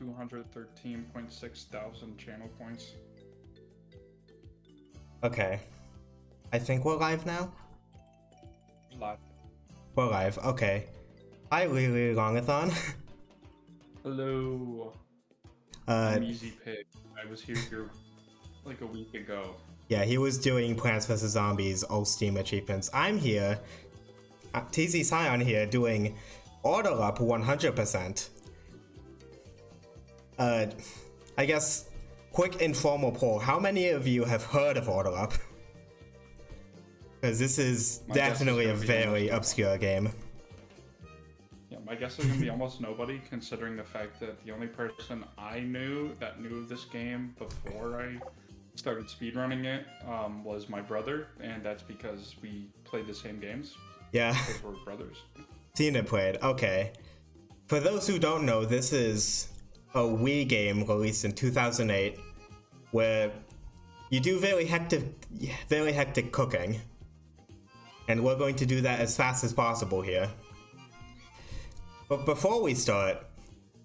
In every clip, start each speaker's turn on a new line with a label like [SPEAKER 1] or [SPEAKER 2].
[SPEAKER 1] 213.6 thousand channel points.
[SPEAKER 2] Okay. I think we're live now?
[SPEAKER 1] Live.
[SPEAKER 2] We're live, okay. Hi, Lily Longathon.
[SPEAKER 1] Hello. I'm Easy Pig. I was here like a week ago.
[SPEAKER 2] Yeah, he was doing Plants vs. Zombies old Steam achievements. I'm here, TZ Scion here, doing Order Up 100%. I guess, quick informal poll. How many of you have heard of Order Up? Because this is definitely a very obscure game.
[SPEAKER 1] Yeah, my guess is going to be almost nobody, considering the fact that the only person I knew that knew of this game before I started speedrunning it was my brother, and that's because we played the same games.
[SPEAKER 2] Yeah.
[SPEAKER 1] Because we're brothers.
[SPEAKER 2] Tina played, okay. For those who don't know, this is a Wii game released in 2008 where you do very hectic cooking. And we're going to do that as fast as possible here. But before we start,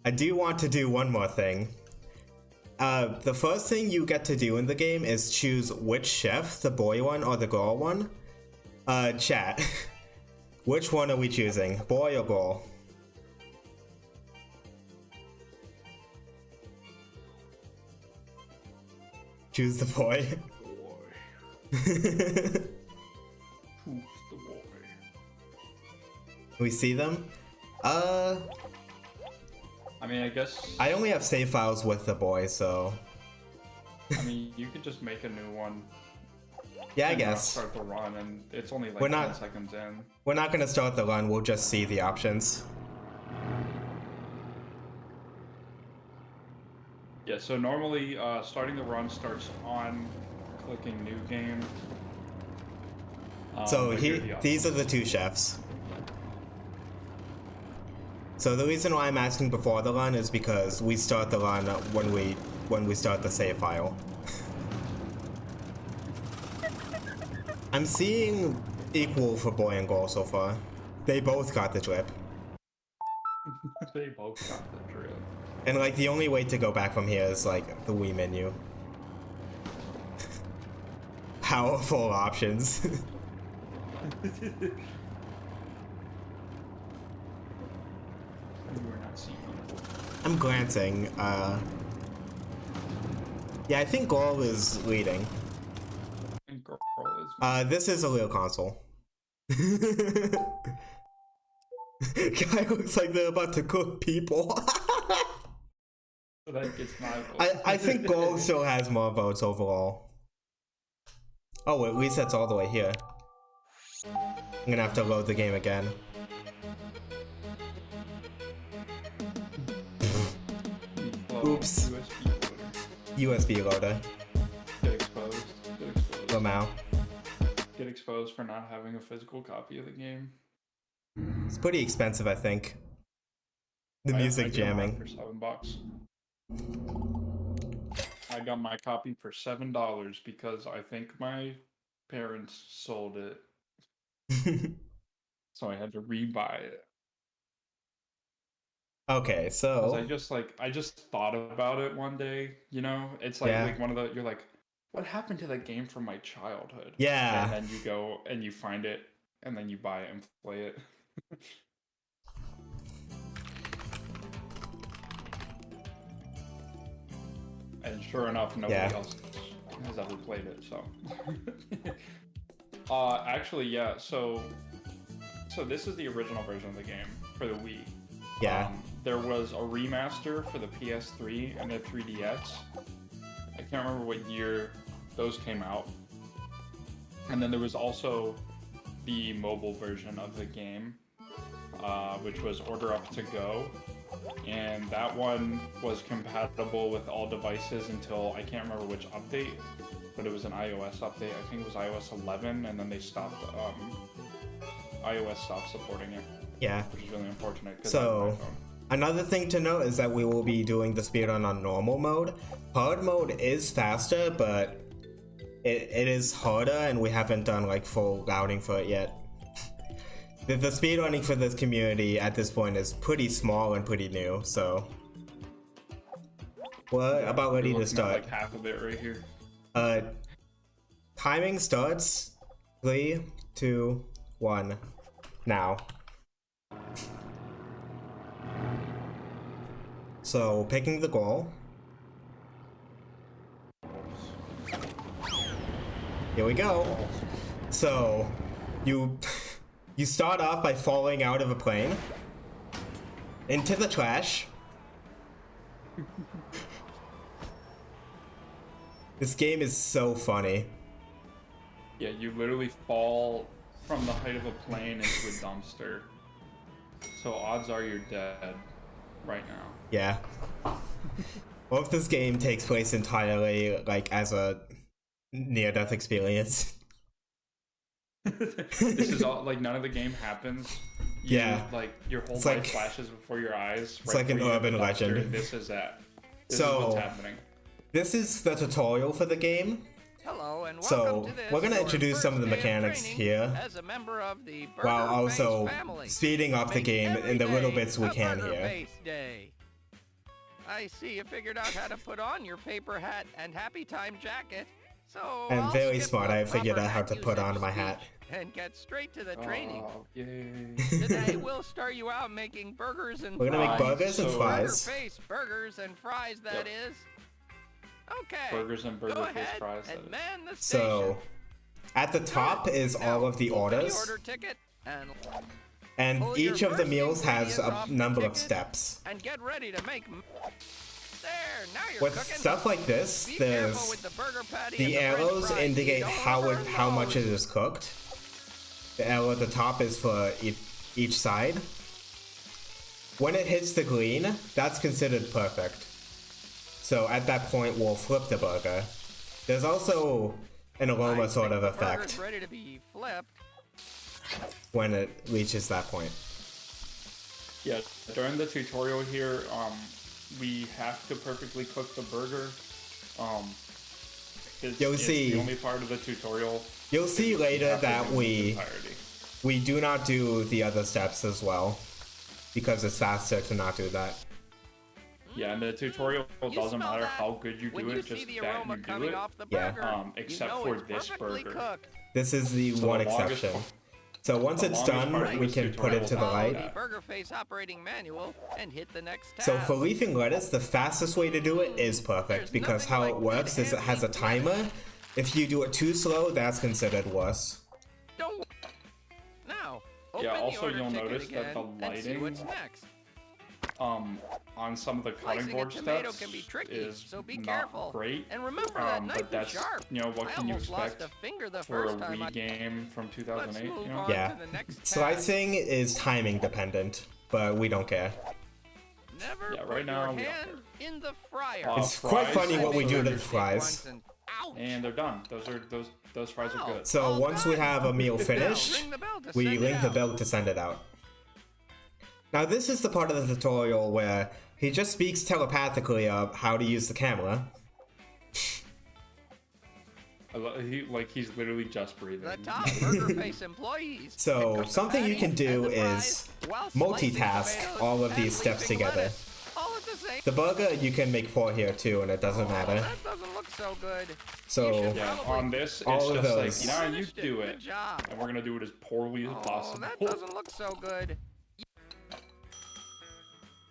[SPEAKER 2] I do want to do one more thing. The first thing you get to do in the game is choose which chef, the boy one or the girl one. Chat. Which one are we choosing? Boy or girl? Choose the boy. We see them?
[SPEAKER 1] I mean, I guess...
[SPEAKER 2] I only have save files with the boy, so...
[SPEAKER 1] I mean, you could just make a new one.
[SPEAKER 2] Yeah, I guess.
[SPEAKER 1] Start the run, and it's only like 10 seconds in.
[SPEAKER 2] We're not gonna start the run, we'll just see the options.
[SPEAKER 1] Yeah, so normally starting the run starts on clicking new game.
[SPEAKER 2] So these are the two chefs. So the reason why I'm asking before the run is because we start the run when we start the save file. I'm seeing equal for boy and girl so far. They both got the drip.
[SPEAKER 1] They both got the drip.
[SPEAKER 2] And like the only way to go back from here is like the Wii menu. Powerful options. I'm glancing. Yeah, I think girl is leading.
[SPEAKER 1] And girl is.
[SPEAKER 2] This is a real console. Guy looks like they're about to cook people.
[SPEAKER 1] That gets my vote.
[SPEAKER 2] I think gold still has more votes overall. Oh, it resets all the way here. I'm gonna have to load the game again. Oops. USB loader.
[SPEAKER 1] Get exposed. Get exposed.
[SPEAKER 2] Lamau.
[SPEAKER 1] Get exposed for not having a physical copy of the game.
[SPEAKER 2] It's pretty expensive, I think. The music jamming.
[SPEAKER 1] For $7. I got my copy for $7 because I think my parents sold it. So I had to rebuy it.
[SPEAKER 2] Okay, so
[SPEAKER 1] I just thought about it one day, you know? It's like, like one of the, you're like, what happened to that game from my childhood?
[SPEAKER 2] Yeah.
[SPEAKER 1] And then you go and you find it and then you buy it and play it. And sure enough, nobody else has ever played it, so. Actually, yeah, so this is the original version of the game for the Wii.
[SPEAKER 2] Yeah.
[SPEAKER 1] There was a remaster for the PS3 and the 3DS. I can't remember what year those came out. And then there was also the mobile version of the game, which was Order Up to Go. And that one was compatible with all devices until, I can't remember which update, but it was an iOS update. I think it was iOS 11, and then they stopped, iOS stopped supporting it.
[SPEAKER 2] Yeah.
[SPEAKER 1] Which is really unfortunate.
[SPEAKER 2] So, another thing to note is that we will be doing the speedrun on normal mode. Hard mode is faster, but it is harder, and we haven't done like full routing for it yet. The speedrunning for this community at this point is pretty small and pretty new, so We're
[SPEAKER 1] Yeah,
[SPEAKER 2] about ready
[SPEAKER 1] you're
[SPEAKER 2] to
[SPEAKER 1] looking at,
[SPEAKER 2] start.
[SPEAKER 1] like half of it right here.
[SPEAKER 2] Timing starts 3, 2, 1. Now. So, picking the goal. Here we go. So, you start off by falling out of a plane into the trash. This game is so funny.
[SPEAKER 1] Yeah, you literally fall from the height of a plane into a dumpster. So odds are you're dead right now.
[SPEAKER 2] Yeah. What if this game takes place entirely like as a near-death experience?
[SPEAKER 1] This is all like none of the game happens. You,
[SPEAKER 2] Yeah.
[SPEAKER 1] like your whole
[SPEAKER 2] It's
[SPEAKER 1] life
[SPEAKER 2] like-
[SPEAKER 1] flashes before your eyes.
[SPEAKER 2] it's like an
[SPEAKER 1] before you hit the
[SPEAKER 2] urban
[SPEAKER 1] dumpster,
[SPEAKER 2] legend.
[SPEAKER 1] and this is that. This
[SPEAKER 2] So-
[SPEAKER 1] is what's happening.
[SPEAKER 2] This is the tutorial for the game.
[SPEAKER 3] Hello and
[SPEAKER 2] So,
[SPEAKER 3] welcome to this,
[SPEAKER 2] we're gonna
[SPEAKER 3] your
[SPEAKER 2] introduce some of the
[SPEAKER 3] first day
[SPEAKER 2] mechanics
[SPEAKER 3] training
[SPEAKER 2] here,
[SPEAKER 3] as a member of the
[SPEAKER 2] while
[SPEAKER 3] Burger Face
[SPEAKER 2] also
[SPEAKER 3] family.
[SPEAKER 2] speeding up the
[SPEAKER 3] Make
[SPEAKER 2] game
[SPEAKER 3] every
[SPEAKER 2] in the little
[SPEAKER 3] day
[SPEAKER 2] bits we
[SPEAKER 3] a
[SPEAKER 2] can
[SPEAKER 3] Burger
[SPEAKER 2] here.
[SPEAKER 3] Face Day. I see you figured out how to put on your paper hat and happy time jacket. So
[SPEAKER 2] I'm
[SPEAKER 3] I'll
[SPEAKER 2] very
[SPEAKER 3] skip
[SPEAKER 2] smart.
[SPEAKER 3] the
[SPEAKER 2] I figured
[SPEAKER 3] proper
[SPEAKER 2] out how to
[SPEAKER 3] hat
[SPEAKER 2] put
[SPEAKER 3] usage
[SPEAKER 2] on my hat.
[SPEAKER 3] speech and get straight to the training.
[SPEAKER 1] Oh, yay.
[SPEAKER 3] Today we'll start you out making burgers and
[SPEAKER 2] We're gonna make
[SPEAKER 3] fries.
[SPEAKER 2] burgers and
[SPEAKER 1] So-
[SPEAKER 2] fries.
[SPEAKER 3] Burger Face burgers and fries. That
[SPEAKER 1] Yep.
[SPEAKER 3] is. Okay.
[SPEAKER 1] Burgers and
[SPEAKER 3] Go
[SPEAKER 1] burger face
[SPEAKER 3] ahead
[SPEAKER 1] fries. that
[SPEAKER 3] and
[SPEAKER 1] is.
[SPEAKER 3] man the station.
[SPEAKER 2] So, at the top is all of the
[SPEAKER 3] Open
[SPEAKER 2] orders,
[SPEAKER 3] the order ticket and
[SPEAKER 2] and
[SPEAKER 3] pull your
[SPEAKER 2] each of the
[SPEAKER 3] first
[SPEAKER 2] meals has
[SPEAKER 3] ingredient
[SPEAKER 2] a
[SPEAKER 3] off the
[SPEAKER 2] number of
[SPEAKER 3] ticket
[SPEAKER 2] steps.
[SPEAKER 3] and get ready to make. There, now you're
[SPEAKER 2] With
[SPEAKER 3] cooking.
[SPEAKER 2] stuff like this,
[SPEAKER 3] Be careful
[SPEAKER 2] there's
[SPEAKER 3] with the burger patty
[SPEAKER 2] the
[SPEAKER 3] and French
[SPEAKER 2] arrows
[SPEAKER 3] fries. You
[SPEAKER 2] indicate
[SPEAKER 3] don't
[SPEAKER 2] how
[SPEAKER 3] wanna burn
[SPEAKER 2] how much it
[SPEAKER 3] those.
[SPEAKER 2] is cooked. The arrow at the top is for each side. When it hits the green, that's considered perfect. So at that point, we'll flip the burger. There's also an aroma
[SPEAKER 3] I
[SPEAKER 2] sort
[SPEAKER 3] think
[SPEAKER 2] of
[SPEAKER 3] the burger's
[SPEAKER 2] effect
[SPEAKER 3] ready to be flipped.
[SPEAKER 2] when it reaches that point.
[SPEAKER 1] Yeah, during the tutorial here, we have to perfectly cook the burger.
[SPEAKER 2] You'll
[SPEAKER 1] it's
[SPEAKER 2] see-
[SPEAKER 1] the only part of the tutorial.
[SPEAKER 2] You'll see
[SPEAKER 1] You
[SPEAKER 2] later
[SPEAKER 1] have to
[SPEAKER 2] that
[SPEAKER 1] do the
[SPEAKER 2] we
[SPEAKER 1] entirety.
[SPEAKER 2] do not do the other steps as well, because it's faster to not do that.
[SPEAKER 1] Yeah, and the tutorial
[SPEAKER 3] You
[SPEAKER 1] doesn't
[SPEAKER 3] smell
[SPEAKER 1] matter
[SPEAKER 3] that?
[SPEAKER 1] how good you
[SPEAKER 3] When
[SPEAKER 1] do
[SPEAKER 3] you
[SPEAKER 1] it,
[SPEAKER 3] see
[SPEAKER 1] just
[SPEAKER 3] the
[SPEAKER 1] that
[SPEAKER 3] aroma
[SPEAKER 1] you do
[SPEAKER 3] coming
[SPEAKER 1] it.
[SPEAKER 3] off the
[SPEAKER 2] Yeah.
[SPEAKER 3] burger,
[SPEAKER 1] Except
[SPEAKER 3] you know
[SPEAKER 1] for
[SPEAKER 3] it's
[SPEAKER 1] this
[SPEAKER 3] perfectly
[SPEAKER 1] burger.
[SPEAKER 3] cooked.
[SPEAKER 2] This is the
[SPEAKER 1] So
[SPEAKER 2] one
[SPEAKER 1] the longest
[SPEAKER 2] exception.
[SPEAKER 1] part-
[SPEAKER 2] So once
[SPEAKER 1] the
[SPEAKER 2] it's
[SPEAKER 1] longest part
[SPEAKER 2] done,
[SPEAKER 1] of
[SPEAKER 2] we
[SPEAKER 1] this
[SPEAKER 2] can put
[SPEAKER 1] tutorial
[SPEAKER 2] it to the
[SPEAKER 1] will
[SPEAKER 2] right.
[SPEAKER 1] follow
[SPEAKER 3] The Burger Face operating manual and hit the next tab.
[SPEAKER 2] So for leafing lettuce, the fastest way to do it is perfect,
[SPEAKER 3] There's
[SPEAKER 2] because
[SPEAKER 3] nothing
[SPEAKER 2] how
[SPEAKER 3] like
[SPEAKER 2] it works
[SPEAKER 3] good
[SPEAKER 2] is it has a
[SPEAKER 3] handmade
[SPEAKER 2] timer. If you do it too slow, that's considered worse.
[SPEAKER 3] Don't. Now, open
[SPEAKER 1] Yeah,
[SPEAKER 3] the
[SPEAKER 1] also
[SPEAKER 3] order
[SPEAKER 1] you'll
[SPEAKER 3] ticket
[SPEAKER 1] notice that
[SPEAKER 3] again
[SPEAKER 1] the
[SPEAKER 3] and see
[SPEAKER 1] lighting,
[SPEAKER 3] what's next.
[SPEAKER 1] on some of the cutting
[SPEAKER 3] Slicing a
[SPEAKER 1] board
[SPEAKER 3] tomato
[SPEAKER 1] steps
[SPEAKER 3] can be tricky,
[SPEAKER 1] is
[SPEAKER 3] so be
[SPEAKER 1] not
[SPEAKER 3] careful.
[SPEAKER 1] great.
[SPEAKER 3] And remember that knife
[SPEAKER 1] But that's,
[SPEAKER 3] is sharp.
[SPEAKER 1] you know, what
[SPEAKER 3] I
[SPEAKER 1] can you
[SPEAKER 3] almost lost
[SPEAKER 1] expect
[SPEAKER 3] a finger the
[SPEAKER 1] for a
[SPEAKER 3] first time.
[SPEAKER 1] Wii game from
[SPEAKER 3] Let's
[SPEAKER 1] 2008,
[SPEAKER 3] move
[SPEAKER 1] you know?
[SPEAKER 3] on
[SPEAKER 2] Yeah.
[SPEAKER 3] to the next tab.
[SPEAKER 2] Slicing is timing dependent, but we don't care.
[SPEAKER 3] Never
[SPEAKER 1] Yeah,
[SPEAKER 3] put
[SPEAKER 1] right now,
[SPEAKER 3] your
[SPEAKER 1] we don't
[SPEAKER 3] hand in the fryer.
[SPEAKER 2] It's quite
[SPEAKER 1] fries,
[SPEAKER 2] funny what we
[SPEAKER 3] I
[SPEAKER 2] do
[SPEAKER 3] made
[SPEAKER 2] to the
[SPEAKER 3] a mistake
[SPEAKER 2] fries.
[SPEAKER 3] once and- Ouch!
[SPEAKER 1] And they're done. Those fries are
[SPEAKER 3] Wow.
[SPEAKER 1] good.
[SPEAKER 2] So
[SPEAKER 3] All
[SPEAKER 2] once we
[SPEAKER 3] done.
[SPEAKER 2] have a meal
[SPEAKER 3] Now,
[SPEAKER 2] finished,
[SPEAKER 3] ring the bell to
[SPEAKER 2] we
[SPEAKER 3] send it
[SPEAKER 2] ring the
[SPEAKER 3] out.
[SPEAKER 2] bell to send it out. Now this is the part of the tutorial where he just speaks telepathically of how to use the camera.
[SPEAKER 1] He's literally just breathing.
[SPEAKER 3] The top Burger Face employees.
[SPEAKER 2] So,
[SPEAKER 3] pick up the
[SPEAKER 2] something you
[SPEAKER 3] patty
[SPEAKER 2] can do
[SPEAKER 3] and the fries
[SPEAKER 2] is
[SPEAKER 3] while slicing
[SPEAKER 2] multitask
[SPEAKER 3] tomatoes
[SPEAKER 2] all of
[SPEAKER 3] and
[SPEAKER 2] these steps
[SPEAKER 3] leafing
[SPEAKER 2] together.
[SPEAKER 3] lettuce, all at the same.
[SPEAKER 2] The burger you can make 4 here too, and it doesn't matter.
[SPEAKER 3] That doesn't look so good.
[SPEAKER 2] So
[SPEAKER 1] Yeah, on this, it's
[SPEAKER 2] all of
[SPEAKER 1] just
[SPEAKER 2] those.
[SPEAKER 1] like, you
[SPEAKER 3] Finished
[SPEAKER 1] do
[SPEAKER 3] Good
[SPEAKER 1] it,
[SPEAKER 3] job.
[SPEAKER 1] and we're gonna do it as poorly as
[SPEAKER 3] Oh,
[SPEAKER 1] possible.
[SPEAKER 3] that doesn't look so good.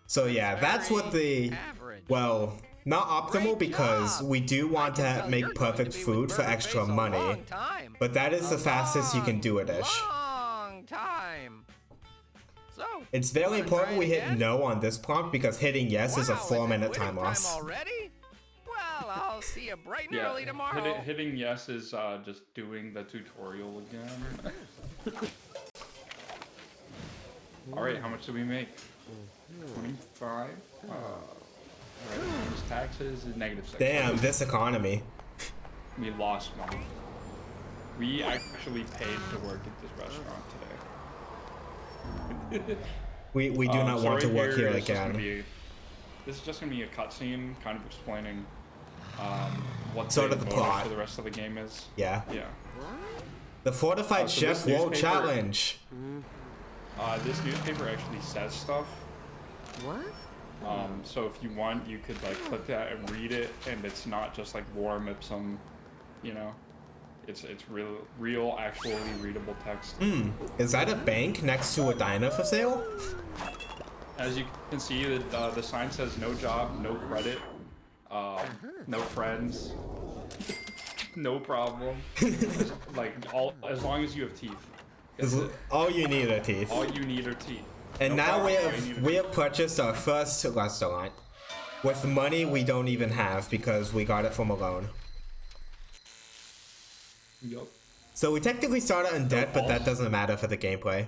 [SPEAKER 2] So yeah, that's what the,
[SPEAKER 3] Very average.
[SPEAKER 2] well, not optimal
[SPEAKER 3] Great
[SPEAKER 2] because
[SPEAKER 3] job.
[SPEAKER 2] we do want
[SPEAKER 3] I can
[SPEAKER 2] to
[SPEAKER 3] tell
[SPEAKER 2] make
[SPEAKER 3] you're going
[SPEAKER 2] perfect
[SPEAKER 3] to be with
[SPEAKER 2] food for
[SPEAKER 3] Burger
[SPEAKER 2] extra
[SPEAKER 3] Face a
[SPEAKER 2] money,
[SPEAKER 3] long time.
[SPEAKER 2] but that is the
[SPEAKER 3] A
[SPEAKER 2] fastest you can do it
[SPEAKER 3] long,
[SPEAKER 2] ish.
[SPEAKER 3] Long time. So.
[SPEAKER 2] It's very
[SPEAKER 3] wanna
[SPEAKER 2] important
[SPEAKER 3] try
[SPEAKER 2] we
[SPEAKER 3] it
[SPEAKER 2] hit
[SPEAKER 3] again?
[SPEAKER 2] no on this prompt because hitting yes is a
[SPEAKER 3] Wow,
[SPEAKER 2] 4-minute
[SPEAKER 3] it
[SPEAKER 2] time
[SPEAKER 3] winning
[SPEAKER 2] loss.
[SPEAKER 3] already? Well, I'll see you bright and
[SPEAKER 1] Yeah,
[SPEAKER 3] early tomorrow.
[SPEAKER 1] hitting yes is just doing the tutorial again. Alright, how much did we make? 25? Right, minus taxes is -6.
[SPEAKER 2] Damn, this economy.
[SPEAKER 1] We lost money. We actually paid to work at this restaurant today.
[SPEAKER 2] We do not want to
[SPEAKER 1] so right
[SPEAKER 2] work here
[SPEAKER 1] is just gonna
[SPEAKER 2] again.
[SPEAKER 1] be- this is just gonna be a cutscene, kind of explaining what
[SPEAKER 2] Sort
[SPEAKER 1] the
[SPEAKER 2] of the
[SPEAKER 1] motive
[SPEAKER 2] plot.
[SPEAKER 1] for the rest of the game is.
[SPEAKER 2] Yeah.
[SPEAKER 1] Yeah.
[SPEAKER 2] The fortified
[SPEAKER 1] So
[SPEAKER 2] chef
[SPEAKER 1] this
[SPEAKER 2] won't
[SPEAKER 1] newspaper-
[SPEAKER 2] challenge.
[SPEAKER 1] This newspaper actually says stuff.
[SPEAKER 4] What?
[SPEAKER 1] So if you want, you could like click that and read it, and it's not just like warm ipsum, you know. It's real, actually readable text.
[SPEAKER 2] Is that a bank next to a diner for sale?
[SPEAKER 1] As you can see, the sign says no job, no credit, no friends, no problem. As long as you have teeth.
[SPEAKER 2] All you need are teeth.
[SPEAKER 1] All you need are teeth.
[SPEAKER 2] And
[SPEAKER 1] No
[SPEAKER 2] now
[SPEAKER 1] problem,
[SPEAKER 2] we have purchased our first restaurant with money we don't even have because we got it from a loan.
[SPEAKER 1] Yup.
[SPEAKER 2] So we technically started in debt, but that doesn't matter for the gameplay.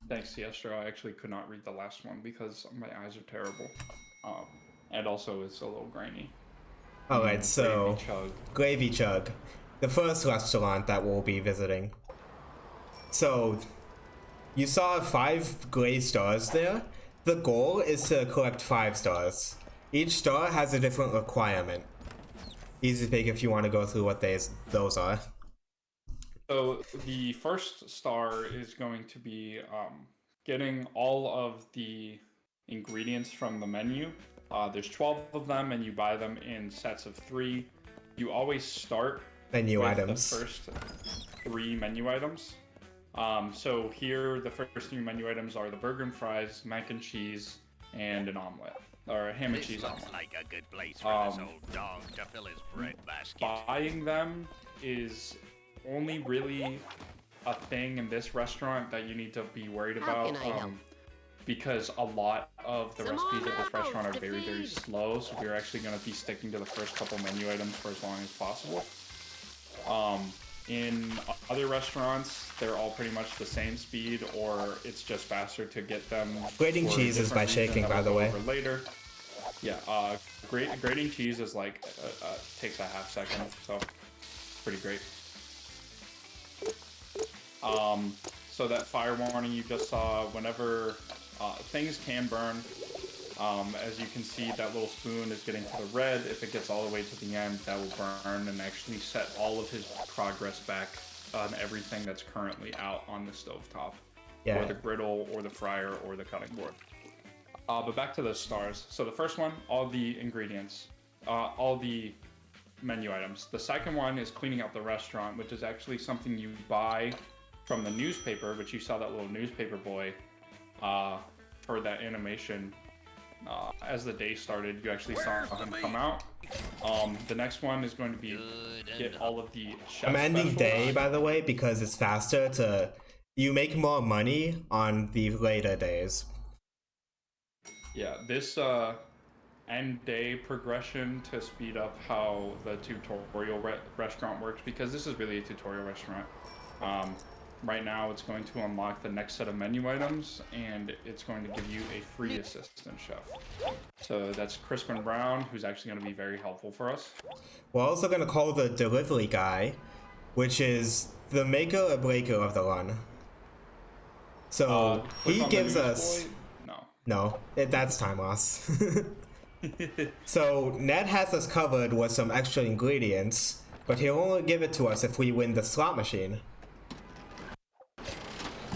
[SPEAKER 1] Thanks, Siestro. I actually could not read the last one because my eyes are terrible. And also it's a little grainy.
[SPEAKER 2] Alright, so Gravy Chug, the first restaurant that we'll be visiting. So you saw 5 gray stars there. The goal is to collect 5 stars. Each star has a different requirement. Easy to pick if you want to go through what those are.
[SPEAKER 1] So the first star is going to be getting all of the ingredients from the menu. There's 12 of them, and you buy them in sets of 3. You always start
[SPEAKER 2] menu
[SPEAKER 1] with
[SPEAKER 2] items.
[SPEAKER 1] The first 3 menu items. So here, the first 3 menu items are the burger and fries, mac and cheese, and an omelet. Or a ham and cheese omelet.
[SPEAKER 3] Like a good place for this old dog to fill his bread basket.
[SPEAKER 1] Buying them is only really a thing in this restaurant that you need to be worried about. Because a lot of the recipes at this restaurant are very, very slow, so we're actually going to be sticking to the first couple menu items for as long as possible. In other restaurants, they're all pretty much the same speed, or it's just faster to get them.
[SPEAKER 2] Grating cheese is by shaking, by the way.
[SPEAKER 1] Later. Yeah, grating cheese is like, takes a half second, so pretty great. So that fire warning you just saw, whenever things can burn, as you can see, that little spoon is getting to the red. If it gets all the way to the end, that will burn and actually set all of his progress back on everything that's currently out on the stovetop, or the griddle, or the fryer, or the cutting board. But back to those stars. So the first one, all the ingredients, all the menu items. The second one is cleaning out the restaurant, which is actually something you buy from the newspaper, which you saw that little newspaper boy for that animation. As the day started, you actually saw him come out. The next one is going to be get all of the chef
[SPEAKER 2] I'm ending
[SPEAKER 1] specials.
[SPEAKER 2] day, by the way, because it's faster to... You make more money on the later days.
[SPEAKER 1] Yeah, this end day progression to speed up how the tutorial restaurant works, because this is really a tutorial restaurant. Right now, it's going to unlock the next set of menu items, and it's going to give you a free assistant chef. So that's Crispin Brown, who's actually going to be very helpful for us.
[SPEAKER 2] We're also going to call the delivery guy, which is the maker or breaker of the run. So he gives us... No, that's time loss. So Ned has us covered with some extra ingredients, but he'll only give it to us if we win the slot machine.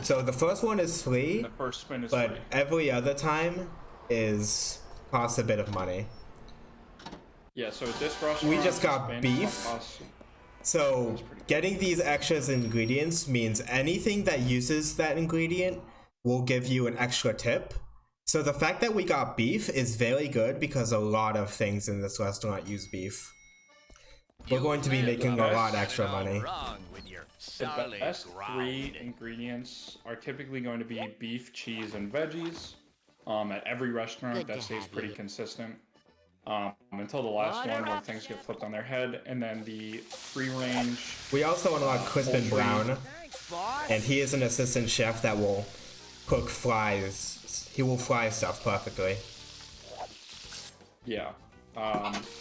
[SPEAKER 2] So the first one is free,
[SPEAKER 1] the first spin is
[SPEAKER 2] but
[SPEAKER 1] free.
[SPEAKER 2] Every other time costs a bit of money.
[SPEAKER 1] Yeah, so at this restaurant,
[SPEAKER 2] we just got beef. So getting these extras ingredients means anything that uses that ingredient will give you an extra tip. So the fact that we got beef is very good because a lot of things in this restaurant use beef. We're going to be making a lot extra money.
[SPEAKER 1] The best 3 ingredients are typically going to be beef, cheese, and veggies. At every restaurant, that stays pretty consistent. Until the last one where things get flipped on their head. And then the free range...
[SPEAKER 2] We also unlock Crispin Brown, and he is an assistant chef that will cook fries. He will fry stuff perfectly.
[SPEAKER 1] Yeah.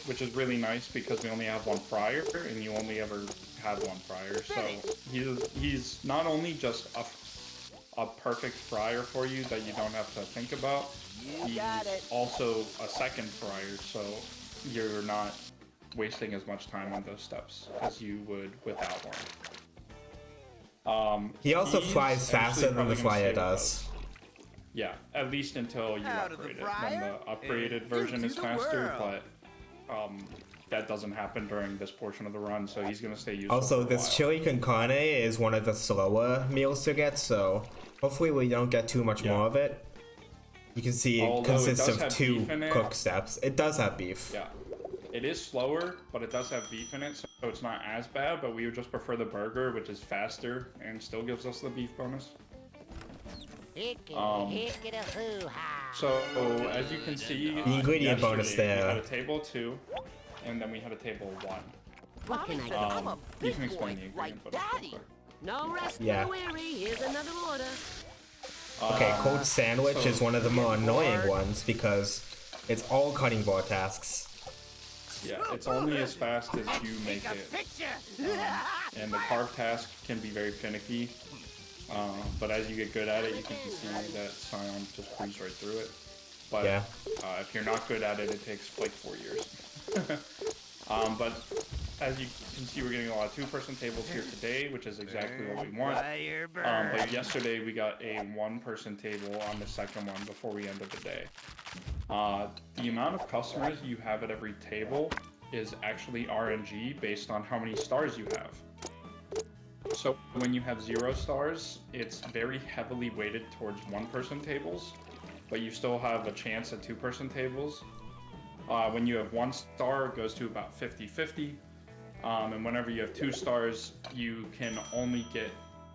[SPEAKER 1] Which is really nice because we only have one fryer, and you only ever have one fryer. So he's not only just a perfect fryer for you that you don't have to think about, he's also a second fryer, so you're not wasting as much time on those steps as you would without one.
[SPEAKER 2] He also fries faster than the fryer does.
[SPEAKER 1] Yeah, at least until you
[SPEAKER 3] Out of the
[SPEAKER 1] upgrade it. Then
[SPEAKER 3] fryer
[SPEAKER 1] the upgraded
[SPEAKER 3] and
[SPEAKER 1] version
[SPEAKER 3] into
[SPEAKER 1] is
[SPEAKER 3] the
[SPEAKER 1] faster,
[SPEAKER 3] world.
[SPEAKER 1] but that doesn't happen during this portion of the run, so he's gonna stay useful
[SPEAKER 2] Also,
[SPEAKER 1] for a
[SPEAKER 2] this
[SPEAKER 1] while.
[SPEAKER 2] chili con carne is one of the slower meals to get, so hopefully we don't get too much more of it. You can see it
[SPEAKER 1] Although it
[SPEAKER 2] consists
[SPEAKER 1] does
[SPEAKER 2] of
[SPEAKER 1] have
[SPEAKER 2] 2
[SPEAKER 1] beef in it.
[SPEAKER 2] cook steps. It does have beef.
[SPEAKER 1] Yeah. It is slower, but it does have beef in it, so it's not as bad, but we would just prefer the burger, which is faster and still gives us the beef bonus. So, as you can see,
[SPEAKER 2] The ingredient bonus
[SPEAKER 1] yesterday
[SPEAKER 2] there.
[SPEAKER 1] we had a table 2, and then we had a table 1.
[SPEAKER 4] What can I do?
[SPEAKER 1] You can explain the ingredient bonus real quick.
[SPEAKER 4] No rest,
[SPEAKER 2] Yeah.
[SPEAKER 4] no weary. Here's another order.
[SPEAKER 2] Okay, cold sandwich
[SPEAKER 1] so-
[SPEAKER 2] is one of the more annoying ones because it's all cutting board tasks.
[SPEAKER 1] Yeah, it's only as fast as you make it. And the carve task can be very finicky. But as you get good at it, you can see that Scion just breezes right through it. But
[SPEAKER 2] Yeah.
[SPEAKER 1] if you're not good at it, it takes like 4 years. But as you can see, we're getting a lot of 2-person tables here today, which is exactly what we want. But yesterday we got a 1-person table on the second one before we ended the day. The amount of customers you have at every table is actually RNG based on how many stars you have. So when you have 0 stars, it's very heavily weighted towards 1-person tables, but you still have a chance at 2-person tables. When you have 1 star, it goes to about 50-50. And whenever you have 2 stars, you can only get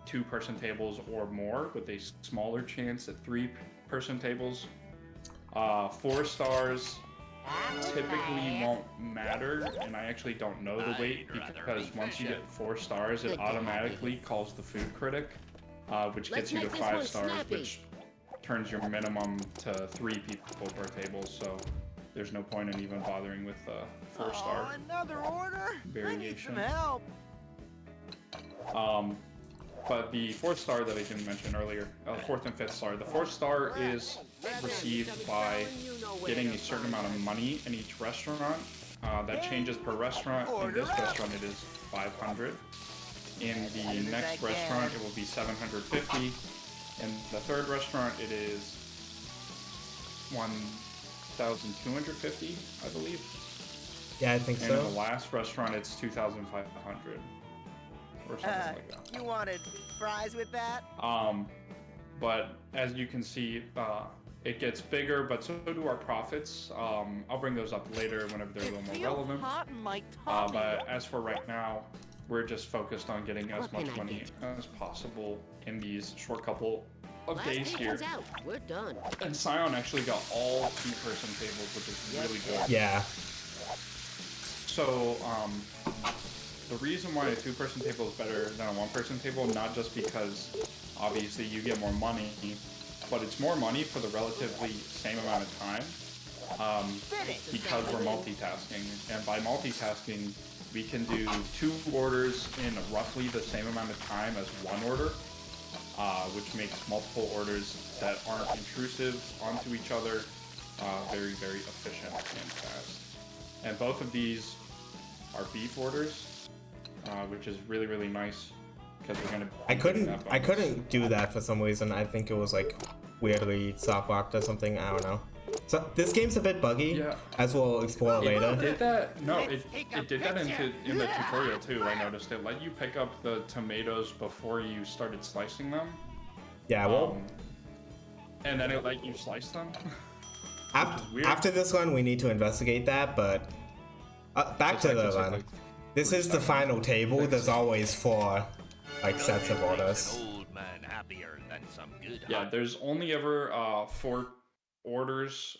[SPEAKER 1] 2-person tables or more, with a smaller chance at 3-person tables. 4 stars typically won't matter, and I actually don't know the weight because once you get 4 stars, it automatically calls the food critic, which gets you to 5 stars, which turns your minimum to 3 people per table. So there's no point in even bothering with the 4-star
[SPEAKER 3] Another order?
[SPEAKER 1] variation.
[SPEAKER 3] I need some help.
[SPEAKER 1] But the 4th star that I didn't mention earlier, 4th and 5th star, the 4th star is received by getting a certain amount of money in each restaurant. That changes per restaurant. In this restaurant, it is 500. In the next restaurant, it will be 750. In the third restaurant, it is 1,250, I believe.
[SPEAKER 2] Yeah, I think
[SPEAKER 1] And in
[SPEAKER 2] so.
[SPEAKER 1] the last restaurant, it's 2,500. Or something like that.
[SPEAKER 3] You wanted fries with that?
[SPEAKER 1] But as you can see, it gets bigger, but so do our profits. I'll bring those up later whenever they're a little more relevant. But as for right now, we're just focused on getting as much money as possible in these short couple of days here.
[SPEAKER 4] We're done.
[SPEAKER 1] And Scion actually got all 2-person tables, which is really good.
[SPEAKER 2] Yeah.
[SPEAKER 1] So, the reason why a 2-person table is better than a 1-person table, not just because obviously you get more money, but it's more money for the relatively same amount of time, because we're multitasking. And by multitasking, we can do 2 orders in roughly the same amount of time as 1 order, which makes multiple orders that aren't intrusive onto each other very, very efficient and fast. And both of these are beef orders, which is really, really nice because we're gonna.
[SPEAKER 2] I couldn't do that for some reason. I think it was like weirdly soft locked or something. I don't know. So this game's a bit buggy,
[SPEAKER 1] Yeah.
[SPEAKER 2] as we'll explore
[SPEAKER 1] It
[SPEAKER 2] later.
[SPEAKER 1] did that. No, it did that in the tutorial too. I noticed it let you pick up the tomatoes before you started slicing them.
[SPEAKER 2] Yeah, well,
[SPEAKER 1] And then it let you slice them. weird.
[SPEAKER 2] after this one, we need to investigate that. But back to the run. This is the final table. There's always 4 like sets of orders.
[SPEAKER 3] Old man happier than some good
[SPEAKER 1] Yeah, there's only ever 4 orders,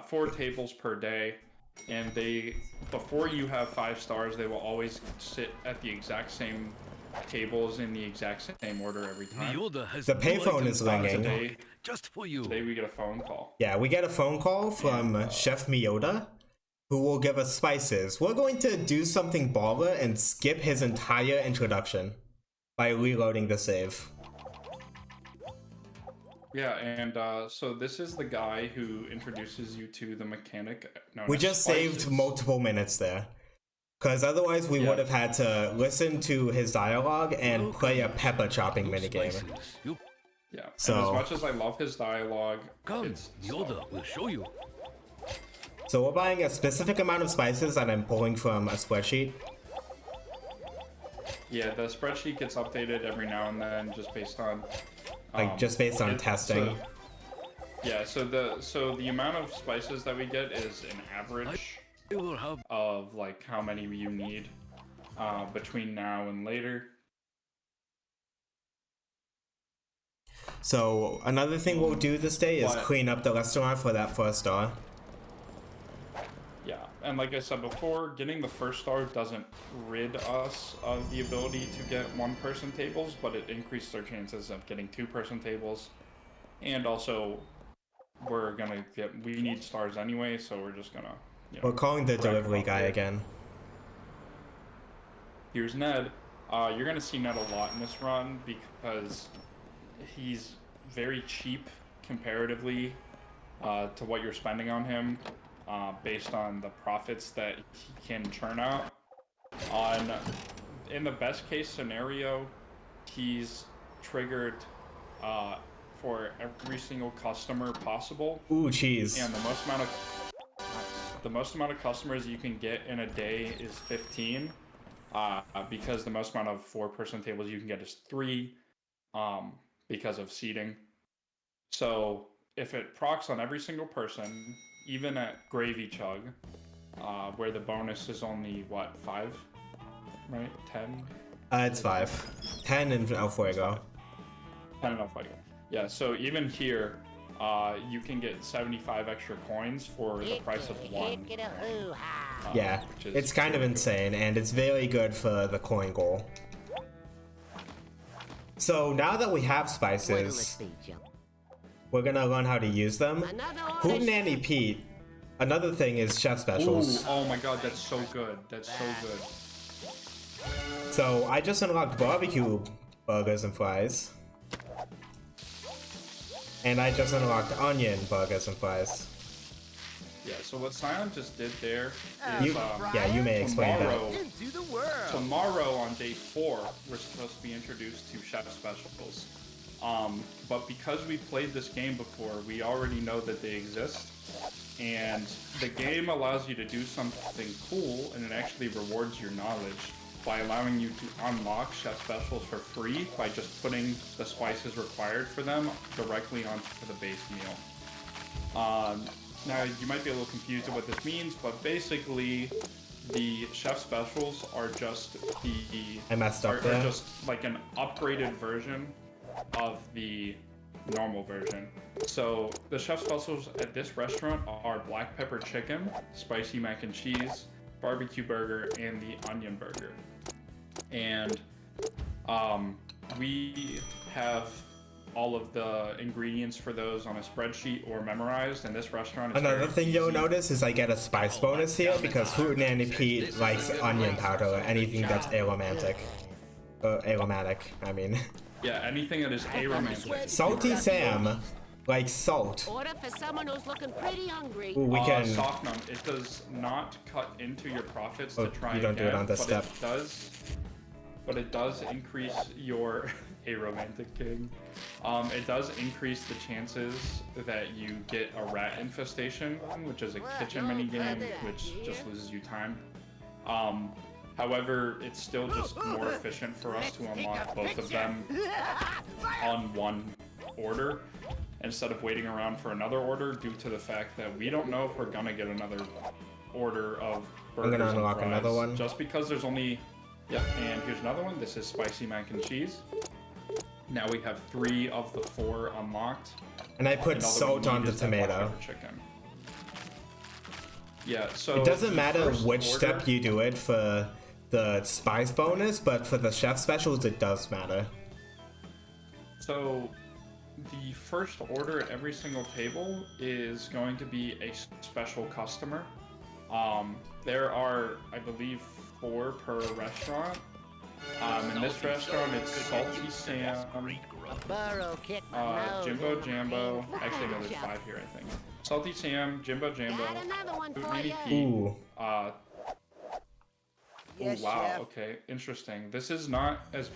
[SPEAKER 1] 4 tables per day, and before you have 5 stars, they will always sit at the exact same tables in the exact same order every time.
[SPEAKER 2] The payphone is ringing.
[SPEAKER 1] Today,
[SPEAKER 3] just for you.
[SPEAKER 1] today we get a phone call.
[SPEAKER 2] Yeah, we get a phone call from Chef Miyota, who will give us spices. We're going to do something baller and skip his entire introduction by reloading the save.
[SPEAKER 1] Yeah, and so this is the guy who introduces you to the mechanic known
[SPEAKER 2] We
[SPEAKER 1] as
[SPEAKER 2] just
[SPEAKER 1] spices.
[SPEAKER 2] saved multiple minutes there. Because otherwise we would have had to listen to his dialogue and play a pepper chopping minigame.
[SPEAKER 1] Yeah.
[SPEAKER 2] So-
[SPEAKER 1] and as much as I love his dialogue,
[SPEAKER 5] Come,
[SPEAKER 1] it's
[SPEAKER 5] the order will show you.
[SPEAKER 2] So we're buying a specific amount of spices and I'm pulling from a spreadsheet.
[SPEAKER 1] yeah, the spreadsheet gets updated every now and then just based on
[SPEAKER 2] Like, just based on testing.
[SPEAKER 1] Yeah, so the amount of spices that we get is an average
[SPEAKER 5] You will have
[SPEAKER 1] of like how many you need between now and later.
[SPEAKER 2] So another thing we'll do this day is
[SPEAKER 1] What?
[SPEAKER 2] clean up the restaurant for that first star.
[SPEAKER 1] Yeah, and like I said before, getting the first star doesn't rid us of the ability to get one-person tables, but it increases our chances of getting two-person tables. And also, we need stars anyway, so we're just gonna,
[SPEAKER 2] We're calling the
[SPEAKER 1] rack
[SPEAKER 2] delivery
[SPEAKER 1] up
[SPEAKER 2] guy
[SPEAKER 1] there.
[SPEAKER 2] again.
[SPEAKER 1] Here's Ned. You're gonna see Ned a lot in this run because he's very cheap comparatively to what you're spending on him, based on the profits that he can churn out. In the best case scenario, he's triggered for every single customer possible,
[SPEAKER 2] Ooh, cheese.
[SPEAKER 1] and the most amount of customers you can get in a day is 15. Because the most amount of 4-person tables you can get is 3, because of seating. So if it procs on every single person, even at Gravy Chug, where the bonus is only what, 5, right? 10.
[SPEAKER 2] It's 5. 10 in El Fuego.
[SPEAKER 1] 10 enough like yeah. So even here, you can get 75 extra coins for the price of 1.
[SPEAKER 2] Yeah,
[SPEAKER 1] which is
[SPEAKER 2] it's kind of insane, and it's very good for the coin goal. So now that we have spices, we're gonna learn how to use them. Hootenanny Pete. Another thing is chef
[SPEAKER 1] Ooh,
[SPEAKER 2] specials.
[SPEAKER 1] oh my god, that's so good. That's so good.
[SPEAKER 2] So I just unlocked barbecue burgers and fries. And I just unlocked onion burgers and fries.
[SPEAKER 1] Yeah, so what Silent just did there is
[SPEAKER 2] You may explain that.
[SPEAKER 3] Into the world.
[SPEAKER 1] tomorrow on day 4, we're supposed to be introduced to chef specials. But because we played this game before, we already know that they exist. And the game allows you to do something cool, and it actually rewards your knowledge by allowing you to unlock chef specials for free by just putting the spices required for them directly onto the base meal. Now, you might be a little confused at what this means, but basically, the chef specials are just
[SPEAKER 2] I messed up
[SPEAKER 1] are
[SPEAKER 2] there.
[SPEAKER 1] just like an upgraded version of the normal version. So the chef specials at this restaurant are black pepper chicken, spicy mac and cheese, barbecue burger, and the onion burger. And we have all of the ingredients for those on a spreadsheet or memorized, and this restaurant is
[SPEAKER 2] Another
[SPEAKER 1] very
[SPEAKER 2] thing you'll
[SPEAKER 1] easy.
[SPEAKER 2] notice is I get a spice bonus here because Hootenanny Pete likes onion powder or anything that's aromatic. Aromatic, I mean.
[SPEAKER 1] Yeah, anything that is aromantic.
[SPEAKER 2] Salty Sam likes salt.
[SPEAKER 4] Order for someone who's looking pretty hungry.
[SPEAKER 2] Ooh, we can.
[SPEAKER 1] Soft num. It does not cut into your profits to try
[SPEAKER 2] you
[SPEAKER 1] and
[SPEAKER 2] don't do it
[SPEAKER 1] get,
[SPEAKER 2] on this
[SPEAKER 1] but
[SPEAKER 2] step.
[SPEAKER 1] it does increase your aromantic king. It does increase the chances that you get a rat infestation, which is a kitchen mini game, which just loses you time. However, it's still just more efficient for us to unlock both of them on one order instead of waiting around for another order, due to the fact that we don't know if we're gonna get another order of burgers
[SPEAKER 2] gonna
[SPEAKER 1] and
[SPEAKER 2] unlock
[SPEAKER 1] fries.
[SPEAKER 2] another one.
[SPEAKER 1] Just because there's only... Yep, and here's another one. This is spicy mac and cheese. Now we have 3 of the 4 unlocked.
[SPEAKER 2] And I put
[SPEAKER 1] And all that we
[SPEAKER 2] salt on
[SPEAKER 1] need
[SPEAKER 2] the
[SPEAKER 1] is that black
[SPEAKER 2] tomato.
[SPEAKER 1] pepper chicken. Yeah, so
[SPEAKER 2] It doesn't
[SPEAKER 1] the
[SPEAKER 2] matter
[SPEAKER 1] first
[SPEAKER 2] which
[SPEAKER 1] order-
[SPEAKER 2] step you do it for the spice bonus, but for the chef specials, it does matter.
[SPEAKER 1] So, the first order at every single table is going to be a special customer. There are, I believe, 4 per restaurant. In this restaurant, it's Salty Sam,
[SPEAKER 4] Burrow kick my nose
[SPEAKER 1] Jimbo
[SPEAKER 4] in my
[SPEAKER 1] Jambo.
[SPEAKER 4] brain.
[SPEAKER 1] Actually, no, there's 5 here, I think. Salty Sam, Jimbo Jambo,
[SPEAKER 4] Got another one for
[SPEAKER 1] Hootenanny
[SPEAKER 4] you.
[SPEAKER 1] Pete.
[SPEAKER 2] Ooh.
[SPEAKER 3] Yes,
[SPEAKER 1] wow,
[SPEAKER 3] chef.
[SPEAKER 1] okay, interesting. This is not as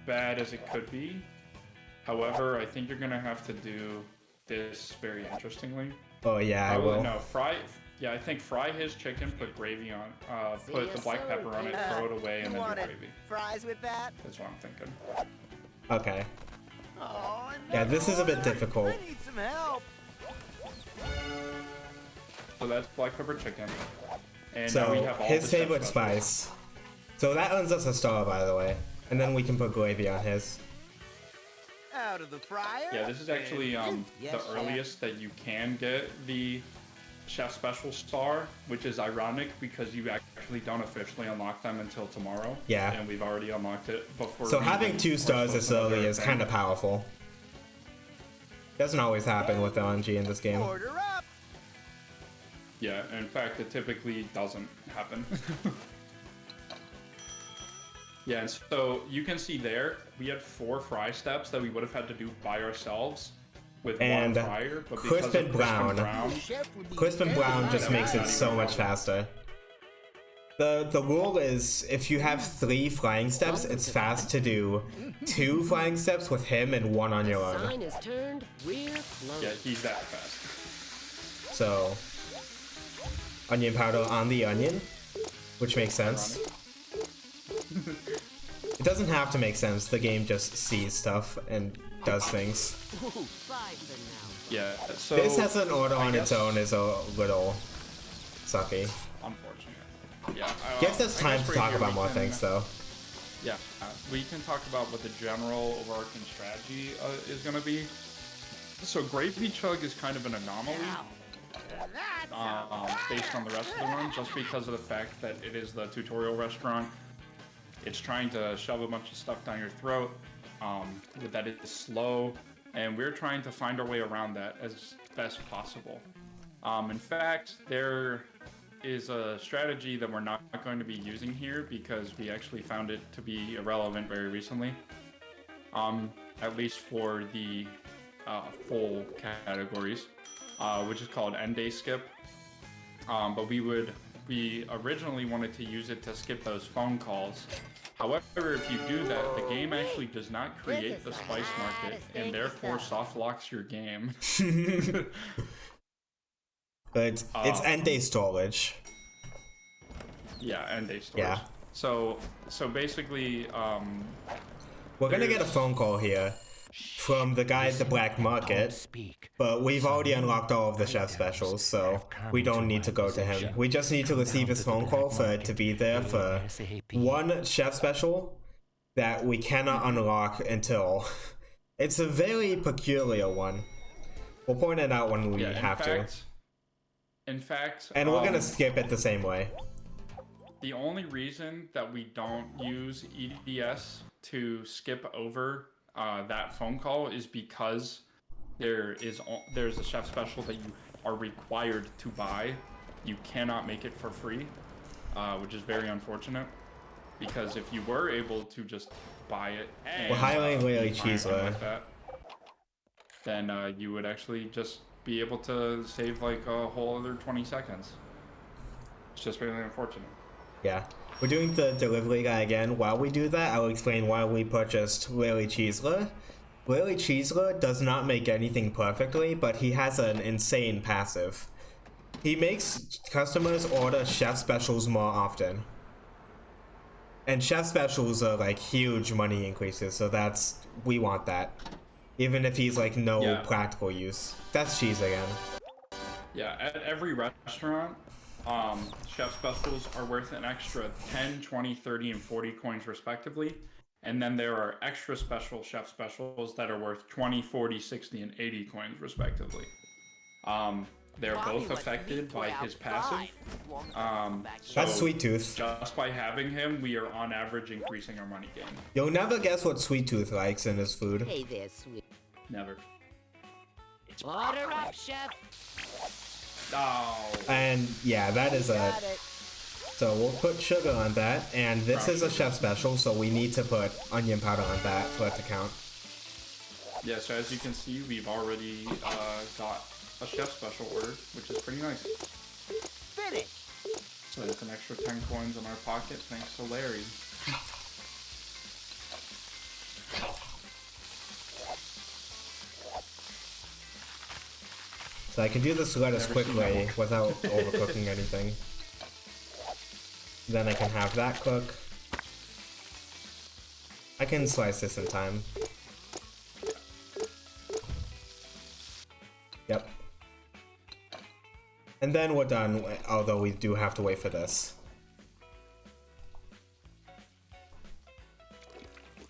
[SPEAKER 1] bad as it could be. However, I think you're gonna have to do this very interestingly.
[SPEAKER 2] Oh yeah, I will.
[SPEAKER 1] No, fry. Yeah, I think fry his chicken, put gravy on, put the black pepper on it, throw it away, and then do gravy.
[SPEAKER 3] Fries with that?
[SPEAKER 1] That's what I'm thinking.
[SPEAKER 2] Okay.
[SPEAKER 3] Oh,
[SPEAKER 2] Yeah, this is a bit difficult.
[SPEAKER 3] I need some help.
[SPEAKER 1] So that's black pepper chicken. And now
[SPEAKER 2] So
[SPEAKER 1] we have all
[SPEAKER 2] his
[SPEAKER 1] the chef
[SPEAKER 2] favorite
[SPEAKER 1] specials.
[SPEAKER 2] spice. So that earns us a star, by the way. And then we can put gravy on his.
[SPEAKER 3] Out of the fryer?
[SPEAKER 1] Yeah, this is actually
[SPEAKER 3] Yes,
[SPEAKER 1] the
[SPEAKER 3] chef.
[SPEAKER 1] earliest that you can get the chef special star, which is ironic because you actually don't officially unlock them until tomorrow.
[SPEAKER 2] Yeah.
[SPEAKER 1] And we've already unlocked it before.
[SPEAKER 2] So
[SPEAKER 1] we
[SPEAKER 2] having
[SPEAKER 1] even
[SPEAKER 2] 2
[SPEAKER 1] push
[SPEAKER 2] stars
[SPEAKER 1] those
[SPEAKER 2] this early
[SPEAKER 1] another
[SPEAKER 2] is
[SPEAKER 1] thing.
[SPEAKER 2] kind of powerful. Doesn't always happen with RNG in this game.
[SPEAKER 3] Order up.
[SPEAKER 1] Yeah, in fact, it typically doesn't happen. Yeah, and so you can see there, we had 4 fry steps that we would have had to do by ourselves with
[SPEAKER 2] And
[SPEAKER 1] one fryer, but because
[SPEAKER 2] crisp
[SPEAKER 1] of
[SPEAKER 2] and brown.
[SPEAKER 3] Chef would be
[SPEAKER 2] Crisp and
[SPEAKER 3] very
[SPEAKER 2] brown just
[SPEAKER 3] proud.
[SPEAKER 2] makes it so much faster. The rule is if you have 3 flying steps, it's fast to do 2 flying steps with him and 1 on your
[SPEAKER 4] Sign
[SPEAKER 2] own.
[SPEAKER 4] is turned. We're closed.
[SPEAKER 1] yeah, he's that fast.
[SPEAKER 2] So onion powder on the onion, which makes sense. It doesn't have to make sense. The game just sees stuff and does things.
[SPEAKER 4] Ooh, bye for now.
[SPEAKER 1] Yeah, so
[SPEAKER 2] This has an order
[SPEAKER 1] I
[SPEAKER 2] on its
[SPEAKER 1] guess-
[SPEAKER 2] own is a little sucky.
[SPEAKER 1] Unfortunate. Yeah.
[SPEAKER 2] Guess there's
[SPEAKER 1] I
[SPEAKER 2] time
[SPEAKER 1] guess
[SPEAKER 2] to
[SPEAKER 1] right
[SPEAKER 2] talk
[SPEAKER 1] here
[SPEAKER 2] about
[SPEAKER 1] we
[SPEAKER 2] more
[SPEAKER 1] can-
[SPEAKER 2] things though.
[SPEAKER 1] Yeah, we can talk about what the general overarching strategy is going to be. So Gravy Chug is kind of an anomaly based on the rest of the run, just because of the fact that it is the tutorial restaurant. It's trying to shove a bunch of stuff down your throat, that it is slow, and we're trying to find our way around that as best possible. In fact, there is a strategy that we're not going to be using here because we actually found it to be irrelevant very recently. At least for the full categories, which is called end day skip. But we originally wanted to use it to skip those phone calls. However, if you do that, the game actually does not create the spice market and therefore soft locks your game.
[SPEAKER 2] But it's end day storage.
[SPEAKER 1] Yeah, end day storage.
[SPEAKER 2] Yeah.
[SPEAKER 1] So basically,
[SPEAKER 2] We're gonna get a phone call here from the guy at the black market,
[SPEAKER 5] Speak.
[SPEAKER 2] but we've already unlocked all of the chef specials, so we don't need to go to him. We just need to receive his phone call for it to be there for one chef special that we cannot unlock until... It's a very peculiar one. We'll point it out when we
[SPEAKER 1] yeah,
[SPEAKER 2] have to.
[SPEAKER 1] In fact,
[SPEAKER 2] And we're gonna skip it the same way.
[SPEAKER 1] the only reason that we don't use EDS to skip over that phone call is because there's a chef special that you are required to buy. You cannot make it for free, which is very unfortunate. Because if you were able to just buy it, and,
[SPEAKER 2] We're highlighting Lily
[SPEAKER 1] be fine
[SPEAKER 2] Cheeseler.
[SPEAKER 1] with that, then you would actually just be able to save like a whole other 20 seconds. It's just really unfortunate.
[SPEAKER 2] Yeah. We're doing the delivery guy again. While we do that, I'll explain why we purchased Lily Cheeseler. Lily Cheeseler does not make anything perfectly, but he has an insane passive. He makes customers order chef specials more often. And chef specials are like huge money increases, so we want that. Even if he's like no
[SPEAKER 1] Yeah.
[SPEAKER 2] practical use. That's cheese again.
[SPEAKER 1] Yeah, at every restaurant, chef specials are worth an extra 10, 20, 30, and 40 coins respectively. And then there are extra special chef specials that are worth 20, 40, 60, and 80 coins respectively. They're both affected by his passive. So
[SPEAKER 2] That's Sweet Tooth.
[SPEAKER 1] just by having him, we are on average increasing our money gain.
[SPEAKER 2] You'll never guess what Sweet Tooth likes in his food.
[SPEAKER 4] Hey there, sweet.
[SPEAKER 1] Never.
[SPEAKER 4] Order up, chef.
[SPEAKER 1] Oh.
[SPEAKER 2] And yeah, that is a...
[SPEAKER 3] Got it.
[SPEAKER 2] So we'll put sugar on that, and this is a chef special, so we need to put onion powder on that for it to count.
[SPEAKER 1] Yeah, so as you can see, we've already got a chef special order, which is pretty nice.
[SPEAKER 3] Finish.
[SPEAKER 1] So it's an extra 10 coins in our pocket thanks to Larry.
[SPEAKER 2] So I can do this lettuce
[SPEAKER 1] Never seen that
[SPEAKER 2] quickly
[SPEAKER 1] one.
[SPEAKER 2] without overcooking anything. Then I can have that cook. I can slice this in time. Yep. And then we're done, although we do have to wait for this.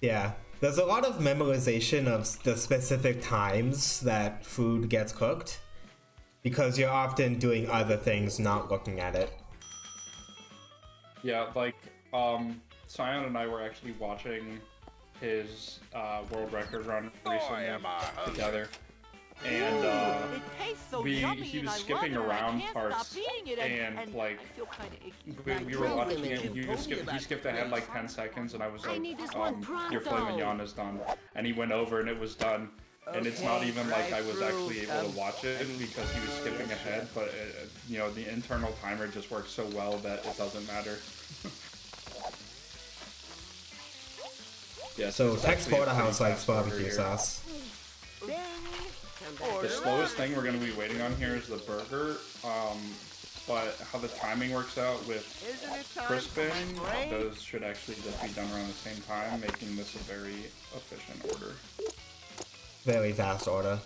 [SPEAKER 2] Yeah, there's a lot of memorization of the specific times that food gets cooked, because you're often doing other things, not looking at it.
[SPEAKER 1] Yeah, like, Sion and I were actually watching his world record run recently together, and
[SPEAKER 6] It tastes so
[SPEAKER 1] he
[SPEAKER 6] yummy and
[SPEAKER 1] was
[SPEAKER 6] I
[SPEAKER 1] skipping
[SPEAKER 6] love it. I
[SPEAKER 1] around
[SPEAKER 6] can't
[SPEAKER 1] parts,
[SPEAKER 6] stop eating it
[SPEAKER 1] and like
[SPEAKER 6] I feel kind of icky.
[SPEAKER 1] we were watching it, he skipped ahead like 10 seconds, and I was
[SPEAKER 4] I
[SPEAKER 1] like,
[SPEAKER 4] need this one
[SPEAKER 1] your filet
[SPEAKER 4] pronto.
[SPEAKER 1] mignon is done, and he went over and it was done. And it's not
[SPEAKER 3] Okay,
[SPEAKER 1] even like I was
[SPEAKER 3] drive-through,
[SPEAKER 1] actually able to watch it because he was skipping ahead, but you know, the internal timer just works so well that it doesn't matter. Yeah,
[SPEAKER 2] So
[SPEAKER 1] it's
[SPEAKER 2] Tex
[SPEAKER 1] actually a
[SPEAKER 2] Porterhouse
[SPEAKER 1] pretty
[SPEAKER 2] likes
[SPEAKER 1] fast order
[SPEAKER 2] barbecue
[SPEAKER 1] here.
[SPEAKER 2] sauce.
[SPEAKER 4] Come back.
[SPEAKER 1] The slowest thing we're going to be waiting on here is the burger, but how the timing works out with
[SPEAKER 3] Isn't it time
[SPEAKER 1] crisping,
[SPEAKER 3] for my brain?
[SPEAKER 1] those should actually just be done around the same time, making this a very efficient order.
[SPEAKER 2] Very fast order.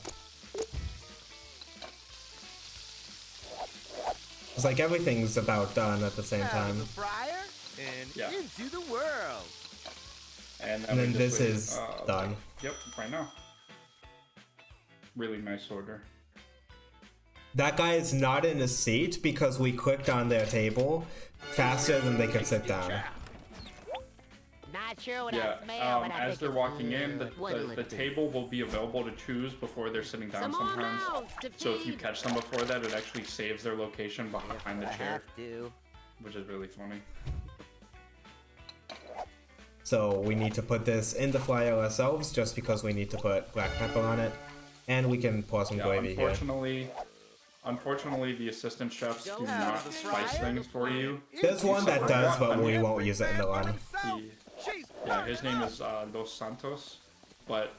[SPEAKER 2] It's like everything's about done at the same
[SPEAKER 3] Out of
[SPEAKER 2] time.
[SPEAKER 3] the fryer and
[SPEAKER 1] Yeah.
[SPEAKER 3] into the world.
[SPEAKER 1] And
[SPEAKER 2] And then
[SPEAKER 1] we
[SPEAKER 2] this
[SPEAKER 1] just wait,
[SPEAKER 2] is done.
[SPEAKER 1] Yep, right now. Really nice order.
[SPEAKER 2] That guy is not in a seat because we clicked on their table faster than they could sit down.
[SPEAKER 4] Not sure what
[SPEAKER 1] Yeah,
[SPEAKER 4] I smell, but I
[SPEAKER 1] as
[SPEAKER 4] think
[SPEAKER 1] they're
[SPEAKER 4] it's
[SPEAKER 1] walking in,
[SPEAKER 4] good.
[SPEAKER 1] the
[SPEAKER 4] What'll it do?
[SPEAKER 1] table will be available to choose before they're sitting down
[SPEAKER 4] Some more
[SPEAKER 1] sometimes.
[SPEAKER 4] mouths to
[SPEAKER 1] So if you
[SPEAKER 4] feed.
[SPEAKER 1] catch them before that, it actually saves their location behind the
[SPEAKER 3] I
[SPEAKER 1] chair,
[SPEAKER 3] have to.
[SPEAKER 1] which is really funny.
[SPEAKER 2] So we need to put this in the fryer ourselves just because we need to put black pepper on it. And we can pour some
[SPEAKER 1] Yeah,
[SPEAKER 2] gravy here.
[SPEAKER 1] unfortunately, the assistant chefs do
[SPEAKER 3] Out
[SPEAKER 1] not
[SPEAKER 3] of the
[SPEAKER 1] spice
[SPEAKER 3] fryer
[SPEAKER 1] things for you.
[SPEAKER 2] There's one that does, but we
[SPEAKER 1] Onion.
[SPEAKER 2] won't use it in the run.
[SPEAKER 1] Yeah, his name is Dos Santos, but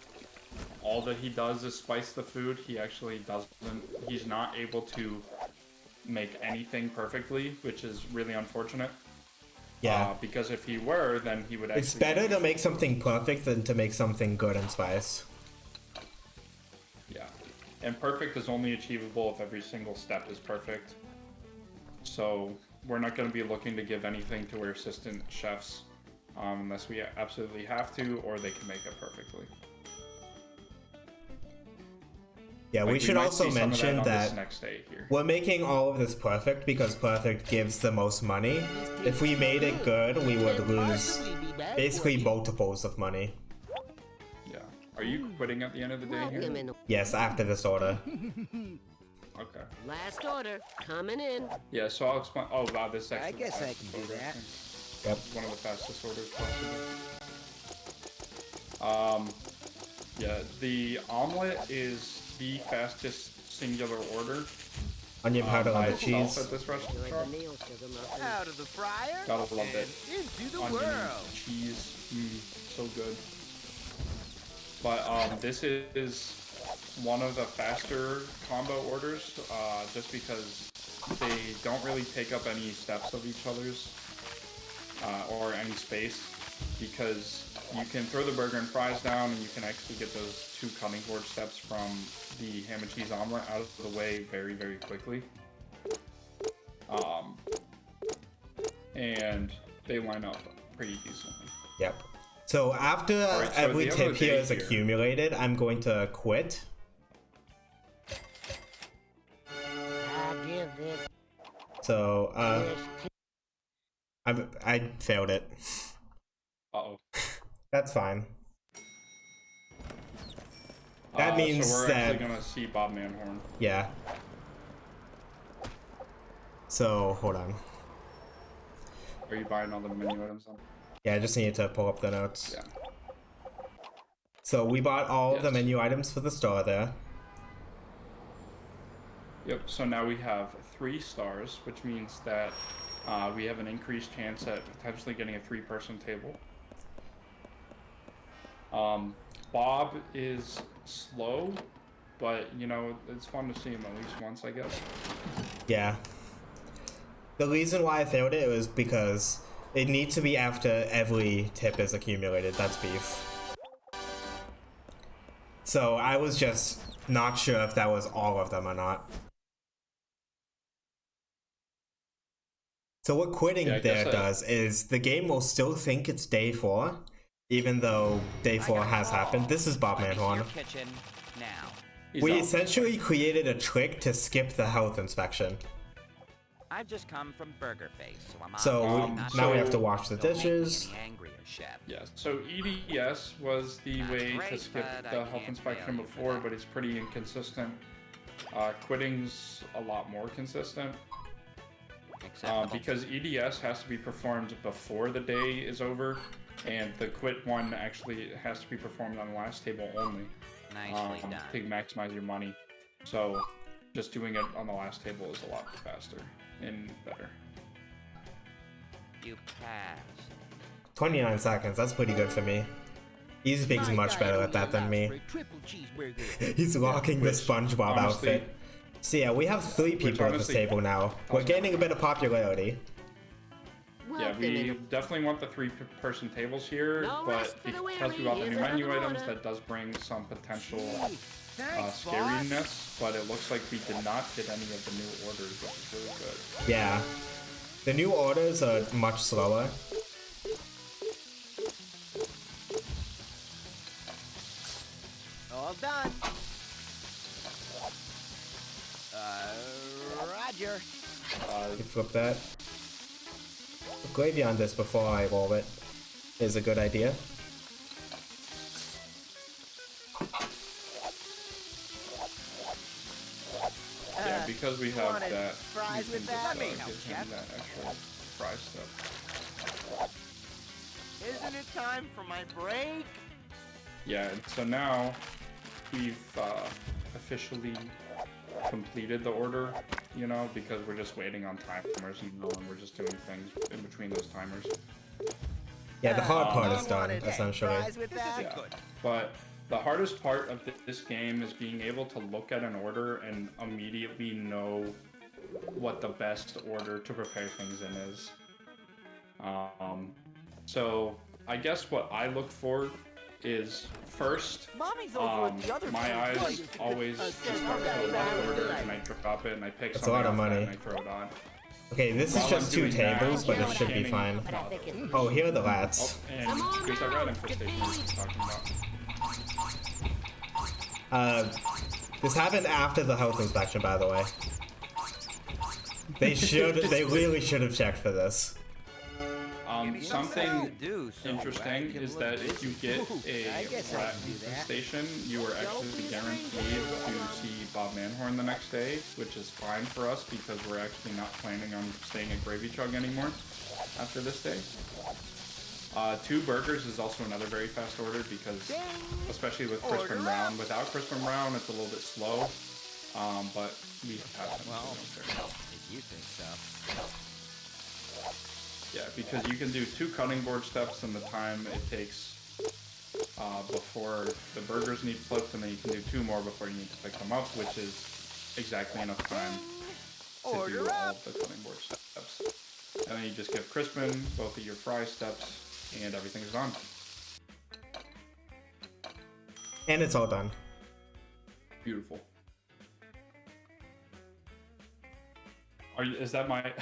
[SPEAKER 1] all that he does is spice the food. He actually doesn't. He's not able to make anything perfectly, which is really unfortunate.
[SPEAKER 2] Yeah.
[SPEAKER 1] Because if he were, then he would actually.
[SPEAKER 2] It's better to make something perfect than to make something good and spice.
[SPEAKER 1] Yeah, and perfect is only achievable if every single step is perfect. So we're not going to be looking to give anything to our assistant chefs unless we absolutely have to, or they can make it perfectly.
[SPEAKER 2] Yeah,
[SPEAKER 1] Like,
[SPEAKER 2] we should
[SPEAKER 1] might
[SPEAKER 2] also
[SPEAKER 1] see some of
[SPEAKER 2] mention
[SPEAKER 1] on
[SPEAKER 2] that
[SPEAKER 1] this next day here.
[SPEAKER 2] we're making all of this perfect because perfect gives the most money. If we made it good, we would lose basically multiples of money.
[SPEAKER 1] Yeah. Are you quitting at the end of the day
[SPEAKER 4] Welcome
[SPEAKER 1] here?
[SPEAKER 4] in.
[SPEAKER 2] Yes, after this order.
[SPEAKER 1] Okay.
[SPEAKER 4] Last order coming in.
[SPEAKER 1] Yeah, so I'll explain. Oh, wow, this is
[SPEAKER 3] I
[SPEAKER 1] actually
[SPEAKER 3] guess
[SPEAKER 1] the
[SPEAKER 3] I
[SPEAKER 1] fastest
[SPEAKER 3] can do
[SPEAKER 1] order,
[SPEAKER 3] that.
[SPEAKER 1] think.
[SPEAKER 2] Yep.
[SPEAKER 1] One of the fastest orders possible. Yeah, the omelet is the fastest singular order.
[SPEAKER 2] Onion powder on
[SPEAKER 1] by
[SPEAKER 2] the
[SPEAKER 1] itself
[SPEAKER 2] cheese.
[SPEAKER 1] at this
[SPEAKER 4] Enjoy the
[SPEAKER 1] restaurant.
[SPEAKER 4] meal, sugar muffin.
[SPEAKER 3] Out of the fryer
[SPEAKER 1] Gotta love it.
[SPEAKER 3] and into the
[SPEAKER 1] Onion,
[SPEAKER 3] world.
[SPEAKER 1] cheese, so good. But this is one of the faster combo orders, just because they don't really take up any steps of each other's, or any space, because you can throw the burger and fries down, and you can actually get those 2 cutting board steps from the ham and cheese omelet out of the way very, very quickly. And they line up pretty decently.
[SPEAKER 2] Yep. So after
[SPEAKER 1] Alright, so
[SPEAKER 2] every
[SPEAKER 1] the
[SPEAKER 2] tip
[SPEAKER 1] other
[SPEAKER 2] here
[SPEAKER 1] day
[SPEAKER 2] is
[SPEAKER 1] here-
[SPEAKER 2] accumulated, I'm going to quit.
[SPEAKER 4] I give this
[SPEAKER 2] So,
[SPEAKER 4] dish
[SPEAKER 2] I failed it.
[SPEAKER 1] Uh-oh.
[SPEAKER 2] That's fine. That means
[SPEAKER 1] so we're
[SPEAKER 2] that-
[SPEAKER 1] actually gonna see Bob Manhorn.
[SPEAKER 2] Yeah. So, hold on.
[SPEAKER 1] Are you buying all the menu items on?
[SPEAKER 2] Yeah, I just need to pull up the notes.
[SPEAKER 1] Yeah.
[SPEAKER 2] So we bought all of the
[SPEAKER 1] Yes.
[SPEAKER 2] menu items for the store there.
[SPEAKER 1] Yep, so now we have 3 stars, which means that we have an increased chance at potentially getting a 3-person table. Bob is slow, but you know, it's fun to see him at least once, I guess.
[SPEAKER 2] Yeah. The reason why I failed it was because it needs to be after every tip is accumulated. That's beef. So I was just not sure if that was all of them or not. So what quitting there does is the game will still think it's day 4, even though day 4 has happened. This is Bob Manhorn.
[SPEAKER 3] Kitchen now.
[SPEAKER 2] We essentially created a trick to skip the health inspection.
[SPEAKER 3] I've just come from Burger Face, so I'm
[SPEAKER 2] So now we have to wash the dishes.
[SPEAKER 1] Yeah, so EDS was the way to skip the health inspection before, but it's pretty inconsistent. Quitting's a lot more consistent. Because EDS has to be performed before the day is over, and the quit one actually has to be performed on the last table only.
[SPEAKER 3] Nicely done.
[SPEAKER 1] To maximize your money. So just doing it on the last table is a lot faster and better.
[SPEAKER 3] You pass.
[SPEAKER 2] 29 seconds, that's pretty good for me. Easy Pig's much better at that than me. He's rocking the SpongeBob outfit. So yeah, we have 3 people at this table now. We're gaining a bit of popularity.
[SPEAKER 1] Yeah, we definitely want the 3-person tables here, but because we got the new menu items, that does bring some potential scariness, but it looks like we did not get any of the new orders, which is really good.
[SPEAKER 2] Yeah. The new orders are much slower.
[SPEAKER 3] All done. Roger.
[SPEAKER 2] You flip that. Put gravy on this before I roll it is a good idea.
[SPEAKER 1] Yeah, because we have that.
[SPEAKER 3] Fries with that?
[SPEAKER 1] That extra fry stuff.
[SPEAKER 3] Isn't it time for my break?
[SPEAKER 1] Yeah, so now we've officially completed the order, you know, because we're just waiting on timers and we're just doing things in between those timers.
[SPEAKER 2] Yeah, the hard part is done, essentially.
[SPEAKER 1] Yeah, but the hardest part of this game is being able to look at an order and immediately know what the best order to prepare things in is. So I guess what I look for is first, my eyes always just start to the left order and I drop it and I pick something off that and I throw it on.
[SPEAKER 2] Okay, this is just 2 tables, but it should be fine. Oh, here are the lats.
[SPEAKER 1] And there's a rat infestation we were talking about.
[SPEAKER 2] This happened after the health inspection, by the way. They really should have checked for this.
[SPEAKER 1] Something interesting is that if you get a rat infestation, you are actually guaranteed to see Bob Manhorn the next day, which is fine for us because we're actually not planning on staying at Gravy Chug anymore after this day. 2 burgers is also another very fast order because, especially with Crisp and Brown, without Crisp and Brown, it's a little bit slow. But we have them.
[SPEAKER 3] Well, if you think so.
[SPEAKER 1] Yeah, because you can do 2 cutting board steps in the time it takes before the burgers need flipped, and then you can do 2 more before you need to pick them up, which is exactly enough time to do all of the cutting board steps. And then you just give Crispin both of your fry steps, and everything's done.
[SPEAKER 2] And it's all done.
[SPEAKER 1] Beautiful. Is that my...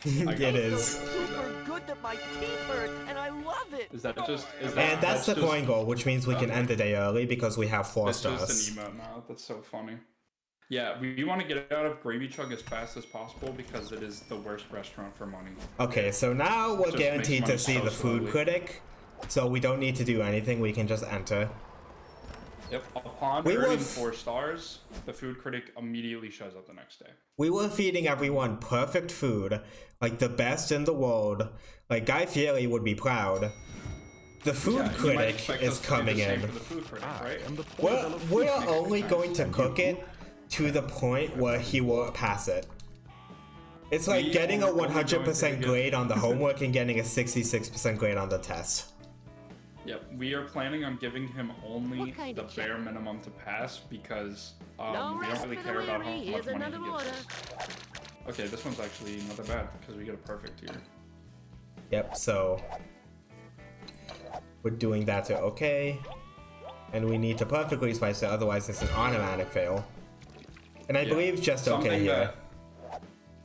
[SPEAKER 2] It is.
[SPEAKER 6] Super good that my teeth hurt, and I love it.
[SPEAKER 1] Is that just?
[SPEAKER 2] And that's the coin goal, which means we can end the day early because we have 4 stars.
[SPEAKER 1] That's just an emote now. That's so funny. Yeah, we want to get out of Gravy Chug as fast as possible because it is the worst restaurant for money.
[SPEAKER 2] Okay, so now we're guaranteed to see the food critic, so we don't need to do anything. We can just enter.
[SPEAKER 1] Yep. Upon earning 4 stars, the food critic immediately shows up the next day.
[SPEAKER 2] We were feeding everyone perfect food, like the best in the world. Like Guy Fieri would be proud. The food critic is coming in. We're only going to cook it to the point where he will pass it. It's like getting a 100% grade on the homework and getting a 66% grade on the test.
[SPEAKER 1] Yep, we are planning on giving him only
[SPEAKER 4] What kind
[SPEAKER 1] the
[SPEAKER 4] of
[SPEAKER 1] bare minimum to pass because
[SPEAKER 4] No
[SPEAKER 1] we
[SPEAKER 4] rest
[SPEAKER 1] don't really
[SPEAKER 4] for the
[SPEAKER 1] care about how
[SPEAKER 4] weary.
[SPEAKER 1] much
[SPEAKER 4] Here's
[SPEAKER 1] money
[SPEAKER 4] another
[SPEAKER 1] he gives
[SPEAKER 4] order.
[SPEAKER 1] us. Okay, this one's actually not that bad because we get a perfect here.
[SPEAKER 2] Yep, so we're doing that to okay. And we need to perfectly spice it, otherwise it's an automatic fail. And I
[SPEAKER 1] Yeah,
[SPEAKER 2] believe just
[SPEAKER 1] something
[SPEAKER 2] okay here.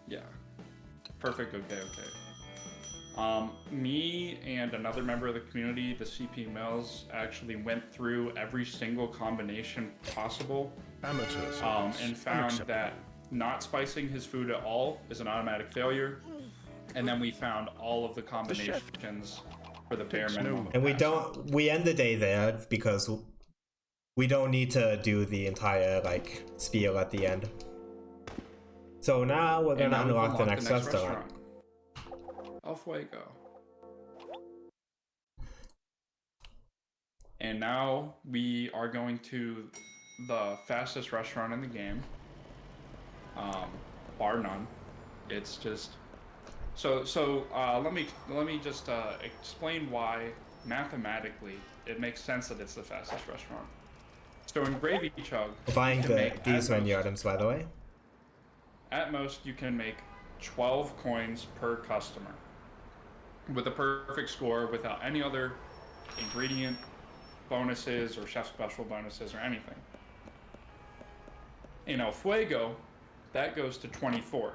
[SPEAKER 1] Yeah. Perfect, okay. Me and another member of the community, the CP Mills, actually went through every single combination possible
[SPEAKER 5] Amateurs.
[SPEAKER 1] and found that not spicing his food at all is an automatic failure. And then we found all of the combinations for the bare minimum.
[SPEAKER 2] And we end the day there because we don't need to do the entire like spiel at the end. So now we're gonna
[SPEAKER 1] now we've
[SPEAKER 2] unlock the
[SPEAKER 1] unlocked
[SPEAKER 2] next restaurant.
[SPEAKER 1] Off we go. And now we are going to the fastest restaurant in the game, bar none. It's just so. Let me just explain why mathematically it makes sense that it's the fastest restaurant. So in Gravy Chug,
[SPEAKER 2] We're buying
[SPEAKER 1] you can make
[SPEAKER 2] these menu items, by the way.
[SPEAKER 1] at most you can make 12 coins per customer with a perfect score without any other ingredient bonuses or chef special bonuses or anything. In El Fuego, that goes to 24.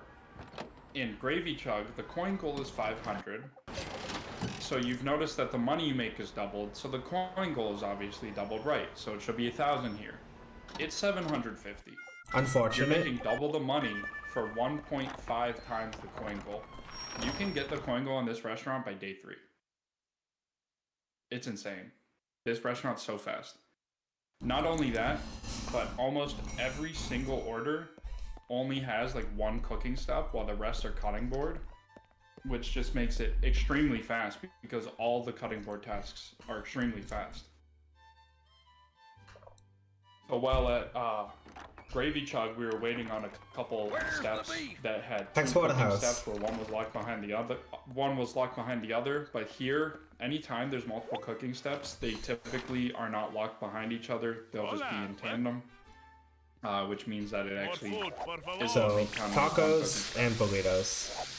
[SPEAKER 1] In Gravy Chug, the coin goal is 500. So you've noticed that the money you make is doubled, so the coin goal is obviously doubled, right? So it should be 1,000 here. It's 750. You're
[SPEAKER 2] Unfortunate.
[SPEAKER 1] making double the money for 1.5 times the coin goal. You can get the coin goal in this restaurant by day 3. It's insane. This restaurant's so fast. Not only that, but almost every single order only has like one cooking step while the rest are cutting board, which just makes it extremely fast because all the cutting board tasks are extremely fast. So while at Gravy Chug, we were waiting on a couple steps that had two cooking
[SPEAKER 2] House.
[SPEAKER 1] steps where one was locked behind the other. But here, anytime there's multiple cooking steps, they typically are not locked behind each other. They'll just be in tandem, which means that it actually is
[SPEAKER 2] So
[SPEAKER 1] only counting as one cooking
[SPEAKER 2] tacos
[SPEAKER 1] step.
[SPEAKER 2] and burritos.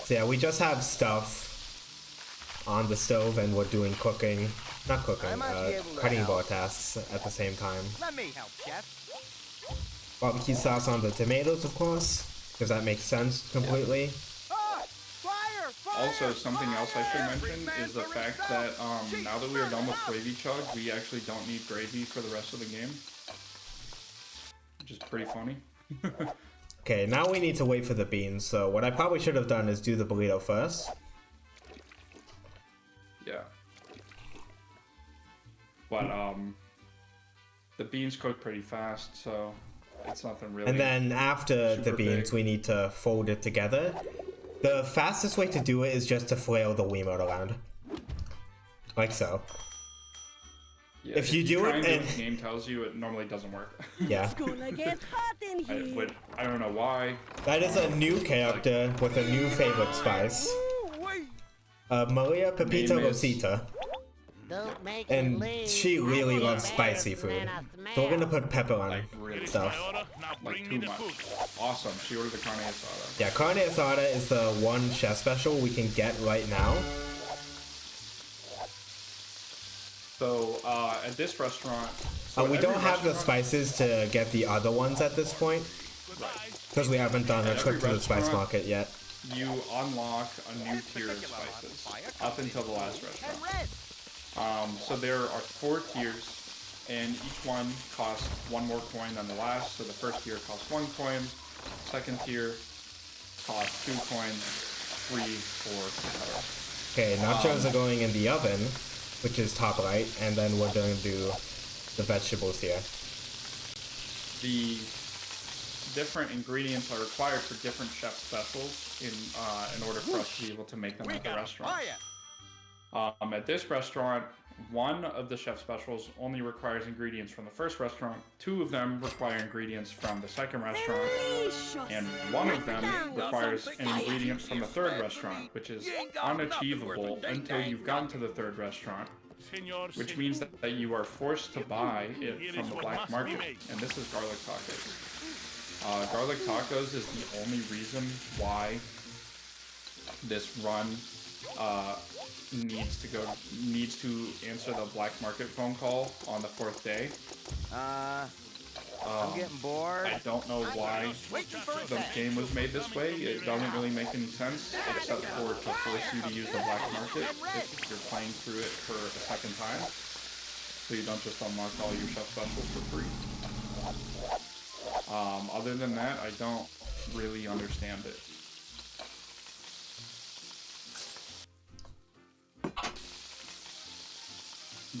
[SPEAKER 2] So yeah, we just have stuff on the stove and we're doing cooking. Not cooking,
[SPEAKER 3] I might be able to
[SPEAKER 2] cutting
[SPEAKER 3] help.
[SPEAKER 2] board tasks at the same time.
[SPEAKER 3] Let me help, Chef.
[SPEAKER 2] Barbecue sauce on the tomatoes, of course, because that makes sense completely.
[SPEAKER 3] Ah! Fire! Fire!
[SPEAKER 1] Also, something else I should
[SPEAKER 3] Fire!
[SPEAKER 1] mention is the fact that now that we are done with Gravy Chug, we actually don't need gravy for the rest of the game, which is pretty funny.
[SPEAKER 2] Okay, now we need to wait for the beans, so what I probably should have done is do the burrito first.
[SPEAKER 1] Yeah. But the beans cook pretty fast, so it's nothing really.
[SPEAKER 2] And then after the
[SPEAKER 1] super
[SPEAKER 2] beans,
[SPEAKER 1] big.
[SPEAKER 2] we need to fold it together. The fastest way to do it is just to flail the Wiimote around. Like so.
[SPEAKER 1] Yeah,
[SPEAKER 2] if you do
[SPEAKER 1] try
[SPEAKER 2] it
[SPEAKER 1] and do
[SPEAKER 2] and-
[SPEAKER 1] what the game tells you, it normally doesn't work.
[SPEAKER 2] Yeah.
[SPEAKER 4] Gonna get hot in here.
[SPEAKER 1] I don't know why.
[SPEAKER 2] That is a new character with a new favorite spice. Maria Pepita
[SPEAKER 1] Name is-
[SPEAKER 2] Rosita.
[SPEAKER 4] Don't make
[SPEAKER 2] And
[SPEAKER 4] me leave.
[SPEAKER 2] she really
[SPEAKER 4] I
[SPEAKER 2] loves
[SPEAKER 4] get
[SPEAKER 2] spicy
[SPEAKER 4] better
[SPEAKER 2] food.
[SPEAKER 4] than a
[SPEAKER 2] So we're gonna
[SPEAKER 4] smell.
[SPEAKER 2] put pepper on
[SPEAKER 1] Like really
[SPEAKER 2] stuff.
[SPEAKER 1] like too much. Awesome. She ordered the carne asada.
[SPEAKER 2] Yeah, carne asada is the one chef special we can get right now.
[SPEAKER 1] So at this restaurant,
[SPEAKER 2] We don't
[SPEAKER 1] every
[SPEAKER 2] have the
[SPEAKER 1] restaurant-
[SPEAKER 2] spices to get the other ones at this point. Because we haven't done a
[SPEAKER 1] Every
[SPEAKER 2] trip to the spice
[SPEAKER 1] restaurant-
[SPEAKER 2] market yet.
[SPEAKER 1] You unlock a new tier of spices up until the last
[SPEAKER 3] And
[SPEAKER 1] restaurant.
[SPEAKER 3] red.
[SPEAKER 1] So there are 4 tiers, and each one costs 1 more coin than the last. So the first tier costs 1 coin, second tier costs 2 coins, 3, 4, etc.
[SPEAKER 2] Okay, nachos are going in the oven, which is top right, and then we're going to do the vegetables here.
[SPEAKER 1] The different ingredients are required for different chef specials in order for us to be able to make them at the restaurant.
[SPEAKER 3] Fire!
[SPEAKER 1] At this restaurant, one of the chef specials only requires ingredients from the first restaurant, 2 of them require ingredients from the second restaurant, and 1 of them requires an ingredient from the third restaurant, which is unachievable until you've gotten to the third restaurant, which means that you are forced to buy it from the black market, and this is garlic tacos. Garlic tacos is the only reason why this run needs to answer the black market phone call on the 4th day.
[SPEAKER 3] I'm getting bored.
[SPEAKER 1] I don't know why the game was made this way. It doesn't really make any sense, except for to force you to use the black market if you're playing through it for a second time, so you don't just unlock all your chef specials for free. Other than that, I don't really understand it.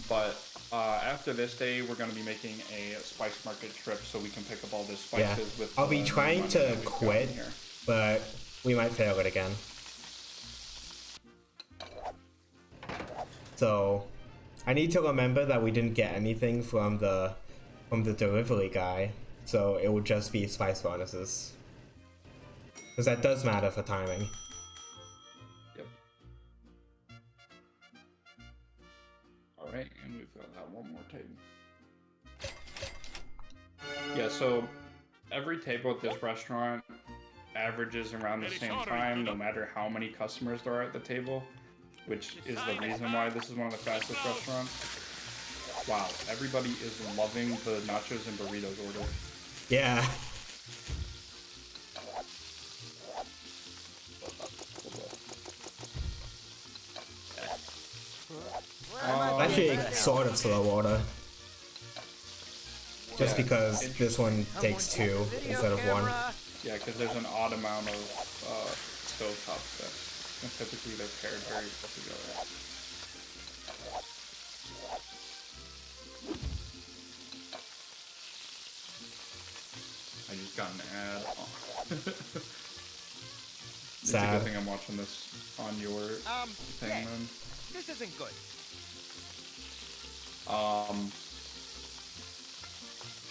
[SPEAKER 1] But after this day, we're going to be making a spice market trip so we can pick up all the spices with.
[SPEAKER 2] I'll be trying to quit, but we might fail it again. So I need to remember that we didn't get anything from the delivery guy, so it would just be spice bonuses, because that does matter for timing.
[SPEAKER 1] Alright, and we've got that one more table. Yeah, so every table at this restaurant averages around the same time, no matter how many customers there are at the table, which is the reason why this is one of the fastest restaurants. Wow, everybody is loving the nachos and burritos order.
[SPEAKER 2] Yeah. Actually, sort of slow order. Just because this one takes 2 instead of 1.
[SPEAKER 1] Yeah, because there's an odd amount of stovetop steps, and typically they're paired very well together. I just got an ad. It's a good thing I'm watching this on your thing, then.
[SPEAKER 3] This isn't good.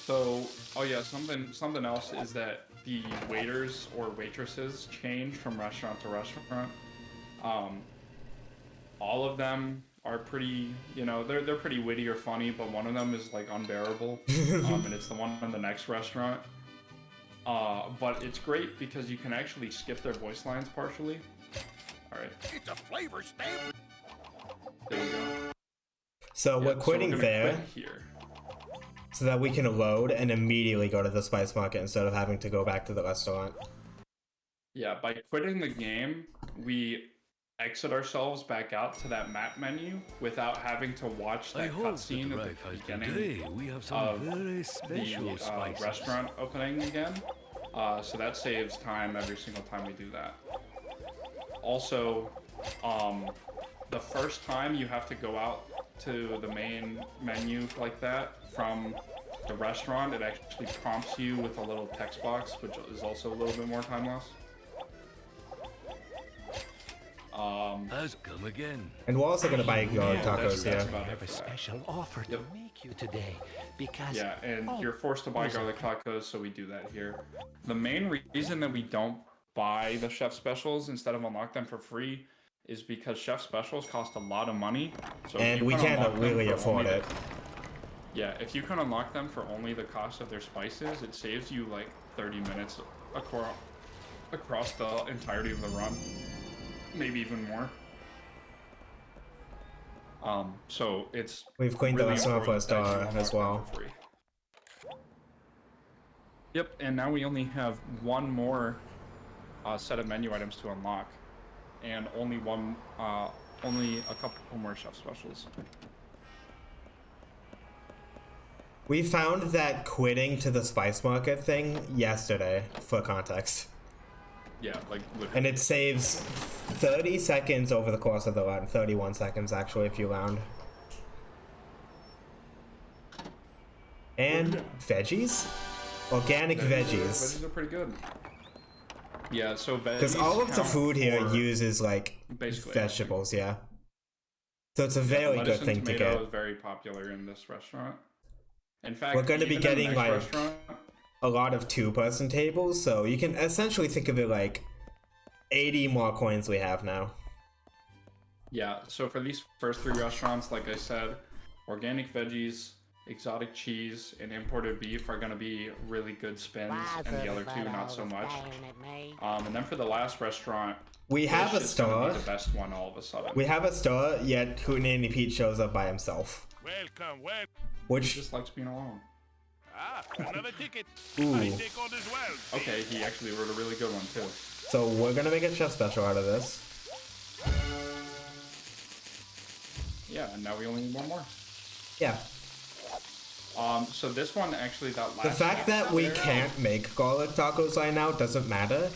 [SPEAKER 1] So, oh yeah, something else is that the waiters or waitresses change from restaurant to restaurant. All of them are pretty, they're pretty witty or funny, but one of them is like unbearable, and it's the one in the next restaurant. But it's great because you can actually skip their voice lines partially. All right.
[SPEAKER 3] It's a flavor stamp.
[SPEAKER 1] There you go.
[SPEAKER 2] So we're quitting there,
[SPEAKER 1] quit here,
[SPEAKER 2] so that we can load and immediately go to the spice market instead of having to go back to the restaurant.
[SPEAKER 1] Yeah, by quitting the game, we exit ourselves back out to that map menu without having to watch that cutscene at the beginning of the restaurant opening again. So that saves time every single time we do that. Also, the first time you have to go out to the main menu like that from the restaurant, it actually prompts you with a little text box, which is also a little bit more time loss.
[SPEAKER 5] Has come again.
[SPEAKER 2] And we're also gonna buy garlic tacos here.
[SPEAKER 6] I have a special offer to make you today because
[SPEAKER 1] and you're forced to buy garlic tacos, so we do that here. The main reason that we don't buy the chef specials instead of unlock them for free is because chef specials cost a lot of money. So
[SPEAKER 2] and we can't really afford it.
[SPEAKER 1] Yeah, if you can unlock them for only the cost of their spices, it saves you like 30 minutes across the entirety of the run. Maybe even more. So
[SPEAKER 2] we've cleaned
[SPEAKER 1] really
[SPEAKER 2] the restaurant for a star as well.
[SPEAKER 1] Yep, and now we only have one more set of menu items to unlock, and only a couple more chef specials.
[SPEAKER 2] We found that quitting to the spice market thing yesterday, for context.
[SPEAKER 1] Yeah, like literally.
[SPEAKER 2] And it saves 30 seconds over the course of the run. 31 seconds, actually, if you round. And veggies? Organic veggies.
[SPEAKER 1] Veggies are pretty good. Yeah, so veggies.
[SPEAKER 2] Because all of the food here uses, like,
[SPEAKER 1] basically
[SPEAKER 2] vegetables, yeah. So it's a very
[SPEAKER 1] lettuce
[SPEAKER 2] good
[SPEAKER 1] and
[SPEAKER 2] thing to
[SPEAKER 1] tomato
[SPEAKER 2] get.
[SPEAKER 1] is very popular in this restaurant. In fact,
[SPEAKER 2] We're going to be
[SPEAKER 1] even in the
[SPEAKER 2] getting
[SPEAKER 1] next
[SPEAKER 2] like
[SPEAKER 1] restaurant,
[SPEAKER 2] a lot of 2-person tables, so you can essentially think of it like 80 more coins we have now.
[SPEAKER 1] yeah, so for these first 3 restaurants, like I said, organic veggies, exotic cheese, and imported beef are going to be really good spins, and the other 2 not so much. And then for the last restaurant,
[SPEAKER 2] We have a
[SPEAKER 1] fish is gonna
[SPEAKER 2] star.
[SPEAKER 1] be the best one all of a sudden.
[SPEAKER 2] We have a star, yet Hootenanny Pete shows up by himself.
[SPEAKER 5] Welcome, welcome.
[SPEAKER 1] He
[SPEAKER 2] Which,
[SPEAKER 1] just likes being alone.
[SPEAKER 5] Ah, another ticket.
[SPEAKER 2] Ooh.
[SPEAKER 5] I take orders well.
[SPEAKER 1] Okay, he actually wrote a really good one too.
[SPEAKER 2] so we're gonna make a chef special out of this.
[SPEAKER 1] Yeah, and now we only need one more.
[SPEAKER 2] Yeah.
[SPEAKER 1] So this one actually, that last
[SPEAKER 2] The fact that we
[SPEAKER 1] there-
[SPEAKER 2] can't make garlic tacos right now doesn't matter,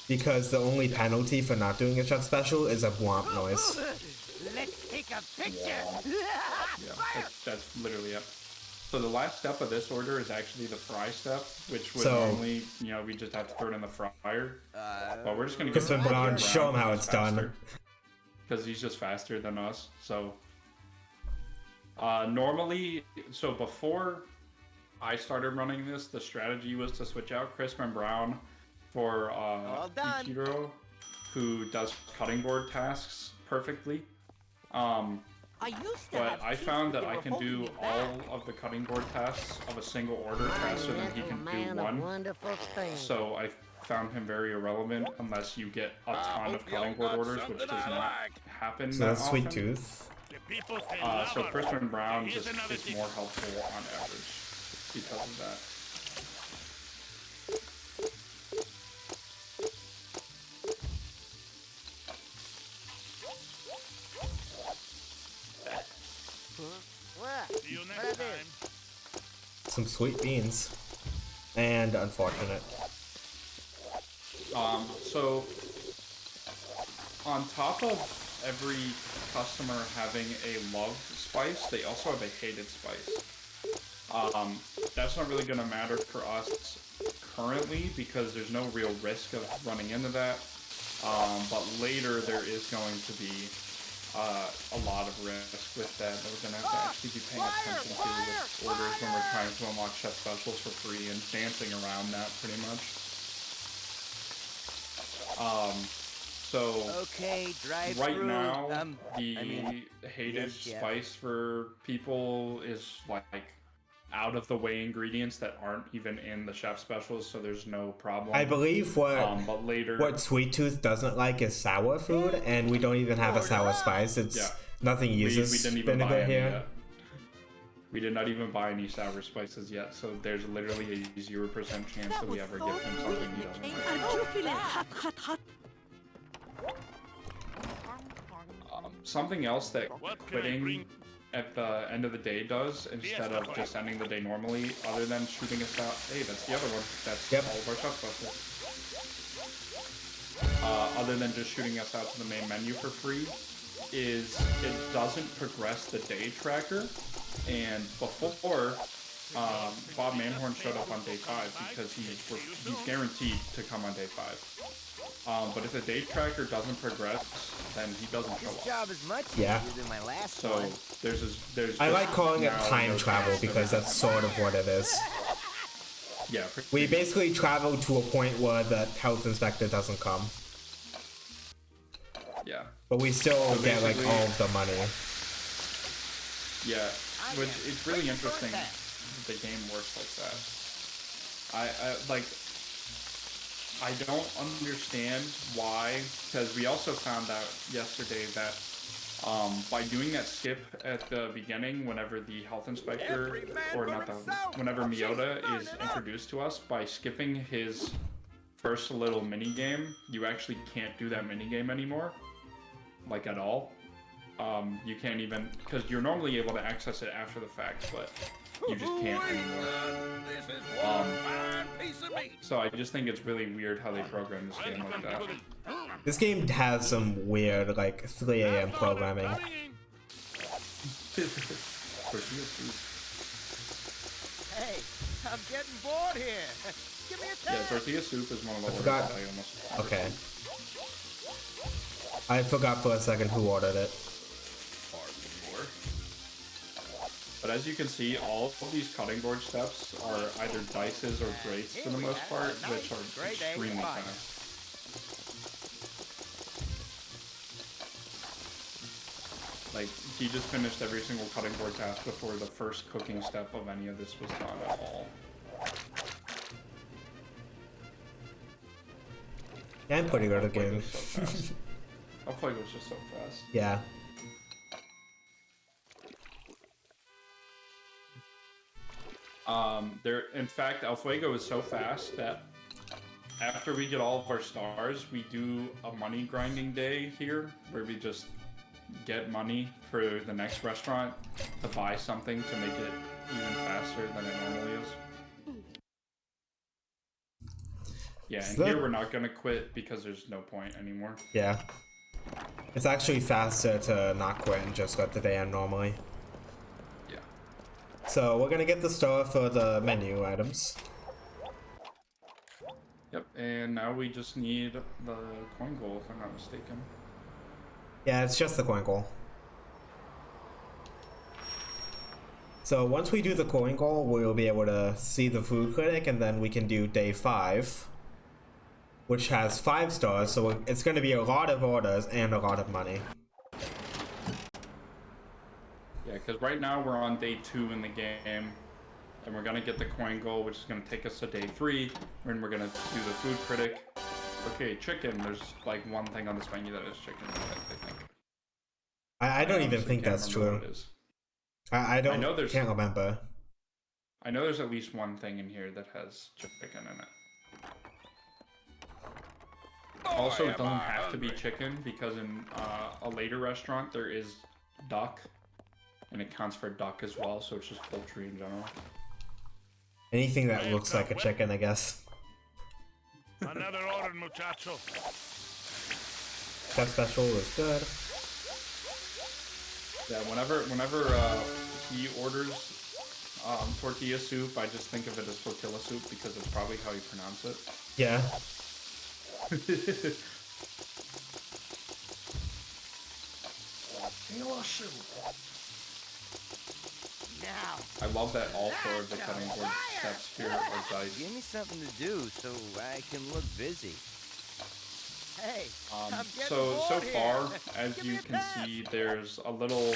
[SPEAKER 2] because the only penalty for not doing a chef special is a womp noise.
[SPEAKER 3] Let's take a picture.
[SPEAKER 1] Yeah, that's literally it. So the last step of this order is actually the fry step, which would
[SPEAKER 2] So-
[SPEAKER 1] normally, we just have to throw it in the fryer. But we're just gonna
[SPEAKER 2] Crispin Brown, show him how it's done.
[SPEAKER 1] Because he's just faster than us. So normally, so before I started running this, the strategy was to switch out Crispin Brown for
[SPEAKER 3] done.
[SPEAKER 1] Ichiro, who does cutting board tasks perfectly.
[SPEAKER 3] I used to
[SPEAKER 1] But
[SPEAKER 3] have
[SPEAKER 1] I
[SPEAKER 3] teeth
[SPEAKER 1] found that
[SPEAKER 3] that
[SPEAKER 1] I
[SPEAKER 3] were
[SPEAKER 1] can
[SPEAKER 3] holding
[SPEAKER 1] do
[SPEAKER 3] me
[SPEAKER 1] all
[SPEAKER 3] back.
[SPEAKER 1] of the cutting board tasks of a single order faster than he can do one.
[SPEAKER 4] Wonderful thing.
[SPEAKER 1] So I found him very irrelevant unless you get a ton of cutting board orders, which does not happen
[SPEAKER 2] So
[SPEAKER 1] that
[SPEAKER 2] that's Sweet
[SPEAKER 1] often.
[SPEAKER 2] Tooth.
[SPEAKER 5] The people say
[SPEAKER 1] So
[SPEAKER 5] lover.
[SPEAKER 1] Crispin Brown
[SPEAKER 5] Here's
[SPEAKER 1] just
[SPEAKER 5] another
[SPEAKER 1] is
[SPEAKER 5] ticket.
[SPEAKER 1] more helpful on average because of that.
[SPEAKER 4] What?
[SPEAKER 5] See you
[SPEAKER 4] What
[SPEAKER 5] next
[SPEAKER 4] is it?
[SPEAKER 5] time.
[SPEAKER 2] Some sweet beans. And unfortunate.
[SPEAKER 1] So on top of every customer having a loved spice, they also have a hated spice. That's not really going to matter for us currently because there's no real risk of running into that. But later there is going to be a lot of risk with that we're going to have to actually be paying attention to with orders when we're trying to unlock chef specials for free and dancing around that pretty much. So
[SPEAKER 3] Okay, drive
[SPEAKER 1] right
[SPEAKER 3] through.
[SPEAKER 1] now, the
[SPEAKER 3] I mean,
[SPEAKER 1] hated
[SPEAKER 3] yes, chef.
[SPEAKER 1] spice for people is like out of the way ingredients that aren't even in the chef specials, so there's no problem.
[SPEAKER 2] I believe
[SPEAKER 1] but later,
[SPEAKER 2] what Sweet Tooth doesn't like is sour food, and we don't even have a sour spice. It's
[SPEAKER 1] Yeah.
[SPEAKER 2] nothing
[SPEAKER 1] we
[SPEAKER 2] uses
[SPEAKER 1] didn't even buy
[SPEAKER 2] vinegar
[SPEAKER 1] any
[SPEAKER 2] here.
[SPEAKER 1] yet. We did not even buy any sour spices yet, so there's literally a 0% chance that we ever give him something he doesn't like.
[SPEAKER 4] Aren't you feeling hot, hot, hot?
[SPEAKER 1] Something else that
[SPEAKER 5] What can I
[SPEAKER 1] quitting
[SPEAKER 5] bring?
[SPEAKER 1] at the end of the day does, instead of just ending the day normally, other than shooting us out. Hey, that's the other one. That's
[SPEAKER 2] Yep.
[SPEAKER 1] all of our chef specials. Other than just shooting us out to the main menu for free, is it doesn't progress the day tracker. And before, Bob Manhorn showed up on day 5 because he's guaranteed to come on day 5. But if the day tracker doesn't progress, then he doesn't show
[SPEAKER 3] This
[SPEAKER 1] up.
[SPEAKER 3] job is much
[SPEAKER 2] Yeah.
[SPEAKER 3] easier than my last
[SPEAKER 1] So
[SPEAKER 3] one.
[SPEAKER 1] there's.
[SPEAKER 2] I
[SPEAKER 1] just
[SPEAKER 2] like calling it
[SPEAKER 1] now
[SPEAKER 2] time
[SPEAKER 1] no
[SPEAKER 2] travel
[SPEAKER 1] chance
[SPEAKER 2] because
[SPEAKER 1] that-
[SPEAKER 2] that's sort of what it is.
[SPEAKER 1] Yeah.
[SPEAKER 2] We basically travel to a point where the health inspector doesn't come,
[SPEAKER 1] Yeah.
[SPEAKER 2] but we still
[SPEAKER 1] So
[SPEAKER 2] get like
[SPEAKER 1] basically-
[SPEAKER 2] all of the money.
[SPEAKER 1] Yeah. Which
[SPEAKER 3] am
[SPEAKER 1] it's really
[SPEAKER 3] waiting for
[SPEAKER 1] interesting
[SPEAKER 3] that.
[SPEAKER 1] that the game works like that. I don't understand why, because we also found out yesterday that by doing that skip at the beginning, whenever the health inspector,
[SPEAKER 3] Every man
[SPEAKER 1] or
[SPEAKER 3] for
[SPEAKER 1] not the,
[SPEAKER 3] himself.
[SPEAKER 1] whenever Miyota
[SPEAKER 3] Burn
[SPEAKER 1] is
[SPEAKER 3] it up.
[SPEAKER 1] introduced to us, by skipping his first little mini game, you actually can't do that mini game anymore, like at all. You can't even, because you're normally able to access it after the fact, but you just can't anymore.
[SPEAKER 5] This is one fine piece of meat.
[SPEAKER 1] So I just think it's really weird how they program this game like that.
[SPEAKER 2] This game has some weird like 3 a.m. programming.
[SPEAKER 3] Hey, I'm getting bored here. Give me a
[SPEAKER 1] Yeah,
[SPEAKER 3] tap.
[SPEAKER 1] tortilla soup is one of the orders
[SPEAKER 2] forgot.
[SPEAKER 1] that I almost.
[SPEAKER 2] Okay. I forgot for a second who ordered it.
[SPEAKER 1] But as you can see, all of these cutting board steps are either dices or grates for the most part, which are extremely fast. Like, he just finished every single cutting board task before the first cooking step of any of this was done at all.
[SPEAKER 2] Yeah, I'm pretty good at
[SPEAKER 1] Alfredo
[SPEAKER 2] game.
[SPEAKER 1] was so fast. Alfredo was just so fast.
[SPEAKER 2] Yeah.
[SPEAKER 1] In fact, Alfuego is so fast that after we get all of our stars, we do a money grinding day here, where we just get money for the next restaurant to buy something to make it even faster than it normally is. Yeah, and here we're not gonna quit because there's no point anymore.
[SPEAKER 2] Yeah. It's actually faster to not quit and just let the day end normally.
[SPEAKER 1] Yeah.
[SPEAKER 2] So we're gonna get the star for the menu items.
[SPEAKER 1] Yep, and now we just need the coin goal, if I'm not mistaken.
[SPEAKER 2] Yeah, it's just the coin goal. So once we do the coin goal, we'll be able to see the food critic, and then we can do day 5, which has 5 stars, so it's going to be a lot of orders and a lot of money.
[SPEAKER 1] Yeah, because right now we're on day 2 in the game, and we're gonna get the coin goal, which is gonna take us to day 3, and we're gonna do the food critic. Okay, chicken. There's like one thing on this menu that is chicken, I think.
[SPEAKER 2] I don't even
[SPEAKER 1] honestly
[SPEAKER 2] think
[SPEAKER 1] can't
[SPEAKER 2] that's
[SPEAKER 1] remember
[SPEAKER 2] true.
[SPEAKER 1] what it is.
[SPEAKER 2] I don't.
[SPEAKER 1] I know there's-
[SPEAKER 2] Can't remember.
[SPEAKER 1] I know there's at least one thing in here that has chicken in it. Also, it doesn't have to be chicken, because in a later restaurant there is duck, and it counts for duck as well, so it's just poultry in general.
[SPEAKER 2] Anything that looks like a chicken, I guess.
[SPEAKER 5] Another order, muchacho.
[SPEAKER 2] That special is good.
[SPEAKER 1] Yeah, whenever he orders tortilla soup, I just think of it as tortilla soup because it's probably how you pronounce it.
[SPEAKER 2] Yeah.
[SPEAKER 5] Tortilla soup.
[SPEAKER 3] Now,
[SPEAKER 1] I love that all 4 of the cutting board steps here are dice.
[SPEAKER 3] give me something to do so I can look busy. Hey, I'm getting
[SPEAKER 1] So
[SPEAKER 3] bored
[SPEAKER 1] far,
[SPEAKER 3] here.
[SPEAKER 1] as
[SPEAKER 3] Give me
[SPEAKER 1] you
[SPEAKER 3] a
[SPEAKER 1] can
[SPEAKER 3] pass.
[SPEAKER 1] see, there's a little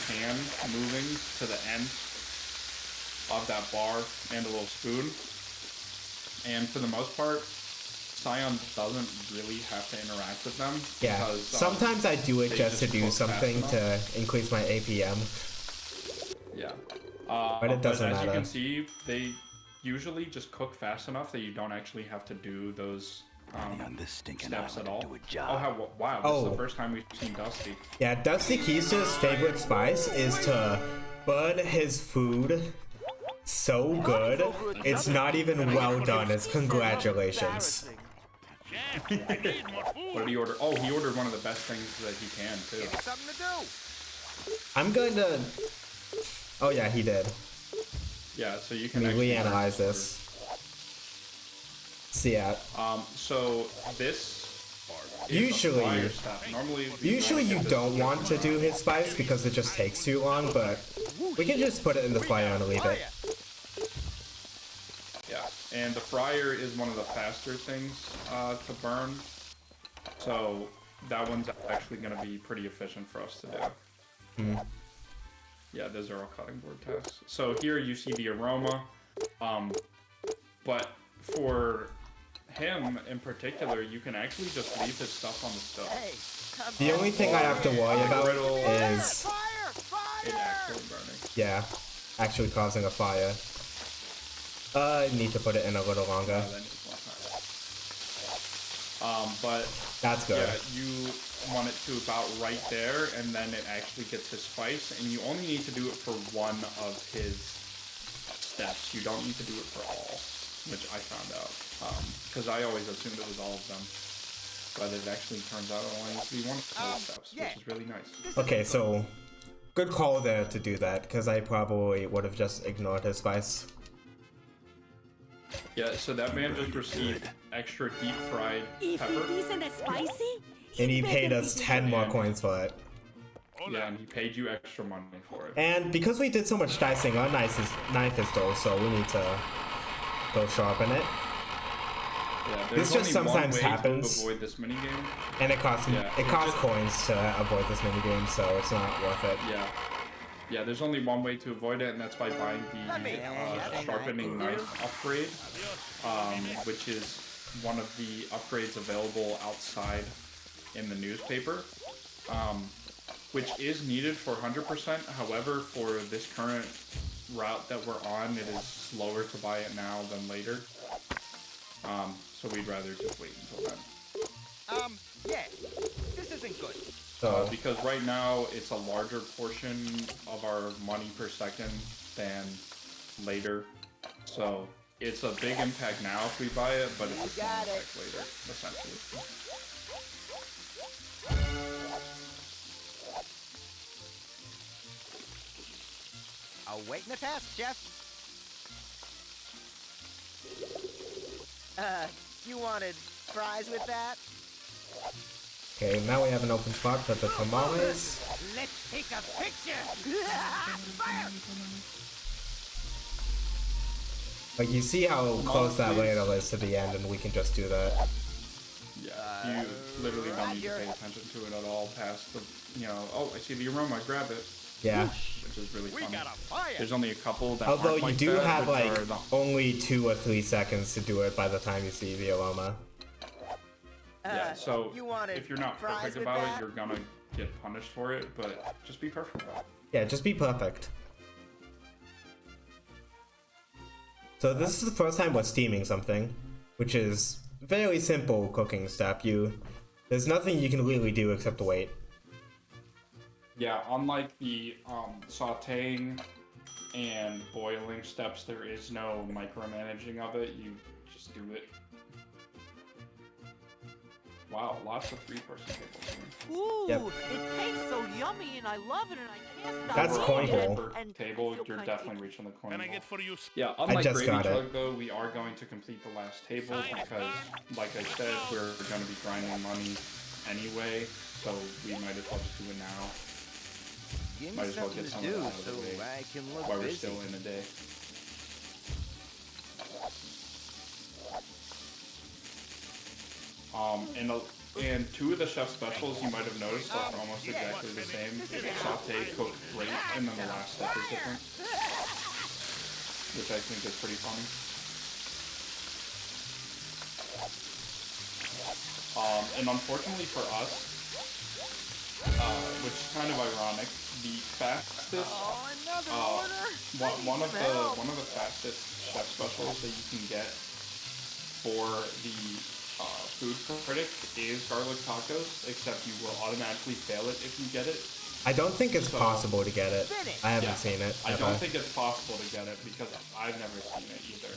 [SPEAKER 1] pan moving to the end of that bar and a little spoon. And for the most part, Scion doesn't really have to interact with them.
[SPEAKER 2] Yeah.
[SPEAKER 1] Because,
[SPEAKER 2] Sometimes I do it
[SPEAKER 1] they
[SPEAKER 2] just to do
[SPEAKER 1] cook fast
[SPEAKER 2] something
[SPEAKER 1] enough.
[SPEAKER 2] to increase my APM.
[SPEAKER 1] Yeah.
[SPEAKER 2] But it doesn't
[SPEAKER 1] as you
[SPEAKER 2] matter.
[SPEAKER 1] can see, they usually just cook fast enough that you don't actually have to do those steps at all. Oh, wow, this is the first time we've seen Dusty.
[SPEAKER 2] Yeah, Dusty Keister's favorite spice is to burn his food so good, it's not even well done. It's congratulations.
[SPEAKER 5] Chef, we need more food.
[SPEAKER 1] What did he order? Oh, he ordered one of the best things that he can, too.
[SPEAKER 3] Give me something to do.
[SPEAKER 2] I'm going to... Oh yeah, he did.
[SPEAKER 1] Yeah, so you
[SPEAKER 2] Let
[SPEAKER 1] can
[SPEAKER 2] me
[SPEAKER 1] actually
[SPEAKER 2] reanalyze this. So yeah,
[SPEAKER 1] So this is
[SPEAKER 2] Usually-
[SPEAKER 1] a fire step. Normally
[SPEAKER 2] usually you don't want to do his spice because it just takes too long, but we can just put it in the fire and leave it.
[SPEAKER 1] Yeah, and the fryer is one of the faster things to burn, so that one's actually going to be pretty efficient for us to do. Yeah, those are all cutting board tasks. So here you see the aroma, but for him in particular, you can actually just leave his stuff on the stove.
[SPEAKER 3] Hey, I'm
[SPEAKER 2] The only thing I have to worry about is,
[SPEAKER 3] fire,
[SPEAKER 1] It
[SPEAKER 3] fire!
[SPEAKER 1] actually burning.
[SPEAKER 2] yeah, actually causing a fire. I need to put it in a little longer.
[SPEAKER 1] Then it's less nice. But
[SPEAKER 2] That's good.
[SPEAKER 1] yeah, you want it to about right there, and then it actually gets his spice, and you only need to do it for one of his steps. You don't need to do it for all, which I found out, because I always assumed it was all of them. But it actually turns out it only needs to be one of the steps, which is really nice.
[SPEAKER 2] Okay, so good call there to do that, because I probably would have just ignored his spice.
[SPEAKER 1] Yeah, so that man just received extra deep fried
[SPEAKER 4] If
[SPEAKER 1] pepper.
[SPEAKER 4] it isn't spicy,
[SPEAKER 2] And he paid
[SPEAKER 4] better
[SPEAKER 2] us
[SPEAKER 4] be
[SPEAKER 2] 10 more coins for it.
[SPEAKER 5] Hola.
[SPEAKER 1] Yeah, and he paid you extra money for it.
[SPEAKER 2] And because we did so much dicing, our knife is dull, so we need to go sharpen it.
[SPEAKER 1] Yeah,
[SPEAKER 2] This
[SPEAKER 1] there's
[SPEAKER 2] just
[SPEAKER 1] only one
[SPEAKER 2] sometimes
[SPEAKER 1] way
[SPEAKER 2] happens.
[SPEAKER 1] to avoid this minigame.
[SPEAKER 2] And it costs
[SPEAKER 1] Yeah,
[SPEAKER 2] it
[SPEAKER 1] it
[SPEAKER 2] costs
[SPEAKER 1] just-
[SPEAKER 2] coins to avoid this minigame, so it's not worth it.
[SPEAKER 1] Yeah. Yeah, there's only one way to avoid it, and that's by buying the sharpening knife upgrade, which is one of the upgrades available outside in the newspaper, which is needed for 100%. However, for this current route that we're on, it is slower to buy it now than later. So we'd rather just wait until then.
[SPEAKER 3] Yeah, this isn't good.
[SPEAKER 2] So
[SPEAKER 1] Because right now it's a larger portion of our money per second than later. So it's a big impact now if we buy it, but it's a small impact later, essentially.
[SPEAKER 3] Awaiting the test, Jeff.
[SPEAKER 6] You wanted fries with that?
[SPEAKER 2] okay, now we have an open spot for the tamales.
[SPEAKER 3] Let's take a picture. Fire!
[SPEAKER 2] Like you see how close that ladle is to the end, and we can just do that.
[SPEAKER 1] Yeah, you literally don't need to pay attention to it at all past the, oh, I see the aroma, grab it.
[SPEAKER 2] Yeah.
[SPEAKER 1] Which is really
[SPEAKER 3] We
[SPEAKER 1] funny.
[SPEAKER 3] got a fire.
[SPEAKER 1] There's only a couple that
[SPEAKER 2] Although
[SPEAKER 1] aren't
[SPEAKER 2] you
[SPEAKER 1] like
[SPEAKER 2] do
[SPEAKER 1] that,
[SPEAKER 2] have
[SPEAKER 1] which
[SPEAKER 2] like
[SPEAKER 1] are the-
[SPEAKER 2] only 2 or 3 seconds to do it by the time you see the aroma.
[SPEAKER 1] Yeah, so
[SPEAKER 6] you wanted
[SPEAKER 1] if you're not
[SPEAKER 6] fries
[SPEAKER 1] perfect
[SPEAKER 6] with
[SPEAKER 1] about
[SPEAKER 6] that?
[SPEAKER 1] it, you're gonna get punished for it, but just be perfect about it.
[SPEAKER 2] Yeah, just be perfect. So this is the first time we're steaming something, which is very simple cooking step. There's nothing you can really do except wait.
[SPEAKER 1] Yeah, unlike the sauteing and boiling steps, there is no micromanaging of it. You just do it. Wow, lots of 3-person tables.
[SPEAKER 6] Ooh,
[SPEAKER 2] Yep.
[SPEAKER 6] it tastes so yummy and I love it and I can't stop
[SPEAKER 2] That's
[SPEAKER 6] eating
[SPEAKER 2] coin
[SPEAKER 6] it.
[SPEAKER 2] bowl.
[SPEAKER 1] Per
[SPEAKER 6] And
[SPEAKER 1] table,
[SPEAKER 6] I feel
[SPEAKER 1] you're
[SPEAKER 6] kinda
[SPEAKER 1] definitely
[SPEAKER 6] guilty.
[SPEAKER 1] reaching the coin
[SPEAKER 5] Can I
[SPEAKER 1] bowl.
[SPEAKER 5] get for you?
[SPEAKER 1] Yeah, unlike
[SPEAKER 2] just
[SPEAKER 1] Gravy
[SPEAKER 2] got
[SPEAKER 1] Chug,
[SPEAKER 2] it.
[SPEAKER 1] though, we are going to complete the last table because, like I said, we're going to be grinding money anyway, so we might as well just do it now
[SPEAKER 3] Give
[SPEAKER 1] Might
[SPEAKER 3] me
[SPEAKER 1] as well
[SPEAKER 3] something
[SPEAKER 1] get
[SPEAKER 3] to
[SPEAKER 1] some of
[SPEAKER 3] do
[SPEAKER 1] that out of
[SPEAKER 3] so
[SPEAKER 1] the way
[SPEAKER 3] I can look
[SPEAKER 1] while we're
[SPEAKER 3] busy.
[SPEAKER 1] still in the day. And 2 of the chef specials you might have noticed are almost exactly the same. Saute, cook, grate, and then the last step is different, which I think is pretty funny. And unfortunately for us, which is kind of ironic, the fastest,
[SPEAKER 6] Oh, another order?
[SPEAKER 1] one of the fastest chef specials that you can get for the food critic is garlic tacos, except you will automatically fail it if you get it.
[SPEAKER 2] I don't think it's possible to get it. I haven't
[SPEAKER 1] Yeah,
[SPEAKER 2] seen it.
[SPEAKER 1] I
[SPEAKER 2] ever.
[SPEAKER 1] don't think it's possible to get it because I've never seen it either.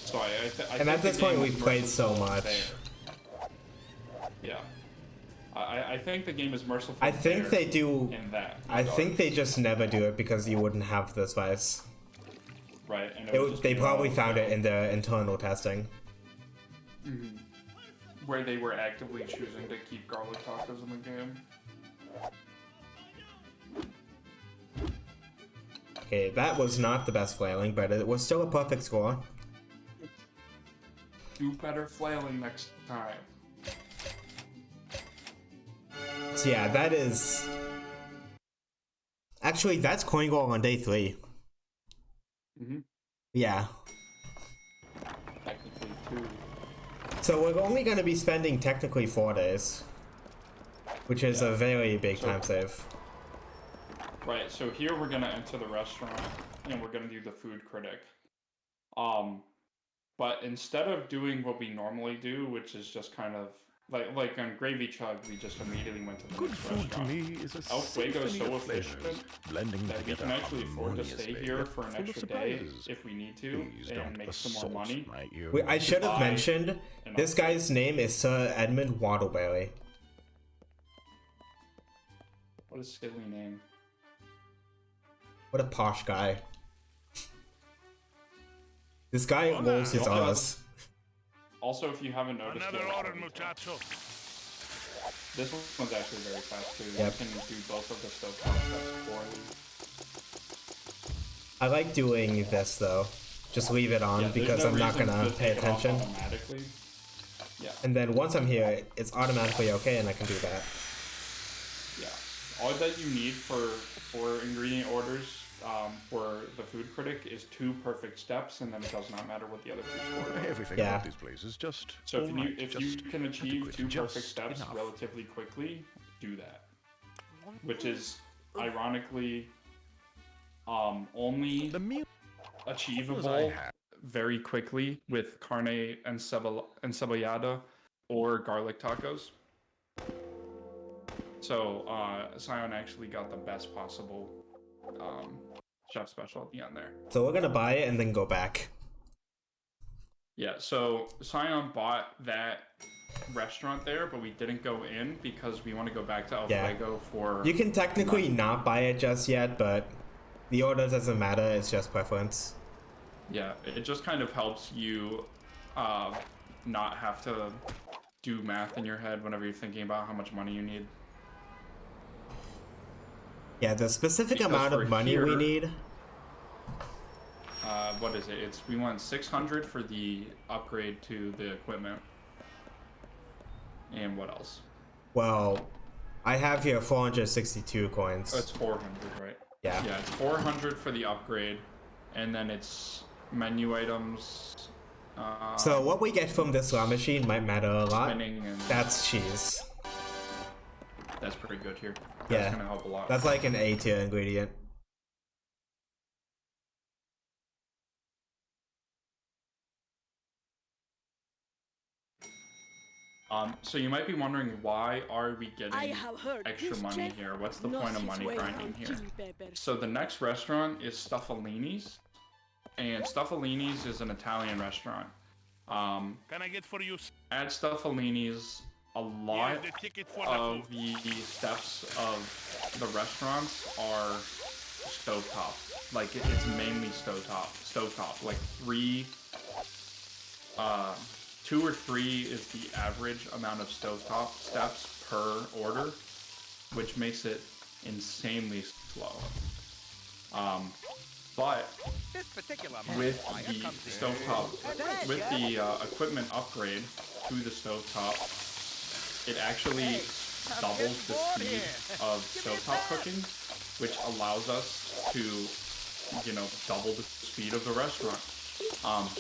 [SPEAKER 1] So I
[SPEAKER 2] And
[SPEAKER 1] think
[SPEAKER 2] at this
[SPEAKER 1] the
[SPEAKER 2] point,
[SPEAKER 1] game
[SPEAKER 2] we've
[SPEAKER 1] is
[SPEAKER 2] played so
[SPEAKER 1] merciful
[SPEAKER 2] much.
[SPEAKER 1] there. Yeah. I think the game is merciful.
[SPEAKER 2] I think
[SPEAKER 1] there
[SPEAKER 2] they do.
[SPEAKER 1] in that.
[SPEAKER 2] I think
[SPEAKER 1] regard.
[SPEAKER 2] they just never do it because you wouldn't have this vice.
[SPEAKER 1] Right. And it would just
[SPEAKER 2] They
[SPEAKER 1] be
[SPEAKER 2] probably
[SPEAKER 1] all,
[SPEAKER 2] found it in their internal testing.
[SPEAKER 1] where they were actively choosing to keep garlic tacos in the game.
[SPEAKER 2] Okay, that was not the best flailing, but it was still a perfect score.
[SPEAKER 1] Do better flailing next time.
[SPEAKER 2] So yeah, that is... Actually, that's coin goal on day 3.
[SPEAKER 1] Mm-hmm.
[SPEAKER 2] Yeah.
[SPEAKER 1] Technically, 2.
[SPEAKER 2] So we're only going to be spending technically 4 days. Which is a very big
[SPEAKER 1] So-
[SPEAKER 2] time save.
[SPEAKER 1] Right, so here we're gonna enter the restaurant and we're gonna do the food critic. But instead of doing what we normally do, which is just kind of like on Gravy Chug, we just immediately went to the
[SPEAKER 7] Good
[SPEAKER 1] next
[SPEAKER 7] food to
[SPEAKER 1] restaurant.
[SPEAKER 7] me is a
[SPEAKER 1] El Fuego's
[SPEAKER 7] symphony
[SPEAKER 1] so
[SPEAKER 7] of flavors,
[SPEAKER 1] efficient
[SPEAKER 7] blending
[SPEAKER 1] that we
[SPEAKER 7] together
[SPEAKER 1] can actually afford to
[SPEAKER 7] harmoniously,
[SPEAKER 1] stay here
[SPEAKER 7] yet
[SPEAKER 1] for an
[SPEAKER 7] full of
[SPEAKER 1] extra day
[SPEAKER 7] surprises.
[SPEAKER 1] if we need to
[SPEAKER 7] Please
[SPEAKER 1] and
[SPEAKER 7] don't
[SPEAKER 1] make some
[SPEAKER 7] assault
[SPEAKER 1] more money.
[SPEAKER 7] my ear.
[SPEAKER 2] I should have
[SPEAKER 1] Bye.
[SPEAKER 2] mentioned,
[SPEAKER 1] And
[SPEAKER 2] this guy's name is Sir Edmund Waddleberry.
[SPEAKER 1] What a silly name.
[SPEAKER 2] What a posh guy. This guy rolls his R's.
[SPEAKER 1] Also, if you haven't noticed
[SPEAKER 5] Another
[SPEAKER 1] yet,
[SPEAKER 5] order, muchacho.
[SPEAKER 1] This one's actually very fast too.
[SPEAKER 2] Yep.
[SPEAKER 1] You can do both of the stovetop steps poorly.
[SPEAKER 2] I like doing this though. Just leave it on
[SPEAKER 1] Yeah, there's
[SPEAKER 2] because
[SPEAKER 1] no
[SPEAKER 2] I'm not
[SPEAKER 1] reason
[SPEAKER 2] gonna
[SPEAKER 1] to
[SPEAKER 2] pay
[SPEAKER 1] take it off
[SPEAKER 2] attention.
[SPEAKER 1] automatically. Yeah,
[SPEAKER 2] And then once I'm here, it's automatically okay and I can do that.
[SPEAKER 1] yeah. All that you need for ingredient orders for the food critic is 2 perfect steps, and then it does not matter what the other food score are.
[SPEAKER 7] Everything
[SPEAKER 2] Yeah.
[SPEAKER 7] about this place is just.
[SPEAKER 1] So
[SPEAKER 7] all right,
[SPEAKER 1] if you
[SPEAKER 7] just
[SPEAKER 1] can achieve
[SPEAKER 7] adequate,
[SPEAKER 1] 2 perfect
[SPEAKER 7] just
[SPEAKER 1] steps
[SPEAKER 7] enough.
[SPEAKER 1] relatively quickly, do that. Which is ironically only
[SPEAKER 7] The meal I
[SPEAKER 1] achievable
[SPEAKER 7] have.
[SPEAKER 1] very quickly with carne encebollada or garlic tacos. So Sion actually got the best possible chef special at the end there.
[SPEAKER 2] So we're gonna buy it and then go back.
[SPEAKER 1] Yeah, so Sion bought that restaurant there, but we didn't go in because we want to go back to El
[SPEAKER 2] Yeah.
[SPEAKER 1] Fuego for...
[SPEAKER 2] You can technically not buy it just yet, but the order doesn't matter, it's just preference.
[SPEAKER 1] Yeah, it just kind of helps you not have to do math in your head whenever you're thinking about how much money you need.
[SPEAKER 2] Yeah, the specific
[SPEAKER 1] Because
[SPEAKER 2] amount
[SPEAKER 1] for
[SPEAKER 2] of money we
[SPEAKER 1] here-
[SPEAKER 2] need.
[SPEAKER 1] What is it? We want 600 for the upgrade to the equipment. And what else?
[SPEAKER 2] Well, I have here 462 coins.
[SPEAKER 1] Oh, it's 400, right?
[SPEAKER 2] Yeah.
[SPEAKER 1] Yeah, it's 400 for the upgrade, and then it's menu items.
[SPEAKER 2] So what we get from this slot machine might matter a lot.
[SPEAKER 1] Spinning and
[SPEAKER 2] That's cheese.
[SPEAKER 1] that's pretty good here. That's
[SPEAKER 2] Yeah.
[SPEAKER 1] gonna help a lot.
[SPEAKER 2] That's like an A tier ingredient.
[SPEAKER 1] So you might be wondering, why are we getting
[SPEAKER 4] I have heard
[SPEAKER 1] extra
[SPEAKER 4] this
[SPEAKER 1] money
[SPEAKER 4] chef
[SPEAKER 1] here? What's the
[SPEAKER 4] knows
[SPEAKER 1] point of
[SPEAKER 4] his
[SPEAKER 1] money
[SPEAKER 4] way
[SPEAKER 1] grinding
[SPEAKER 4] around
[SPEAKER 1] here?
[SPEAKER 4] chili peppers.
[SPEAKER 1] So the next restaurant is Stuffalini's, and Stuffalini's is an Italian restaurant.
[SPEAKER 5] Can I get for you?
[SPEAKER 1] At Stuffalini's, a lot
[SPEAKER 5] Here's the ticket for the
[SPEAKER 1] of
[SPEAKER 5] food.
[SPEAKER 1] the steps of the restaurants are stovetop. Like it's mainly stovetop. Like 2 or 3 is the average amount of stovetop steps per order, which makes it insanely slow. But
[SPEAKER 3] This particular
[SPEAKER 1] with
[SPEAKER 3] modifier
[SPEAKER 1] the
[SPEAKER 3] comes in.
[SPEAKER 1] stovetop, with the equipment upgrade to the stovetop, it actually doubles the speed of stovetop cooking, which allows us to, double the speed of the restaurant.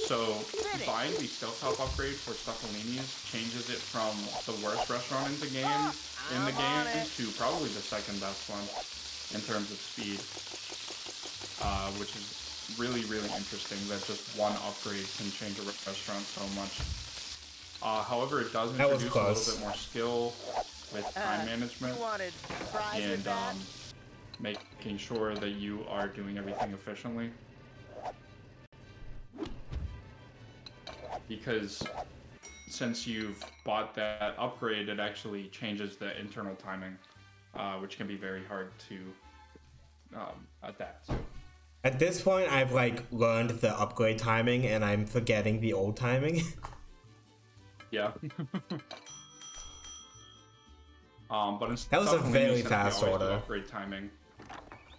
[SPEAKER 1] So buying the stovetop upgrade for Stuffalini's changes it from the worst restaurant in the game to probably the second best one in terms of speed, which is really, really interesting that just one upgrade can change a restaurant so much. However, it does
[SPEAKER 2] That was
[SPEAKER 1] introduce a
[SPEAKER 2] close.
[SPEAKER 1] little bit more skill with time management
[SPEAKER 6] You wanted fries
[SPEAKER 1] and
[SPEAKER 6] with that?
[SPEAKER 1] making sure that you are doing everything efficiently. Because since you've bought that upgrade, it actually changes the internal timing, which can be very hard to adapt to.
[SPEAKER 2] At this point, I've learned the upgrade timing and I'm forgetting the old timing.
[SPEAKER 1] Yeah. But in
[SPEAKER 2] That was a
[SPEAKER 1] Stuffalini,
[SPEAKER 2] very
[SPEAKER 1] since we
[SPEAKER 2] fast
[SPEAKER 1] always do
[SPEAKER 2] order.
[SPEAKER 1] Upgrade timing.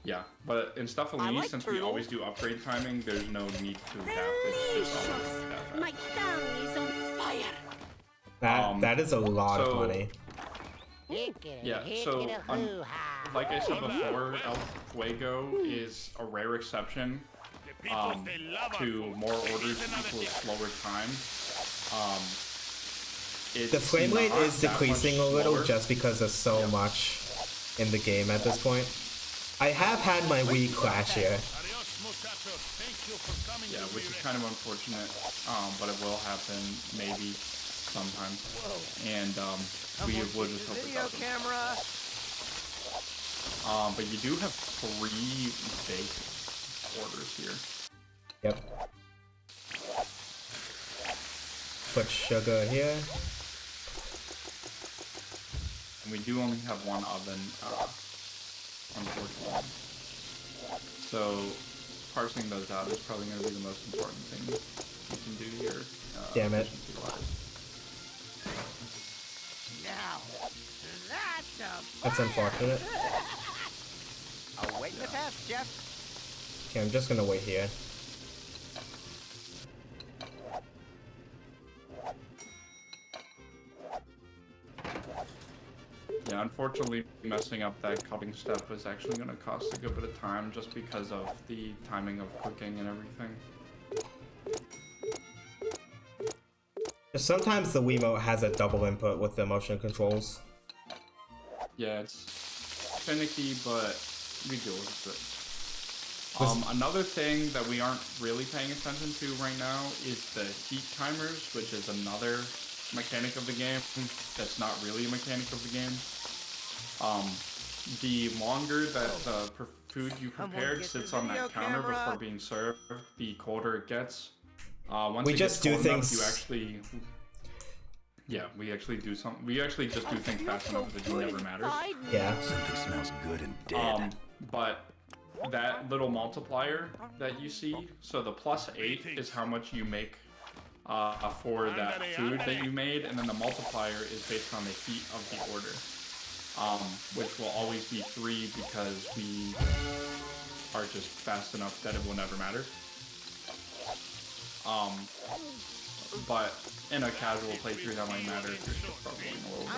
[SPEAKER 1] Yeah, but in
[SPEAKER 6] I
[SPEAKER 1] Stuffalini,
[SPEAKER 6] like
[SPEAKER 1] since we
[SPEAKER 6] turtle.
[SPEAKER 1] always do upgrade timing, there's no need to adapt. It's just always that
[SPEAKER 4] My
[SPEAKER 1] fast.
[SPEAKER 4] tongue is on fire.
[SPEAKER 2] That is a lot of
[SPEAKER 1] so-
[SPEAKER 2] money.
[SPEAKER 1] Yeah, so like I said before, El Fuego is a rare exception
[SPEAKER 5] The people, they love our
[SPEAKER 1] to
[SPEAKER 5] food.
[SPEAKER 1] more
[SPEAKER 5] They
[SPEAKER 1] orders
[SPEAKER 5] need another
[SPEAKER 1] equals
[SPEAKER 5] ticket.
[SPEAKER 1] slower time. It's
[SPEAKER 2] The frame rate
[SPEAKER 1] not
[SPEAKER 2] is
[SPEAKER 1] that much
[SPEAKER 2] decreasing a little
[SPEAKER 1] slower.
[SPEAKER 2] just because there's so much in the game at this point. I have had my Wii crash here.
[SPEAKER 5] Adios, muchachos. Thank you for coming
[SPEAKER 1] Yeah,
[SPEAKER 5] to
[SPEAKER 1] which
[SPEAKER 5] the
[SPEAKER 1] is kind of unfortunate, but it will happen maybe sometime. And we will just hope it
[SPEAKER 3] Video
[SPEAKER 1] doesn't.
[SPEAKER 3] camera.
[SPEAKER 1] But you do have 3 bake orders here.
[SPEAKER 2] Yep. Put sugar here.
[SPEAKER 1] And we do only have 1 oven, unfortunately. So parsing those out is probably going to be the most important thing you can do here.
[SPEAKER 2] Damn it.
[SPEAKER 1] efficiency-wise.
[SPEAKER 3] Now, that's a
[SPEAKER 2] That's unfortunate.
[SPEAKER 3] awaiting the test, Jeff.
[SPEAKER 2] Okay, I'm just gonna wait here.
[SPEAKER 1] Yeah, unfortunately, messing up that cutting step is actually going to cost a good bit of time just because of the timing of cooking and everything.
[SPEAKER 2] Sometimes the Wiimote has a double input with the motion controls.
[SPEAKER 1] Yeah, it's finicky, but we deal with it. Another thing that we aren't really paying attention to right now is the heat timers, which is another mechanic of the game that's not really a mechanic of the game. The longer that the food you prepared sits on that counter before being served, the colder it gets. Once
[SPEAKER 2] We
[SPEAKER 1] it
[SPEAKER 2] just
[SPEAKER 1] gets cold
[SPEAKER 2] do
[SPEAKER 1] enough,
[SPEAKER 2] things-
[SPEAKER 1] you actually... Yeah, we actually do something. We actually just do things fast enough that it never matters.
[SPEAKER 2] Yeah.
[SPEAKER 8] Something smells good and dead.
[SPEAKER 1] But that little multiplier that you see, so the +8 is how much you make for that food that you made, and then the multiplier is based on the heat of the order, which will always be 3 because we are just fast enough that it will never matter. But in a casual playthrough that might matter if you're struggling a little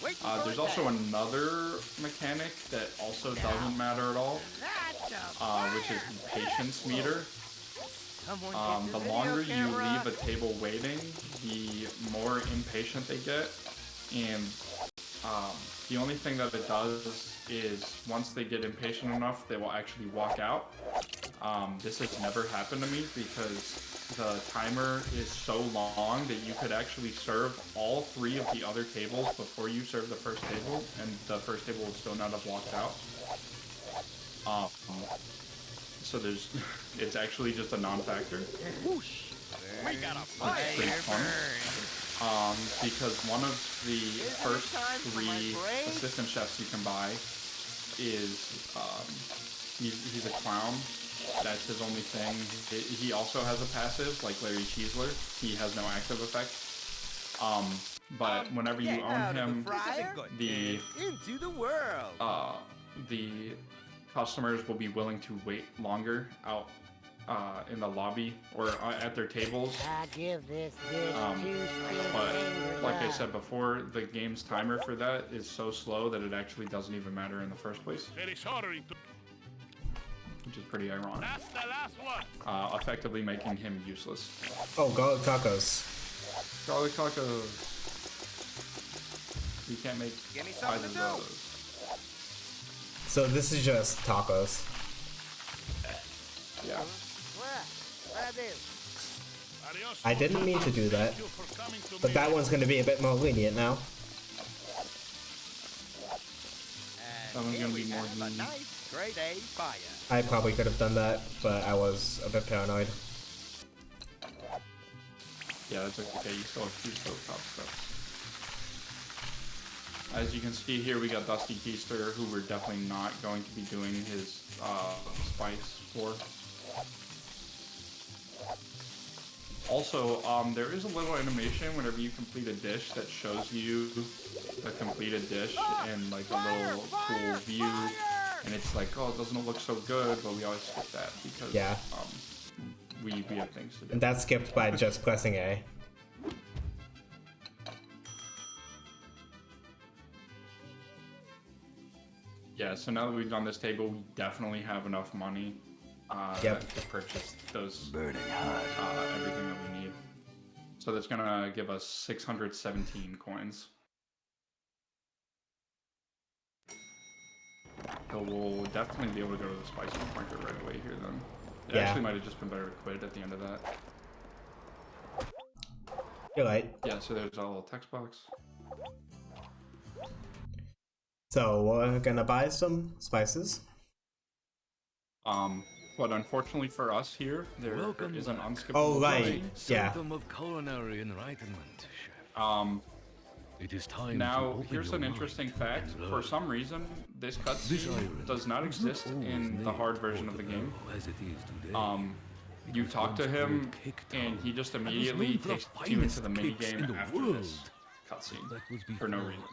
[SPEAKER 1] bit. There's also another mechanic that also doesn't matter at all, which is the patience meter. The longer you leave a table waiting, the more impatient they get, and the only thing that it does is once they get impatient enough, they will actually walk out. This has never happened to me because the timer is so long that you could actually serve all 3 of the other tables before you serve the first table, and the first table will still not have walked out. So it's actually just a non-factor.
[SPEAKER 3] We got a
[SPEAKER 1] It's pretty fun. Because one of the first 3 assistant chefs you can buy is, he's a clown. That's his only thing. He also has a passive, like Larry Cheesler. He has no active effect. But whenever you own him, the
[SPEAKER 3] into the world.
[SPEAKER 1] The customers will be willing to wait longer out in the lobby or at their tables. But like I said before, the game's timer for that is so slow that it actually doesn't even matter in the first place, which is pretty ironic.
[SPEAKER 5] That's the last one.
[SPEAKER 1] Effectively making him useless.
[SPEAKER 2] Oh, garlic tacos.
[SPEAKER 1] Garlic tacos. You can't make
[SPEAKER 3] Give me something
[SPEAKER 1] prizes
[SPEAKER 3] to
[SPEAKER 1] out
[SPEAKER 3] do.
[SPEAKER 1] of those.
[SPEAKER 2] So this is just tacos.
[SPEAKER 1] Yeah.
[SPEAKER 5] Adios.
[SPEAKER 2] I didn't mean to do that,
[SPEAKER 5] Thank you for coming to
[SPEAKER 2] but
[SPEAKER 5] me.
[SPEAKER 2] that one's gonna be a bit more lenient now.
[SPEAKER 1] That one's gonna be more
[SPEAKER 3] a
[SPEAKER 1] lenient.
[SPEAKER 3] nice grade A fire.
[SPEAKER 2] I probably could have done that, but I was a bit paranoid.
[SPEAKER 1] Yeah, that's okay. You still have 2 stovetop steps. As you can see here, we got Dusty Keister, who we're definitely not going to be doing his spice for. Also, there is a little animation whenever you complete a dish that shows you the completed dish in like a little cool view, and it's like, oh, doesn't it look so good? But we always skip that because
[SPEAKER 2] Yeah.
[SPEAKER 1] we have things to do.
[SPEAKER 2] And that's skipped by just pressing A.
[SPEAKER 1] Yeah, so now that we've done this table, we definitely have enough money
[SPEAKER 2] Yep.
[SPEAKER 1] to purchase those
[SPEAKER 8] Burning hot.
[SPEAKER 1] everything that we need. So that's gonna give us 617 coins. So we'll definitely be able to go to the spice market right away here then. It
[SPEAKER 2] Yeah.
[SPEAKER 1] actually might have just been better to quit at the end of that.
[SPEAKER 2] You're right.
[SPEAKER 1] Yeah, so there's a little text box.
[SPEAKER 2] So we're gonna buy some spices.
[SPEAKER 1] But unfortunately for us here, there
[SPEAKER 8] Welcome
[SPEAKER 1] is an
[SPEAKER 8] back.
[SPEAKER 1] unskippable
[SPEAKER 2] Oh, right.
[SPEAKER 1] cuisine.
[SPEAKER 2] Yeah.
[SPEAKER 8] Symptom of culinary enlightenment, chef.
[SPEAKER 5] It is time
[SPEAKER 1] Now,
[SPEAKER 5] to open
[SPEAKER 1] here's
[SPEAKER 5] your
[SPEAKER 1] an
[SPEAKER 5] mind
[SPEAKER 1] interesting fact.
[SPEAKER 5] and
[SPEAKER 1] For
[SPEAKER 5] learn.
[SPEAKER 1] some reason, this
[SPEAKER 5] This
[SPEAKER 1] cutscene
[SPEAKER 5] island
[SPEAKER 1] does not
[SPEAKER 5] was not
[SPEAKER 1] exist
[SPEAKER 5] always
[SPEAKER 1] in the
[SPEAKER 5] named
[SPEAKER 1] hard version of the game.
[SPEAKER 5] Order Up as it is today.
[SPEAKER 1] You
[SPEAKER 5] was
[SPEAKER 1] talk to
[SPEAKER 5] once
[SPEAKER 1] him,
[SPEAKER 5] called Cake
[SPEAKER 1] and
[SPEAKER 5] Town,
[SPEAKER 1] he just
[SPEAKER 5] and was
[SPEAKER 1] immediately
[SPEAKER 5] known for the
[SPEAKER 1] takes you into
[SPEAKER 5] finest
[SPEAKER 1] the
[SPEAKER 5] cakes in
[SPEAKER 1] minigame
[SPEAKER 5] the
[SPEAKER 1] after
[SPEAKER 5] world.
[SPEAKER 1] this cutscene
[SPEAKER 5] That was
[SPEAKER 1] for no
[SPEAKER 5] before
[SPEAKER 1] reason.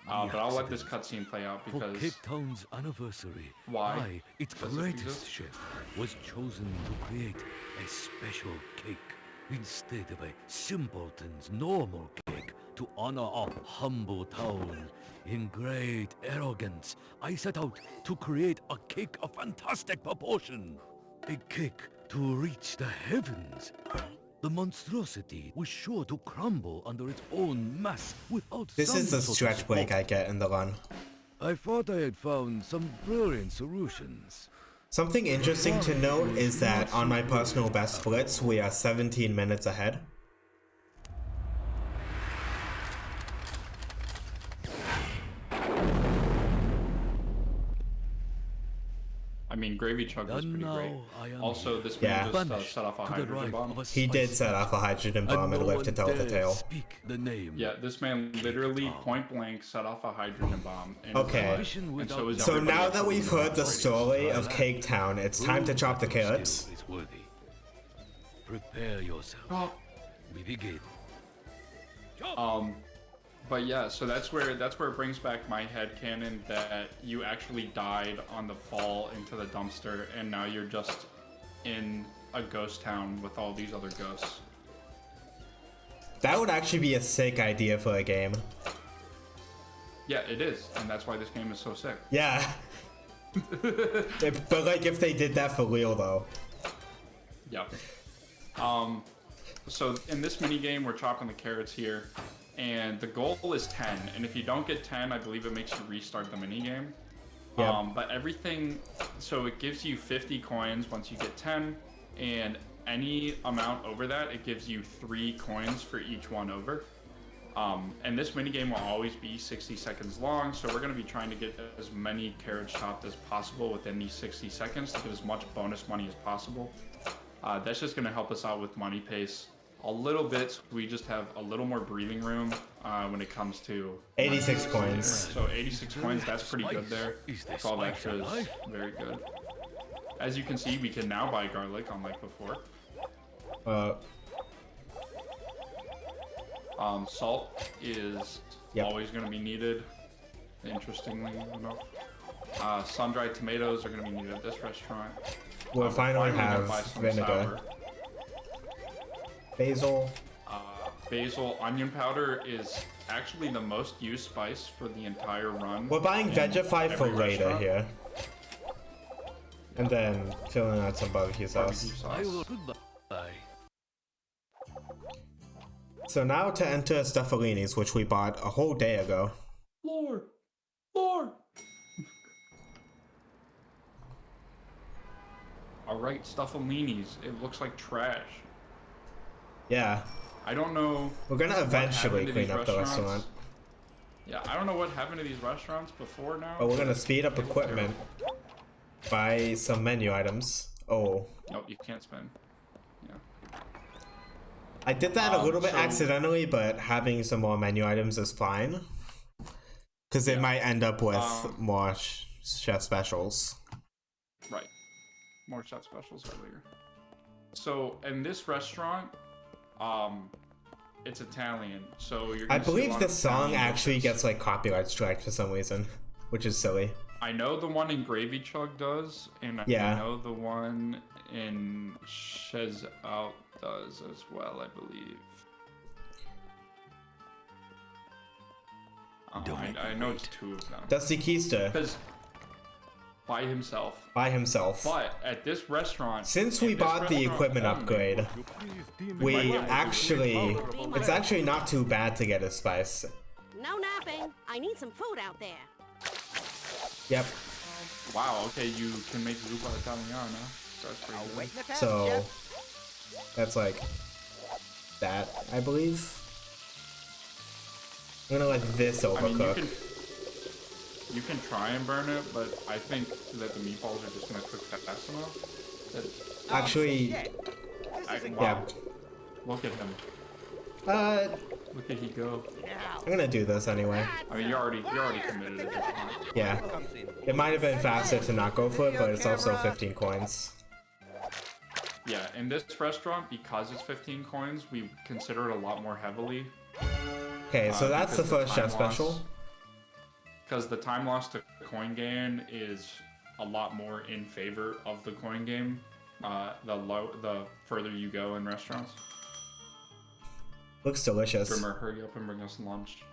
[SPEAKER 1] But I'll let this cutscene play out
[SPEAKER 5] For
[SPEAKER 1] because
[SPEAKER 5] Cape Town's anniversary,
[SPEAKER 1] Why
[SPEAKER 5] I, its
[SPEAKER 1] does it
[SPEAKER 5] greatest
[SPEAKER 1] exist?
[SPEAKER 5] chef, was chosen to create a special cake instead of a simpleton's normal cake to honor our humble town. In great arrogance, I set out to create a cake of fantastic proportion. A cake to reach the heavens. The monstrosity was sure to crumble under its own mass without
[SPEAKER 2] This
[SPEAKER 5] some
[SPEAKER 2] is the
[SPEAKER 5] sort of
[SPEAKER 2] stretch break
[SPEAKER 5] support.
[SPEAKER 2] I get in the run.
[SPEAKER 5] I thought I had found some brilliant solutions.
[SPEAKER 2] Something interesting to note is that on my personal best splits, we are 17 minutes ahead.
[SPEAKER 1] I mean, Gravy Chug was
[SPEAKER 5] And
[SPEAKER 1] pretty great.
[SPEAKER 5] now I am
[SPEAKER 1] Also, this
[SPEAKER 2] Yeah.
[SPEAKER 1] man just
[SPEAKER 5] banished
[SPEAKER 1] set off a
[SPEAKER 5] to the
[SPEAKER 1] hydrogen
[SPEAKER 5] right
[SPEAKER 1] bomb.
[SPEAKER 5] of a
[SPEAKER 2] He did
[SPEAKER 5] spice
[SPEAKER 2] set off a hydrogen bomb and
[SPEAKER 5] no
[SPEAKER 2] lived to
[SPEAKER 5] one
[SPEAKER 2] tell the
[SPEAKER 5] dares
[SPEAKER 2] tale.
[SPEAKER 5] Speak the name.
[SPEAKER 1] Yeah, this man literally
[SPEAKER 5] Town.
[SPEAKER 1] point blank set off a hydrogen bomb. In
[SPEAKER 2] Okay.
[SPEAKER 1] his life,
[SPEAKER 5] Ambition
[SPEAKER 1] and
[SPEAKER 5] without
[SPEAKER 1] so is
[SPEAKER 2] So
[SPEAKER 1] everybody
[SPEAKER 2] now
[SPEAKER 1] else
[SPEAKER 2] that
[SPEAKER 1] in
[SPEAKER 2] we've
[SPEAKER 1] the
[SPEAKER 2] heard the
[SPEAKER 1] universe.
[SPEAKER 2] story of Cake Town, it's time to chop the
[SPEAKER 5] Prove that your
[SPEAKER 2] carrots.
[SPEAKER 5] skill is worthy. Prepare yourself.
[SPEAKER 1] Oh,
[SPEAKER 5] We begin.
[SPEAKER 1] But yeah, so that's where it brings back my headcanon that you actually died on the fall into the dumpster, and now you're just in a ghost town with all these other ghosts.
[SPEAKER 2] That would actually be a sick idea for a game.
[SPEAKER 1] Yeah, it is, and that's why this game is so sick.
[SPEAKER 2] Yeah. But like if they did that for real though.
[SPEAKER 1] Yep. So in this mini game, we're chopping the carrots here, and the goal is 10. And if you don't get 10, I believe it makes you restart the mini game.
[SPEAKER 2] Yep.
[SPEAKER 1] But everything, so it gives you 50 coins once you get 10, and any amount over that, it gives you 3 coins for each one over. And this mini game will always be 60 seconds long, so we're going to be trying to get as many carrots chopped as possible within these 60 seconds to get as much bonus money as possible. That's just going to help us out with money pace a little bit, so we just have a little more breathing room when it comes to
[SPEAKER 2] 86 coins.
[SPEAKER 1] So 86 coins, that's pretty good there.
[SPEAKER 5] Is the
[SPEAKER 1] For all the
[SPEAKER 5] spice
[SPEAKER 1] extras,
[SPEAKER 5] alive?
[SPEAKER 1] very good. As you can see, we can now buy garlic, unlike before. Salt is
[SPEAKER 2] Yep.
[SPEAKER 1] always going to be needed, interestingly enough. Sun-dried tomatoes are going to be needed at this restaurant.
[SPEAKER 2] We'll finally
[SPEAKER 1] Finally gonna buy
[SPEAKER 2] have
[SPEAKER 1] some
[SPEAKER 2] vinegar.
[SPEAKER 1] sour.
[SPEAKER 2] Basil.
[SPEAKER 1] Basil onion powder is actually the most used spice for the entire run.
[SPEAKER 2] We're buying
[SPEAKER 1] in
[SPEAKER 2] Vegify for
[SPEAKER 1] every
[SPEAKER 2] later
[SPEAKER 1] restaurant.
[SPEAKER 2] here. And then filling out some barbecue
[SPEAKER 1] Barbecue
[SPEAKER 2] sauce.
[SPEAKER 5] I will
[SPEAKER 1] sauce.
[SPEAKER 5] goodbye.
[SPEAKER 2] So now to enter Stuffalini's, which we bought a whole day ago.
[SPEAKER 1] Lord! Lord! Alright, Stuffalini's. It looks like trash.
[SPEAKER 2] Yeah.
[SPEAKER 1] I don't know.
[SPEAKER 2] We're gonna
[SPEAKER 1] what
[SPEAKER 2] eventually
[SPEAKER 1] happened to
[SPEAKER 2] clean
[SPEAKER 1] these
[SPEAKER 2] up the
[SPEAKER 1] restaurants.
[SPEAKER 2] restaurant.
[SPEAKER 1] Yeah, I don't know what happened to these restaurants before now.
[SPEAKER 2] But we're gonna speed up
[SPEAKER 1] They look
[SPEAKER 2] equipment.
[SPEAKER 1] terrible.
[SPEAKER 2] Buy some menu items. Oh.
[SPEAKER 1] Nope, you can't spend. Yeah.
[SPEAKER 2] I did that a little bit
[SPEAKER 1] So-
[SPEAKER 2] accidentally, but having some more menu items is fine. Because it
[SPEAKER 1] Yeah.
[SPEAKER 2] might end up with more chef specials.
[SPEAKER 1] Right. More chef specials earlier. So in this restaurant, it's Italian. So you're.
[SPEAKER 2] I
[SPEAKER 1] gonna see a
[SPEAKER 2] believe
[SPEAKER 1] lot
[SPEAKER 2] the
[SPEAKER 1] of
[SPEAKER 2] song
[SPEAKER 1] Italian
[SPEAKER 2] actually
[SPEAKER 1] dishes.
[SPEAKER 2] gets like copyright striked for some reason, which is silly.
[SPEAKER 1] I know the one in Gravy Chug does, and
[SPEAKER 2] Yeah.
[SPEAKER 1] I know the one in Shez Out does as well, I believe. I know it's 2 of them.
[SPEAKER 2] Dusty Keister
[SPEAKER 1] Because by himself.
[SPEAKER 2] by himself.
[SPEAKER 1] But at this restaurant,
[SPEAKER 2] Since we
[SPEAKER 1] at this
[SPEAKER 2] bought the
[SPEAKER 1] restaurant
[SPEAKER 2] equipment
[SPEAKER 1] only,
[SPEAKER 2] upgrade,
[SPEAKER 1] might
[SPEAKER 2] we
[SPEAKER 1] be able to do
[SPEAKER 2] actually, it's actually not too bad to get a spice.
[SPEAKER 4] No napping. I need some food out there.
[SPEAKER 2] Yep.
[SPEAKER 1] Wow, okay, you can make zuppa italiana. That's pretty
[SPEAKER 3] I'll
[SPEAKER 1] good.
[SPEAKER 3] wait in the town,
[SPEAKER 2] So
[SPEAKER 3] Chef.
[SPEAKER 2] that's like that, I believe. I'm gonna let this
[SPEAKER 1] I mean,
[SPEAKER 2] overcook.
[SPEAKER 1] you can try and burn it, but I think that the meatballs are just gonna cook fast enough. That
[SPEAKER 2] Actually,
[SPEAKER 3] Shit. This
[SPEAKER 1] I,
[SPEAKER 3] isn't
[SPEAKER 1] wow, look at him. Look at he go.
[SPEAKER 2] I'm gonna do this anyway.
[SPEAKER 1] I mean, you're already committed at this point.
[SPEAKER 2] Yeah.
[SPEAKER 3] comes in.
[SPEAKER 2] It might have been faster to not go for it, but it's also 15 coins.
[SPEAKER 1] Yeah, in this restaurant, because it's 15 coins, we consider it a lot more heavily.
[SPEAKER 2] Okay, so that's the first chef special.
[SPEAKER 1] Because the time lost to coin gain is a lot more in favor of the coin game. The further you go in restaurants.
[SPEAKER 2] Looks delicious.
[SPEAKER 1] Trimmer, hurry up and bring us lunch.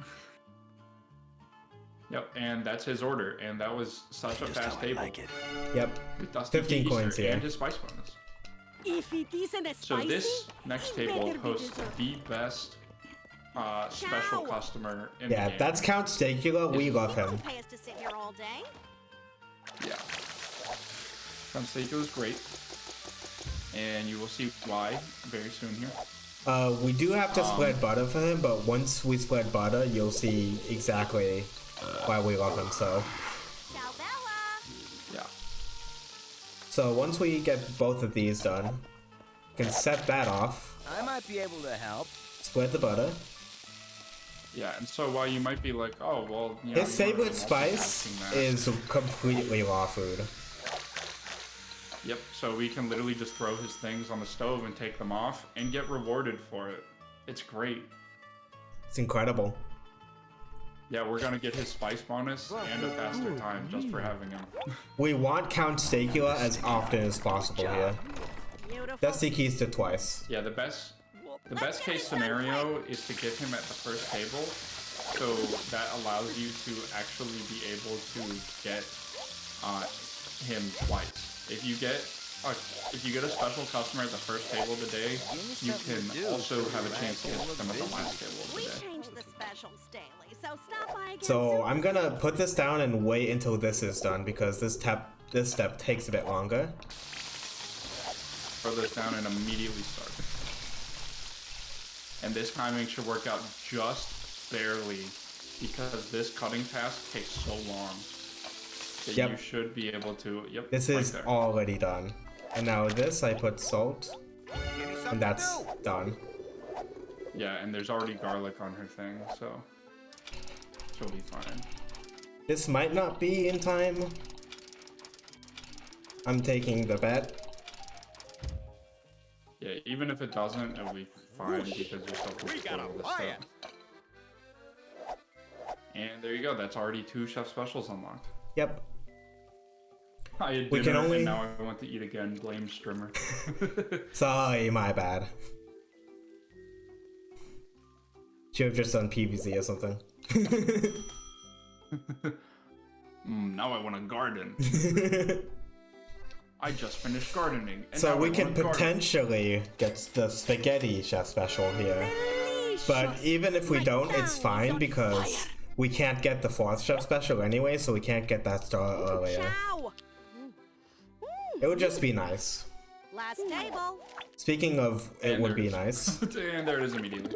[SPEAKER 1] Yep, and that's his order, and that was such a
[SPEAKER 8] Just
[SPEAKER 1] fast
[SPEAKER 8] how I
[SPEAKER 1] table.
[SPEAKER 8] like it.
[SPEAKER 2] Yep.
[SPEAKER 1] With Dusty
[SPEAKER 2] 15
[SPEAKER 1] Key
[SPEAKER 2] coins
[SPEAKER 1] Easter
[SPEAKER 2] here.
[SPEAKER 1] and his spice bonus.
[SPEAKER 4] If it isn't a
[SPEAKER 1] So
[SPEAKER 4] spicy,
[SPEAKER 1] this next
[SPEAKER 4] better
[SPEAKER 1] table
[SPEAKER 4] be
[SPEAKER 1] hosts
[SPEAKER 4] dessert.
[SPEAKER 1] the best special
[SPEAKER 4] Ciao.
[SPEAKER 1] customer in the
[SPEAKER 2] Yeah,
[SPEAKER 1] game.
[SPEAKER 2] that's Count Stakula. We love
[SPEAKER 4] He
[SPEAKER 2] him.
[SPEAKER 4] won't pay us to sit here all day.
[SPEAKER 1] Yeah. Consteiko is great. And you will see why very soon here.
[SPEAKER 2] We do have to spread butter for him, but once we spread butter, you'll see exactly why we love him. So,
[SPEAKER 4] Ciao, Bella.
[SPEAKER 1] Yeah.
[SPEAKER 2] so once we get both of these done, we can set that off.
[SPEAKER 6] I might be able to help.
[SPEAKER 2] Spread the butter.
[SPEAKER 1] Yeah, and so while you might be like, oh, well, you know,
[SPEAKER 2] His
[SPEAKER 1] you weren't
[SPEAKER 2] favorite
[SPEAKER 1] really
[SPEAKER 2] spice
[SPEAKER 1] multitasking that.
[SPEAKER 2] is completely raw food.
[SPEAKER 1] Yep, so we can literally just throw his things on the stove and take them off and get rewarded for it. It's great.
[SPEAKER 2] It's incredible.
[SPEAKER 1] Yeah, we're gonna get his spice bonus and a faster time just for having him.
[SPEAKER 2] We want Count Stakula as often as possible here.
[SPEAKER 4] Beautiful.
[SPEAKER 2] Dusty keys to twice.
[SPEAKER 1] Yeah, the best case scenario is to get him at the first table, so that allows you to actually be able to get him twice. If you get a special customer at the first table today, you can also have a chance to get them at the last table
[SPEAKER 4] We
[SPEAKER 1] today.
[SPEAKER 4] change the specials daily, so stop by again
[SPEAKER 2] So
[SPEAKER 4] soon.
[SPEAKER 2] I'm gonna put this down and wait until this is done because this step takes a bit longer.
[SPEAKER 1] Throw this down and immediately start. And this timing should work out just barely because this cutting task takes so long that
[SPEAKER 2] Yep.
[SPEAKER 1] you should be able to. Yep.
[SPEAKER 2] This
[SPEAKER 1] right
[SPEAKER 2] is
[SPEAKER 1] there.
[SPEAKER 2] already done. And now this I put salt,
[SPEAKER 6] Give me something
[SPEAKER 2] and that's
[SPEAKER 6] to do.
[SPEAKER 2] done.
[SPEAKER 1] Yeah, and there's already garlic on her thing, so she'll be fine.
[SPEAKER 2] This might not be in time. I'm taking the bet.
[SPEAKER 1] Yeah, even if it doesn't, it'll be fine because you're still control of this stuff. And there you go. That's already 2 chef specials unlocked.
[SPEAKER 2] Yep.
[SPEAKER 1] I had
[SPEAKER 2] We can
[SPEAKER 1] dinner,
[SPEAKER 2] only-
[SPEAKER 1] and now I want to eat again. Blame Strimmer.
[SPEAKER 2] Sorry, my bad. Should have just done PVZ or something.
[SPEAKER 1] Now I want to garden. I just finished gardening. And
[SPEAKER 2] So
[SPEAKER 1] now
[SPEAKER 2] we
[SPEAKER 1] I
[SPEAKER 2] can
[SPEAKER 1] wanna garden.
[SPEAKER 2] potentially get the spaghetti chef special here. But even if we don't, it's fine because we can't get the 4th chef special anyway, so we can't get that star earlier.
[SPEAKER 4] Ciao.
[SPEAKER 2] It would just be nice.
[SPEAKER 4] Last table.
[SPEAKER 2] Speaking of, it
[SPEAKER 1] And
[SPEAKER 2] would
[SPEAKER 1] there
[SPEAKER 2] be
[SPEAKER 1] it is.
[SPEAKER 2] nice.
[SPEAKER 1] And there it is immediately.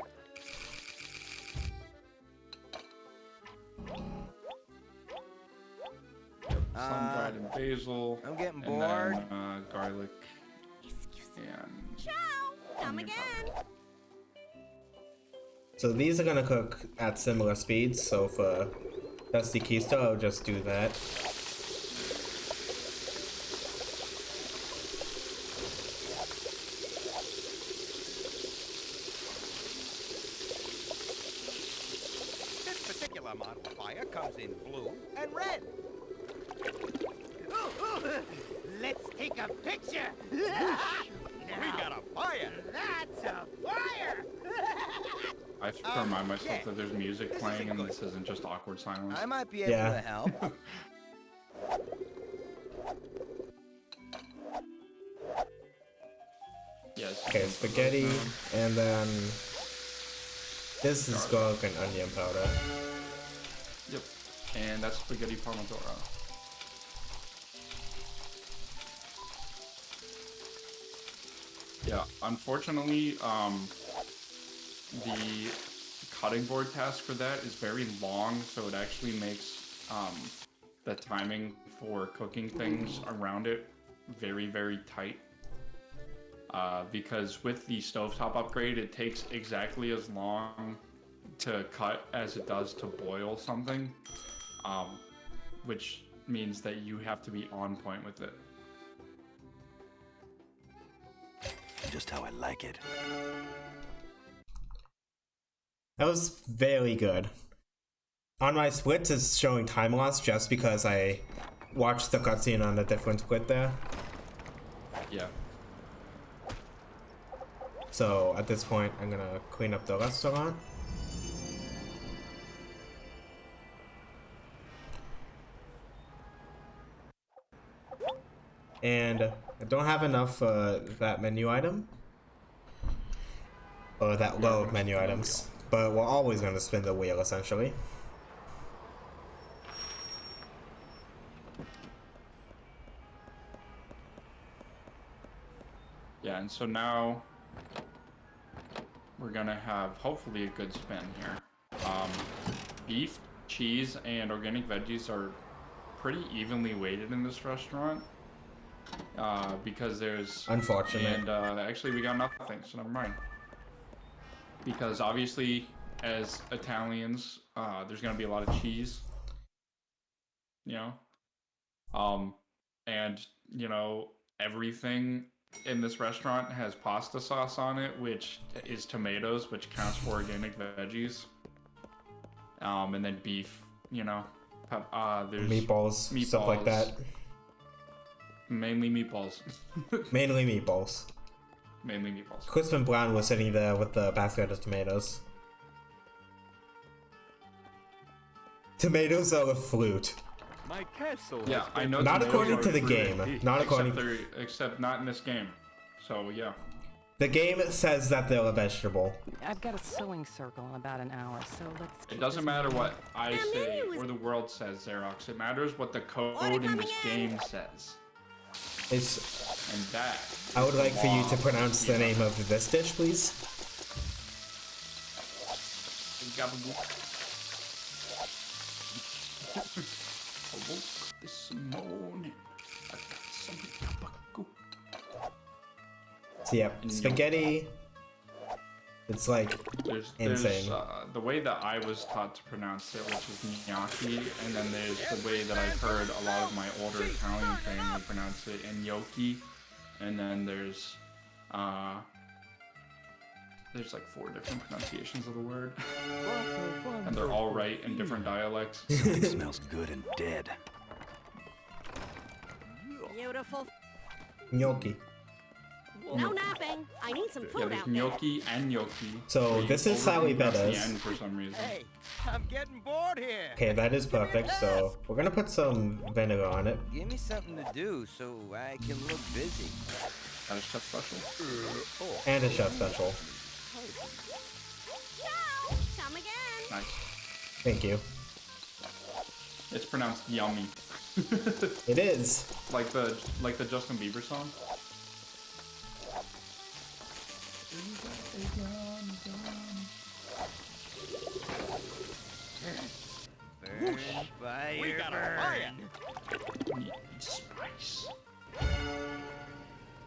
[SPEAKER 1] Sun-dried and basil.
[SPEAKER 6] I'm getting
[SPEAKER 1] and
[SPEAKER 6] bored.
[SPEAKER 1] Then, garlic
[SPEAKER 4] Excuse me.
[SPEAKER 1] and
[SPEAKER 4] Ciao. Come
[SPEAKER 1] onion
[SPEAKER 4] again.
[SPEAKER 1] powder.
[SPEAKER 2] So these are gonna cook at similar speeds, so for Dusty Keister, I'll just do that.
[SPEAKER 6] This particular model fire comes in blue and red. Let's take a picture. We got a fire. That's a fire.
[SPEAKER 1] I have to remind myself
[SPEAKER 6] yeah.
[SPEAKER 1] that there's music playing and this isn't just awkward silence.
[SPEAKER 6] I might be able
[SPEAKER 2] Yeah.
[SPEAKER 6] to help.
[SPEAKER 1] Yes.
[SPEAKER 2] Okay, spaghetti, and then this is garlic and onion powder.
[SPEAKER 1] Yep. And that's spaghetti pomodoro. Yeah, unfortunately, the cutting board task for that is very long, so it actually makes the timing for cooking things around it very, very tight. Because with the stovetop upgrade, it takes exactly as long to cut as it does to boil something, which means that you have to be on point with it.
[SPEAKER 8] Just how I like it.
[SPEAKER 2] That was very good. On my splits, it's showing time loss just because I watched the cutscene on a different split there.
[SPEAKER 1] Yeah.
[SPEAKER 2] So at this point, I'm gonna clean up the restaurant. And I don't have enough for that menu item. Or that low menu items. But we're always gonna spin the wheel, essentially.
[SPEAKER 1] Yeah, and so now we're gonna have hopefully a good spin here. Beef, cheese, and organic veggies are pretty evenly weighted in this restaurant. Because there's...
[SPEAKER 2] Unfortunate.
[SPEAKER 1] And actually we got nothing, so never mind. Because obviously, as Italians, there's gonna be a lot of cheese. You know? And, you know, everything in this restaurant has pasta sauce on it, which is tomatoes, which counts for organic veggies. And then beef, you know. There's
[SPEAKER 2] meatballs, stuff like that.
[SPEAKER 1] Mainly meatballs.
[SPEAKER 2] Mainly meatballs.
[SPEAKER 1] Mainly meatballs.
[SPEAKER 2] Crispin Brown was sitting there with the basket of tomatoes. Tomatoes are a fruit.
[SPEAKER 8] My castle.
[SPEAKER 1] Yeah, I know.
[SPEAKER 2] Not
[SPEAKER 1] tomatoes
[SPEAKER 2] according
[SPEAKER 1] are
[SPEAKER 2] to the
[SPEAKER 1] fruit,
[SPEAKER 2] game. Not according.
[SPEAKER 1] Except not in this game. So yeah.
[SPEAKER 2] The game says that they're a vegetable.
[SPEAKER 9] I've got a sewing circle in about an hour, so let's.
[SPEAKER 1] It doesn't matter what I say or the world says, Xerox. It matters what the code in this game says.
[SPEAKER 2] It's.
[SPEAKER 1] And that.
[SPEAKER 2] I would like for you to pronounce the name of this dish, please.
[SPEAKER 1] I woke up this morning. I got some gabagool.
[SPEAKER 2] So yep, spaghetti. It's like insane.
[SPEAKER 1] The way that I was taught to pronounce it, which is gnocchi, and then there's the way that I've heard a lot of my older Italian family pronounce it, gnocchi, and then there's like 4 different pronunciations of the word, and they're all right in different dialects.
[SPEAKER 8] Something smells good and dead.
[SPEAKER 4] Beautiful.
[SPEAKER 2] Gnocchi.
[SPEAKER 4] No napping. I need some
[SPEAKER 1] Yeah,
[SPEAKER 4] food
[SPEAKER 1] there's
[SPEAKER 4] out there.
[SPEAKER 1] gnocchi and gnocchi.
[SPEAKER 2] So this is Sally Bettas.
[SPEAKER 1] For some reason.
[SPEAKER 6] Hey, I'm getting bored here.
[SPEAKER 2] Okay, that is perfect. So we're gonna put some vinegar on it.
[SPEAKER 3] Give me something to do so I can look busy.
[SPEAKER 1] That is chef special.
[SPEAKER 2] And a chef special.
[SPEAKER 4] Ciao. Come again.
[SPEAKER 1] Nice.
[SPEAKER 2] Thank you.
[SPEAKER 1] It's pronounced yummy.
[SPEAKER 2] It is.
[SPEAKER 1] Like the Justin Bieber song.
[SPEAKER 3] Burn, fire,
[SPEAKER 6] We got a fire.
[SPEAKER 1] Need spice.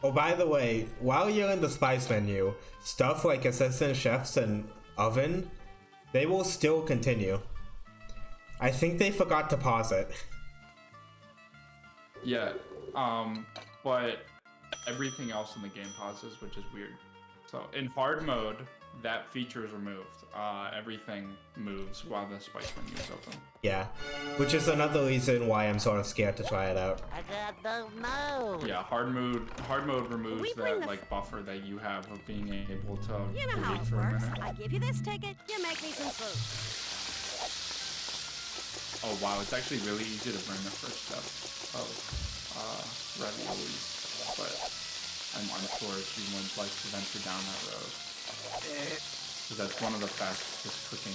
[SPEAKER 2] Oh, by the way, while you're in the spice menu, stuff like assistant chefs and oven, they will still continue. I think they forgot to pause it.
[SPEAKER 1] Yeah, but everything else in the game pauses, which is weird. So in hard mode, that feature is removed. Everything moves while the spice menu is open.
[SPEAKER 2] Yeah, which is another reason why I'm sort of scared to try it out.
[SPEAKER 4] I don't know.
[SPEAKER 1] Yeah, hard mode removes that like buffer that you have of being able to
[SPEAKER 4] You know how
[SPEAKER 1] wait
[SPEAKER 4] it
[SPEAKER 1] for a
[SPEAKER 4] works.
[SPEAKER 1] minute.
[SPEAKER 4] I give you this ticket, you make me some food.
[SPEAKER 1] Oh wow, it's actually really easy to burn the first step of raviolis, but I'm unsure if you would like to venture down that road. Because that's one of the fastest cooking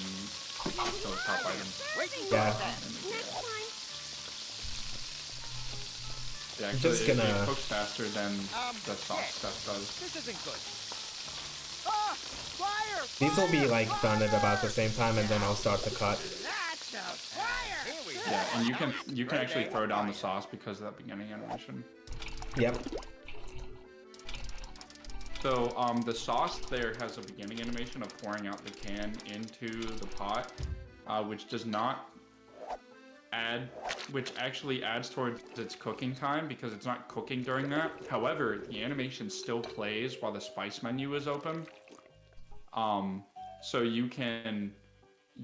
[SPEAKER 1] top items.
[SPEAKER 2] Yeah.
[SPEAKER 4] Next time.
[SPEAKER 1] Yeah,
[SPEAKER 2] I'm
[SPEAKER 1] actually,
[SPEAKER 2] just gonna-
[SPEAKER 1] it cooks faster than the sauce stuff does.
[SPEAKER 6] This isn't good. Ah, fire!
[SPEAKER 2] These will be like done at about the same time, and then I'll start to cut.
[SPEAKER 6] That's a fire! Here we go.
[SPEAKER 1] Yeah, and you can actually throw down the sauce because of that beginning animation.
[SPEAKER 2] Yep.
[SPEAKER 1] So the sauce there has a beginning animation of pouring out the can into the pot, which does not add, which actually adds towards its cooking time because it's not cooking during that. However, the animation still plays while the spice menu is open. So you can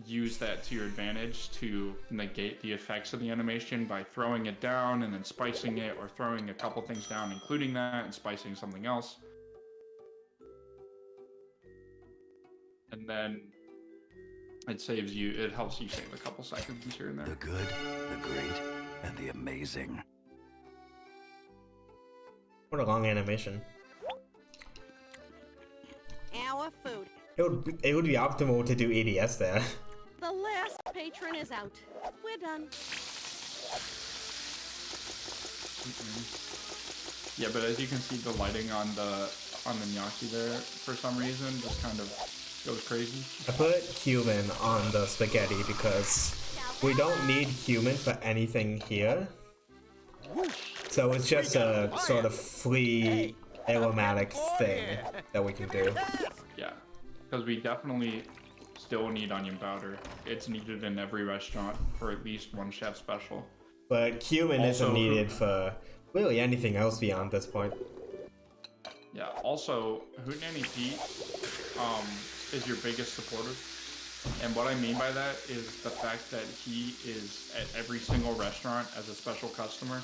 [SPEAKER 1] use that to your advantage to negate the effects of the animation by throwing it down and then spicing it, or throwing a couple things down, including that, and spicing something else. And then it saves you, it helps you save a couple seconds here and
[SPEAKER 8] The
[SPEAKER 1] there.
[SPEAKER 8] good, the great, and the amazing.
[SPEAKER 2] What a long animation.
[SPEAKER 4] Our food.
[SPEAKER 2] It would be optimal to do EDS there.
[SPEAKER 4] The last patron is out. We're done.
[SPEAKER 1] Yeah, but as you can see, the lighting on the gnocchi there, for some reason, just kind of goes crazy.
[SPEAKER 2] I put human on the spaghetti because we don't need human for anything here. So it's just a sort of free aromatic thing that we can do.
[SPEAKER 1] Yeah, because we definitely still need onion powder. It's needed in every restaurant for at least one chef special.
[SPEAKER 2] But cumin isn't
[SPEAKER 1] Also-
[SPEAKER 2] needed for really anything else beyond this point.
[SPEAKER 1] Yeah, also, Hootenanny Pete is your biggest supporter. And what I mean by that is the fact that he is at every single restaurant as a special customer.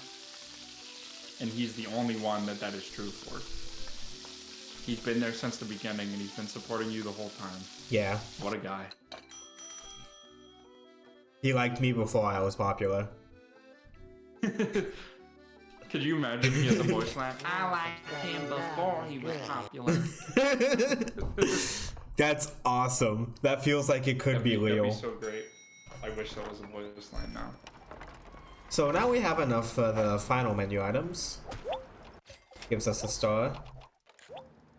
[SPEAKER 1] And he's the only one that is true for. He's been there since the beginning, and he's been supporting you the whole time.
[SPEAKER 2] Yeah,
[SPEAKER 1] What a guy.
[SPEAKER 2] he liked me before I was popular.
[SPEAKER 1] Could you imagine he has a voice line? I liked him before he was popular.
[SPEAKER 2] That's awesome. That feels like it could be
[SPEAKER 1] That'd
[SPEAKER 2] real.
[SPEAKER 1] be so great. I wish that was a voice line now.
[SPEAKER 2] So now we have enough for the final menu items. Gives us a star.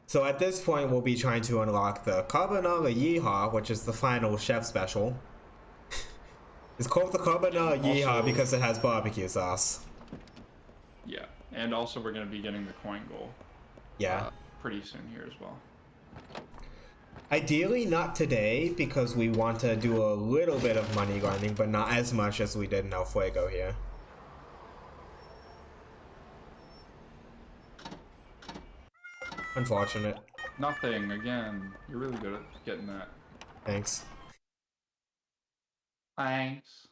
[SPEAKER 2] So at this point, we'll be trying to unlock the Carbonara Yeehaw, which is the final chef special. It's called the Carbonara Yeehaw
[SPEAKER 1] Also-
[SPEAKER 2] because it has barbecue sauce.
[SPEAKER 1] Yeah, and also we're going to be getting the coin goal
[SPEAKER 2] Yeah.
[SPEAKER 1] pretty soon here as well.
[SPEAKER 2] Ideally not today, because we want to do a little bit of money grinding, but not as much as we did in El Fuego here. Unfortunate.
[SPEAKER 1] Nothing, again. You're really good at getting that.
[SPEAKER 2] Thanks.
[SPEAKER 1] Thanks.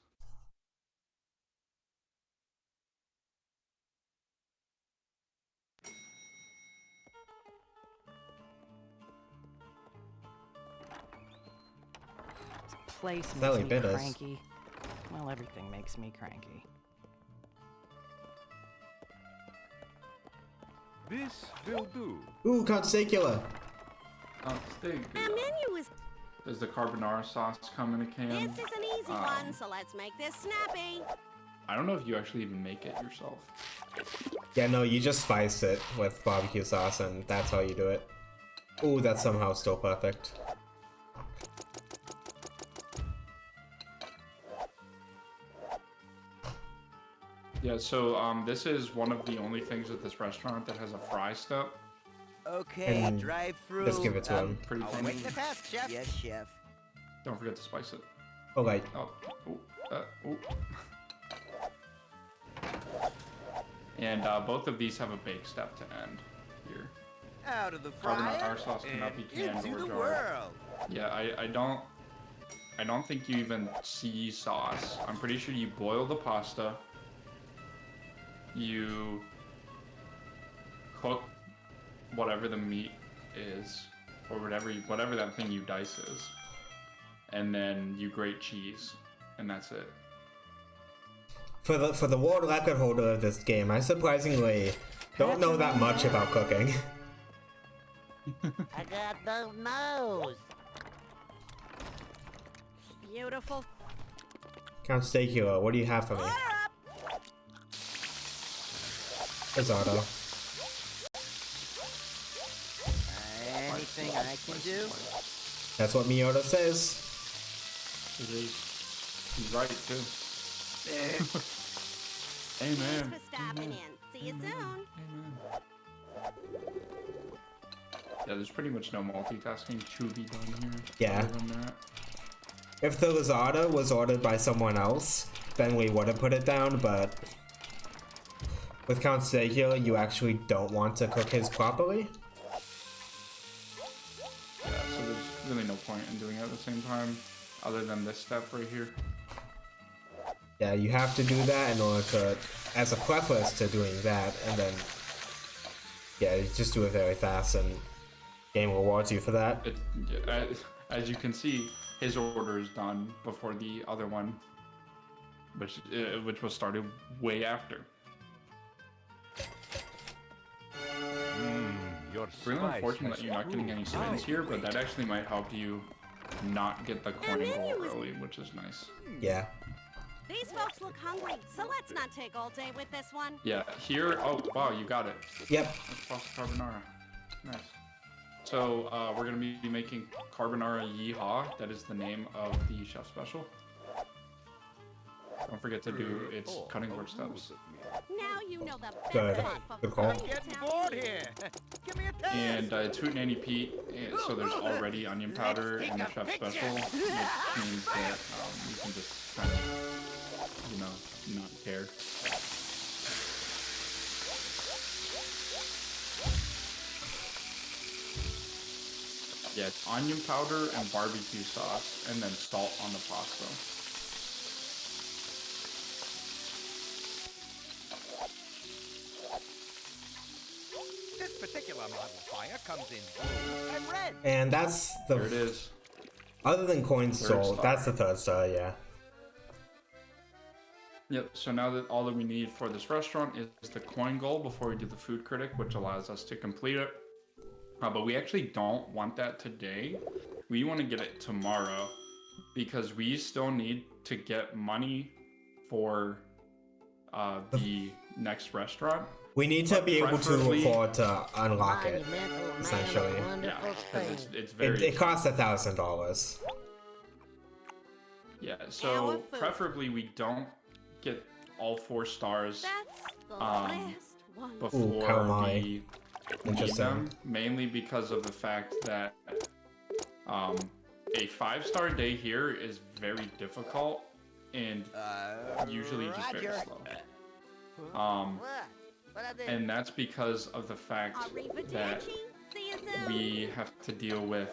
[SPEAKER 9] This place
[SPEAKER 2] Sally
[SPEAKER 9] makes me
[SPEAKER 2] bit us.
[SPEAKER 9] cranky. Well, everything makes me cranky.
[SPEAKER 7] This will do.
[SPEAKER 2] Ooh, Count Secula!
[SPEAKER 1] Oh, steak.
[SPEAKER 4] Our menu is.
[SPEAKER 1] Does the carbonara sauce come in a can?
[SPEAKER 4] This is an easy one, so let's make this snappy.
[SPEAKER 1] I don't know if you actually even make it yourself.
[SPEAKER 2] Yeah, no, you just spice it with barbecue sauce and that's how you do it. Ooh, that's somehow still perfect.
[SPEAKER 1] Yeah, so this is one of the only things at this restaurant that has a fry step.
[SPEAKER 6] Okay,
[SPEAKER 2] And
[SPEAKER 6] drive through.
[SPEAKER 2] just give it to him.
[SPEAKER 1] Pretty
[SPEAKER 6] I'll
[SPEAKER 1] funny.
[SPEAKER 6] wait in the past, chef. Yes, chef.
[SPEAKER 1] Don't forget to spice it.
[SPEAKER 2] Oh, right.
[SPEAKER 1] Oh, ooh, ooh. And both of these have a bake step to end here.
[SPEAKER 6] Out of the fryer
[SPEAKER 1] Carbonara sauce cannot be canned
[SPEAKER 6] into
[SPEAKER 1] or
[SPEAKER 6] the
[SPEAKER 1] jarred.
[SPEAKER 6] world.
[SPEAKER 1] Yeah, I don't think you even see sauce. I'm pretty sure you boil the pasta. You cook whatever the meat is, or whatever that thing you dice is, and then you grate cheese, and that's it.
[SPEAKER 2] For the world record holder of this game, I surprisingly don't know that much about cooking.
[SPEAKER 4] I got the nose. Beautiful.
[SPEAKER 2] Count Secula, what do you have for me?
[SPEAKER 4] Order up.
[SPEAKER 2] Risotto.
[SPEAKER 6] Anything I can do?
[SPEAKER 2] That's what Miyoda says.
[SPEAKER 1] It is. He's right too. Amen.
[SPEAKER 4] Thanks for stopping in. See you soon.
[SPEAKER 1] Amen. Yeah, there's pretty much no multitasking to be done here.
[SPEAKER 2] Yeah.
[SPEAKER 1] Other than that.
[SPEAKER 2] If the risotto was ordered by someone else, then we would have put it down, but with Count Secula, you actually don't want to cook his properly.
[SPEAKER 1] Yeah, so the really no point in doing it at the same time, other than this step right here.
[SPEAKER 2] Yeah, you have to do that in order to, as a preface to doing that, and then yeah, you just do it very fast, and game rewards you for that.
[SPEAKER 1] As you can see, his order is done before the other one, which was started way after.
[SPEAKER 7] It's
[SPEAKER 1] really unfortunate that you're not getting any spins here, but that actually might help you not get the coin goal early, which is nice.
[SPEAKER 2] Yeah.
[SPEAKER 4] These folks look hungry, so let's not take all day with this one.
[SPEAKER 1] Yeah, here, oh wow, you got it.
[SPEAKER 2] Yep.
[SPEAKER 1] That's pasta carbonara. Nice. So we're gonna be making carbonara yeehaw. That is the name of the chef special. Don't forget to do its cutting board steps.
[SPEAKER 4] Now you know the best
[SPEAKER 2] Good.
[SPEAKER 4] spot for
[SPEAKER 2] Good call.
[SPEAKER 4] frying
[SPEAKER 6] Getting
[SPEAKER 4] Italian
[SPEAKER 6] bored
[SPEAKER 4] food.
[SPEAKER 6] here. Give me a taste.
[SPEAKER 1] And it's Hootenanny Pete, so there's already onion powder in the chef special, which means that you can just kind of, you know, not care. Yeah, it's onion powder and barbecue sauce, and then salt on the pasta.
[SPEAKER 6] This particular model fire comes in blue and red.
[SPEAKER 2] And that's the.
[SPEAKER 1] There it is.
[SPEAKER 2] Other than coins
[SPEAKER 1] Third
[SPEAKER 2] sold,
[SPEAKER 1] star.
[SPEAKER 2] that's the third star, yeah.
[SPEAKER 1] Yep, so now that all that we need for this restaurant is the coin goal before we do the food critic, which allows us to complete it. But we actually don't want that today. We want to get it tomorrow because we still need to get money for the next restaurant.
[SPEAKER 2] We need to be able to
[SPEAKER 1] preferably-
[SPEAKER 2] afford to unlock it,
[SPEAKER 4] Monumental, man,
[SPEAKER 2] essentially.
[SPEAKER 4] a wonderful
[SPEAKER 1] Yeah, because
[SPEAKER 4] thing.
[SPEAKER 1] it's very...
[SPEAKER 2] It costs $1,000.
[SPEAKER 1] Yeah, so preferably we don't get all 4 stars
[SPEAKER 4] That's the
[SPEAKER 1] Um,
[SPEAKER 4] last one.
[SPEAKER 1] before
[SPEAKER 2] calamari.
[SPEAKER 1] we need
[SPEAKER 2] Interesting.
[SPEAKER 1] them, mainly because of the fact that a 5-star day here is very difficult and usually just very
[SPEAKER 6] Roger.
[SPEAKER 1] slow. And that's because of the fact that
[SPEAKER 4] Arrivederci. See you soon.
[SPEAKER 1] we have to deal with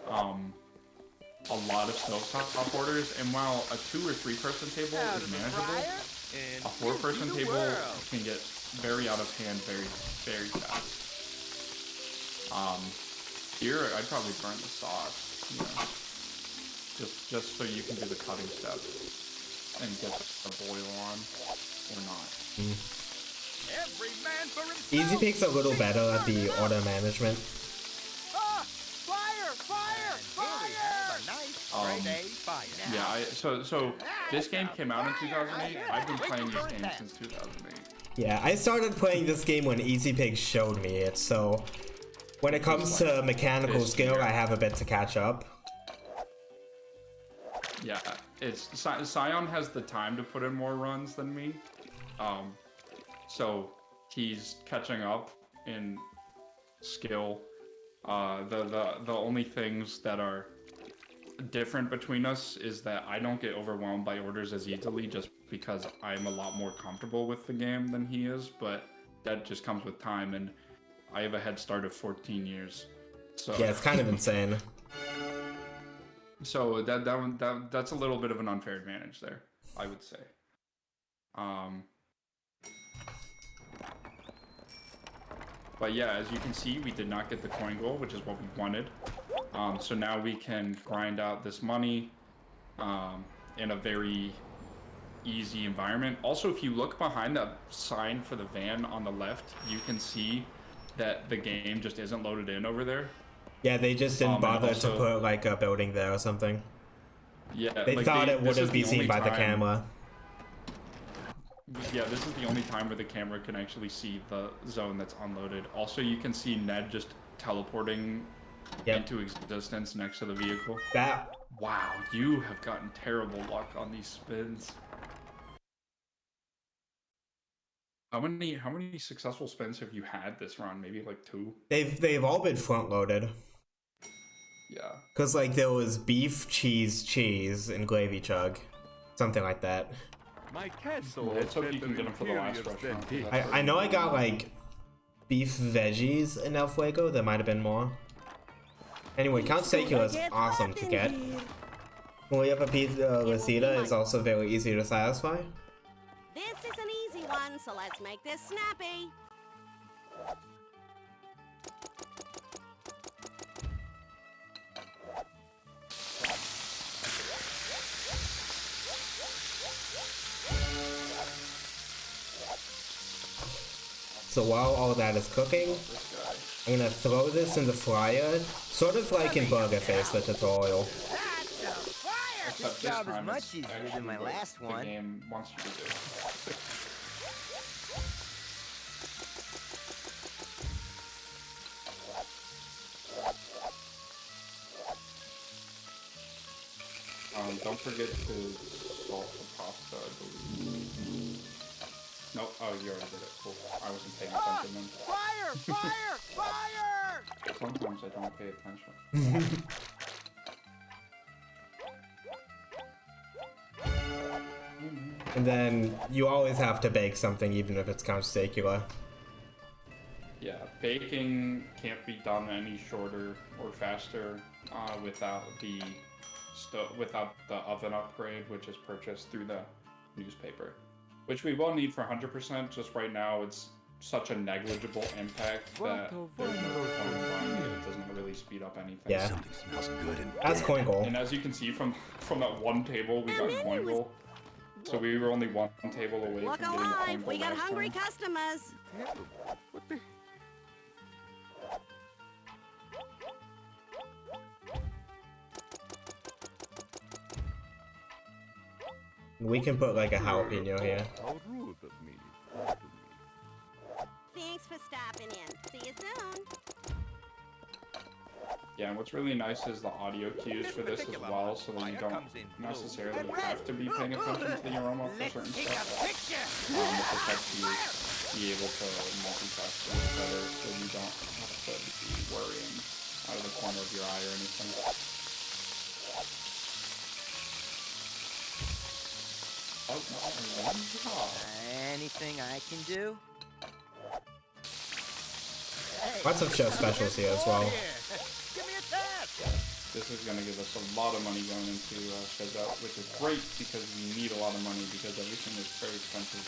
[SPEAKER 1] a lot of stovetop orders, and while a 2 or 3 person table
[SPEAKER 6] Out
[SPEAKER 1] is
[SPEAKER 6] of the
[SPEAKER 1] manageable,
[SPEAKER 6] fryer and
[SPEAKER 1] a 4 person
[SPEAKER 6] into the
[SPEAKER 1] table
[SPEAKER 6] world.
[SPEAKER 1] can get very out of hand very, very fast. Here I'd probably burn the sauce, you know, just so you can do the cutting step and get the boil on or not.
[SPEAKER 6] Every man for himself.
[SPEAKER 2] Easy Pick's a little better at the order management.
[SPEAKER 6] Ah, fire, fire, fire! Here we have a nice grade A fire.
[SPEAKER 1] Yeah, so this game came out in 2008. I've been playing this game since 2008.
[SPEAKER 2] Yeah, I started playing this game when Easy Pig showed me it, so when it comes to mechanical
[SPEAKER 1] this
[SPEAKER 2] skill,
[SPEAKER 1] year.
[SPEAKER 2] I have a bit to catch up.
[SPEAKER 1] Yeah, it's Scion has the time to put in more runs than me, so he's catching up in skill. The only things that are different between us is that I don't get overwhelmed by orders as easily just because I'm a lot more comfortable with the game than he is, but that just comes with time, and I have a head start of 14 years. So
[SPEAKER 2] Yeah, it's kind of insane.
[SPEAKER 1] so that's a little bit of an unfair advantage there, I would say. But yeah, as you can see, we did not get the coin goal, which is what we wanted. So now we can grind out this money in a very easy environment. Also, if you look behind that sign for the van on the left, you can see that the game just isn't loaded in over there.
[SPEAKER 2] Yeah, they just didn't
[SPEAKER 1] And
[SPEAKER 2] bother
[SPEAKER 1] also-
[SPEAKER 2] to put like a building there or something.
[SPEAKER 1] Yeah,
[SPEAKER 2] They
[SPEAKER 1] like,
[SPEAKER 2] thought it
[SPEAKER 1] this is
[SPEAKER 2] wouldn't be
[SPEAKER 1] the
[SPEAKER 2] seen
[SPEAKER 1] only
[SPEAKER 2] by the
[SPEAKER 1] time-
[SPEAKER 2] camera.
[SPEAKER 1] Yeah, this is the only time where the camera can actually see the zone that's unloaded. Also, you can see Ned just teleporting
[SPEAKER 2] Yep.
[SPEAKER 1] into existence next to the vehicle.
[SPEAKER 2] That
[SPEAKER 1] Wow, you have gotten terrible luck on these spins. How many successful spins have you had this run? Maybe like 2?
[SPEAKER 2] they've all been front loaded.
[SPEAKER 1] Yeah.
[SPEAKER 2] Cause like there was beef, cheese, and gravy chug, something like that.
[SPEAKER 7] My castle
[SPEAKER 1] Well, let's hope you can get them for the last
[SPEAKER 7] interiors than
[SPEAKER 1] restaurant.
[SPEAKER 7] his.
[SPEAKER 2] I know I got like beef veggies in El Fuego. There might have been more. Anyway, Count Secula is awesome to get. Maria Pepita Lucida is also very easy to satisfy.
[SPEAKER 4] This is an easy one, so let's make this snappy.
[SPEAKER 2] So while all that is cooking, I'm gonna throw this in the fryer, sort of like in Burger Face, the tutorial.
[SPEAKER 6] That's a fire!
[SPEAKER 1] Except
[SPEAKER 6] This job is
[SPEAKER 1] time
[SPEAKER 6] much
[SPEAKER 1] it's
[SPEAKER 6] easier than
[SPEAKER 1] actually
[SPEAKER 6] my
[SPEAKER 1] what
[SPEAKER 6] last
[SPEAKER 1] the
[SPEAKER 6] one.
[SPEAKER 1] game wants you to do. Don't forget to salt the pasta, I believe. Nope, oh, you already did it. Cool. I wasn't paying attention then.
[SPEAKER 6] Fire! Fire! Fire!
[SPEAKER 1] Sometimes I don't pay attention.
[SPEAKER 2] And then you always have to bake something, even if it's Count Secula.
[SPEAKER 1] Yeah, baking can't be done any shorter or faster without the oven upgrade, which is purchased through the newspaper, which we will need for 100%. Just right now, it's such a negligible impact that there's no point in buying it. It doesn't really speed up anything.
[SPEAKER 2] Yeah.
[SPEAKER 8] Something smells good and
[SPEAKER 2] That's coin goal.
[SPEAKER 1] And as you can see from that one table, we got coin goal. So we were only one table away
[SPEAKER 4] Look
[SPEAKER 1] from getting a coin
[SPEAKER 4] alive,
[SPEAKER 1] goal
[SPEAKER 4] we got
[SPEAKER 1] last
[SPEAKER 4] hungry
[SPEAKER 1] time.
[SPEAKER 4] customers.
[SPEAKER 7] What the?
[SPEAKER 2] We can put like a jalapeno here.
[SPEAKER 7] How rude of me.
[SPEAKER 4] Thanks for stopping in. See you soon.
[SPEAKER 1] Yeah, and what's really nice is the audio cues for this as well, so that you don't necessarily have to be paying attention to the aroma for certain
[SPEAKER 6] Take a
[SPEAKER 1] stuff.
[SPEAKER 6] picture!
[SPEAKER 1] It just helps you be able to multitask a little better, so you don't have to be worrying out of the corner of your eye or anything.
[SPEAKER 6] Anything I can do?
[SPEAKER 2] Lots of show specials here as well.
[SPEAKER 6] Give me a tap!
[SPEAKER 1] This is going to give us a lot of money going into Shazam, which is great because we need a lot of money because everything is very expensive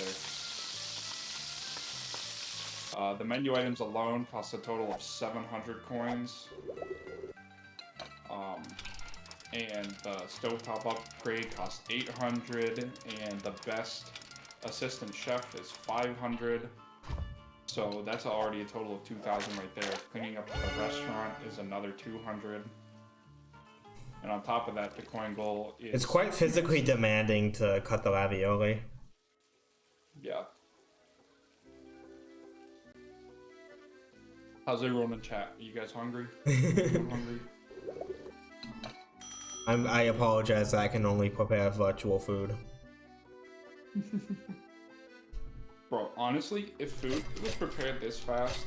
[SPEAKER 1] there. The menu items alone cost a total of 700 coins. And the stovetop upgrade costs 800, and the best assistant chef is 500. So that's already a total of 2,000 right there. Cleaning up the restaurant is another 200. And on top of that, the coin goal is...
[SPEAKER 2] It's quite physically demanding to cut the ravioli.
[SPEAKER 1] Yeah. How's everyone in chat? Are you guys hungry? Everyone hungry?
[SPEAKER 2] I apologize that I can only prepare virtual food.
[SPEAKER 1] Bro, honestly, if food was prepared this fast,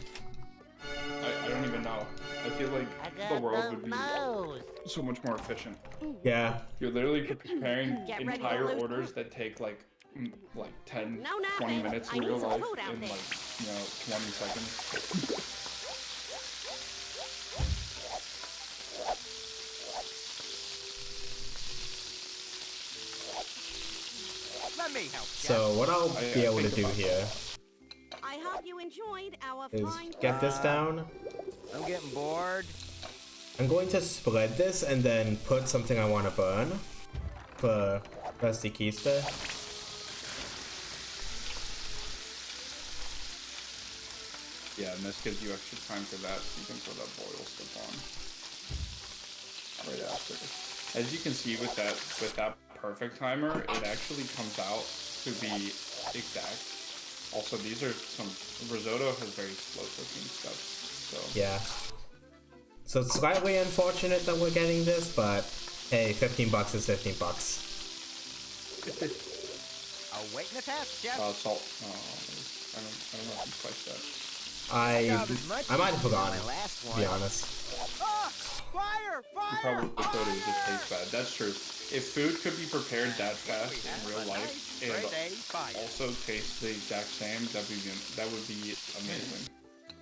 [SPEAKER 1] I don't even know. I feel like the world would be so much more efficient.
[SPEAKER 2] Yeah.
[SPEAKER 1] You're literally preparing
[SPEAKER 4] Get ready to
[SPEAKER 1] entire
[SPEAKER 4] lose.
[SPEAKER 1] orders that take like 10,
[SPEAKER 4] No
[SPEAKER 1] 20
[SPEAKER 4] napping.
[SPEAKER 1] minutes
[SPEAKER 4] I
[SPEAKER 1] in
[SPEAKER 4] need
[SPEAKER 1] real
[SPEAKER 4] some
[SPEAKER 1] life
[SPEAKER 4] food out
[SPEAKER 1] in
[SPEAKER 4] there.
[SPEAKER 1] 20 seconds.
[SPEAKER 6] Let me help you.
[SPEAKER 2] So what I'll be able to do here
[SPEAKER 4] I hope you enjoyed our
[SPEAKER 2] is
[SPEAKER 4] fine.
[SPEAKER 2] get this down.
[SPEAKER 6] I'm getting bored.
[SPEAKER 2] I'm going to split this and then put something I want to burn for Rusty Keister.
[SPEAKER 1] Yeah, and this gives you extra time for that, so you can throw that boil stuff on right after. As you can see with that perfect timer, it actually comes out to be exact. Also, these are some risotto has very slow cooking stuff, so
[SPEAKER 2] Yeah. So it's slightly unfortunate that we're getting this, but hey, 15 bucks is 15 bucks.
[SPEAKER 6] Awaiting the task, Chef.
[SPEAKER 1] salt. I don't know if you spiced that.
[SPEAKER 2] I might have forgotten,
[SPEAKER 6] My last
[SPEAKER 2] to
[SPEAKER 6] one.
[SPEAKER 2] be honest.
[SPEAKER 6] Ah! Fire!
[SPEAKER 1] You probably thought it would just taste bad. That's true. If food could be prepared that fast in real life and also taste the exact same, that would be amazing.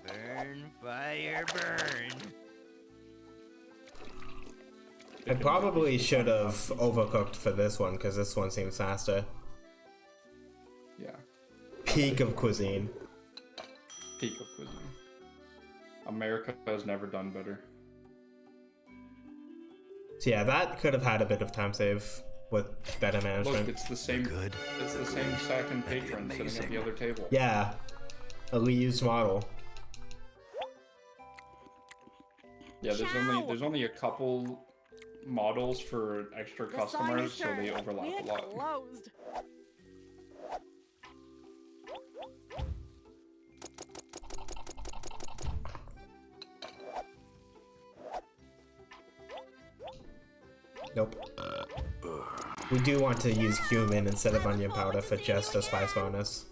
[SPEAKER 6] Burn, fire, burn.
[SPEAKER 2] I probably should have overcooked for this one because this one seems faster.
[SPEAKER 1] Yeah.
[SPEAKER 2] Peak of cuisine.
[SPEAKER 1] Peak of cuisine. America has never done better.
[SPEAKER 2] So yeah, that could have had a bit of time save with better management.
[SPEAKER 1] Look, it's the same.
[SPEAKER 8] Good.
[SPEAKER 1] It's the same second patron sitting at the other table.
[SPEAKER 2] Yeah, a reused model.
[SPEAKER 1] Yeah, there's only a couple models for extra customers, so they overlap a lot.
[SPEAKER 4] Closed.
[SPEAKER 2] Nope. We do want to use cumin instead of onion powder for just a spice bonus.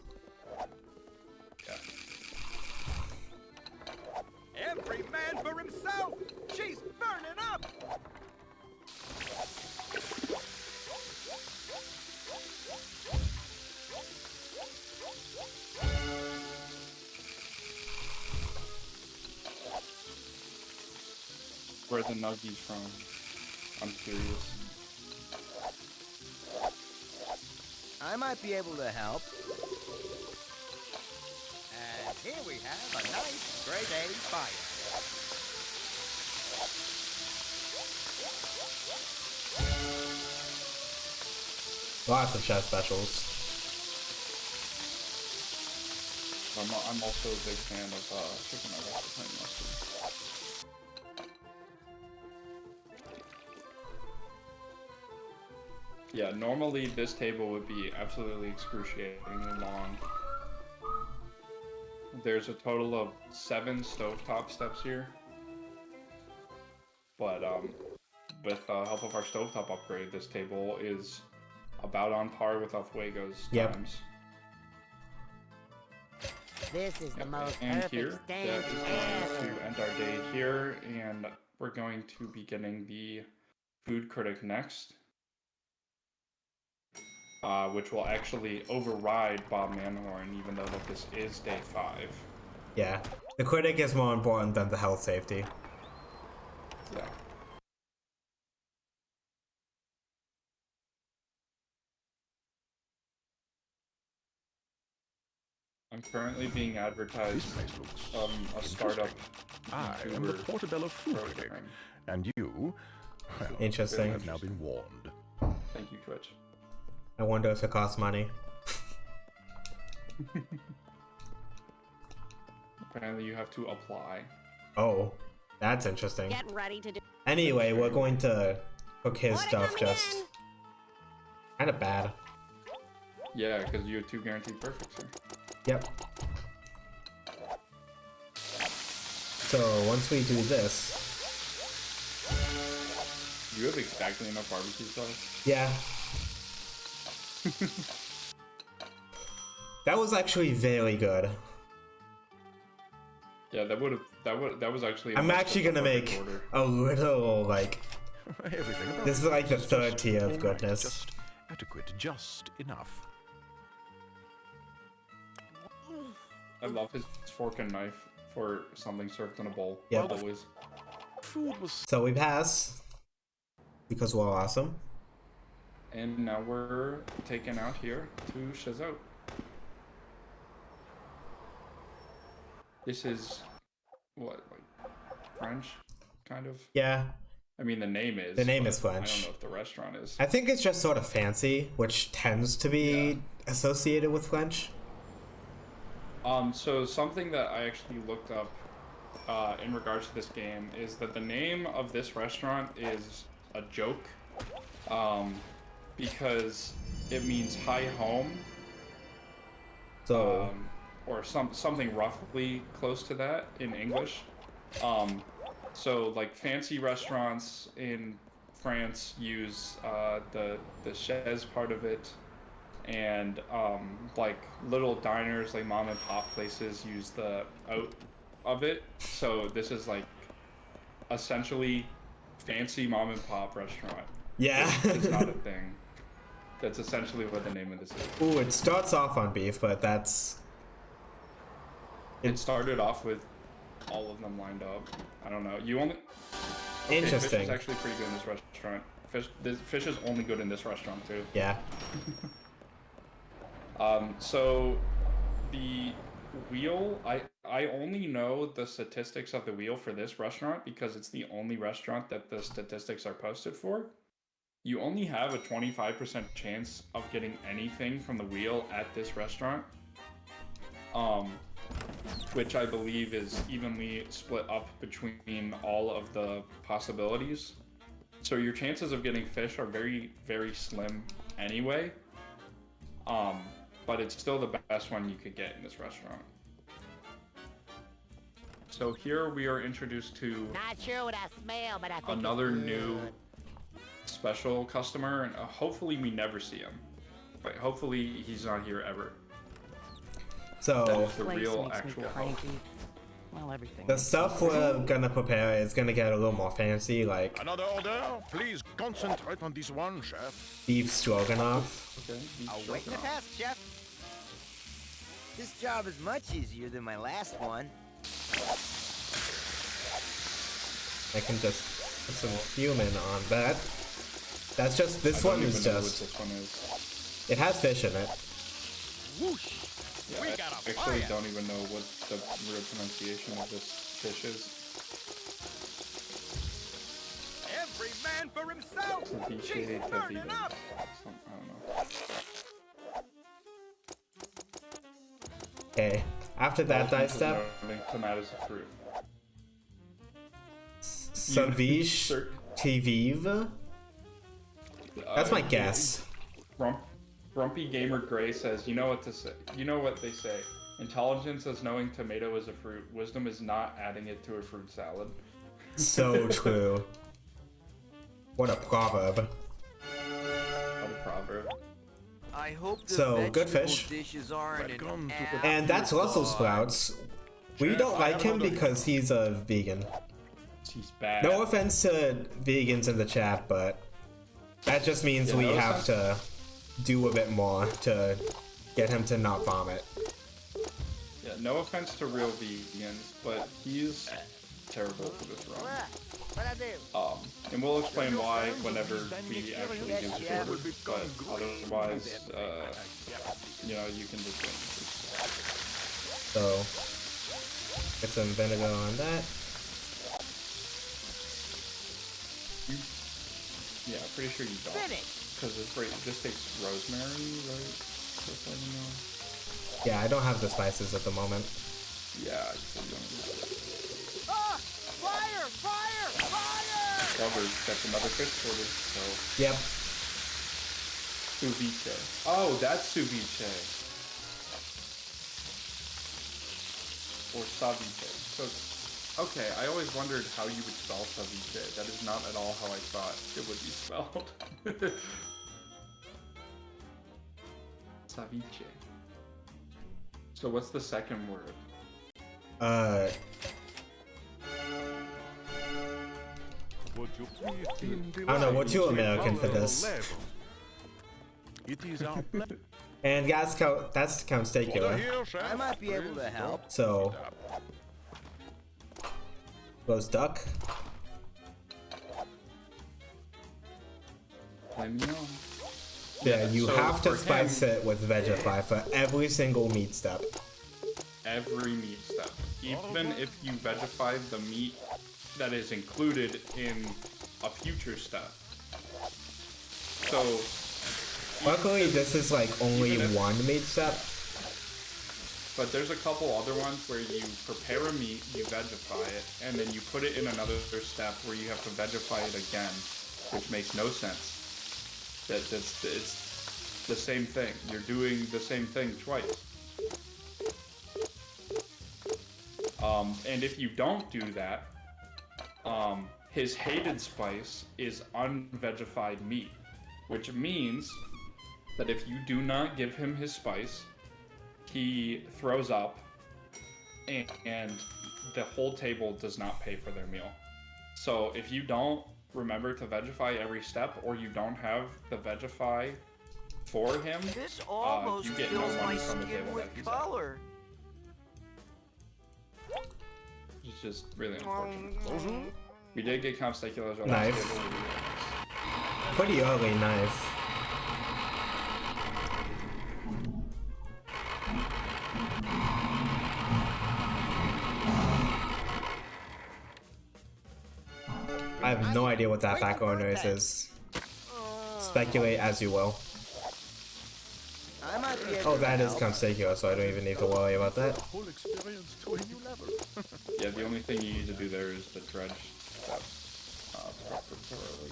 [SPEAKER 6] Every man for himself! She's burning up!
[SPEAKER 1] Where are the nuggies from? I'm curious.
[SPEAKER 6] I might be able to help. And here we have a nice grade A fire.
[SPEAKER 2] Lots of chef specials.
[SPEAKER 1] I'm also a big fan of chicken nuggets with honey mustard. Yeah, normally this table would be absolutely excruciatingly long. There's a total of 7 stovetop steps here. But with the help of our stovetop upgrade, this table is about on par with Alfuego's times.
[SPEAKER 10] This is the most
[SPEAKER 1] and
[SPEAKER 10] perfect
[SPEAKER 1] here,
[SPEAKER 10] stand
[SPEAKER 1] that is going
[SPEAKER 10] ever.
[SPEAKER 1] to end our day here, and we're going to be getting the food critic next. Which will actually override Bob Manhorn, even though that this is day 5.
[SPEAKER 2] Yeah, the critic is more important than the health safety.
[SPEAKER 1] Yeah. I'm currently being advertised a startup
[SPEAKER 7] I am the Portobello food critic, and you, well,
[SPEAKER 2] Interesting.
[SPEAKER 7] have now been warned.
[SPEAKER 1] Thank you, Twitch.
[SPEAKER 2] I wonder if it costs money.
[SPEAKER 1] Apparently you have to apply.
[SPEAKER 2] Oh, that's interesting.
[SPEAKER 4] Get ready to do.
[SPEAKER 2] Anyway, we're going to cook his
[SPEAKER 4] Order
[SPEAKER 2] stuff
[SPEAKER 4] coming
[SPEAKER 2] just
[SPEAKER 4] in.
[SPEAKER 2] kind of bad.
[SPEAKER 1] Yeah, because you have 2 guaranteed perfects here.
[SPEAKER 2] Yep. So once we do this,
[SPEAKER 1] You have exactly enough barbecue sauce?
[SPEAKER 2] yeah. That was actually very good.
[SPEAKER 1] Yeah, that was actually.
[SPEAKER 2] I'm actually gonna make
[SPEAKER 1] order.
[SPEAKER 2] a little like.
[SPEAKER 7] Everything about
[SPEAKER 2] This is like the 3rd tier of goodness.
[SPEAKER 7] Just adequate, just enough.
[SPEAKER 1] I love his fork and knife for something served in a bowl.
[SPEAKER 2] Yep.
[SPEAKER 1] Always.
[SPEAKER 7] Food was
[SPEAKER 2] So we pass because we're awesome.
[SPEAKER 1] And now we're taken out here to Chazot. This is what, like French, kind of?
[SPEAKER 2] Yeah,
[SPEAKER 1] I mean, the name is.
[SPEAKER 2] The name
[SPEAKER 1] but
[SPEAKER 2] is French.
[SPEAKER 1] I don't know if the restaurant is.
[SPEAKER 2] I think it's just sort of fancy, which tends to be associated with French.
[SPEAKER 1] So something that I actually looked up in regards to this game is that the name of this restaurant is a joke, because it means high home,
[SPEAKER 2] So
[SPEAKER 1] or something roughly close to that in English. So like fancy restaurants in France use the chaise part of it, and like little diners, like mom and pop places, use the out of it. So this is like essentially fancy mom and pop restaurant.
[SPEAKER 2] yeah.
[SPEAKER 1] It's not a thing. That's essentially what the name of this is.
[SPEAKER 2] Ooh, it starts off on beef, but that's
[SPEAKER 1] It started off with all of them lined up. I don't know. You only.
[SPEAKER 2] Interesting.
[SPEAKER 1] Fish is actually pretty good in this restaurant. Fish is only good in this restaurant too.
[SPEAKER 2] Yeah.
[SPEAKER 1] So the wheel, I only know the statistics of the wheel for this restaurant because it's the only restaurant that the statistics are posted for. You only have a 25% chance of getting anything from the wheel at this restaurant. Which I believe is evenly split up between all of the possibilities. So your chances of getting fish are very, very slim anyway. But it's still the best one you could get in this restaurant. So here we are introduced to
[SPEAKER 10] Not sure what I smell, but I think
[SPEAKER 1] another
[SPEAKER 10] it's
[SPEAKER 1] new
[SPEAKER 10] good.
[SPEAKER 1] special customer, and hopefully we never see him. But hopefully he's not here ever.
[SPEAKER 2] So
[SPEAKER 1] That is the
[SPEAKER 9] Place
[SPEAKER 1] real
[SPEAKER 9] makes me
[SPEAKER 1] actual hope.
[SPEAKER 9] cranky. Well, everything.
[SPEAKER 2] the
[SPEAKER 9] is.
[SPEAKER 2] stuff we're gonna prepare is gonna get a little more fancy, like
[SPEAKER 7] Another order? Please concentrate on this one, chef.
[SPEAKER 2] beef stroganoff.
[SPEAKER 1] Okay.
[SPEAKER 6] Awaiting the task, chef.
[SPEAKER 10] This job is much easier than my last one.
[SPEAKER 2] I can just put some cumin on that. That's just, this one is just,
[SPEAKER 1] This one is.
[SPEAKER 2] it has fish in it.
[SPEAKER 6] Whoosh!
[SPEAKER 1] Yeah,
[SPEAKER 6] We
[SPEAKER 1] I
[SPEAKER 6] got a
[SPEAKER 1] actually
[SPEAKER 6] fire.
[SPEAKER 1] don't even know what the real pronunciation of this fish is.
[SPEAKER 6] Every man for himself.
[SPEAKER 1] Ceviche,
[SPEAKER 6] She's burning
[SPEAKER 1] tavilla.
[SPEAKER 6] up.
[SPEAKER 1] I don't know.
[SPEAKER 2] Okay, after that dice step,
[SPEAKER 1] Tomatoes and fruit.
[SPEAKER 2] Savish
[SPEAKER 1] Sir-
[SPEAKER 2] Tviv? That's my guess.
[SPEAKER 1] Grumpy Gamer Gray says, you know what to say. You know what they say. Intelligence is knowing tomato is a fruit. Wisdom is not adding it to a fruit salad.
[SPEAKER 2] So true. What a proverb.
[SPEAKER 1] What a proverb.
[SPEAKER 6] I hope the
[SPEAKER 2] So, good
[SPEAKER 6] vegetable
[SPEAKER 2] fish.
[SPEAKER 6] dishes aren't
[SPEAKER 7] Welcome to
[SPEAKER 6] an
[SPEAKER 7] the-
[SPEAKER 2] And that's Russell Sprouts. We
[SPEAKER 7] Chef,
[SPEAKER 2] don't
[SPEAKER 7] I
[SPEAKER 2] like
[SPEAKER 7] have
[SPEAKER 2] him
[SPEAKER 7] another-
[SPEAKER 2] because he's a vegan.
[SPEAKER 1] He's bad.
[SPEAKER 2] No offense to vegans in the chat, but that just means
[SPEAKER 1] Yeah,
[SPEAKER 2] we
[SPEAKER 1] no
[SPEAKER 2] have to do a bit more to get him to not vomit.
[SPEAKER 1] Yeah, no offense to real vegans, but he's terrible for this run.
[SPEAKER 10] What I do?
[SPEAKER 1] And we'll explain why whenever we actually do this
[SPEAKER 10] Yeah.
[SPEAKER 1] order. But otherwise, you know, you can just win.
[SPEAKER 2] So, get some vinegar on that.
[SPEAKER 1] Yeah, I'm pretty sure you don't. Because this takes rosemary, right? Just so you know.
[SPEAKER 2] Yeah, I don't have the spices at the moment.
[SPEAKER 1] Yeah, so you don't.
[SPEAKER 6] Ah! Fire! Fire! Fire!
[SPEAKER 1] Covered. That's another fish order. So
[SPEAKER 2] Yep.
[SPEAKER 1] ceviche. Oh, that's ceviche. Or ceviche. So, okay, I always wondered how you would spell ceviche. That is not at all how I thought it would be spelled. Ceviche. So what's the second word?
[SPEAKER 2] Uh,
[SPEAKER 7] Would you please
[SPEAKER 2] I don't know, we're too American for this.
[SPEAKER 7] It is our pleasure.
[SPEAKER 2] And that's Count Steakula.
[SPEAKER 7] Here, chef.
[SPEAKER 10] I might be able to help.
[SPEAKER 2] So, roast duck.
[SPEAKER 1] Let me know.
[SPEAKER 2] Yeah, you
[SPEAKER 1] so
[SPEAKER 2] have to
[SPEAKER 1] for
[SPEAKER 2] spice
[SPEAKER 1] him-
[SPEAKER 2] it with Vegify for every single meat step.
[SPEAKER 1] Every meat step. Even if you vegify the meat that is included in a future step. So,
[SPEAKER 2] Luckily, this is like only
[SPEAKER 1] Even if-
[SPEAKER 2] one meat step.
[SPEAKER 1] but there's a couple other ones where you prepare a meat, you vegify it, and then you put it in another step where you have to vegify it again, which makes no sense. It's the same thing. You're doing the same thing twice. And if you don't do that, his hated spice is unvegified meat, which means that if you do not give him his spice, he throws up, and the whole table does not pay for their meal. So if you don't remember to vegify every step, or you don't have the vegify for him,
[SPEAKER 6] This almost
[SPEAKER 1] you get no
[SPEAKER 6] fills my
[SPEAKER 1] money from the
[SPEAKER 6] skin
[SPEAKER 1] table
[SPEAKER 6] with
[SPEAKER 1] that he's at.
[SPEAKER 6] color.
[SPEAKER 1] It's just really unfortunate. We did get Constecular.
[SPEAKER 2] Knife. Pretty early knife. I have no idea what that background noise is. Speculate as you will. Oh, that is Constecular, so I don't even need to worry about that.
[SPEAKER 1] Yeah, the only thing you need to do there is the dredge step preparatory.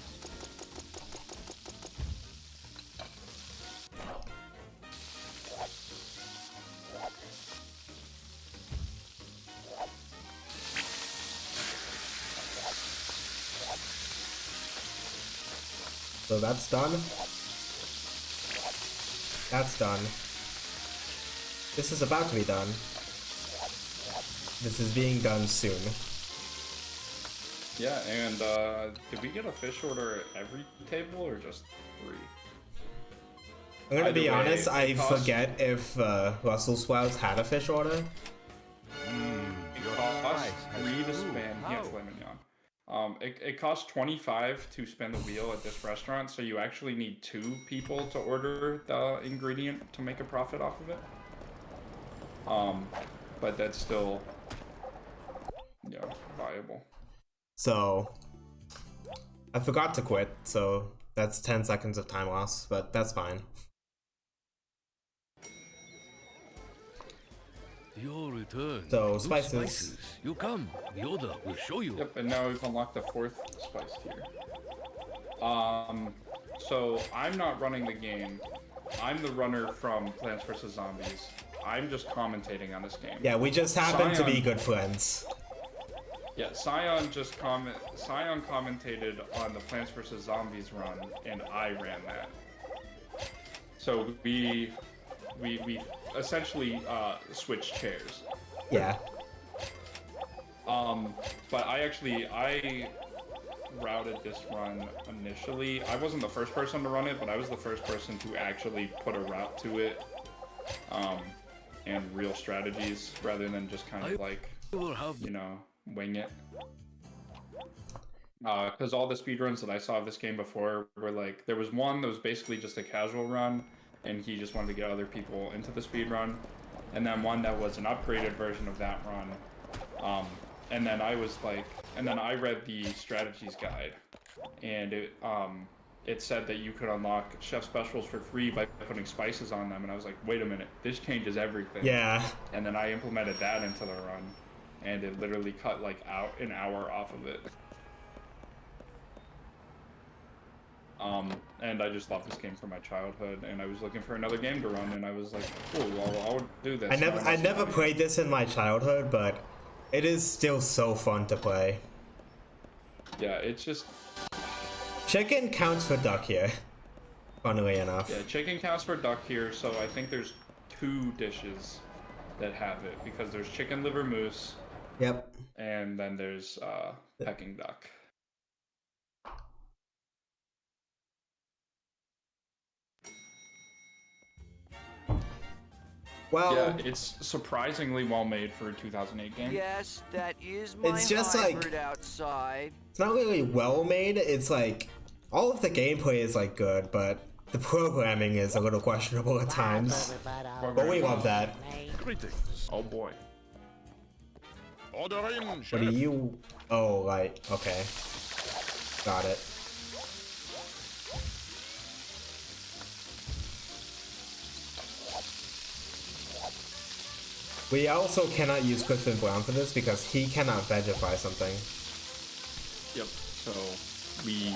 [SPEAKER 2] So that's done. That's done. This is about to be done. This is being done soon.
[SPEAKER 1] Yeah, and did we get a fish order at every table or just 3?
[SPEAKER 2] I'm gonna be
[SPEAKER 1] Either way,
[SPEAKER 2] honest, I
[SPEAKER 1] it costs-
[SPEAKER 2] forget if Russell Sprouts had a fish order.
[SPEAKER 1] It costs 3 to spin. Yeah, filet mignon. It costs 25 to spin the wheel at this restaurant, so you actually need 2 people to order the ingredient to make a profit off of it. But that's still, viable.
[SPEAKER 2] So, I forgot to quit, so that's 10 seconds of time loss, but that's fine.
[SPEAKER 5] Your return.
[SPEAKER 2] So,
[SPEAKER 5] Good
[SPEAKER 2] spices.
[SPEAKER 5] You come. The order will show you.
[SPEAKER 1] Yep, and now we've unlocked the 4th spice tier. So I'm not running the game. I'm the runner from Plants vs. Zombies. I'm just commentating on this game.
[SPEAKER 2] Yeah, we just happen to be good friends.
[SPEAKER 1] Yeah, Scion commentated on the Plants vs. Zombies run, and I ran that. So we essentially switched chairs.
[SPEAKER 2] Yeah.
[SPEAKER 1] But I routed this run initially. I wasn't the first person to run it, but I was the first person to actually put a route to it, and real strategies rather than just kind of like, wing it. Because all the speedruns that I saw of this game before were like, there was one that was basically just a casual run, and he just wanted to get other people into the speedrun, and then one that was an upgraded version of that run. And then I was like, and then I read the strategies guide, and it said that you could unlock chef specials for free by putting spices on them, and I was like, wait a minute, this changes everything.
[SPEAKER 2] Yeah.
[SPEAKER 1] And then I implemented that into the run, and it literally cut like an hour off of it. And I just love this game from my childhood, and I was looking for another game to run, and I was like, cool, well, I'll do this.
[SPEAKER 2] I never played this in my childhood, but it is still so fun to play.
[SPEAKER 1] Yeah, it's just...
[SPEAKER 2] Chicken counts for duck here, funnily enough.
[SPEAKER 1] Yeah, chicken counts for duck here, so I think there's 2 dishes that have it, because there's chicken liver mousse.
[SPEAKER 2] Yep.
[SPEAKER 1] And then there's Peking duck.
[SPEAKER 2] Well,
[SPEAKER 1] yeah, it's surprisingly well made for a 2008 game.
[SPEAKER 10] Yes, that is my
[SPEAKER 2] it's just
[SPEAKER 10] hybrid
[SPEAKER 2] like
[SPEAKER 10] outside.
[SPEAKER 2] It's not really well made. It's like all of the gameplay is like good, but the programming is a little questionable at times. But we love that.
[SPEAKER 7] Greetings.
[SPEAKER 1] Oh boy.
[SPEAKER 7] Order in,
[SPEAKER 2] What do you? Oh, right. Okay. Got it. We also cannot use Clifton Brown for this because he cannot vegify something.
[SPEAKER 1] Yep, so we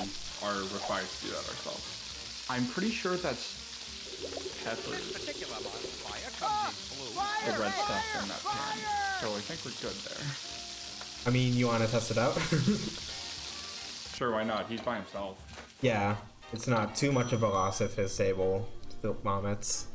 [SPEAKER 1] are required to do that ourselves. I'm pretty sure that's peppers. The red stuff in that pan. So I think we're good there.
[SPEAKER 2] I mean, you want to test it out?
[SPEAKER 1] Sure, why not? He's by himself.
[SPEAKER 2] Yeah, it's not too much of a loss if his table vomits.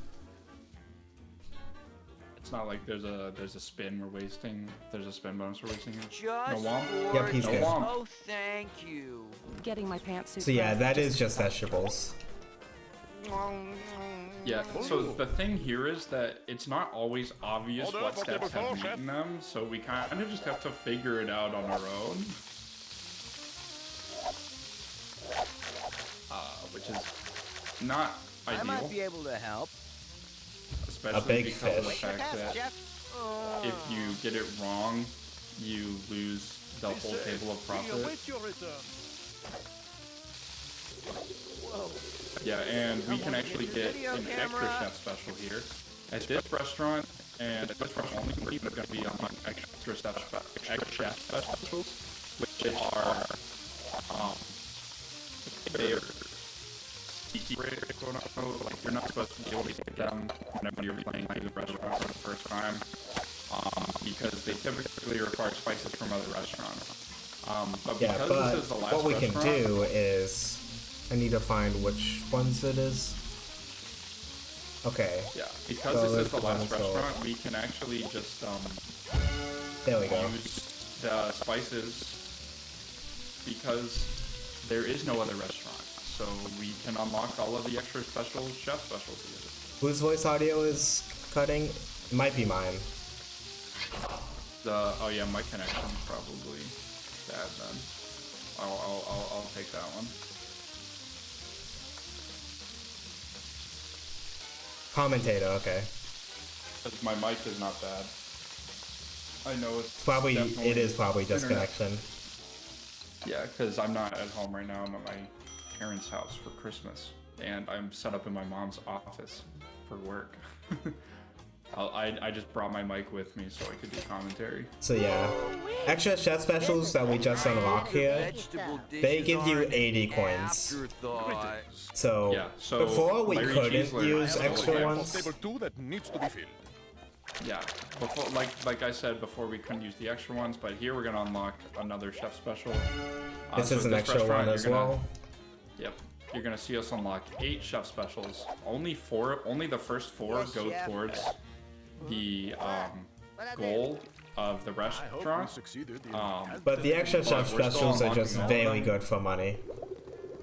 [SPEAKER 1] It's not like there's a spin we're wasting. There's a spin bonus we're wasting.
[SPEAKER 10] Just
[SPEAKER 1] no womp?
[SPEAKER 2] Yep, he's good.
[SPEAKER 10] Oh, thank you.
[SPEAKER 9] Getting my pantsuit.
[SPEAKER 2] So yeah, that is just vegetables.
[SPEAKER 1] Yeah, so the thing here is that it's not always obvious what steps have eaten them, so we kind of just have to figure it out on our own. which is not
[SPEAKER 10] I
[SPEAKER 1] ideal.
[SPEAKER 10] might be able to help.
[SPEAKER 1] Especially
[SPEAKER 2] big
[SPEAKER 1] because of the
[SPEAKER 2] fish.
[SPEAKER 1] fact that if you get it wrong, you lose the whole table of profit. Yeah, and we can actually get an extra chef special here at this restaurant, and at this restaurant only we're going to be on extra chef specials, which are they're secret, quote unquote. Like you're not supposed to be able to get them whenever you're playing through the restaurant for the first time, because they typically require spices from other restaurants. But
[SPEAKER 2] Yeah,
[SPEAKER 1] because
[SPEAKER 2] but
[SPEAKER 1] this is the last
[SPEAKER 2] what we can
[SPEAKER 1] restaurant,
[SPEAKER 2] do is... I need to find which ones it is. Okay.
[SPEAKER 1] yeah, because
[SPEAKER 2] So
[SPEAKER 1] this is the
[SPEAKER 2] it's
[SPEAKER 1] last
[SPEAKER 2] one
[SPEAKER 1] restaurant, we can actually just
[SPEAKER 2] there we go.
[SPEAKER 1] use the spices because there is no other restaurant. So we can unlock all of the extra special chef specialties.
[SPEAKER 2] Whose voice audio is cutting? It might be mine.
[SPEAKER 1] Oh yeah, my connection's probably bad then. I'll take that one.
[SPEAKER 2] Commentator, okay.
[SPEAKER 1] Because my mic is not bad. I know it's
[SPEAKER 2] Probably,
[SPEAKER 1] definitely
[SPEAKER 2] it is probably just
[SPEAKER 1] internet.
[SPEAKER 2] connection.
[SPEAKER 1] Yeah, because I'm not at home right now. I'm at my parents' house for Christmas, and I'm set up in my mom's office for work. I just brought my mic with me so I could do commentary.
[SPEAKER 2] So yeah, extra chef specials that we just unlocked here, they give you 80 coins. So,
[SPEAKER 1] Yeah, so
[SPEAKER 2] before we
[SPEAKER 1] Larry
[SPEAKER 2] couldn't
[SPEAKER 1] Cheesler-
[SPEAKER 2] use extra
[SPEAKER 1] yeah.
[SPEAKER 2] ones.
[SPEAKER 7] Table 2 that needs to be filled.
[SPEAKER 1] Yeah, before, like I said before, we couldn't use the extra ones, but here we're gonna unlock another chef special.
[SPEAKER 2] This
[SPEAKER 1] So
[SPEAKER 2] is
[SPEAKER 1] at
[SPEAKER 2] an extra
[SPEAKER 1] restaurant,
[SPEAKER 2] one as
[SPEAKER 1] you're gonna-
[SPEAKER 2] well.
[SPEAKER 1] Yep, you're gonna see us unlock 8 chef specials. Only the first 4
[SPEAKER 10] Yes,
[SPEAKER 1] go
[SPEAKER 10] chef.
[SPEAKER 1] towards the goal of the
[SPEAKER 7] I hope we
[SPEAKER 1] restaurant.
[SPEAKER 7] succeeded in
[SPEAKER 2] But the extra
[SPEAKER 1] But
[SPEAKER 2] chef
[SPEAKER 1] we're still
[SPEAKER 2] specials are just
[SPEAKER 1] unlocking all of
[SPEAKER 2] very
[SPEAKER 1] them.
[SPEAKER 2] good for money.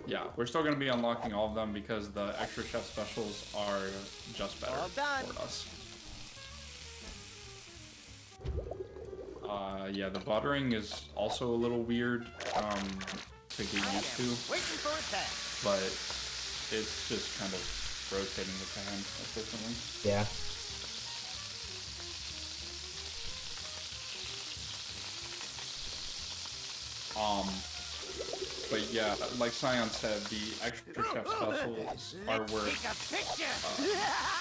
[SPEAKER 1] Yeah, we're still gonna be unlocking all of them because the extra chef specials are just better
[SPEAKER 10] All done.
[SPEAKER 1] for us. Yeah, the buttering is also a little weird to get used to,
[SPEAKER 10] Waiting for a test.
[SPEAKER 1] but it's just kind of rotating the pan efficiently.
[SPEAKER 2] Yeah.
[SPEAKER 1] But yeah, like Scion said, the extra chef specials are worth
[SPEAKER 6] Take a picture.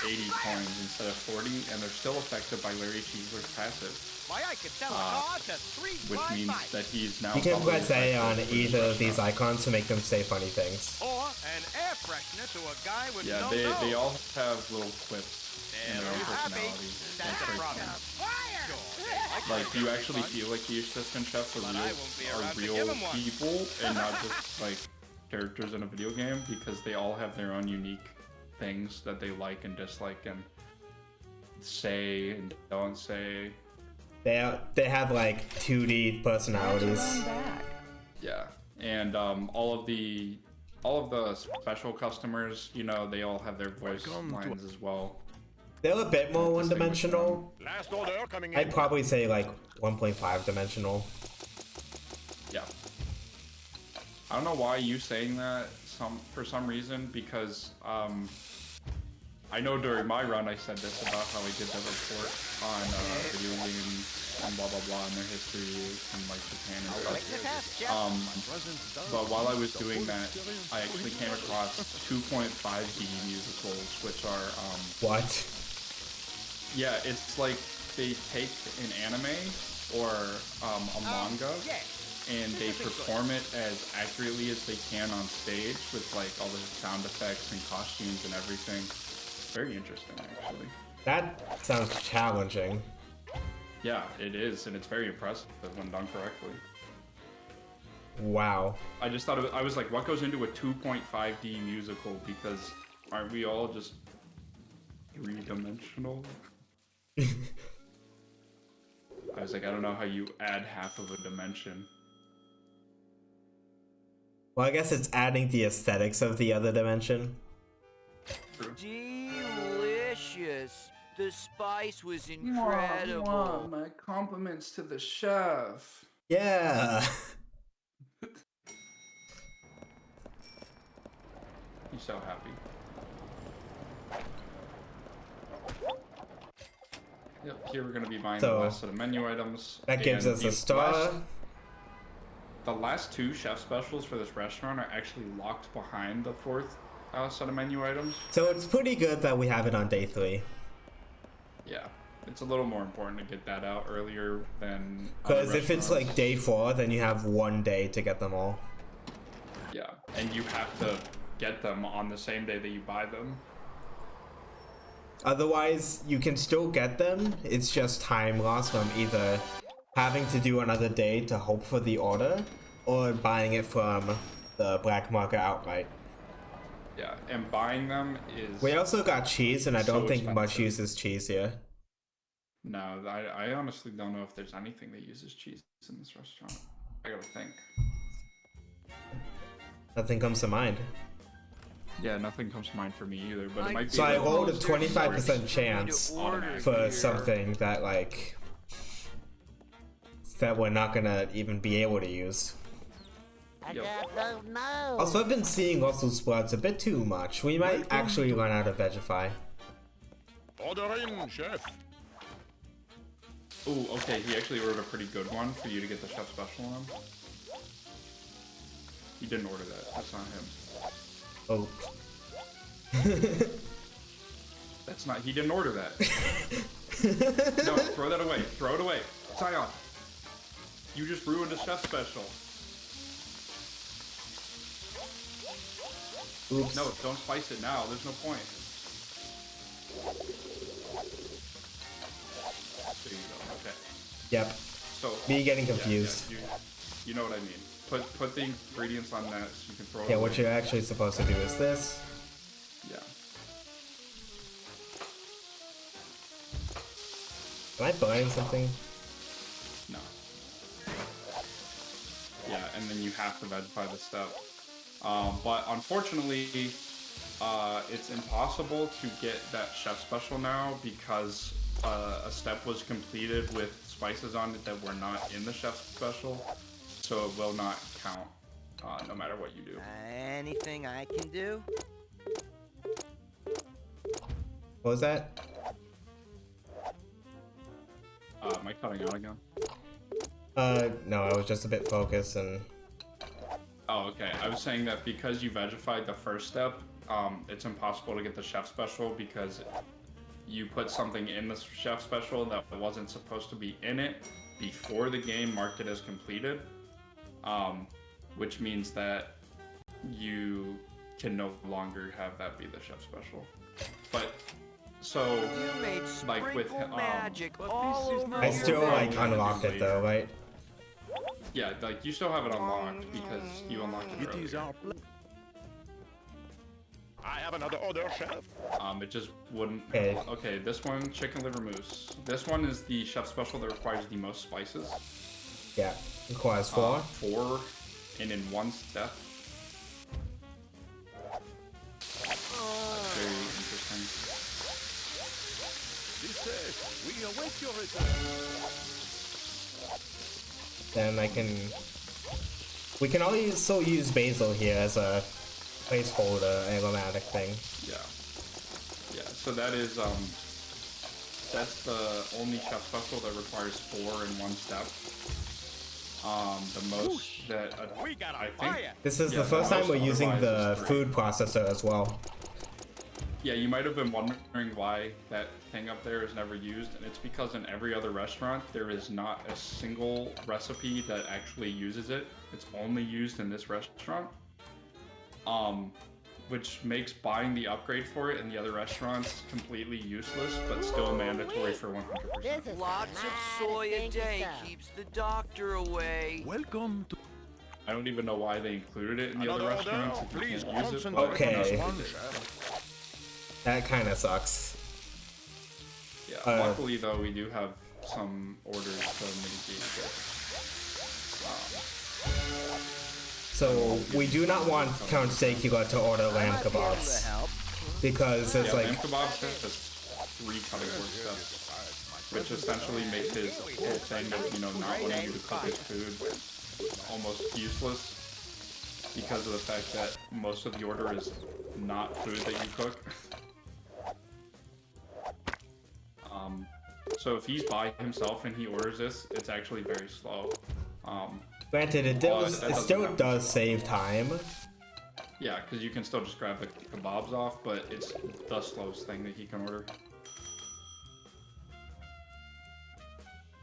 [SPEAKER 1] 80 coins instead of 40, and they're still affected by Larry Cheesler's passive,
[SPEAKER 6] Why, I could sell a car to 3
[SPEAKER 1] which
[SPEAKER 6] blind
[SPEAKER 1] means
[SPEAKER 6] mice.
[SPEAKER 1] that he's now
[SPEAKER 2] You can
[SPEAKER 1] probably
[SPEAKER 2] press A on
[SPEAKER 1] affected with
[SPEAKER 2] either
[SPEAKER 1] his
[SPEAKER 2] of these
[SPEAKER 1] restaurant.
[SPEAKER 2] icons to make them say funny things.
[SPEAKER 6] Or an air freshener to a guy with
[SPEAKER 1] Yeah,
[SPEAKER 6] no
[SPEAKER 1] they
[SPEAKER 6] nose.
[SPEAKER 1] all have little quips in
[SPEAKER 6] There
[SPEAKER 1] their own
[SPEAKER 6] you have it.
[SPEAKER 1] personality.
[SPEAKER 6] That's
[SPEAKER 1] It's
[SPEAKER 6] the
[SPEAKER 1] very
[SPEAKER 6] problem.
[SPEAKER 1] funny.
[SPEAKER 6] Sure.
[SPEAKER 1] Like, you actually feel like the assistant chefs
[SPEAKER 6] But I won't be
[SPEAKER 1] are
[SPEAKER 6] around to
[SPEAKER 1] real
[SPEAKER 6] give 'em one.
[SPEAKER 1] people and not just like characters in a video game, because they all have their own unique things that they like and dislike and say and don't say.
[SPEAKER 2] They have like 2D personalities.
[SPEAKER 1] Yeah, and all of the special customers, you know, they all have their voice lines as well.
[SPEAKER 2] They're a bit more one-dimensional.
[SPEAKER 7] last order coming in.
[SPEAKER 2] I'd probably say like 1.5 dimensional.
[SPEAKER 1] Yeah. I don't know why you saying that for some reason, because I know during my run I said this about how I did the report on video games and blah blah blah and their history and like Japan and stuff. But while I was doing that, I actually came across 2.5D musicals, which are
[SPEAKER 2] What?
[SPEAKER 1] yeah, it's like they take an anime or a manga and they perform it as accurately as they can on stage with like all the sound effects and costumes and everything. Very interesting, actually.
[SPEAKER 2] That sounds challenging.
[SPEAKER 1] Yeah, it is, and it's very impressive when done correctly.
[SPEAKER 2] Wow.
[SPEAKER 1] I just thought I was like, what goes into a 2.5D musical? Because aren't we all just 3-dimensional? I was like, I don't know how you add half of a dimension.
[SPEAKER 2] Well, I guess it's adding the aesthetics of the other dimension.
[SPEAKER 10] Delicious. The spice was incredible.
[SPEAKER 1] My compliments to the chef.
[SPEAKER 2] Yeah.
[SPEAKER 1] He's so happy. Yep, here we're going to be buying the last set of menu items.
[SPEAKER 2] That gives us a star.
[SPEAKER 1] The last 2 chef specials for this restaurant are actually locked behind the 4th set of menu items.
[SPEAKER 2] So it's pretty good that we have it on day 3.
[SPEAKER 1] Yeah, it's a little more important to get that out earlier than...
[SPEAKER 2] Because if it's like day 4, then you have 1 day to get them all.
[SPEAKER 1] Yeah, and you have to get them on the same day that you buy them.
[SPEAKER 2] Otherwise, you can still get them. It's just time lost from either having to do another day to hope for the order or buying it from the black market outright.
[SPEAKER 1] Yeah, and buying them is...
[SPEAKER 2] We also got cheese, and I don't think
[SPEAKER 1] expensive.
[SPEAKER 2] much uses cheese here.
[SPEAKER 1] No, I honestly don't know if there's anything that uses cheese in this restaurant. I gotta think.
[SPEAKER 2] Nothing comes to mind.
[SPEAKER 1] Yeah, nothing comes to mind for me either, but it might be...
[SPEAKER 2] So I rolled a 25% chance for
[SPEAKER 1] here.
[SPEAKER 2] something that, like... that we're not gonna even be able to use.
[SPEAKER 1] Yep.
[SPEAKER 2] Also, I've been seeing Russell Sprouts a bit too much. We might actually run out of Vegify.
[SPEAKER 7] Order in, chef.
[SPEAKER 1] Ooh, okay, he actually ordered a pretty good one for you to get the chef special on. He didn't order that. That's not him.
[SPEAKER 2] Oh.
[SPEAKER 1] That's not... He didn't order that. No, throw that away. Throw it away. Sion. You just ruined a chef special.
[SPEAKER 2] Oops.
[SPEAKER 1] No, don't spice it now. There's no point. There you go. Okay.
[SPEAKER 2] Yep.
[SPEAKER 1] So
[SPEAKER 2] Me getting confused.
[SPEAKER 1] Yeah, you know what I mean. Put the ingredients on that so you can throw it
[SPEAKER 2] Yeah,
[SPEAKER 1] away.
[SPEAKER 2] what you're actually supposed to do is this.
[SPEAKER 1] Yeah.
[SPEAKER 2] Am I buying something?
[SPEAKER 1] No. Yeah, and then you have to vegify the step. But unfortunately, it's impossible to get that chef special now because a step was completed with spices on it that were not in the chef special, so it will not count no matter what you do.
[SPEAKER 10] Anything I can do?
[SPEAKER 2] What was that?
[SPEAKER 1] Am I cutting out again?
[SPEAKER 2] No, I was just a bit focused and...
[SPEAKER 1] Oh, okay. I was saying that because you vegified the first step, it's impossible to get the chef special because you put something in the chef special that wasn't supposed to be in it before the game marked it as completed, which means that you can no longer have that be the chef special. But so,
[SPEAKER 10] You made
[SPEAKER 1] like with
[SPEAKER 10] magic all over
[SPEAKER 2] I still, like, unlocked it though, right?
[SPEAKER 1] yeah, like you still have it unlocked because you unlocked it
[SPEAKER 7] It is
[SPEAKER 1] earlier.
[SPEAKER 7] our... I have another order, chef.
[SPEAKER 1] It just wouldn't.
[SPEAKER 2] Okay.
[SPEAKER 1] Okay, this one, chicken liver mousse. This one is the chef special that requires the most spices.
[SPEAKER 2] Yeah. Requires 4.
[SPEAKER 1] 4 and in 1 step. That's very interesting.
[SPEAKER 7] We await your return.
[SPEAKER 2] Then I can... We can also use basil here as a placeholder aromatic thing.
[SPEAKER 1] Yeah. Yeah, so that is, that's the only chef special that requires 4 in 1 step. The most that, I think...
[SPEAKER 2] This is
[SPEAKER 1] Yeah,
[SPEAKER 2] the first
[SPEAKER 1] the
[SPEAKER 2] time we're
[SPEAKER 1] most
[SPEAKER 2] using the
[SPEAKER 1] otherwise is 3.
[SPEAKER 2] food processor as well.
[SPEAKER 1] Yeah, you might have been wondering why that thing up there is never used, and it's because in every other restaurant, there is not a single recipe that actually uses it. It's only used in this restaurant. Which makes buying the upgrade for it in the other restaurants completely useless, but still mandatory for 100%.
[SPEAKER 10] Lots of soy a day keeps the doctor away.
[SPEAKER 7] Welcome to...
[SPEAKER 1] I don't even know why they included it in the other
[SPEAKER 7] Another order.
[SPEAKER 1] restaurants if you
[SPEAKER 7] Please
[SPEAKER 1] can't use it.
[SPEAKER 7] concentrate
[SPEAKER 1] but-
[SPEAKER 2] Okay.
[SPEAKER 7] on this one, chef.
[SPEAKER 2] That kind of sucks.
[SPEAKER 1] Yeah, luckily though, we do have some orders to mitigate this.
[SPEAKER 2] So we do not want Count Sekula to order lamb kebabs because it's
[SPEAKER 1] Yeah,
[SPEAKER 2] like
[SPEAKER 1] lamb kebabs has 3 cutting board steps, which essentially makes his whole thing of, you know, not wanting you to cook his food almost useless. because of the fact that most of the order is not food that you cook. So if he's by himself and he orders this, it's actually very slow.
[SPEAKER 2] Granted, it still does save time.
[SPEAKER 1] Yeah, because you can still just grab the kebabs off, but it's the slowest thing that he can order.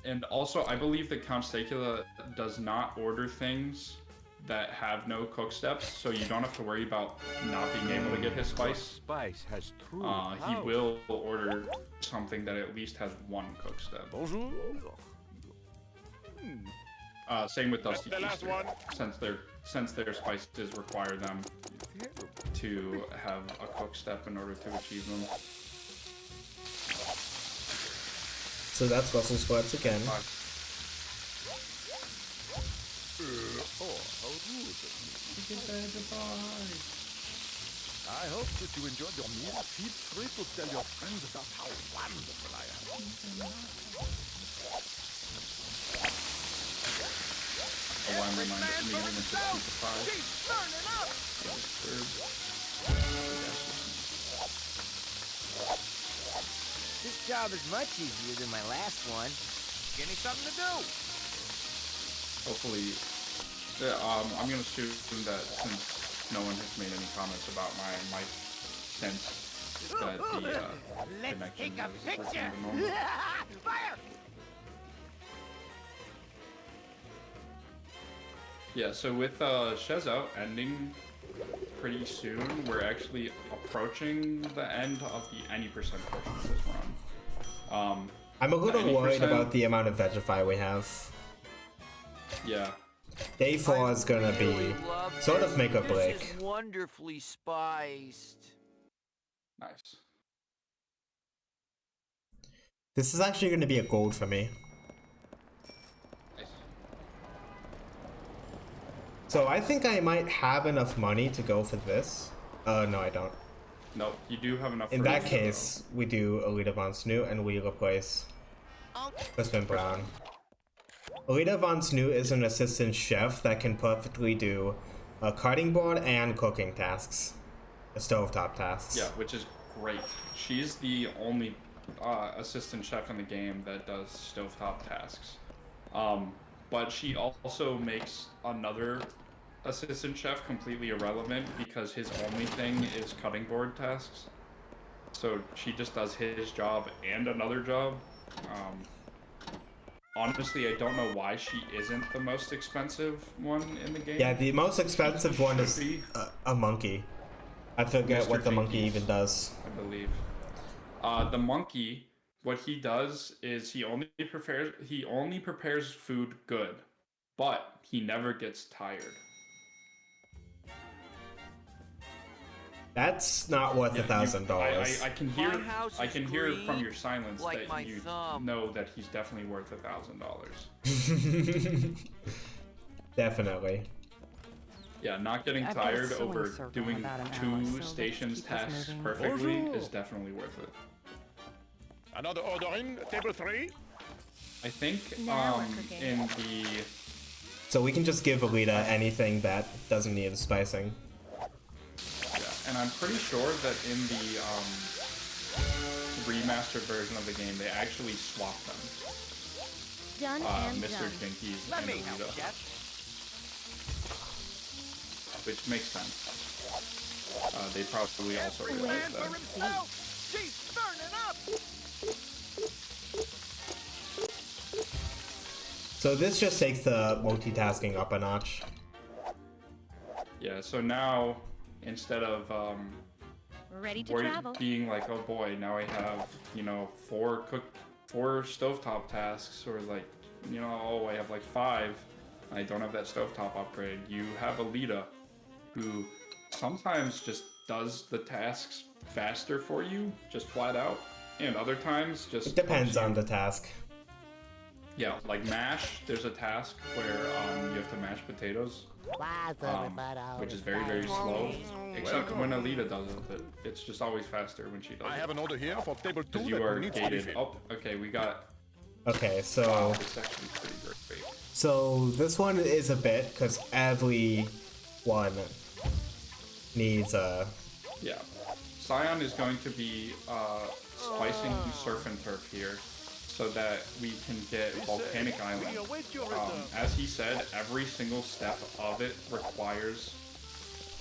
[SPEAKER 1] And also, I believe that Count Stacula does not order things that have no cook steps, so you don't have to worry about not being able to get his spice.
[SPEAKER 7] Spice has true
[SPEAKER 1] He will order something that at least has one cook step.
[SPEAKER 7] Bonjour.
[SPEAKER 1] Same with Dusty
[SPEAKER 6] The last
[SPEAKER 1] Easter,
[SPEAKER 6] one.
[SPEAKER 1] since their spices require them to have a cook step in order to achieve them.
[SPEAKER 2] So that's Brussels sprouts again.
[SPEAKER 7] I hope that you enjoyed your meal. Feel free to tell your friends about how wonderful I am.
[SPEAKER 1] Why am I immediately into the fries?
[SPEAKER 6] She's burning up!
[SPEAKER 10] This job is much easier than my last one.
[SPEAKER 6] Give me something to do.
[SPEAKER 1] Hopefully, I'm gonna assume that since no one has made any comments about my mic sense, that the
[SPEAKER 6] Let's
[SPEAKER 1] connection
[SPEAKER 6] take a
[SPEAKER 1] is
[SPEAKER 6] picture.
[SPEAKER 1] working to normal.
[SPEAKER 6] Fire!
[SPEAKER 1] Yeah, so with Shezzo ending pretty soon, we're actually approaching the end of the any percent portion of this run.
[SPEAKER 2] I'm a little
[SPEAKER 1] the
[SPEAKER 2] worried
[SPEAKER 1] 80%,
[SPEAKER 2] about the amount of Vegify we have.
[SPEAKER 1] Yeah.
[SPEAKER 2] Day 4 is gonna be sort of make or break.
[SPEAKER 10] This is wonderfully spiced.
[SPEAKER 1] Nice.
[SPEAKER 2] This is actually gonna be a gold for me.
[SPEAKER 1] Nice.
[SPEAKER 2] So I think I might have enough money to go for this. No, I don't.
[SPEAKER 1] Nope, you do have enough.
[SPEAKER 2] In
[SPEAKER 1] for
[SPEAKER 2] that
[SPEAKER 1] each,
[SPEAKER 2] case, we do Alita Von Snoot and we replace Crispin Brown. Alita Von Snoot is an assistant chef that can perfectly do a cutting board and cooking tasks. Stovetop tasks.
[SPEAKER 1] Yeah, which is great. She's the only assistant chef in the game that does stovetop tasks. But she also makes another assistant chef completely irrelevant because his only thing is cutting board tasks. So she just does his job and another job. Honestly, I don't know why she isn't the most expensive one in the game.
[SPEAKER 2] Yeah, the most expensive one is a monkey. I forget
[SPEAKER 1] Mr.
[SPEAKER 2] what the monkey
[SPEAKER 1] Jinkies,
[SPEAKER 2] even does.
[SPEAKER 1] I believe. The monkey, what he does is he only prepares food good, but he never gets tired.
[SPEAKER 2] That's not worth $1,000.
[SPEAKER 1] I can hear from your silence
[SPEAKER 10] like
[SPEAKER 1] that you know that he's definitely worth $1,000.
[SPEAKER 2] Definitely.
[SPEAKER 1] Yeah, not getting
[SPEAKER 9] I bet
[SPEAKER 1] tired
[SPEAKER 9] it's
[SPEAKER 1] over
[SPEAKER 9] sewing
[SPEAKER 1] doing
[SPEAKER 9] circle in about an hour,
[SPEAKER 1] two
[SPEAKER 9] so let's
[SPEAKER 1] stations
[SPEAKER 9] keep this
[SPEAKER 1] tasks
[SPEAKER 9] moving.
[SPEAKER 1] perfectly is definitely worth it.
[SPEAKER 6] Another order in, table 3.
[SPEAKER 1] I think
[SPEAKER 4] Now we're cooking.
[SPEAKER 1] in the
[SPEAKER 2] So we can just give Alita anything that doesn't need spicing.
[SPEAKER 1] yeah, and I'm pretty sure that in the remastered version of the game they actually swapped them.
[SPEAKER 4] Done and
[SPEAKER 1] Mr.
[SPEAKER 4] done.
[SPEAKER 1] Jinkies
[SPEAKER 10] Let
[SPEAKER 1] and
[SPEAKER 10] me help,
[SPEAKER 1] Alita,
[SPEAKER 10] Chef.
[SPEAKER 1] which makes sense. They probably also
[SPEAKER 6] Every
[SPEAKER 1] realized
[SPEAKER 6] man for
[SPEAKER 1] that.
[SPEAKER 6] himself. She's burning up.
[SPEAKER 2] So this just takes the multitasking up a notch.
[SPEAKER 1] Yeah, so now instead of
[SPEAKER 4] Ready to travel.
[SPEAKER 1] being like, oh boy, now I have, you know, four stovetop tasks, or like, you know, oh, I have like 5. I don't have that stovetop upgrade. You have Alita, who sometimes just does the tasks faster for you, just flat out, and other times just
[SPEAKER 2] Depends
[SPEAKER 1] helps
[SPEAKER 2] on
[SPEAKER 1] you.
[SPEAKER 2] the task.
[SPEAKER 1] Yeah, like mash. There's a task where you have to mash potatoes, which is very, very slow. Except when Alita does it, it's just always faster when she does
[SPEAKER 6] I
[SPEAKER 1] it.
[SPEAKER 6] have an order here for table 2
[SPEAKER 1] Because you
[SPEAKER 6] that
[SPEAKER 1] are
[SPEAKER 6] needs to be
[SPEAKER 1] gated.
[SPEAKER 6] filled.
[SPEAKER 1] Oh, okay, we got.
[SPEAKER 2] Okay, so
[SPEAKER 1] This section's pretty great.
[SPEAKER 2] this one is a bit because every one needs
[SPEAKER 1] Yeah. Scion is going to be spicing surf and turf here so that we can get Volcanic Island. As he said, every single step of it requires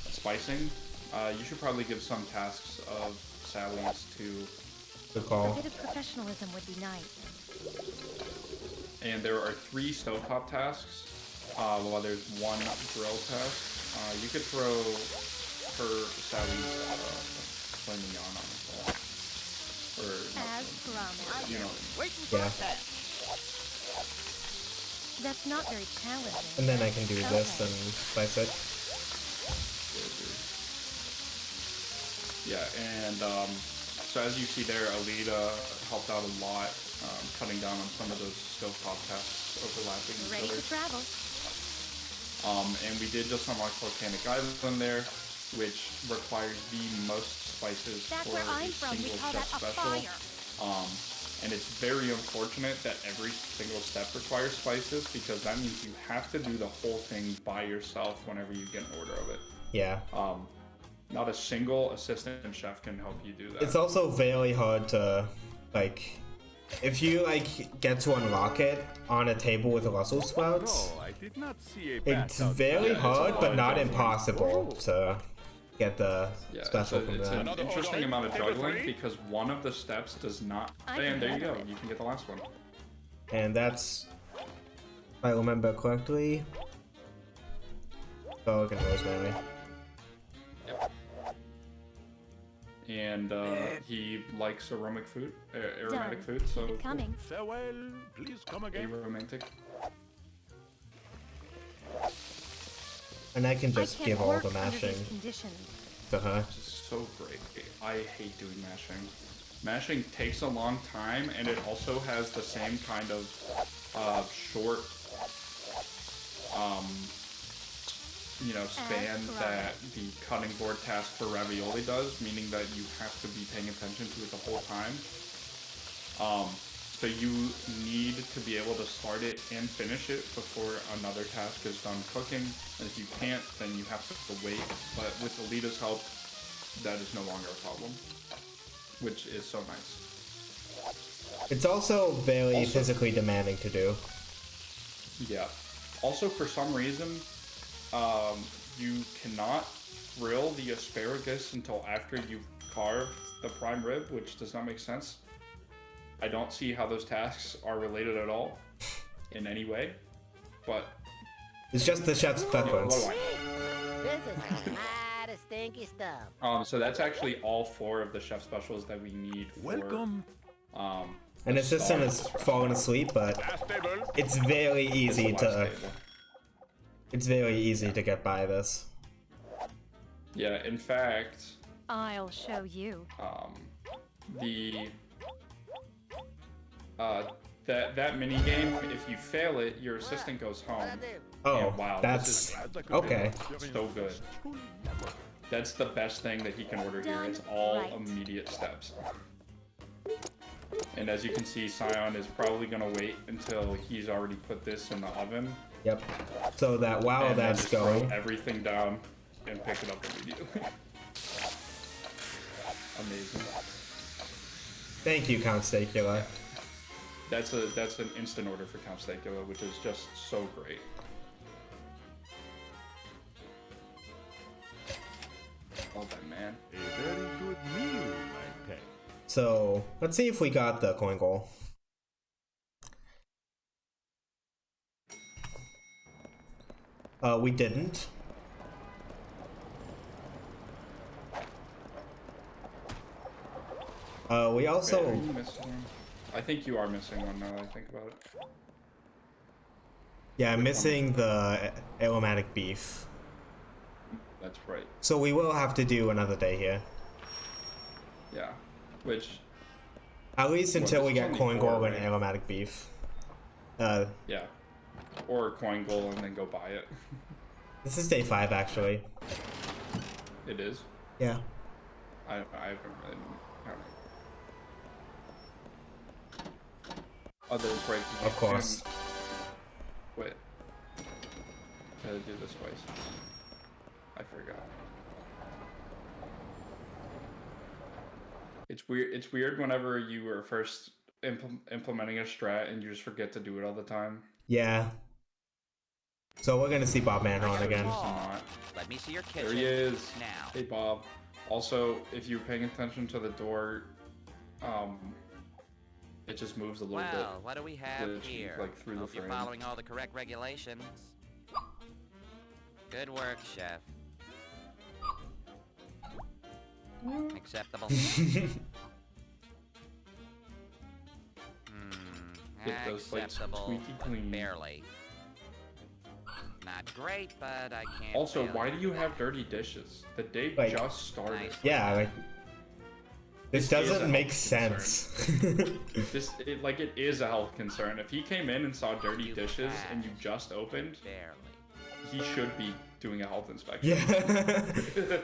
[SPEAKER 1] spicing. You should probably give some tasks of Sally's to
[SPEAKER 2] the call.
[SPEAKER 11] A bit of professionalism would be nice.
[SPEAKER 1] And there are 3 stovetop tasks, while there's 1 drill task. You could throw Sally's flaming yawn on as well. Or
[SPEAKER 11] as promised.
[SPEAKER 1] You know.
[SPEAKER 6] Waiting for that.
[SPEAKER 11] That's not very challenging.
[SPEAKER 2] And then I can do this and spice it.
[SPEAKER 1] Yeah, and so as you see there, Alita helped out a lot, cutting down on some of those stovetop tasks overlapping each
[SPEAKER 11] Ready
[SPEAKER 1] other.
[SPEAKER 11] to travel.
[SPEAKER 1] And we did just unlock Volcanic Island there, which requires the most spices
[SPEAKER 11] That's
[SPEAKER 1] for
[SPEAKER 11] where I'm
[SPEAKER 1] a
[SPEAKER 11] from. We
[SPEAKER 1] single
[SPEAKER 11] call
[SPEAKER 1] chef
[SPEAKER 11] that a
[SPEAKER 1] special.
[SPEAKER 11] fire.
[SPEAKER 1] And it's very unfortunate that every single step requires spices, because that means you have to do the whole thing by yourself whenever you get an order of it.
[SPEAKER 2] Yeah.
[SPEAKER 1] Not a single assistant chef can help you do that.
[SPEAKER 2] It's also very hard to, like, if you, like, get to unlock it on a table with Brussels sprouts,
[SPEAKER 7] I did not see a
[SPEAKER 2] it's very hard, but not impossible to get the special from
[SPEAKER 1] it's
[SPEAKER 2] that.
[SPEAKER 1] an interesting amount of juggling, because one of the steps does not... And there you go, you can get the last one.
[SPEAKER 2] And that's, if I remember correctly, garlic and rosemary.
[SPEAKER 1] And he likes aromatic food, so
[SPEAKER 11] coming.
[SPEAKER 7] Farewell, please come again.
[SPEAKER 1] Romantic.
[SPEAKER 2] And I can just give all the mashing to her.
[SPEAKER 1] This is so great. I hate doing mashing. Mashing takes a long time, and it also has the same kind of short, span that the cutting board task for ravioli does, meaning that you have to be paying attention to it the whole time. So you need to be able to start it and finish it before another task is done cooking. And if you can't, then you have to wait. But with Alita's help, that is no longer a problem, which is so nice.
[SPEAKER 2] It's also very physically demanding to do.
[SPEAKER 1] Yeah. Also, for some reason, you cannot grill the asparagus until after you've carved the prime rib, which does not make sense. I don't see how those tasks are related at all in any way, but
[SPEAKER 2] it's just the chef's preference.
[SPEAKER 10] This is a lot of stinky stuff.
[SPEAKER 1] So that's actually all 4 of the chef specials that we need for
[SPEAKER 7] Welcome.
[SPEAKER 2] An assistant is falling asleep, but it's very easy to. It's very easy to get by this.
[SPEAKER 1] Yeah, in fact,
[SPEAKER 11] I'll show you.
[SPEAKER 1] That mini game, if you fail it, your assistant goes home.
[SPEAKER 2] Oh,
[SPEAKER 1] and wow,
[SPEAKER 2] that's okay.
[SPEAKER 1] So good. That's the best thing that he can order here. It's all immediate steps. And as you can see, Scion is probably gonna wait until he's already put this in the oven.
[SPEAKER 2] Yep. So that while
[SPEAKER 1] and
[SPEAKER 2] that's
[SPEAKER 1] then just
[SPEAKER 2] going,
[SPEAKER 1] throw everything down and pick it up immediately. Amazing.
[SPEAKER 2] Thank you, Count Stacula.
[SPEAKER 1] That's an instant order for Count Stacula, which is just so great. Well done, man.
[SPEAKER 7] A very good meal, my pet.
[SPEAKER 2] So let's see if we got the coin goal. We didn't. We also.
[SPEAKER 1] Wait, are you missing? I think you are missing one now that I think about it.
[SPEAKER 2] Yeah, I'm missing the aromatic beef.
[SPEAKER 1] That's right.
[SPEAKER 2] So we will have to do another day here.
[SPEAKER 1] Yeah. Which.
[SPEAKER 2] At least until we get coin goal and
[SPEAKER 1] right?
[SPEAKER 2] aromatic beef.
[SPEAKER 1] Yeah. Or coin goal and then go buy it.
[SPEAKER 2] This is day 5 actually.
[SPEAKER 1] It is.
[SPEAKER 2] Yeah.
[SPEAKER 1] I haven't really. I don't know. Other break.
[SPEAKER 2] Of course.
[SPEAKER 1] Wait. Gotta do this twice. I forgot. It's weird. It's weird whenever you are first implementing a strat and you just forget to do it all the time.
[SPEAKER 2] Yeah. So we're gonna see Bob Manhorn again.
[SPEAKER 3] Let me see your kitchen.
[SPEAKER 1] There he is.
[SPEAKER 3] Now.
[SPEAKER 1] Hey, Bob. Also, if you're paying attention to the door, it just moves a little bit.
[SPEAKER 3] Well, what do we have here?
[SPEAKER 1] Like through
[SPEAKER 3] Hope
[SPEAKER 1] the frame.
[SPEAKER 3] you're following all the correct regulations. Good work, chef. Acceptable.
[SPEAKER 1] Get those plates
[SPEAKER 3] Acceptable.
[SPEAKER 1] squeaky clean.
[SPEAKER 3] Barely. Not great, but I can't.
[SPEAKER 1] Also,
[SPEAKER 3] really
[SPEAKER 1] why do you have dirty dishes? The day
[SPEAKER 2] Like,
[SPEAKER 1] just started.
[SPEAKER 3] Nice.
[SPEAKER 2] Yeah, like this
[SPEAKER 1] This is a
[SPEAKER 2] doesn't make
[SPEAKER 1] health
[SPEAKER 2] sense.
[SPEAKER 1] It is a health concern. If he came in and saw dirty dishes and you just opened,
[SPEAKER 3] Barely.
[SPEAKER 1] he should be doing a health inspection.
[SPEAKER 2] Yeah.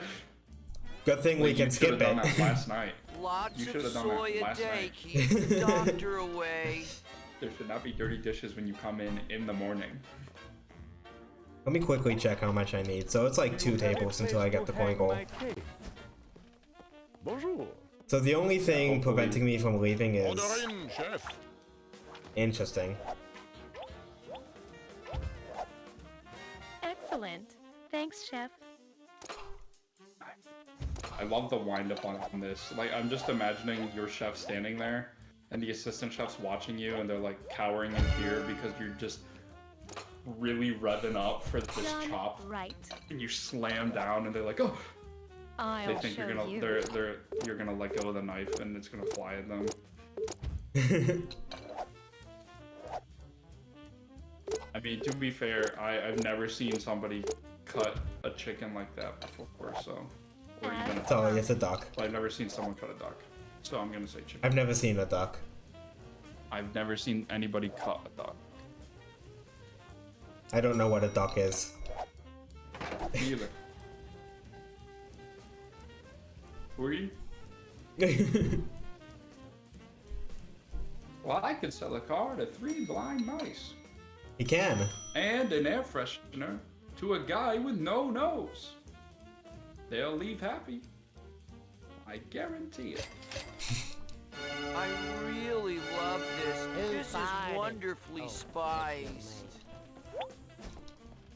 [SPEAKER 2] Good thing we can skip
[SPEAKER 1] You should have done
[SPEAKER 2] it.
[SPEAKER 1] that last night.
[SPEAKER 3] Lots
[SPEAKER 1] You
[SPEAKER 3] of
[SPEAKER 1] should have done
[SPEAKER 3] soy
[SPEAKER 1] that
[SPEAKER 3] a
[SPEAKER 1] last
[SPEAKER 3] day
[SPEAKER 1] night.
[SPEAKER 3] keeps the doctor away.
[SPEAKER 1] There should not be dirty dishes when you come in the morning.
[SPEAKER 2] Let me quickly check how much I need. So it's like 2 tables until I get the coin goal.
[SPEAKER 7] Bonjour.
[SPEAKER 2] So the only thing preventing me from leaving is
[SPEAKER 7] Order in, chef.
[SPEAKER 2] interesting.
[SPEAKER 11] Excellent. Thanks, Chef.
[SPEAKER 1] I love the wind up on this. Like, I'm just imagining your chef standing there and the assistant chef's watching you and they're like cowering in fear because you're just really revving up for this
[SPEAKER 11] Done
[SPEAKER 1] chop.
[SPEAKER 11] right.
[SPEAKER 1] And you slam down and they're like, oh!
[SPEAKER 11] I'll
[SPEAKER 1] They think
[SPEAKER 11] show
[SPEAKER 1] you're gonna
[SPEAKER 11] you.
[SPEAKER 1] you're gonna let go of the knife and it's gonna fly at them. I mean, to be fair, I've never seen somebody cut a chicken like that before, so or even a
[SPEAKER 2] Sorry, it's a duck.
[SPEAKER 1] I've never seen someone cut a duck. So I'm gonna say chicken.
[SPEAKER 2] I've never seen a duck.
[SPEAKER 1] I've never seen anybody cut a duck.
[SPEAKER 2] I don't know what a duck is.
[SPEAKER 1] Me either. Who are you? Well, I could sell a car to 3 blind mice.
[SPEAKER 2] You can.
[SPEAKER 1] And an air freshener to a guy with no nose. They'll leave happy. I guarantee it.
[SPEAKER 3] I really love this. This is wonderfully spiced.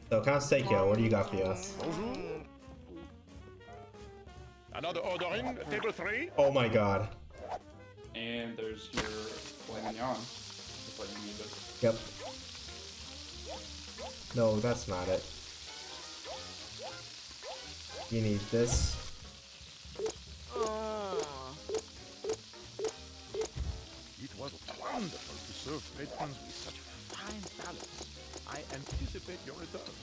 [SPEAKER 2] So Count Steakio, what do you got for us?
[SPEAKER 7] Bonjour. Another order in, table 3.
[SPEAKER 2] Oh my god.
[SPEAKER 1] And there's your filet mignon. Just like you need it.
[SPEAKER 2] Yep. No, that's not it. You need this.
[SPEAKER 7] It was wonderful to serve patrons with such fine balance. I anticipate your return.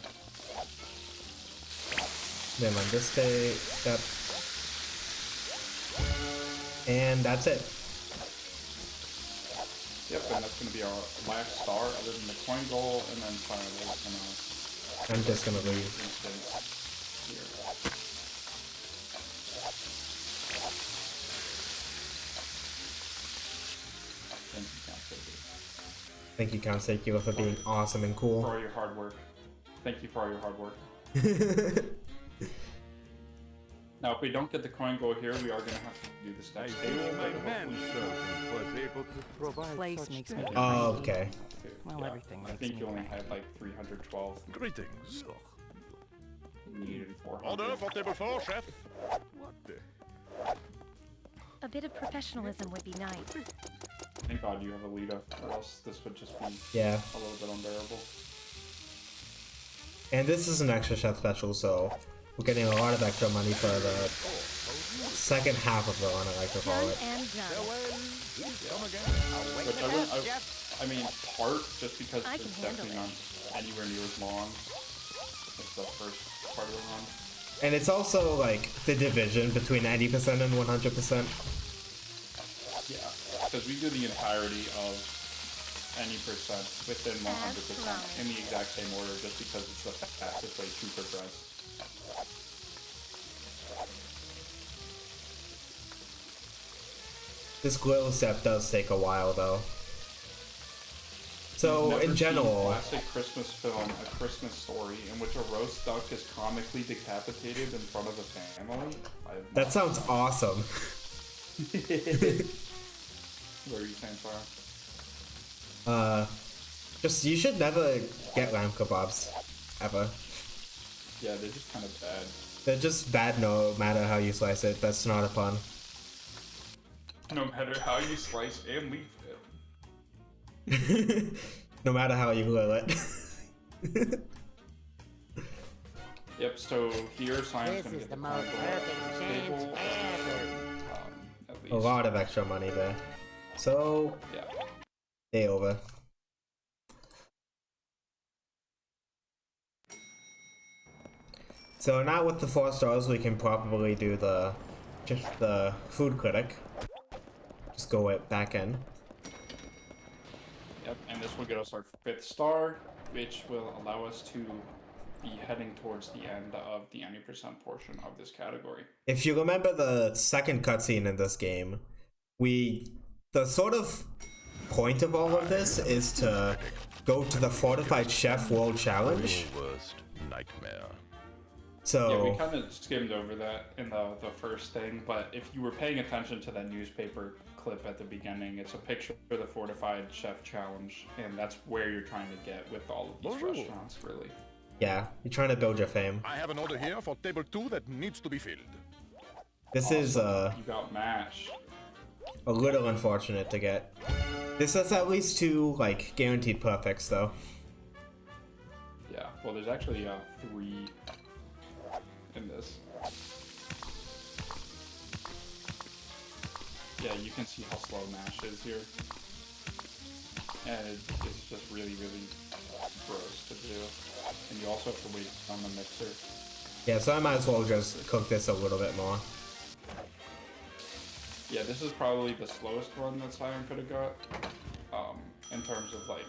[SPEAKER 2] Then on this day, yep. And that's it.
[SPEAKER 1] Yep, and that's going to be our last star other than the coin goal, and then finally we're going to
[SPEAKER 2] I'm just gonna leave.
[SPEAKER 1] here. Thank you, Count Safety.
[SPEAKER 2] Thank you, Count Steakio, for being awesome and cool.
[SPEAKER 1] For all your hard work. Thank you for all your hard work. Now, if we don't get the coin goal here, we are going to have to do this next table.
[SPEAKER 7] My
[SPEAKER 1] but
[SPEAKER 7] man
[SPEAKER 1] hopefully-
[SPEAKER 7] was able to provide
[SPEAKER 9] Place
[SPEAKER 7] such
[SPEAKER 9] makes me
[SPEAKER 7] tender-
[SPEAKER 2] Oh, okay.
[SPEAKER 9] Well,
[SPEAKER 1] Yeah,
[SPEAKER 9] everything
[SPEAKER 1] I
[SPEAKER 9] makes
[SPEAKER 1] think
[SPEAKER 9] me
[SPEAKER 1] you only
[SPEAKER 9] cry.
[SPEAKER 1] had like 312.
[SPEAKER 7] Greetings.
[SPEAKER 1] Needed 400.
[SPEAKER 7] Order for table 4, chef. What the?
[SPEAKER 11] A bit of professionalism would be nice.
[SPEAKER 1] Thank God you have a Alita, or else this would just be
[SPEAKER 2] Yeah.
[SPEAKER 1] a little bit unbearable.
[SPEAKER 2] And this is an extra chef special, so we're getting a lot of extra money for the second half of the run, I like to call
[SPEAKER 11] Done
[SPEAKER 2] it.
[SPEAKER 11] and done.
[SPEAKER 7] Come again.
[SPEAKER 1] Which I mean, part just because
[SPEAKER 11] I
[SPEAKER 1] it's
[SPEAKER 11] can handle
[SPEAKER 1] definitely not anywhere near as long as the first part of the run.
[SPEAKER 2] And it's also like the division between 90% and 100%.
[SPEAKER 1] Yeah, because we do the entirety of any percent within 100% in the exact same order just because it's the fastest way to progress.
[SPEAKER 2] This grill step does take a while though. So
[SPEAKER 1] Never
[SPEAKER 2] in
[SPEAKER 1] seen
[SPEAKER 2] general,
[SPEAKER 1] classic Christmas film, A Christmas Story, in which a roast duck is comically decapitated in front of the family.
[SPEAKER 2] that sounds awesome.
[SPEAKER 1] What are you saying, Farah?
[SPEAKER 2] Just you should never get lamb kebabs, ever.
[SPEAKER 1] Yeah, they're just kind of bad.
[SPEAKER 2] They're just bad no matter how you slice it. That's not a pun.
[SPEAKER 1] No matter how you slice and leave it.
[SPEAKER 2] No matter how you grill it.
[SPEAKER 1] Yep, so here Simon's
[SPEAKER 4] This
[SPEAKER 1] gonna
[SPEAKER 4] is
[SPEAKER 1] get
[SPEAKER 4] the
[SPEAKER 1] the
[SPEAKER 4] most perfect chance
[SPEAKER 1] stable,
[SPEAKER 4] ever.
[SPEAKER 1] at least.
[SPEAKER 2] A lot of extra money there. So,
[SPEAKER 1] Yeah.
[SPEAKER 2] day over. So now with the 4 stars, we can probably do just the food critic. Just go it back in.
[SPEAKER 1] Yep, and this will get us our 5th star, which will allow us to be heading towards the end of the 90% portion of this category.
[SPEAKER 2] If you remember the second cutscene in this game, the sort of point of all of this is to go to the Fortified Chef World Challenge.
[SPEAKER 7] Your worst nightmare.
[SPEAKER 2] So
[SPEAKER 1] Yeah, we kind of skimmed over that in the first thing, but if you were paying attention to that newspaper clip at the beginning, it's a picture of the Fortified Chef Challenge, and that's where you're trying to get with all of these restaurants, really.
[SPEAKER 2] yeah, you're trying to build your fame.
[SPEAKER 7] I have an order here for table 2 that needs to be filled.
[SPEAKER 2] This is
[SPEAKER 1] You got MASH.
[SPEAKER 2] a little unfortunate to get. This is at least 2 like guaranteed perfects though.
[SPEAKER 1] Yeah, well, there's actually 3 in this. Yeah, you can see how slow MASH is here. And it's just really, really gross to do. And you also have to wait on the mixer.
[SPEAKER 2] Yeah, so I might as well just cook this a little bit more.
[SPEAKER 1] Yeah, this is probably the slowest one that Siren could have got. In terms of like,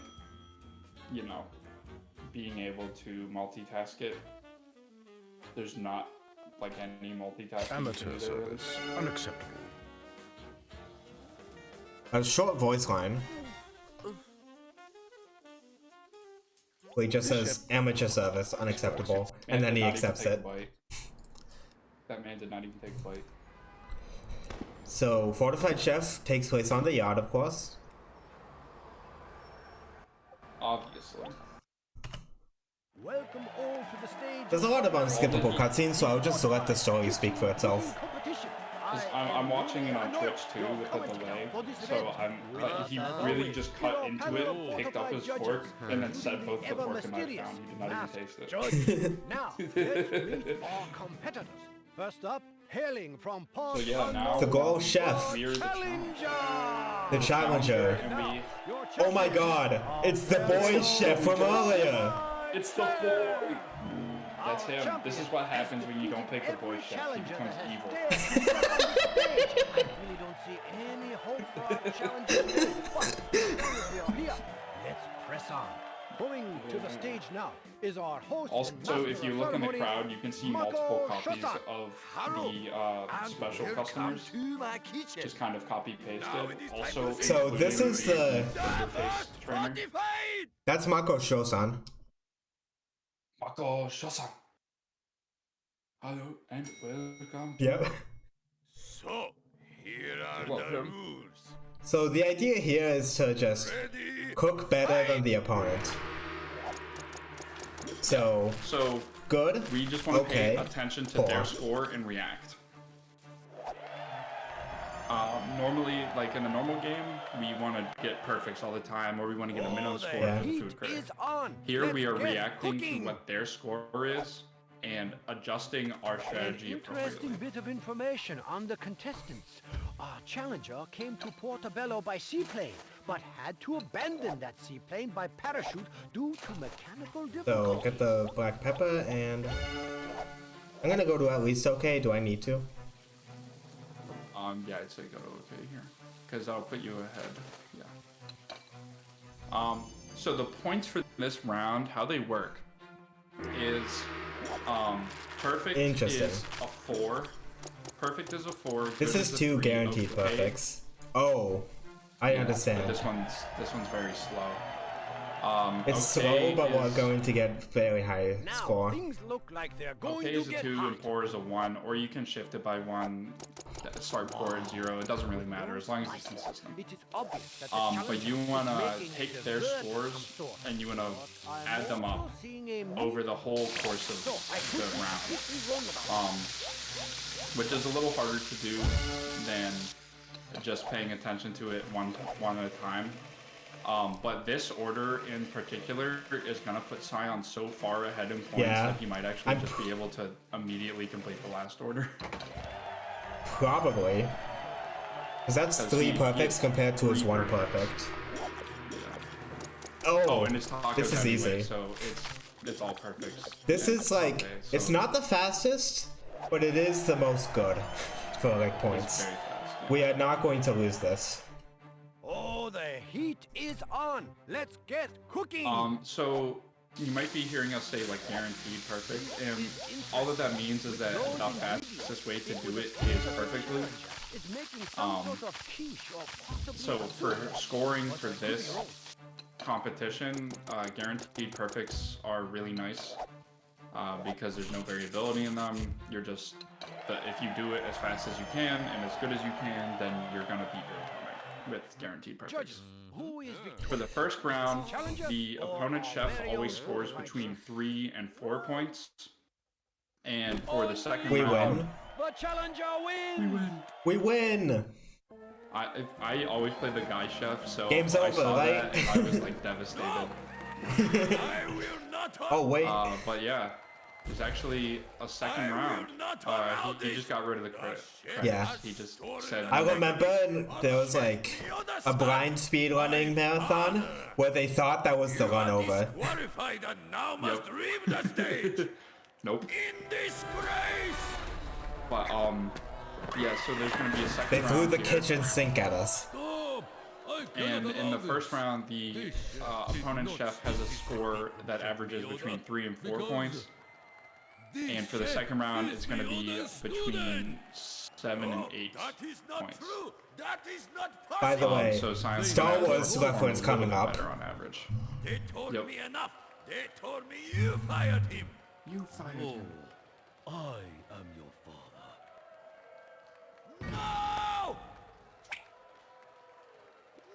[SPEAKER 1] you know, being able to multitask it. There's not like any multitasking.
[SPEAKER 7] Amateur service. Unacceptable.
[SPEAKER 2] A short voice line. Where he just says amateur service, unacceptable, and then he accepts it.
[SPEAKER 1] That man did not even take a bite.
[SPEAKER 2] So, Fortified Chef takes place on the yacht, of course.
[SPEAKER 1] Obviously.
[SPEAKER 6] Welcome all to the stage.
[SPEAKER 2] There's a lot of unskippable cutscenes, so I'll just let the story speak for itself.
[SPEAKER 1] I'm watching it on Twitch too with the delay, so he really just cut into it, picked up his fork, and then set both the fork and knife down. He did not even taste it.
[SPEAKER 6] Now, let's meet our competitors. First up, hailing from
[SPEAKER 1] So yeah, now
[SPEAKER 2] The Goal Chef.
[SPEAKER 1] we're the
[SPEAKER 2] The challenger.
[SPEAKER 1] and
[SPEAKER 2] Oh my god, it's the boy chef from earlier!
[SPEAKER 1] it's the boy. That's him. This is what happens when you don't pick the boy chef. He becomes evil.
[SPEAKER 6] I really don't see any hope for our challenger, but we are here. Let's press on. Going to the stage now is our host.
[SPEAKER 1] Also,
[SPEAKER 6] and
[SPEAKER 1] if you look in the crowd, you can see multiple copies of the special customers. Just kind of copy pasted. Also,
[SPEAKER 2] So this is the...
[SPEAKER 1] face trainer.
[SPEAKER 2] That's Mako Shosan.
[SPEAKER 1] Mako Shosan. Hello and welcome.
[SPEAKER 2] Yep.
[SPEAKER 7] So, here are
[SPEAKER 1] Welcome.
[SPEAKER 7] the rules.
[SPEAKER 2] So the idea here is to just cook better than the opponent. So, good.
[SPEAKER 1] We just want to pay attention to their score and react. Normally, like in a normal game, we want to get perfects all the time, or we want to get a minimum score for the food critic. Here we are reacting to what their score is and adjusting our strategy appropriately.
[SPEAKER 6] Interesting bit of information on the contestants. Our challenger came to Portobello by seaplane, but had to abandon that seaplane by parachute due to mechanical
[SPEAKER 2] So
[SPEAKER 6] difficulties.
[SPEAKER 2] get the black pepper and I'm gonna go to at least okay. Do I need to?
[SPEAKER 1] Yeah, I'd say go to okay here, because I'll put you ahead. Yeah. So the points for this round, how they work, is perfect is a 4. Perfect is a 4.
[SPEAKER 2] This
[SPEAKER 1] good
[SPEAKER 2] is
[SPEAKER 1] a
[SPEAKER 2] 2
[SPEAKER 1] 3,
[SPEAKER 2] guaranteed
[SPEAKER 1] okay.
[SPEAKER 2] perfects. Oh, I
[SPEAKER 1] Yeah,
[SPEAKER 2] understand.
[SPEAKER 1] But this one's very slow.
[SPEAKER 2] It's
[SPEAKER 1] okay
[SPEAKER 2] slow, but we're
[SPEAKER 1] is-
[SPEAKER 2] going to get very high
[SPEAKER 6] Now
[SPEAKER 2] score.
[SPEAKER 6] things look like they're going
[SPEAKER 1] Okay
[SPEAKER 6] to
[SPEAKER 1] is a
[SPEAKER 6] get
[SPEAKER 1] 2
[SPEAKER 6] hot.
[SPEAKER 1] and pour is a 1, or you can shift it by 1. Start pour at 0. It doesn't really matter as long as it's consistent.
[SPEAKER 6] It is obvious that the
[SPEAKER 1] But you
[SPEAKER 6] challenger
[SPEAKER 1] want
[SPEAKER 6] is
[SPEAKER 1] to
[SPEAKER 6] making a
[SPEAKER 1] take their
[SPEAKER 6] dessert of
[SPEAKER 1] scores
[SPEAKER 6] some sort.
[SPEAKER 1] and you want to
[SPEAKER 6] But I'm
[SPEAKER 1] add them
[SPEAKER 6] also
[SPEAKER 1] up
[SPEAKER 6] seeing a
[SPEAKER 1] over the whole course of
[SPEAKER 6] So I could
[SPEAKER 1] the
[SPEAKER 6] be
[SPEAKER 1] round.
[SPEAKER 6] completely wrong about
[SPEAKER 1] Which is a little harder to do than just paying attention to it one at a time. But this order in particular is going to put Scion so far ahead in points that he might actually just be able to immediately complete the last order.
[SPEAKER 2] Probably. Because that's 3 perfects compared to his 1 perfect. Oh,
[SPEAKER 1] and it's tacos
[SPEAKER 2] this is
[SPEAKER 1] anyway,
[SPEAKER 2] easy.
[SPEAKER 1] So it's all perfects.
[SPEAKER 2] This
[SPEAKER 1] and
[SPEAKER 2] is like,
[SPEAKER 1] Pate, so
[SPEAKER 2] it's not the fastest, but it is the most good for like points.
[SPEAKER 1] very fast, yeah.
[SPEAKER 2] We are not going to lose this.
[SPEAKER 6] Oh, the heat is on. Let's get cooking.
[SPEAKER 1] So you might be hearing us say like guaranteed perfect, and all that means is that the fastest way to do it is perfectly.
[SPEAKER 6] It's making some sort of quiche or possibly
[SPEAKER 1] So
[SPEAKER 6] a
[SPEAKER 1] for
[SPEAKER 6] soup.
[SPEAKER 1] scoring for this competition, guaranteed perfects are really nice because there's no variability in them. You're just, if you do it as fast as you can and as good as you can, then you're gonna beat your opponent with guaranteed perfects.
[SPEAKER 6] Judges, who is
[SPEAKER 1] For the first round,
[SPEAKER 6] Challenger
[SPEAKER 1] the
[SPEAKER 6] or
[SPEAKER 1] opponent chef
[SPEAKER 6] very
[SPEAKER 1] always
[SPEAKER 6] own
[SPEAKER 1] scores
[SPEAKER 6] right
[SPEAKER 1] between 3 and 4 points. And for the second
[SPEAKER 2] We
[SPEAKER 1] round,
[SPEAKER 2] win.
[SPEAKER 6] The challenger wins.
[SPEAKER 2] We win!
[SPEAKER 1] I always play the guy chef, so
[SPEAKER 2] Game's
[SPEAKER 1] I
[SPEAKER 2] over,
[SPEAKER 1] saw
[SPEAKER 2] right?
[SPEAKER 1] that and I was like devastated.
[SPEAKER 2] Oh, wait.
[SPEAKER 1] But yeah, there's actually a second round. He just got rid of the credit.
[SPEAKER 2] Yeah.
[SPEAKER 1] He just said.
[SPEAKER 2] I remember there was like a blind speedrunning marathon where they thought that was the run over.
[SPEAKER 1] Nope.
[SPEAKER 5] In disgrace!
[SPEAKER 1] But yeah. So there's gonna be a second
[SPEAKER 2] They
[SPEAKER 1] round.
[SPEAKER 2] threw the
[SPEAKER 1] here.
[SPEAKER 2] kitchen sink at us.
[SPEAKER 1] And in the first round, the opponent chef has a score that averages between 3 and 4 points. And for the second round, it's going to be between 7 and 8 points.
[SPEAKER 2] By the way,
[SPEAKER 1] So Science
[SPEAKER 2] Star
[SPEAKER 1] Commander
[SPEAKER 2] Wars
[SPEAKER 1] will
[SPEAKER 2] reference
[SPEAKER 1] perform a
[SPEAKER 2] coming
[SPEAKER 1] little
[SPEAKER 2] up.
[SPEAKER 1] better on average.
[SPEAKER 5] They told
[SPEAKER 1] Yep.
[SPEAKER 5] me enough. They told me you fired him.
[SPEAKER 1] You fired him.
[SPEAKER 5] I am your father. No!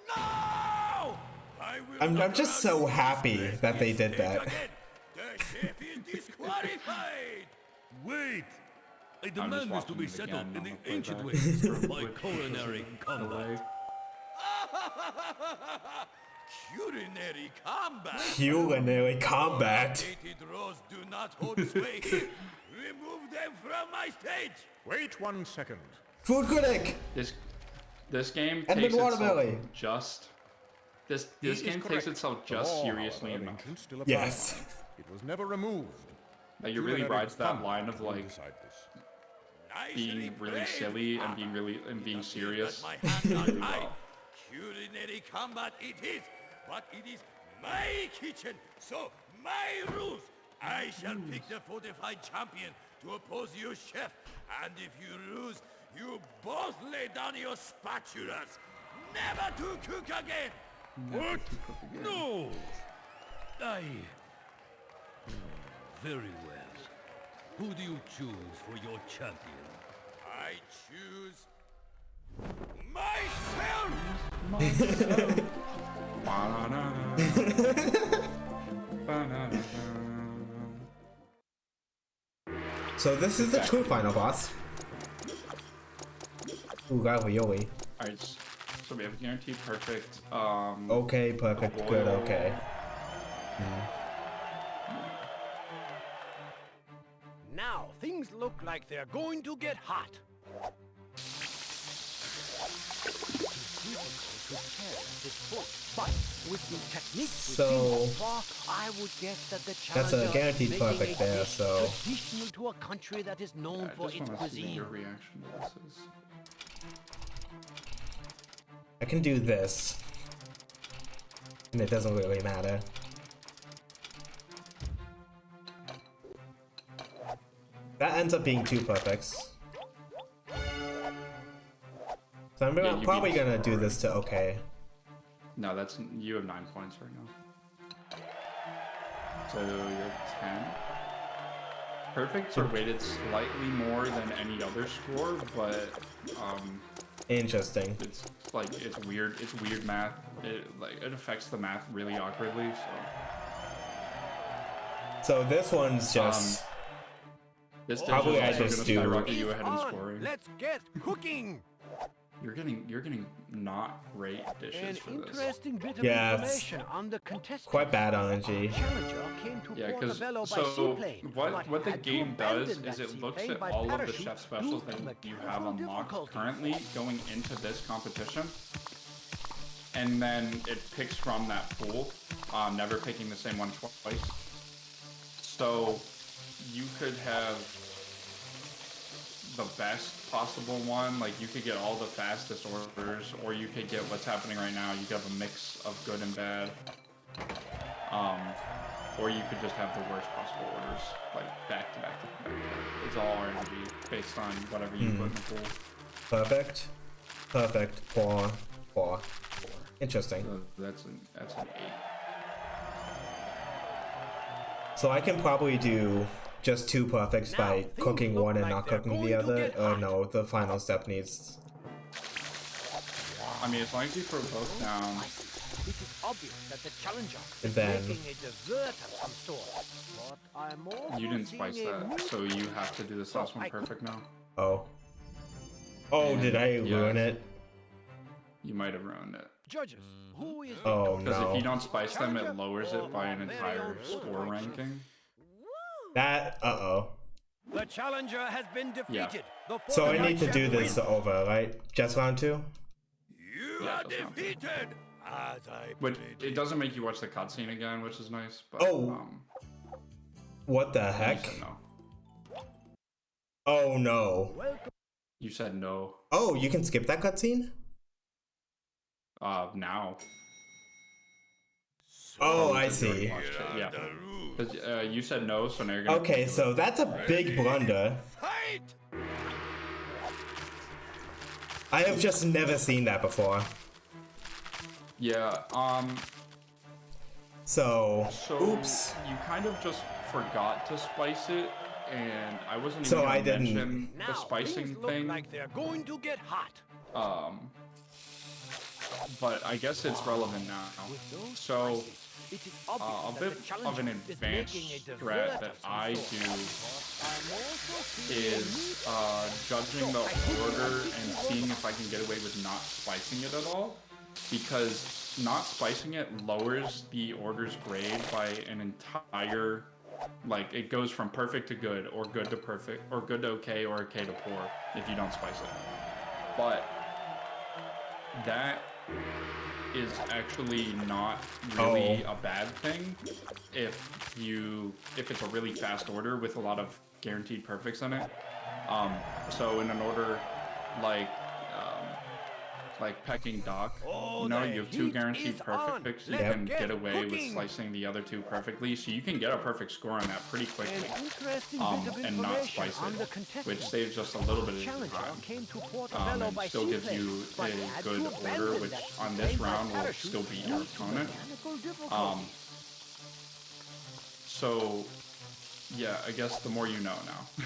[SPEAKER 5] No! I will
[SPEAKER 2] I'm
[SPEAKER 5] not
[SPEAKER 2] just
[SPEAKER 5] allow
[SPEAKER 2] so
[SPEAKER 5] you to
[SPEAKER 2] happy
[SPEAKER 5] disgrace
[SPEAKER 2] that they
[SPEAKER 5] this
[SPEAKER 2] did
[SPEAKER 5] stage
[SPEAKER 2] that.
[SPEAKER 5] again. The chef is disqualified. Wait. I demand this to
[SPEAKER 1] watching
[SPEAKER 5] be
[SPEAKER 1] it
[SPEAKER 5] settled
[SPEAKER 1] again
[SPEAKER 5] in
[SPEAKER 1] on
[SPEAKER 5] the
[SPEAKER 1] the
[SPEAKER 5] ancient
[SPEAKER 1] playback.
[SPEAKER 5] ways by culinary combat. Culinary combat.
[SPEAKER 2] Culinary combat.
[SPEAKER 5] Dated rows do not hold sway. Remove them from my stage.
[SPEAKER 7] Wait 1 second.
[SPEAKER 2] Food critic!
[SPEAKER 1] This game
[SPEAKER 2] Edmund
[SPEAKER 1] takes itself
[SPEAKER 2] Waterbury.
[SPEAKER 1] just. This
[SPEAKER 7] He is
[SPEAKER 1] game
[SPEAKER 7] correct.
[SPEAKER 1] takes itself
[SPEAKER 7] The
[SPEAKER 1] just
[SPEAKER 7] law,
[SPEAKER 1] seriously
[SPEAKER 7] however,
[SPEAKER 1] enough.
[SPEAKER 7] ancient still applies.
[SPEAKER 2] Yes.
[SPEAKER 7] It was never removed.
[SPEAKER 1] That you really
[SPEAKER 7] Culinary
[SPEAKER 1] rides that
[SPEAKER 7] combat
[SPEAKER 1] line of
[SPEAKER 7] will
[SPEAKER 1] like
[SPEAKER 7] decide this.
[SPEAKER 1] being really silly and being serious
[SPEAKER 5] My hands are
[SPEAKER 1] really
[SPEAKER 5] tied.
[SPEAKER 1] well.
[SPEAKER 5] Culinary combat it is, but it is my kitchen, so my rules. I shall pick the fortified champion to oppose you, chef. And if you lose, you both lay down your spatulas, never to cook again. What? No. Very well. Who do you choose for your champion? I choose myself.
[SPEAKER 2] So this is the true final boss. Ooh, ravioli.
[SPEAKER 1] Alright, so we have guaranteed perfect.
[SPEAKER 2] Okay, perfect, good, okay.
[SPEAKER 6] Now things look like they're going to get hot. But with the techniques we've
[SPEAKER 2] So,
[SPEAKER 6] seen so far, I would guess that the
[SPEAKER 2] that's a
[SPEAKER 6] challenger
[SPEAKER 2] guaranteed
[SPEAKER 6] is making
[SPEAKER 2] perfect
[SPEAKER 6] a
[SPEAKER 2] there,
[SPEAKER 6] dish
[SPEAKER 2] so-
[SPEAKER 6] traditional to a country that is known
[SPEAKER 1] I
[SPEAKER 6] for
[SPEAKER 1] just
[SPEAKER 6] its
[SPEAKER 1] want to see what
[SPEAKER 6] cuisine.
[SPEAKER 1] your reaction to this is.
[SPEAKER 2] I can do this. And it doesn't really matter. That ends up being 2 perfects. So I'm
[SPEAKER 1] Yeah, you
[SPEAKER 2] probably
[SPEAKER 1] beat
[SPEAKER 2] gonna do this to okay.
[SPEAKER 1] No, you have 9 points right now. So you're 10. Perfects are weighted slightly more than any other score, but
[SPEAKER 2] Interesting.
[SPEAKER 1] it's like it's weird. It's weird math. It affects the math really awkwardly.
[SPEAKER 2] So this one's just
[SPEAKER 1] this
[SPEAKER 2] probably I
[SPEAKER 1] also
[SPEAKER 2] just
[SPEAKER 1] gonna
[SPEAKER 2] do.
[SPEAKER 1] skyrocket you ahead in scoring.
[SPEAKER 6] Let's get cooking.
[SPEAKER 1] You're getting not great dishes for this.
[SPEAKER 6] Interesting bit of
[SPEAKER 2] Yeah,
[SPEAKER 6] information on the contestant.
[SPEAKER 2] Quite bad RNG.
[SPEAKER 6] Challenger came to
[SPEAKER 1] Yeah, because
[SPEAKER 6] Portobello by
[SPEAKER 1] so
[SPEAKER 6] seaplane, but
[SPEAKER 1] what the
[SPEAKER 6] had to
[SPEAKER 1] game does
[SPEAKER 6] abandon
[SPEAKER 1] is
[SPEAKER 6] that
[SPEAKER 1] it looks
[SPEAKER 6] seaplane
[SPEAKER 1] at
[SPEAKER 6] by
[SPEAKER 1] all of the
[SPEAKER 6] parachute
[SPEAKER 1] chef specials
[SPEAKER 6] due to
[SPEAKER 1] that you
[SPEAKER 6] mechanical
[SPEAKER 1] have unlocked
[SPEAKER 6] difficulties.
[SPEAKER 1] currently going into this competition, and then it picks from that pool, never picking the same one twice. So you could have the best possible one, like you could get all the fastest orders, or you could get what's happening right now. You could have a mix of good and bad, or you could just have the worst possible orders, like back to back to back. It's all RNG based on whatever you put in the pool.
[SPEAKER 2] Perfect. Perfect. Poor. Interesting.
[SPEAKER 1] So that's an 8.
[SPEAKER 2] So I can probably do just 2 perfects by cooking one and not cooking the other. No, the final step needs.
[SPEAKER 1] I mean, as long as you throw both down.
[SPEAKER 6] It is obvious that the challenger
[SPEAKER 2] And
[SPEAKER 6] is
[SPEAKER 2] then
[SPEAKER 6] making a dessert of some sort. But I'm also
[SPEAKER 1] You didn't spice
[SPEAKER 6] seeing a
[SPEAKER 1] that,
[SPEAKER 6] meat
[SPEAKER 1] so you have to do this last one perfect now.
[SPEAKER 2] Oh. Oh, did I ruin it?
[SPEAKER 1] You might have ruined it.
[SPEAKER 6] Judges, who is
[SPEAKER 2] Oh
[SPEAKER 1] Because if
[SPEAKER 2] no.
[SPEAKER 1] you don't spice them, it lowers it by an entire score ranking.
[SPEAKER 2] That
[SPEAKER 6] The challenger has been defeated. The
[SPEAKER 2] So I
[SPEAKER 6] former
[SPEAKER 2] need to do
[SPEAKER 6] champ
[SPEAKER 2] this
[SPEAKER 6] wins.
[SPEAKER 2] over, right? Just round 2?
[SPEAKER 6] You
[SPEAKER 1] Yeah,
[SPEAKER 6] are
[SPEAKER 1] it does not.
[SPEAKER 6] defeated. As I
[SPEAKER 1] Which it doesn't make you watch the cutscene again, which is nice. But,
[SPEAKER 2] Oh. What the
[SPEAKER 1] you
[SPEAKER 2] heck?
[SPEAKER 1] said no.
[SPEAKER 2] Oh no.
[SPEAKER 1] You said no.
[SPEAKER 2] Oh, you can skip that cutscene?
[SPEAKER 1] Now.
[SPEAKER 2] Oh, I
[SPEAKER 1] Because you already
[SPEAKER 2] see.
[SPEAKER 1] watched it, yeah. Because you said no, so now you're gonna.
[SPEAKER 2] Okay, so that's a big blunder. I have just never seen that before.
[SPEAKER 1] Yeah.
[SPEAKER 2] So,
[SPEAKER 1] So
[SPEAKER 2] oops.
[SPEAKER 1] you kind of just forgot to spice it, and I wasn't
[SPEAKER 2] So
[SPEAKER 1] even
[SPEAKER 2] I
[SPEAKER 1] gonna
[SPEAKER 2] didn't-
[SPEAKER 1] mention the
[SPEAKER 6] Now,
[SPEAKER 1] spicing
[SPEAKER 6] things look
[SPEAKER 1] thing.
[SPEAKER 6] like they're going to get hot.
[SPEAKER 1] But I guess it's relevant now. So
[SPEAKER 6] It is
[SPEAKER 1] a
[SPEAKER 6] obvious
[SPEAKER 1] bit
[SPEAKER 6] that the
[SPEAKER 1] of
[SPEAKER 6] challenger
[SPEAKER 1] an
[SPEAKER 6] is
[SPEAKER 1] advanced
[SPEAKER 6] making a
[SPEAKER 1] strat
[SPEAKER 6] dessert
[SPEAKER 1] that
[SPEAKER 6] of some
[SPEAKER 1] I
[SPEAKER 6] sort.
[SPEAKER 1] do
[SPEAKER 6] I'm also seeing a
[SPEAKER 1] is
[SPEAKER 6] meat
[SPEAKER 1] judging the order and seeing if I can get away with not spicing it at all, because not spicing it lowers the order's grade by an entire, like it goes from perfect to good, or good to perfect, or good to okay, or okay to poor if you don't spice it. But that is actually not really a bad thing if it's a really fast order with a lot of guaranteed perfects in it. So in an order like Peking Duck, you know, you have 2 guaranteed perfects. You can get away with slicing the other 2 perfectly, so you can get a perfect score on that pretty quickly, and not spice it, which saves just a little bit of time, and still gives you a good order, which on this round will still beat your opponent. So yeah, I guess the more you know now.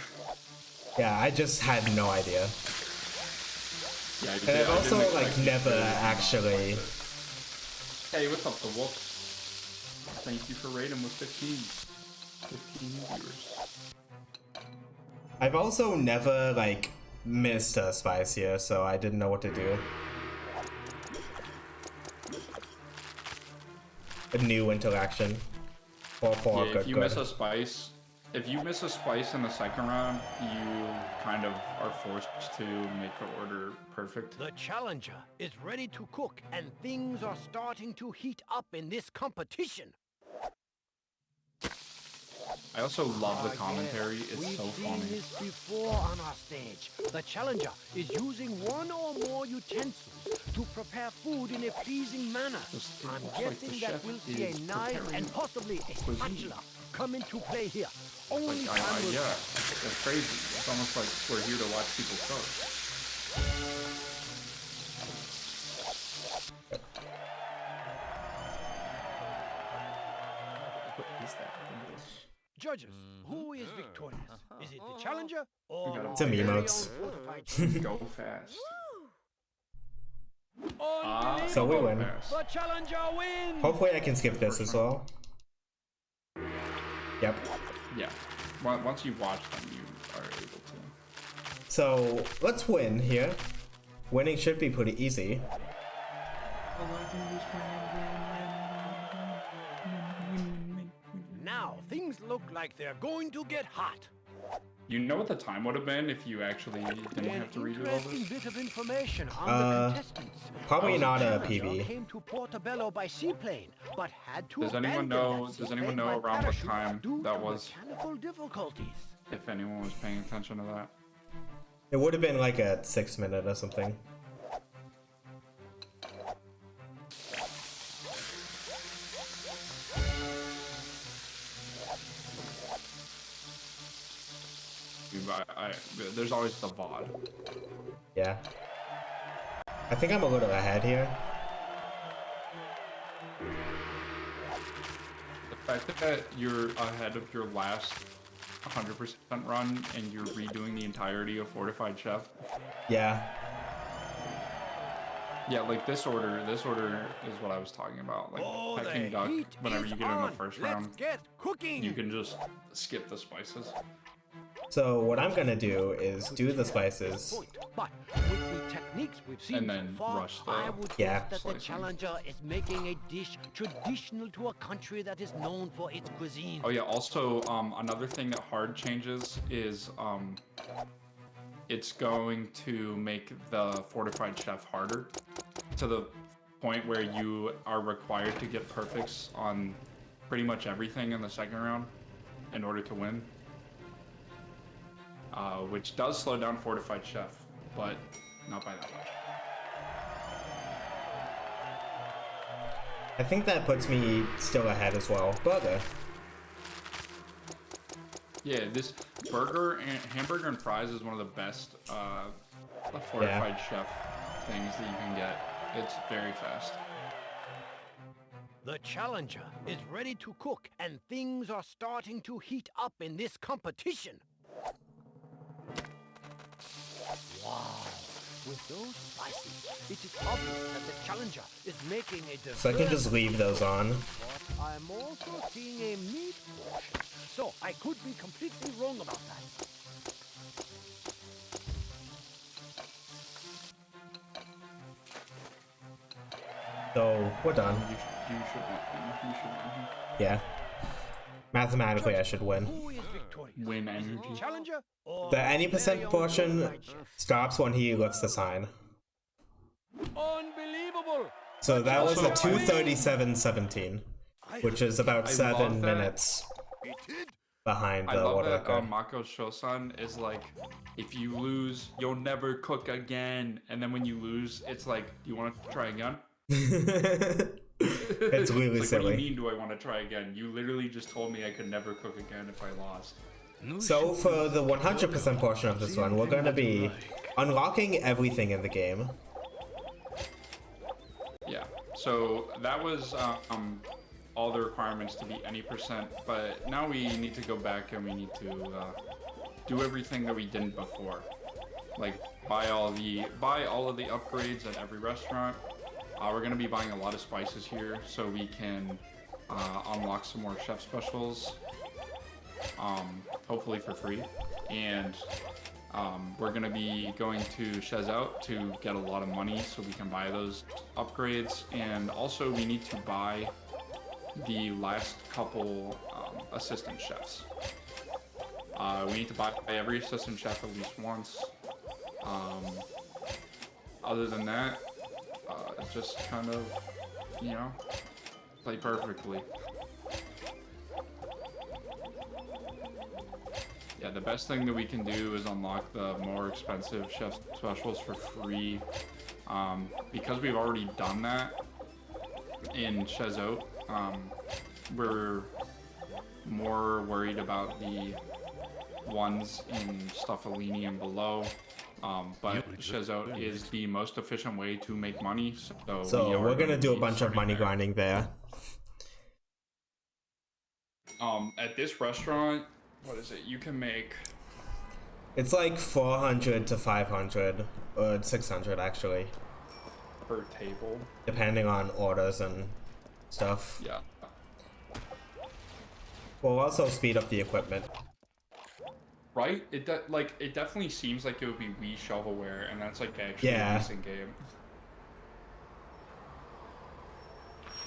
[SPEAKER 2] Yeah, I just had no idea.
[SPEAKER 1] Yeah,
[SPEAKER 2] And I've also like never actually.
[SPEAKER 1] Hey, what's up, the Wolf? Thank you for raiding with 15 viewers.
[SPEAKER 2] I've also never like missed a spice here, so I didn't know what to do. A new interaction. Poor,
[SPEAKER 1] If you miss a spice, if you miss a spice in the second round, you kind of are forced to make the order perfect.
[SPEAKER 6] The challenger is ready to cook, and things are starting to heat up in this competition.
[SPEAKER 1] I also love the commentary. It's
[SPEAKER 6] We've
[SPEAKER 1] so
[SPEAKER 6] seen
[SPEAKER 1] funny.
[SPEAKER 6] this before on our stage. The challenger is using one or more utensils to prepare food in a pleasing manner. I'm guessing that we'll see a knife and possibly a spatula come into play here. Only time will
[SPEAKER 1] Yeah,
[SPEAKER 6] tell.
[SPEAKER 1] it's crazy. It's almost like we're here to watch people cook.
[SPEAKER 2] What is that?
[SPEAKER 6] Judges, who is victorious? Is it the challenger or
[SPEAKER 1] We got
[SPEAKER 2] It's a emotes.
[SPEAKER 1] Go fast.
[SPEAKER 2] So we win.
[SPEAKER 6] The challenger wins!
[SPEAKER 2] Hopefully I can skip this as well. Yep.
[SPEAKER 1] Yeah. Once you watch them, you are able to.
[SPEAKER 2] So let's win here. Winning should be pretty easy.
[SPEAKER 6] Now, things look like they're going to get hot.
[SPEAKER 1] You know what the time would have been if you actually didn't have to redo all
[SPEAKER 6] Interesting
[SPEAKER 1] this?
[SPEAKER 6] bit of information on the contestants.
[SPEAKER 2] Probably not a
[SPEAKER 6] Challenger
[SPEAKER 2] PB.
[SPEAKER 6] Came to Portobello by seaplane, but had to
[SPEAKER 1] Does anyone
[SPEAKER 6] abandon
[SPEAKER 1] know?
[SPEAKER 6] that
[SPEAKER 1] Does
[SPEAKER 6] seaplane
[SPEAKER 1] anyone know
[SPEAKER 6] by
[SPEAKER 1] around what
[SPEAKER 6] parachute
[SPEAKER 1] time
[SPEAKER 6] due
[SPEAKER 1] that
[SPEAKER 6] to
[SPEAKER 1] was?
[SPEAKER 6] Mechanical difficulties.
[SPEAKER 1] If anyone was paying attention to that.
[SPEAKER 2] It would have been like a 6-minute or something.
[SPEAKER 1] There's always the VOD.
[SPEAKER 2] Yeah. I think I'm a little ahead here.
[SPEAKER 1] The fact that you're ahead of your last 100% run and you're redoing the entirety of Fortified Chef.
[SPEAKER 2] Yeah.
[SPEAKER 1] Yeah, like this order is what I was talking about. Like Peking duck, whenever you get in the first round,
[SPEAKER 6] Get cooking.
[SPEAKER 1] you can just skip the spices.
[SPEAKER 2] So what I'm gonna do is do the spices.
[SPEAKER 6] But with the techniques we've seen
[SPEAKER 1] And then
[SPEAKER 6] so far,
[SPEAKER 1] rush the
[SPEAKER 6] I would
[SPEAKER 2] Yeah.
[SPEAKER 6] guess that the
[SPEAKER 1] slicing.
[SPEAKER 6] challenger is making a dish traditional to a country that is known for its cuisine.
[SPEAKER 1] Oh yeah, also another thing that hard changes is it's going to make the Fortified Chef harder to the point where you are required to get perfects on pretty much everything in the second round in order to win. Which does slow down Fortified Chef, but not by that much.
[SPEAKER 2] I think that puts me still ahead as well. Burger.
[SPEAKER 1] Yeah, this hamburger and fries is one of the best Fortified Chef things that you can get. It's very fast.
[SPEAKER 6] The challenger is ready to cook, and things are starting to heat up in this competition. Wow. With those spices, it is obvious that the challenger is making a diverse...
[SPEAKER 2] So I can just leave those on.
[SPEAKER 6] But I'm also seeing a meat portion, so I could be completely wrong about that.
[SPEAKER 2] So we're done.
[SPEAKER 1] You should win. You should win.
[SPEAKER 2] Yeah. Mathematically, I should win.
[SPEAKER 6] Who is victorious?
[SPEAKER 1] Win energy.
[SPEAKER 6] Challenger or
[SPEAKER 2] The any percent
[SPEAKER 6] very own
[SPEAKER 2] portion
[SPEAKER 6] Fortified Chef?
[SPEAKER 2] stops when he lifts the sign.
[SPEAKER 6] Unbelievable!
[SPEAKER 2] So that was a
[SPEAKER 1] Also,
[SPEAKER 2] 2:37:17, which is about
[SPEAKER 1] I
[SPEAKER 2] 7
[SPEAKER 1] love that.
[SPEAKER 2] minutes behind
[SPEAKER 1] I
[SPEAKER 2] the
[SPEAKER 1] love
[SPEAKER 2] world
[SPEAKER 1] that
[SPEAKER 2] record.
[SPEAKER 1] Mako Shosan is like, if you lose, you'll never cook again. And then when you lose, it's like, do you want to try again?
[SPEAKER 2] It's really
[SPEAKER 1] like,
[SPEAKER 2] silly.
[SPEAKER 1] What do you mean, do I want to try again? You literally just told me I could never cook again if I lost.
[SPEAKER 2] So for the 100% portion of this one, we're going to be unlocking everything in the game.
[SPEAKER 1] Yeah, so that was all the requirements to be any percent, but now we need to go back and we need to do everything that we didn't before. Like buy all of the upgrades at every restaurant. We're gonna be buying a lot of spices here so we can unlock some more chef specials, hopefully for free. And we're gonna be going to Chez Out to get a lot of money so we can buy those upgrades. And also we need to buy the last couple assistant chefs. We need to buy every assistant chef at least once. Other than that, just kind of, you know, play perfectly. Yeah, the best thing that we can do is unlock the more expensive chef specials for free. Because we've already done that in Chez Out, we're more worried about the ones in Stuffalini and below. But Chez Out is the most efficient way to make money. So
[SPEAKER 2] we're gonna do a bunch of money grinding there.
[SPEAKER 1] At this restaurant, what is it? You can make.
[SPEAKER 2] It's like 400 to 500, or 600 actually.
[SPEAKER 1] Per table.
[SPEAKER 2] Depending on orders and stuff.
[SPEAKER 1] Yeah.
[SPEAKER 2] We'll also speed up the equipment.
[SPEAKER 1] Right? It definitely seems like it would be Wii shovelware, and that's like actually a decent game.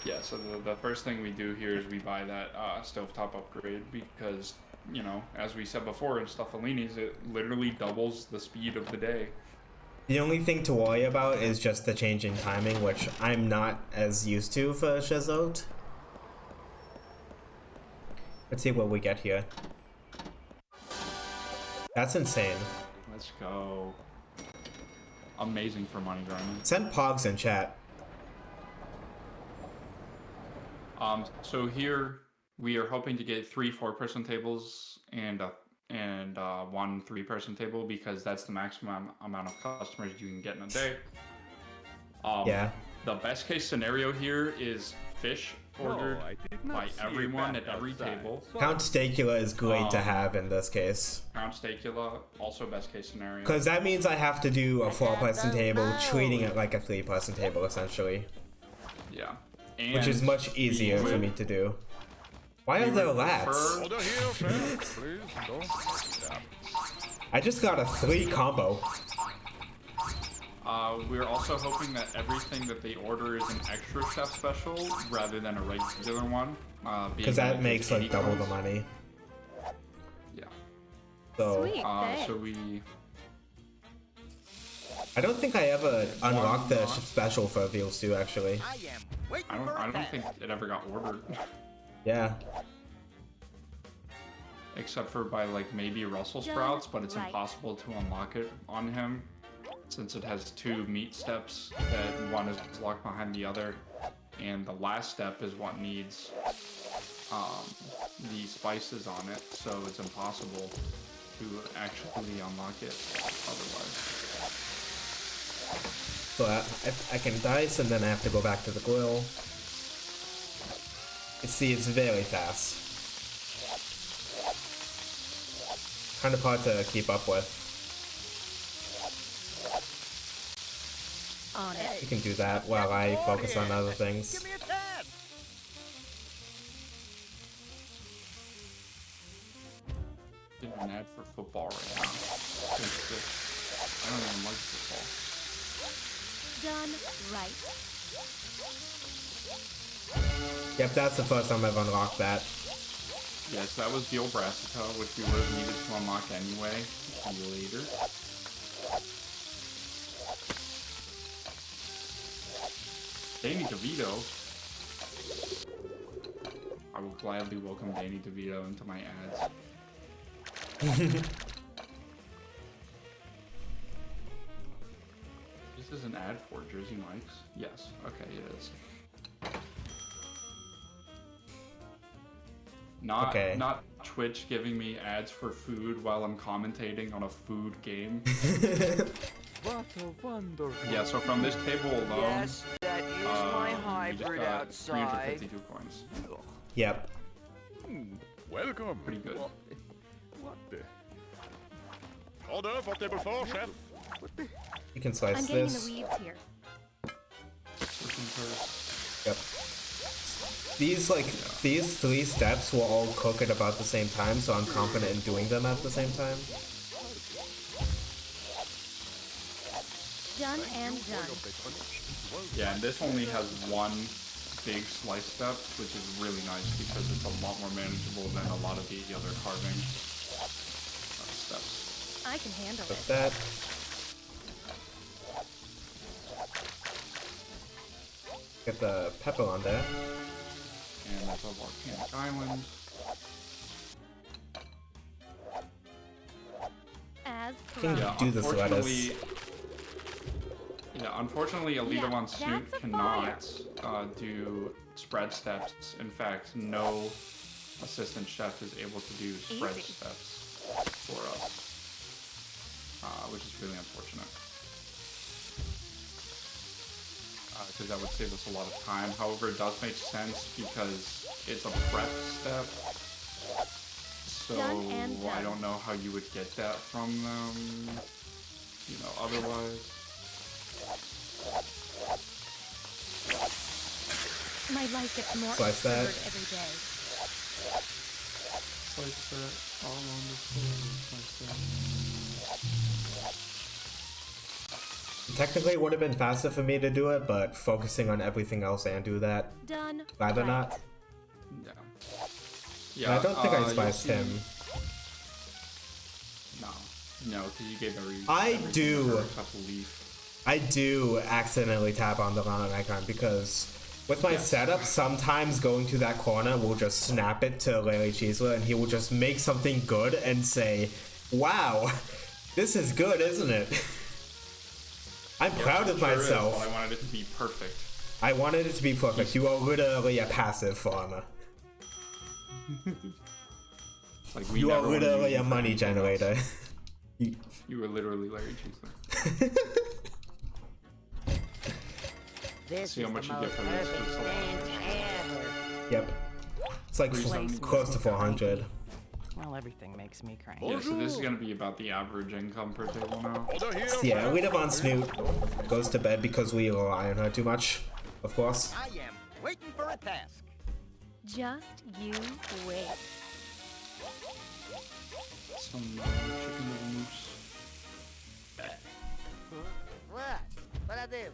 [SPEAKER 1] Yeah, so the first thing we do here is we buy that stovetop upgrade because, you know, as we said before in Stuffalini's, it literally doubles the speed of the day.
[SPEAKER 2] The only thing to worry about is just the change in timing, which I'm not as used to for Chiseled. Let's see what we get here. That's insane.
[SPEAKER 1] Let's go. Amazing for money, Garmin.
[SPEAKER 2] Send Pogs in chat.
[SPEAKER 1] So here we are hoping to get 3 4-person tables and 1 3-person table because that's the maximum amount of customers you can get in a day.
[SPEAKER 2] Yeah.
[SPEAKER 1] The best case scenario here is fish ordered by everyone at every table.
[SPEAKER 2] Count Stacula is great to have in this case.
[SPEAKER 1] Count Stacula, also best case scenario.
[SPEAKER 2] Because that means I have to do a 4-person table, treating it like a 3-person table essentially.
[SPEAKER 1] Yeah.
[SPEAKER 2] Which is much easier for me to do. Why are there lats? I just got a 3 combo.
[SPEAKER 1] We're also hoping that everything that they order is an extra chef special rather than a regular one.
[SPEAKER 2] Because that makes like double the money.
[SPEAKER 1] Yeah.
[SPEAKER 2] So,
[SPEAKER 1] so we...
[SPEAKER 2] I don't think I ever unlocked the special for Veal Stew actually.
[SPEAKER 1] I don't think it ever got ordered.
[SPEAKER 2] Yeah.
[SPEAKER 1] Except for by like maybe Russell Sprouts, but it's impossible to unlock it on him since it has 2 meat steps that one is locked behind the other, and the last step is what needs the spices on it, so it's impossible to actually unlock it otherwise.
[SPEAKER 2] So I can dice and then I have to go back to the grill. See, it's very fast. Kind of hard to keep up with.
[SPEAKER 11] On it.
[SPEAKER 2] You can do that while I focus on other things.
[SPEAKER 3] Give me a tad.
[SPEAKER 1] Getting an ad for football right now. I don't even like football.
[SPEAKER 4] Done right.
[SPEAKER 2] Yep, that's the first time I've unlocked that.
[SPEAKER 1] Yes, that was Veal Brassica, which we would have needed to unlock anyway, later. Danny DeVito. I will gladly welcome Danny DeVito into my ads. This is an ad for Jersey Mike's? Yes. Okay, it is. Not Twitch giving me ads for food while I'm commentating on a food game.
[SPEAKER 3] What a wonderful.
[SPEAKER 1] Yeah, so from this table alone,
[SPEAKER 10] Yes, that is my
[SPEAKER 1] we just
[SPEAKER 10] hybrid
[SPEAKER 1] got
[SPEAKER 10] outside.
[SPEAKER 1] 352 coins.
[SPEAKER 2] Yep.
[SPEAKER 7] Welcome.
[SPEAKER 1] Pretty good.
[SPEAKER 7] What the? Order for table 4, chef.
[SPEAKER 2] You can slice
[SPEAKER 11] I'm getting in the
[SPEAKER 2] this.
[SPEAKER 11] weeds here.
[SPEAKER 2] Yep. These 3 steps will all cook at about the same time, so I'm confident in doing them at the same time.
[SPEAKER 11] Done and done.
[SPEAKER 1] Yeah, and this only has 1 big slice step, which is really nice because it's a lot more manageable than a lot of the other carving steps.
[SPEAKER 11] I can handle
[SPEAKER 2] Like
[SPEAKER 11] it.
[SPEAKER 2] that. Get the pepper on there.
[SPEAKER 1] And that's a volcanic island.
[SPEAKER 4] As
[SPEAKER 2] Can
[SPEAKER 4] promised.
[SPEAKER 2] do this lettuce.
[SPEAKER 1] Unfortunately, Alita
[SPEAKER 4] Yeah,
[SPEAKER 1] Von Snoot
[SPEAKER 4] that's a
[SPEAKER 1] cannot do spread steps. In fact, no assistant chef is able to do spread
[SPEAKER 4] Easy.
[SPEAKER 1] steps for us, which is really unfortunate. Because that would save us a lot of time. However, it does make sense because it's a prep step, So
[SPEAKER 4] Done and
[SPEAKER 1] I
[SPEAKER 4] done.
[SPEAKER 1] don't know how you would get that from them, you know, otherwise.
[SPEAKER 11] My life gets more
[SPEAKER 2] Slice that.
[SPEAKER 11] absurd every day.
[SPEAKER 1] Slice that all on the floor, slice that.
[SPEAKER 2] Technically, it would have been faster for me to do it, but focusing on everything else and do that.
[SPEAKER 4] Done.
[SPEAKER 2] Rather
[SPEAKER 4] Right.
[SPEAKER 2] not.
[SPEAKER 1] Yeah.
[SPEAKER 2] And I don't think I
[SPEAKER 1] you'll
[SPEAKER 2] spiced
[SPEAKER 1] see-
[SPEAKER 2] him.
[SPEAKER 1] No, because you gave every.
[SPEAKER 2] I
[SPEAKER 1] everything
[SPEAKER 2] do.
[SPEAKER 1] to her except a leaf.
[SPEAKER 2] I do accidentally tap on the Lana icon because with my setup, sometimes going to that corner will just snap it to Larry Cheesler and he will just make something good and say, wow, this is good, isn't it? I'm proud of
[SPEAKER 1] Sure is,
[SPEAKER 2] myself.
[SPEAKER 1] but I wanted it to be perfect.
[SPEAKER 2] I wanted it to be perfect. You are literally a passive farmer.
[SPEAKER 1] Like we
[SPEAKER 2] You are
[SPEAKER 1] never wanted
[SPEAKER 2] literally
[SPEAKER 1] you
[SPEAKER 2] a
[SPEAKER 1] for
[SPEAKER 2] money
[SPEAKER 1] anything
[SPEAKER 2] generator.
[SPEAKER 1] else. You were literally Larry Cheesler.
[SPEAKER 10] This
[SPEAKER 1] See how
[SPEAKER 10] is
[SPEAKER 1] much
[SPEAKER 10] the
[SPEAKER 1] you get
[SPEAKER 10] most
[SPEAKER 1] for this.
[SPEAKER 10] perfect
[SPEAKER 1] It's a lot.
[SPEAKER 10] stench ever.
[SPEAKER 2] Yep. It's like
[SPEAKER 1] Placement.
[SPEAKER 2] close to 400.
[SPEAKER 9] Well, everything makes me cranky.
[SPEAKER 1] Yeah, so this is gonna be about the average income per table now.
[SPEAKER 2] Yeah, we live on Snoot. Goes to bed because we rely on her too much, of course.
[SPEAKER 10] I am waiting for a task.
[SPEAKER 4] Just you wait.
[SPEAKER 1] Some chicken little moose.
[SPEAKER 10] What? What I do?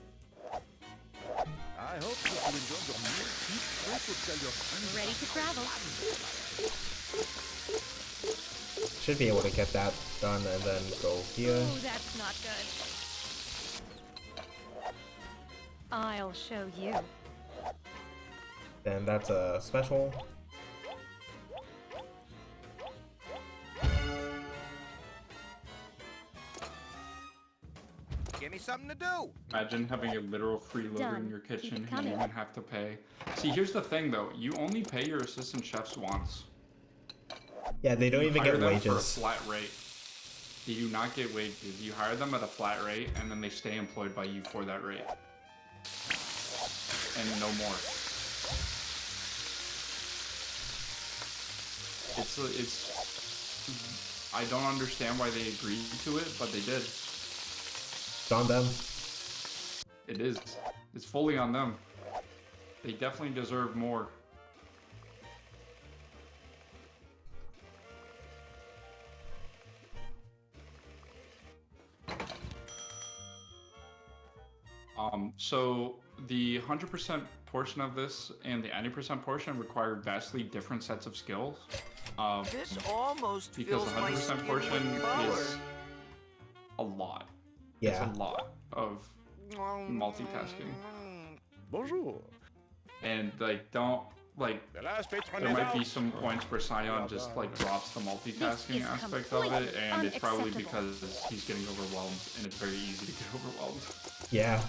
[SPEAKER 7] I hope that you enjoyed your meal. Keep free to tell your friends.
[SPEAKER 4] Ready to travel.
[SPEAKER 2] Should be able to get that done and then go here.
[SPEAKER 11] Ooh, that's not good. I'll show you.
[SPEAKER 2] Then that's a special.
[SPEAKER 10] Give me something to do.
[SPEAKER 1] Imagine having a literal freeloader
[SPEAKER 4] Done.
[SPEAKER 1] in your
[SPEAKER 4] Keep
[SPEAKER 1] kitchen
[SPEAKER 4] it
[SPEAKER 1] and you
[SPEAKER 4] coming.
[SPEAKER 1] don't even have to pay. See, here's the thing though. You only pay your assistant chefs once.
[SPEAKER 2] Yeah, they don't
[SPEAKER 1] You
[SPEAKER 2] even
[SPEAKER 1] hire
[SPEAKER 2] get
[SPEAKER 1] them for a
[SPEAKER 2] wages.
[SPEAKER 1] flat rate. They do not get wages. You hire them at a flat rate and then they stay employed by you for that rate. And no more. It's I don't understand why they agreed to it, but they did.
[SPEAKER 2] It's on them.
[SPEAKER 1] It is. It's fully on them. They definitely deserve more. So the 100% portion of this and the 90% portion require vastly different sets of skills.
[SPEAKER 10] This almost
[SPEAKER 1] Because
[SPEAKER 10] fills
[SPEAKER 1] the
[SPEAKER 10] my
[SPEAKER 1] 100%
[SPEAKER 10] skin
[SPEAKER 1] portion
[SPEAKER 10] with power.
[SPEAKER 1] is a lot.
[SPEAKER 2] Yeah.
[SPEAKER 1] It's a lot of multitasking.
[SPEAKER 7] Bonjour.
[SPEAKER 1] And like, don't like.
[SPEAKER 7] The last patron
[SPEAKER 1] There
[SPEAKER 7] is
[SPEAKER 1] might be
[SPEAKER 7] out.
[SPEAKER 1] some points where Scion just like drops the multitasking
[SPEAKER 4] is
[SPEAKER 1] aspect of it,
[SPEAKER 4] completely
[SPEAKER 1] and it's probably
[SPEAKER 4] unacceptable.
[SPEAKER 1] because he's getting overwhelmed, and it's very easy to get overwhelmed.
[SPEAKER 2] Yeah.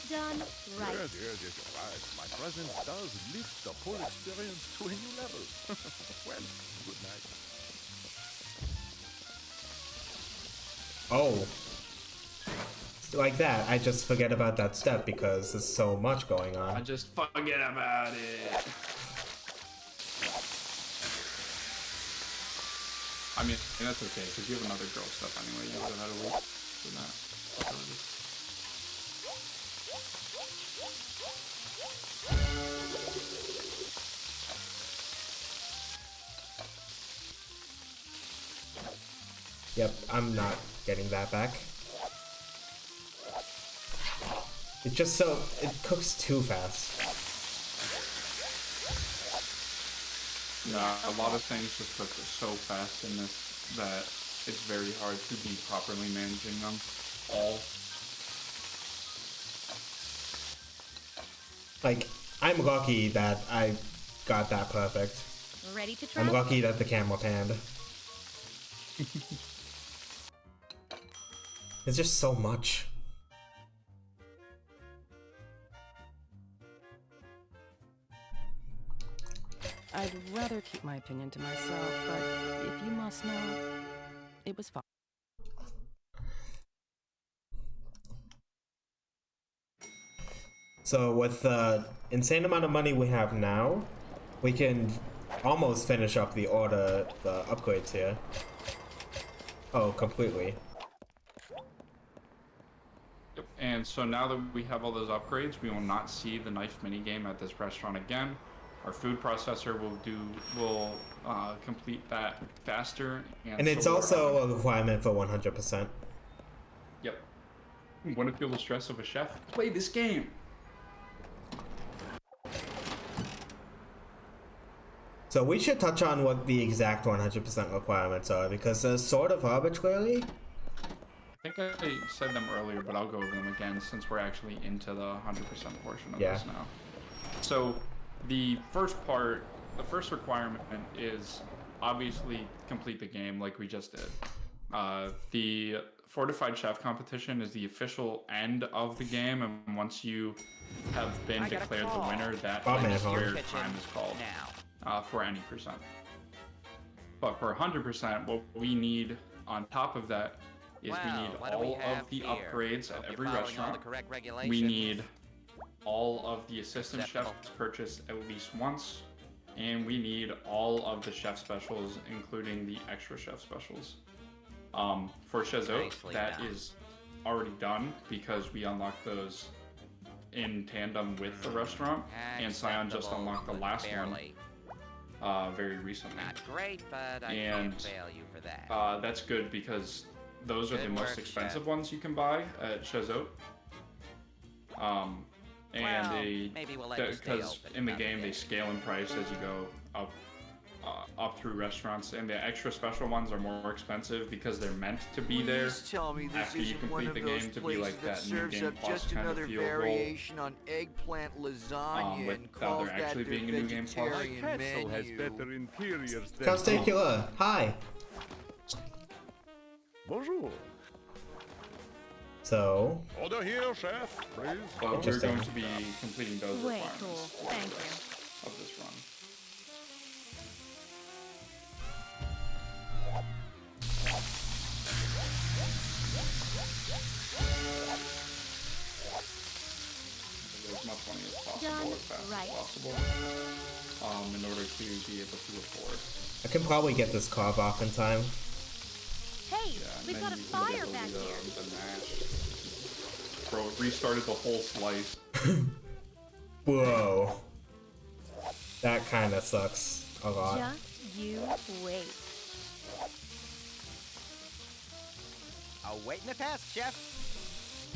[SPEAKER 4] Done. Right.
[SPEAKER 7] Yes, you're right. My presence does lift the whole experience to a new level. Well, good night.
[SPEAKER 2] Oh. Like that, I just forget about that step because there's so much going
[SPEAKER 1] I
[SPEAKER 2] on.
[SPEAKER 1] just forget about it. I mean, that's okay, because you have another girl stuff anyway. You would have had to wait for that.
[SPEAKER 2] Yep, I'm not getting that back. It's just so... it cooks too fast.
[SPEAKER 1] Yeah, a lot of things just cook so fast in this that it's very hard to be properly managing them all.
[SPEAKER 2] Like, I'm lucky that I got that perfect.
[SPEAKER 4] Ready to
[SPEAKER 2] I'm
[SPEAKER 4] travel.
[SPEAKER 2] lucky that the camera panned. It's just so much.
[SPEAKER 9] I'd rather keep my opinion to myself, but if you must know, it was fine.
[SPEAKER 2] So with the insane amount of money we have now, we can almost finish up the upgrades here. Oh, completely.
[SPEAKER 1] Yep. And so now that we have all those upgrades, we will not see the knife minigame at this restaurant again. Our food processor will complete that faster.
[SPEAKER 2] And it's also a requirement for 100%.
[SPEAKER 1] Yep. Want to feel the stress of a chef? Play this game.
[SPEAKER 2] So we should touch on what the exact 100% requirements are, because they're sort of arbitrary.
[SPEAKER 1] I think I said them earlier, but I'll go over them again since we're actually into the 100% portion of this now. So the first requirement is obviously complete the game like we just did. The Fortified Chef competition is the official end of the game, and once you have been declared the winner, that is where time is called for any percent. But for 100%, what we need on top of that is we need all of the upgrades at every restaurant. We need all of the assistant chefs purchased at least once, and we need all of the chef specials, including the extra chef specials. For Chazot, that is already done because we unlocked those in tandem with the restaurant, and Scion just unlocked the last one very recently.
[SPEAKER 3] Not great, but I
[SPEAKER 1] and
[SPEAKER 3] can't fail you for that.
[SPEAKER 1] That's good because those are the most expensive ones you can buy at Chazot. And because in the game they scale in price as you go up through restaurants, and the extra special ones are more expensive because they're meant to be there after you complete the game to be like that new game plus kind of feel
[SPEAKER 6] variation on eggplant lasagna
[SPEAKER 1] without there actually being a new game plus.
[SPEAKER 7] Castle has better interiors than
[SPEAKER 2] Causticula, hi.
[SPEAKER 7] Bonjour.
[SPEAKER 2] So.
[SPEAKER 7] Order here, chef, please.
[SPEAKER 1] But we're going to be completing those requirements
[SPEAKER 11] cool. Thank you.
[SPEAKER 1] of this run. As much money as possible, as fast as possible, in order to be able to afford.
[SPEAKER 2] I can probably get this carve off in time.
[SPEAKER 11] Hey, we've got a fire back here.
[SPEAKER 1] Bro, it restarted the whole slice.
[SPEAKER 2] Whoa. That kinda sucks a lot.
[SPEAKER 11] Just you wait.
[SPEAKER 10] I'll wait in the task, chef.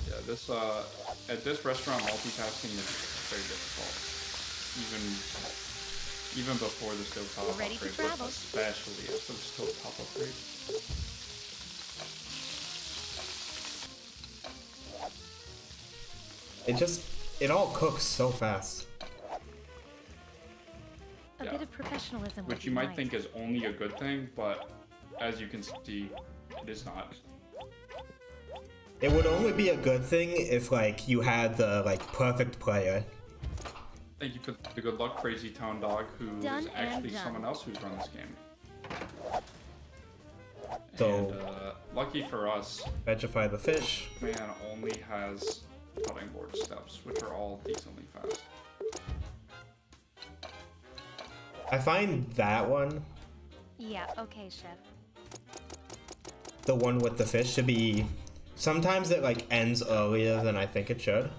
[SPEAKER 1] Yeah, this at this restaurant, multitasking is very difficult. Even before the stovetop upgrade, but especially after the stovetop upgrade.
[SPEAKER 2] It all cooks so fast.
[SPEAKER 11] A bit of professionalism.
[SPEAKER 1] Which you might think is only a good thing, but as you can see, it is not.
[SPEAKER 2] It would only be a good thing if, like, you had the, like, perfect player.
[SPEAKER 1] Thank you for the good luck, Crazy Tone Dog, who is actually someone else who's run this game.
[SPEAKER 2] So,
[SPEAKER 1] and, lucky for us,
[SPEAKER 2] vegetify the fish.
[SPEAKER 1] Man only has cutting board steps, which are all decently fast.
[SPEAKER 2] I find that one,
[SPEAKER 11] Yeah, okay, chef.
[SPEAKER 2] the one with the fish, to be... Sometimes it, like, ends earlier than I think it should.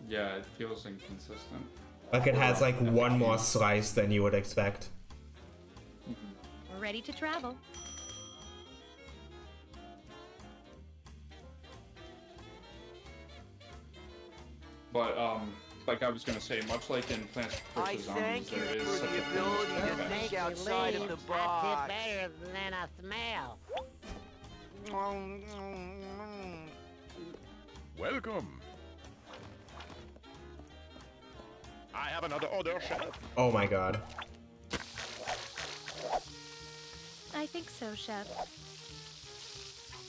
[SPEAKER 1] Yeah, it feels inconsistent.
[SPEAKER 2] Like, it has, like, one more slice than you would expect.
[SPEAKER 11] We're ready to travel.
[SPEAKER 1] But, like I was gonna say, much like in Plants vs. Zombies, there is such a thing as
[SPEAKER 6] to think outside of the
[SPEAKER 12] That's
[SPEAKER 6] box.
[SPEAKER 12] better than a smell.
[SPEAKER 7] Welcome. I have another order, chef.
[SPEAKER 2] Oh my god.
[SPEAKER 11] I think so, chef.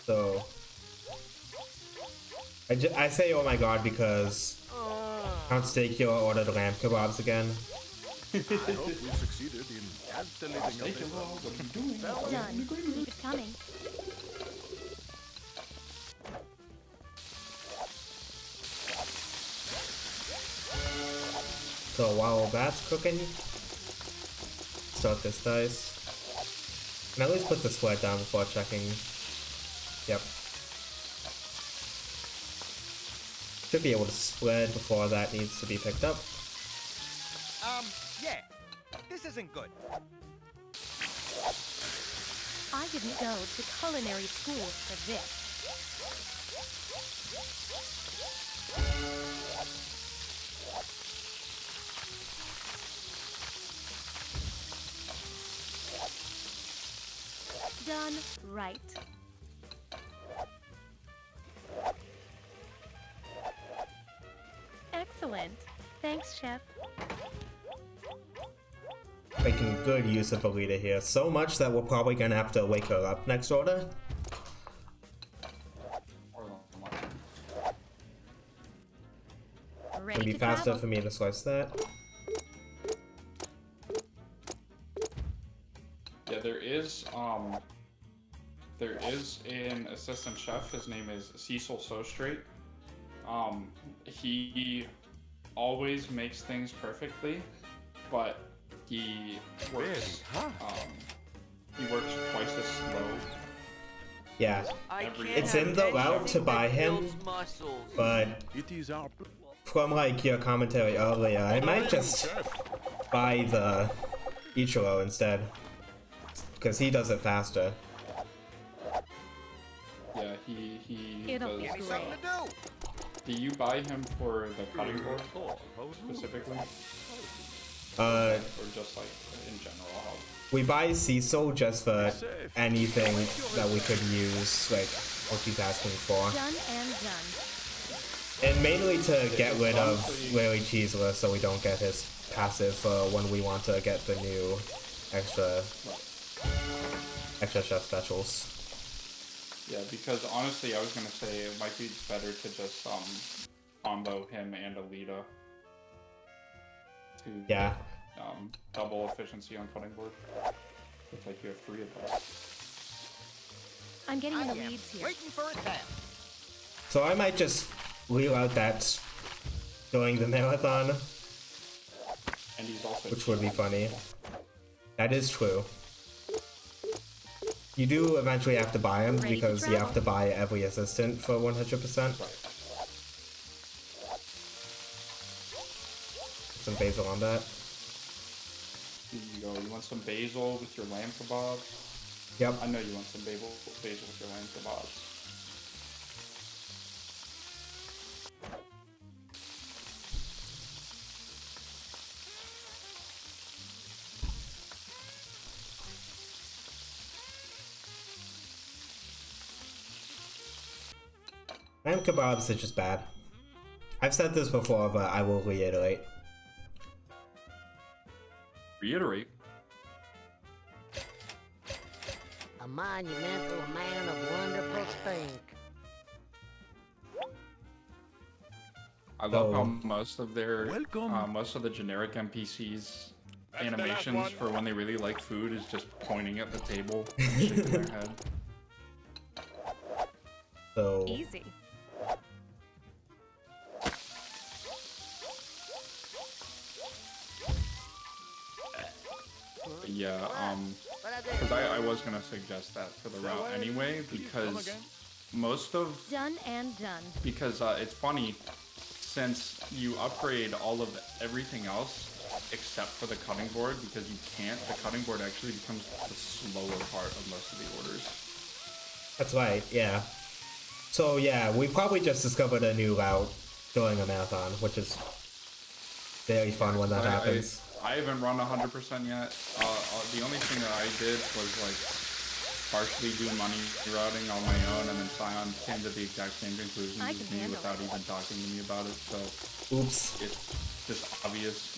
[SPEAKER 2] So... I say oh my god because Count Steakula ordered lamb kebabs again.
[SPEAKER 7] I hope we succeeded in calculating
[SPEAKER 11] Done. Keep it coming.
[SPEAKER 2] So while that's cooking, start this dice. And at least put the sweat down before checking. Yep. Should be able to spread before that needs to be picked up.
[SPEAKER 10] Yeah. This isn't good.
[SPEAKER 11] I didn't go to culinary school for this. Done right. Excellent. Thanks, Chef.
[SPEAKER 2] Making good use of Alita here. So much that we're probably gonna have to wake her up next order. It'd be faster for me to slice that.
[SPEAKER 1] Yeah, there is an assistant chef. His name is Cecil Sostrate. He always makes things perfectly, but he works twice as slow.
[SPEAKER 2] Yeah, it's in the route to buy him, but from like your commentary earlier, I might just buy the Ichiro instead, because he does it faster.
[SPEAKER 1] Yeah, he
[SPEAKER 11] It'll
[SPEAKER 1] does.
[SPEAKER 11] be great.
[SPEAKER 1] Do you buy him for the cutting board specifically? Or just like in general help?
[SPEAKER 2] We buy Cecil just for anything that we could use, like what he's asking for.
[SPEAKER 11] Done and done.
[SPEAKER 2] And mainly to get rid of Larry Cheeseless so we don't get his passive for when we want to get the new extra chef specials.
[SPEAKER 1] Yeah, because honestly, I was gonna say it might be better to just combo him and Alita to
[SPEAKER 2] Yeah.
[SPEAKER 1] double efficiency on cutting board. Looks like you have 3 of those.
[SPEAKER 11] I'm getting in the weeds here.
[SPEAKER 10] Waiting for a tap.
[SPEAKER 2] So I might just wheel out that during the marathon,
[SPEAKER 1] And he's also
[SPEAKER 2] which would be funny. That is true. You do eventually have to buy him because you have to buy every assistant for 100%. Some basil on that.
[SPEAKER 1] Here you go. You want some basil with your lamb kebabs?
[SPEAKER 2] Yep.
[SPEAKER 1] I know you want some basil with your lamb kebabs.
[SPEAKER 2] Lamb kebabs are just bad. I've said this before, but I will reiterate.
[SPEAKER 1] Reiterate.
[SPEAKER 12] A monumental amount of wonderful stink.
[SPEAKER 1] I love how most of their most of the generic NPCs animations for when they really like food is just pointing at the table and shaking their head.
[SPEAKER 2] So
[SPEAKER 11] easy.
[SPEAKER 1] Yeah, because I was gonna suggest that for the route anyway, because most of
[SPEAKER 11] Done and done.
[SPEAKER 1] because it's funny, since you upgrade all of everything else except for the cutting board, because you can't, the cutting board actually becomes the slower part of most of the orders.
[SPEAKER 2] that's right, yeah. So yeah, we probably just discovered a new route during a marathon, which is very fun when that happens.
[SPEAKER 1] I haven't run 100% yet. The only thing that I did was like partially do money routing on my own, and then Scion came to the exact same conclusion as me without even talking to me about it. So,
[SPEAKER 2] oops,
[SPEAKER 1] it's just obvious.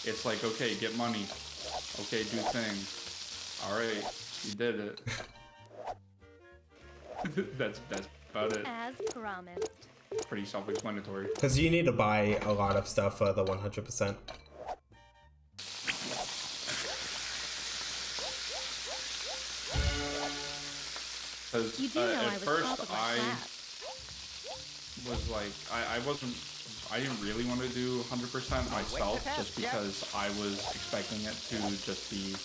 [SPEAKER 1] It's like, okay, get money. Okay, do thing. All right, you did it. that's about it.
[SPEAKER 11] As promised.
[SPEAKER 1] Pretty self-explanatory.
[SPEAKER 2] Because you need to buy a lot of stuff for the 100%.
[SPEAKER 1] Because at first I was like, I wasn't I didn't really want to do 100% myself, just because I was expecting it to just be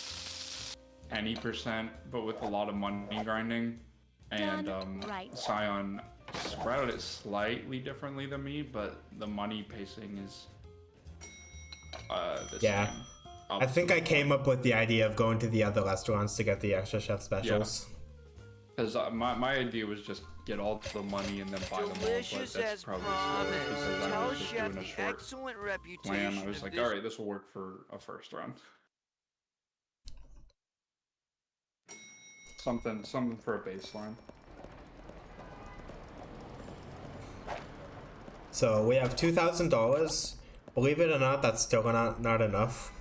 [SPEAKER 1] any percent, but with a lot of money grinding. And Scion spread it slightly differently than me, but the money pacing is the same.
[SPEAKER 2] I think I came up with the idea of going to the other restaurants to get the extra chef specials.
[SPEAKER 1] Because my idea was just get all the money and then buy them all, but that's probably slower because I was just doing a short plan. I was like, alright, this will work for a first run. Something for a baseline.
[SPEAKER 2] So we have $2,000. Believe it or not, that's still not enough.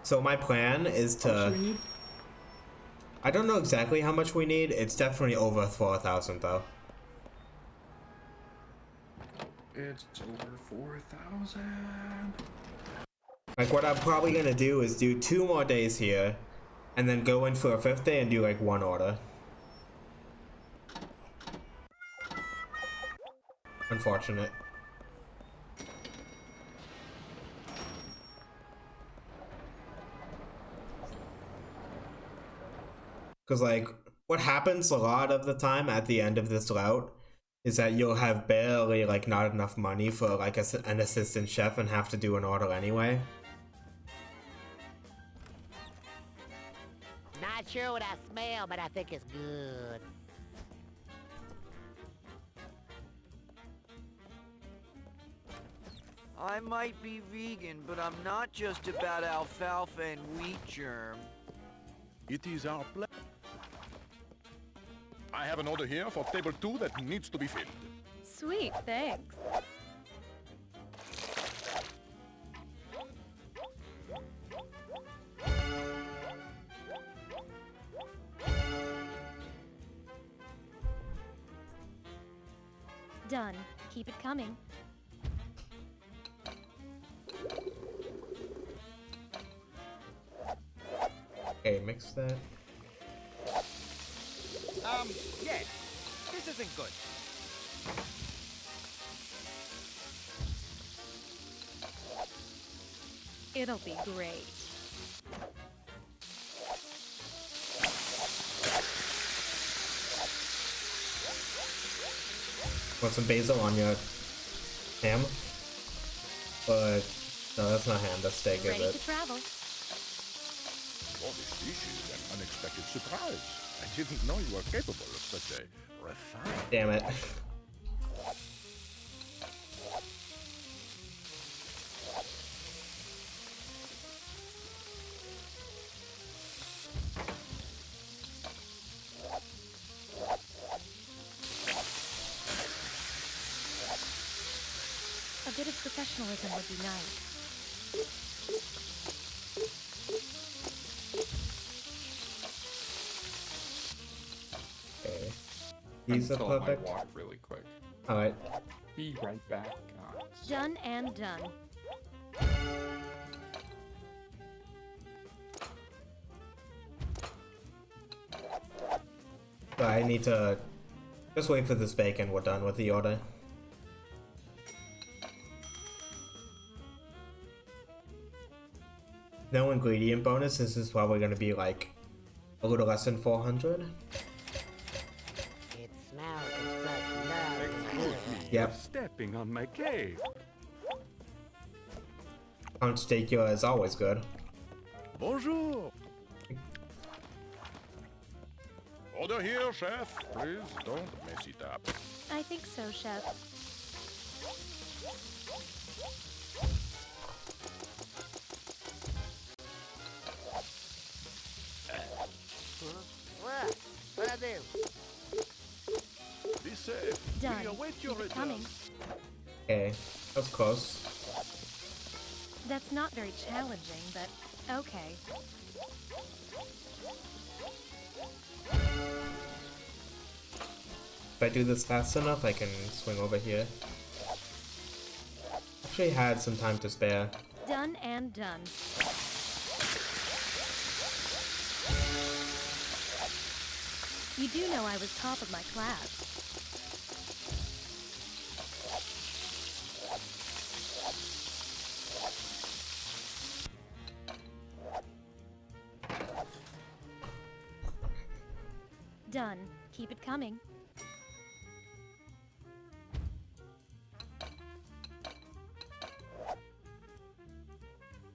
[SPEAKER 2] So my plan is to... I don't know exactly how much we need. It's definitely over 4,000 though.
[SPEAKER 1] It's over 4,000.
[SPEAKER 2] Like what I'm probably gonna do is do 2 more days here, and then go in for a 5th day and do like 1 order. Unfortunate. Because like what happens a lot of the time at the end of this route is that you'll have barely like not enough money for like an assistant chef and have to do an order anyway.
[SPEAKER 12] Not sure what I smell, but I think it's good.
[SPEAKER 13] I might be vegan, but I'm not just about alfalfa and wheat germ.
[SPEAKER 7] It is our pleasure. I have an order here for table 2 that needs to be filled.
[SPEAKER 9] Sweet, thanks.
[SPEAKER 11] Done. Keep it coming.
[SPEAKER 2] Okay, mix that.
[SPEAKER 3] Yeah. This isn't good.
[SPEAKER 9] It'll be great.
[SPEAKER 2] Want some basil on your ham? But no, that's not ham. That's steak, is
[SPEAKER 11] Ready
[SPEAKER 2] it?
[SPEAKER 11] to travel.
[SPEAKER 7] Oh, this dish is an unexpected surprise. I didn't know you were capable of such a refined...
[SPEAKER 2] Damn it.
[SPEAKER 11] A bit of professionalism would be nice.
[SPEAKER 2] Okay. These are
[SPEAKER 1] Until I
[SPEAKER 2] perfect.
[SPEAKER 1] walk really quick.
[SPEAKER 2] Alright.
[SPEAKER 1] Be right back, guys.
[SPEAKER 11] Done and done.
[SPEAKER 2] But I need to just wait for this bacon. We're done with the order. No ingredient bonus. This is probably going to be like a little less than 400.
[SPEAKER 12] It smells just like love.
[SPEAKER 6] Excuse me,
[SPEAKER 2] Yep.
[SPEAKER 6] you're stepping on my cake.
[SPEAKER 2] Pound steakula is always good.
[SPEAKER 7] Bonjour! Order here, chef. Please don't mess it up.
[SPEAKER 11] I think so, Chef.
[SPEAKER 12] What? What'd I do?
[SPEAKER 7] Be safe.
[SPEAKER 11] Done.
[SPEAKER 7] We await your
[SPEAKER 11] Keep it
[SPEAKER 7] return.
[SPEAKER 11] coming.
[SPEAKER 2] Okay, that's close.
[SPEAKER 11] That's not very challenging, but okay.
[SPEAKER 2] If I do this fast enough, I can swing over here. Actually had some time to spare.
[SPEAKER 11] Done and done. You do know I was top of my class. Done. Keep it coming.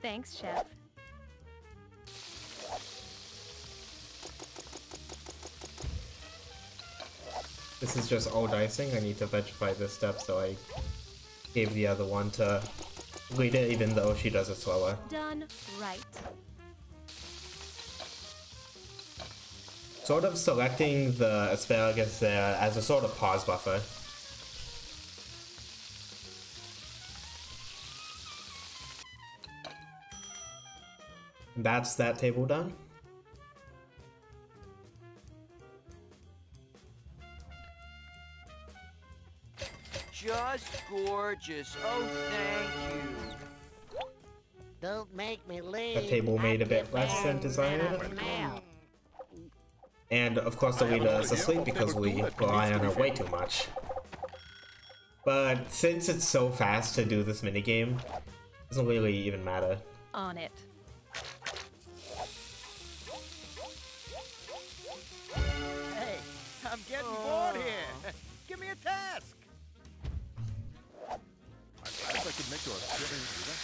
[SPEAKER 11] Thanks, Chef.
[SPEAKER 2] This is just old icing. I need to vegetify this step, so I gave the other one to Rita, even though she does it slower.
[SPEAKER 11] Done right.
[SPEAKER 2] Sort of selecting the asparagus there as a sort of pause buffer. That's that table done.
[SPEAKER 13] Just gorgeous. Oh, thank you.
[SPEAKER 12] Don't make me leave.
[SPEAKER 2] The table made a bit less than desired. And of course the leader is asleep because we rely on her way too much. But since it's so fast to do this minigame, it doesn't really even matter.
[SPEAKER 9] On it.
[SPEAKER 10] Hey, I'm getting bored here. Give me a task.
[SPEAKER 7] I'm glad I could make your appearance with that.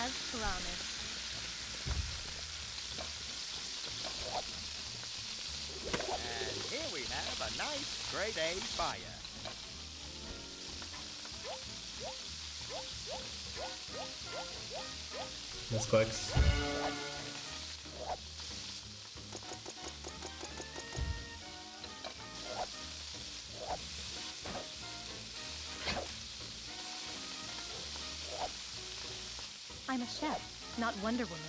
[SPEAKER 11] As promised.
[SPEAKER 10] And here we have a nice grade A fire.
[SPEAKER 2] This clicks.
[SPEAKER 11] I'm a chef, not Wonder Woman.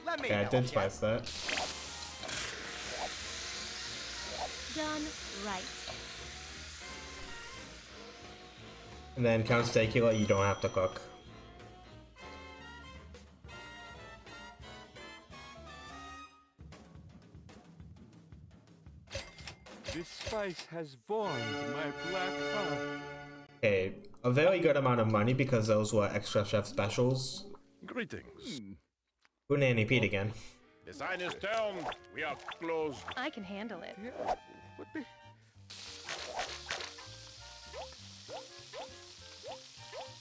[SPEAKER 10] Let me
[SPEAKER 2] Okay, I
[SPEAKER 10] help
[SPEAKER 2] did
[SPEAKER 10] you.
[SPEAKER 2] spice that.
[SPEAKER 11] Done right.
[SPEAKER 2] And then Count Stacula, you don't have to cook.
[SPEAKER 14] This spice has warmed my black heart.
[SPEAKER 2] Okay, a very good amount of money because those were extra chef specials.
[SPEAKER 7] Greetings.
[SPEAKER 2] Who Nanny Pete again?
[SPEAKER 7] The sign is down. We are closed.
[SPEAKER 9] I can handle it.
[SPEAKER 7] Would be.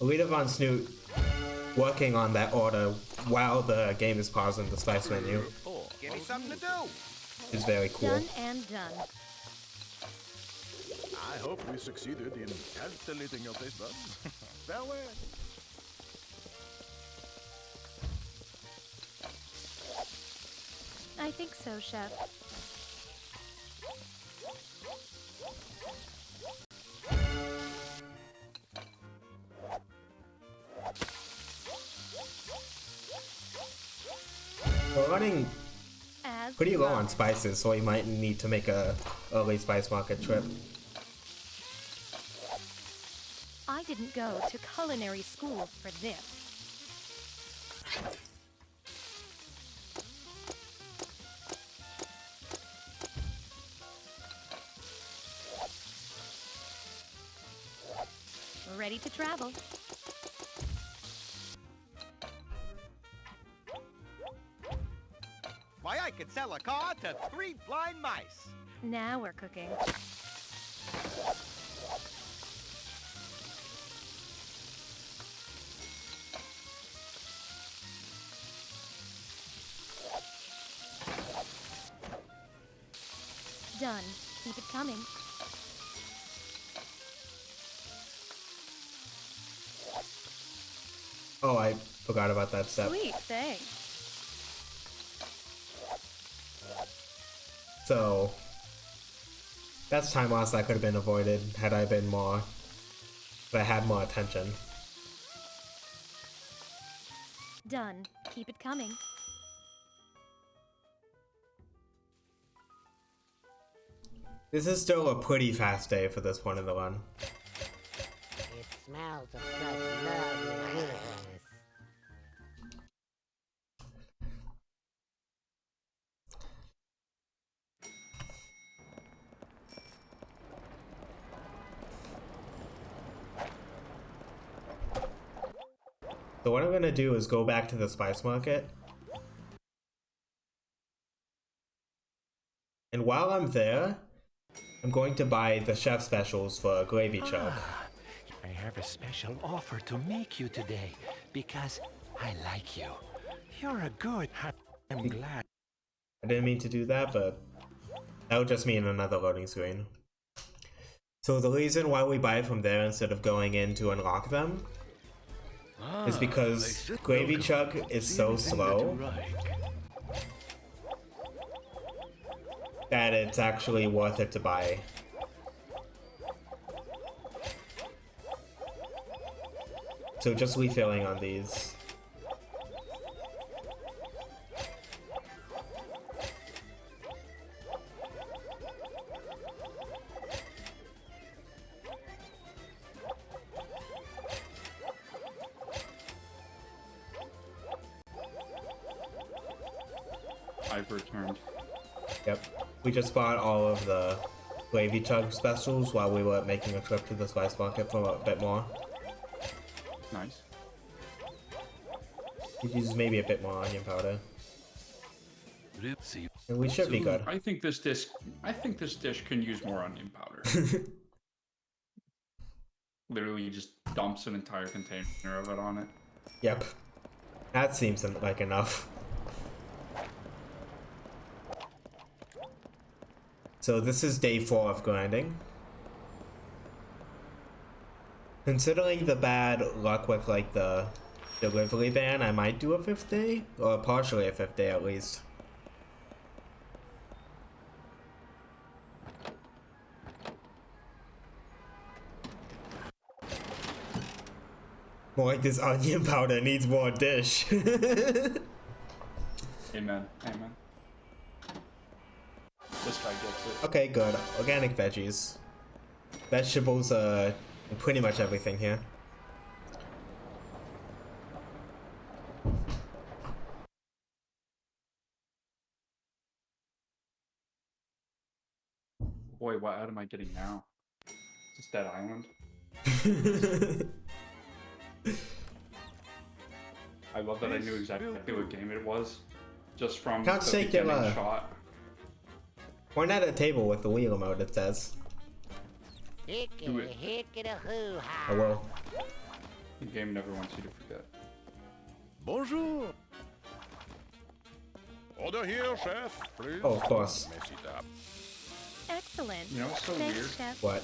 [SPEAKER 2] Rita Von Snoot working on that order while the game is paused in the spice menu
[SPEAKER 10] Give me something to do.
[SPEAKER 2] is very cool.
[SPEAKER 11] Done and done.
[SPEAKER 7] I hope we succeeded in calculating your taste buds. Farewell.
[SPEAKER 11] I think so, Chef.
[SPEAKER 2] We're running
[SPEAKER 11] As
[SPEAKER 2] pretty low on
[SPEAKER 11] promised.
[SPEAKER 2] spices, so we might need to make a early spice market trip.
[SPEAKER 11] I didn't go to culinary school for this. Ready to travel.
[SPEAKER 10] Why, I could sell a car to 3 blind mice.
[SPEAKER 11] Now we're cooking. Done. Keep it coming.
[SPEAKER 2] Oh, I forgot about that step.
[SPEAKER 9] Sweet, thanks.
[SPEAKER 2] So that's time loss that could have been avoided had I been more, if I had more attention.
[SPEAKER 11] Done. Keep it coming.
[SPEAKER 2] This is still a pretty fast day for this point in the run.
[SPEAKER 12] It smells of such lovely goodness.
[SPEAKER 2] So what I'm gonna do is go back to the spice market. And while I'm there, I'm going to buy the chef specials for a gravy chuck.
[SPEAKER 6] I have a special offer to make you today because I like you. You're a good. I'm glad.
[SPEAKER 2] I didn't mean to do that, but that'll just mean another loading screen. So the reason why we buy from there instead of going in to unlock them is because Gravy Chuck is so slow that it's actually worth it to buy. So just refilling on these.
[SPEAKER 1] I've returned.
[SPEAKER 2] Yep. We just bought all of the Gravy Chug specials while we were making a trip to the spice market for a bit more.
[SPEAKER 1] Nice.
[SPEAKER 2] We use maybe a bit more onion powder. And we should be good.
[SPEAKER 1] I think this dish can use more onion powder. Literally just dumps an entire container of it on it.
[SPEAKER 2] Yep. That seems like enough. So this is day 4 of grinding. Considering the bad luck with like the delivery van, I might do a 5th day, or partially a 5th day at least. More like this onion powder needs more dish.
[SPEAKER 1] Amen. Amen. This guy gets it.
[SPEAKER 2] Okay, good. Organic veggies. Vegetables are pretty much everything here.
[SPEAKER 1] Boy, what am I getting now? Just Dead Island? I love that I knew exactly what game it was. Just from
[SPEAKER 2] Can't
[SPEAKER 1] the
[SPEAKER 2] say
[SPEAKER 1] beginning shot.
[SPEAKER 2] Point at a table with the Wii remote, it says.
[SPEAKER 12] Hickety-hoo-ha.
[SPEAKER 2] I will.
[SPEAKER 1] The game never wants you to forget.
[SPEAKER 7] Bonjour. Order here, chef, please.
[SPEAKER 2] Oh, of course.
[SPEAKER 7] Mess it up.
[SPEAKER 11] Excellent.
[SPEAKER 1] You know what's so
[SPEAKER 11] Thanks,
[SPEAKER 1] weird?
[SPEAKER 11] Chef.
[SPEAKER 2] What?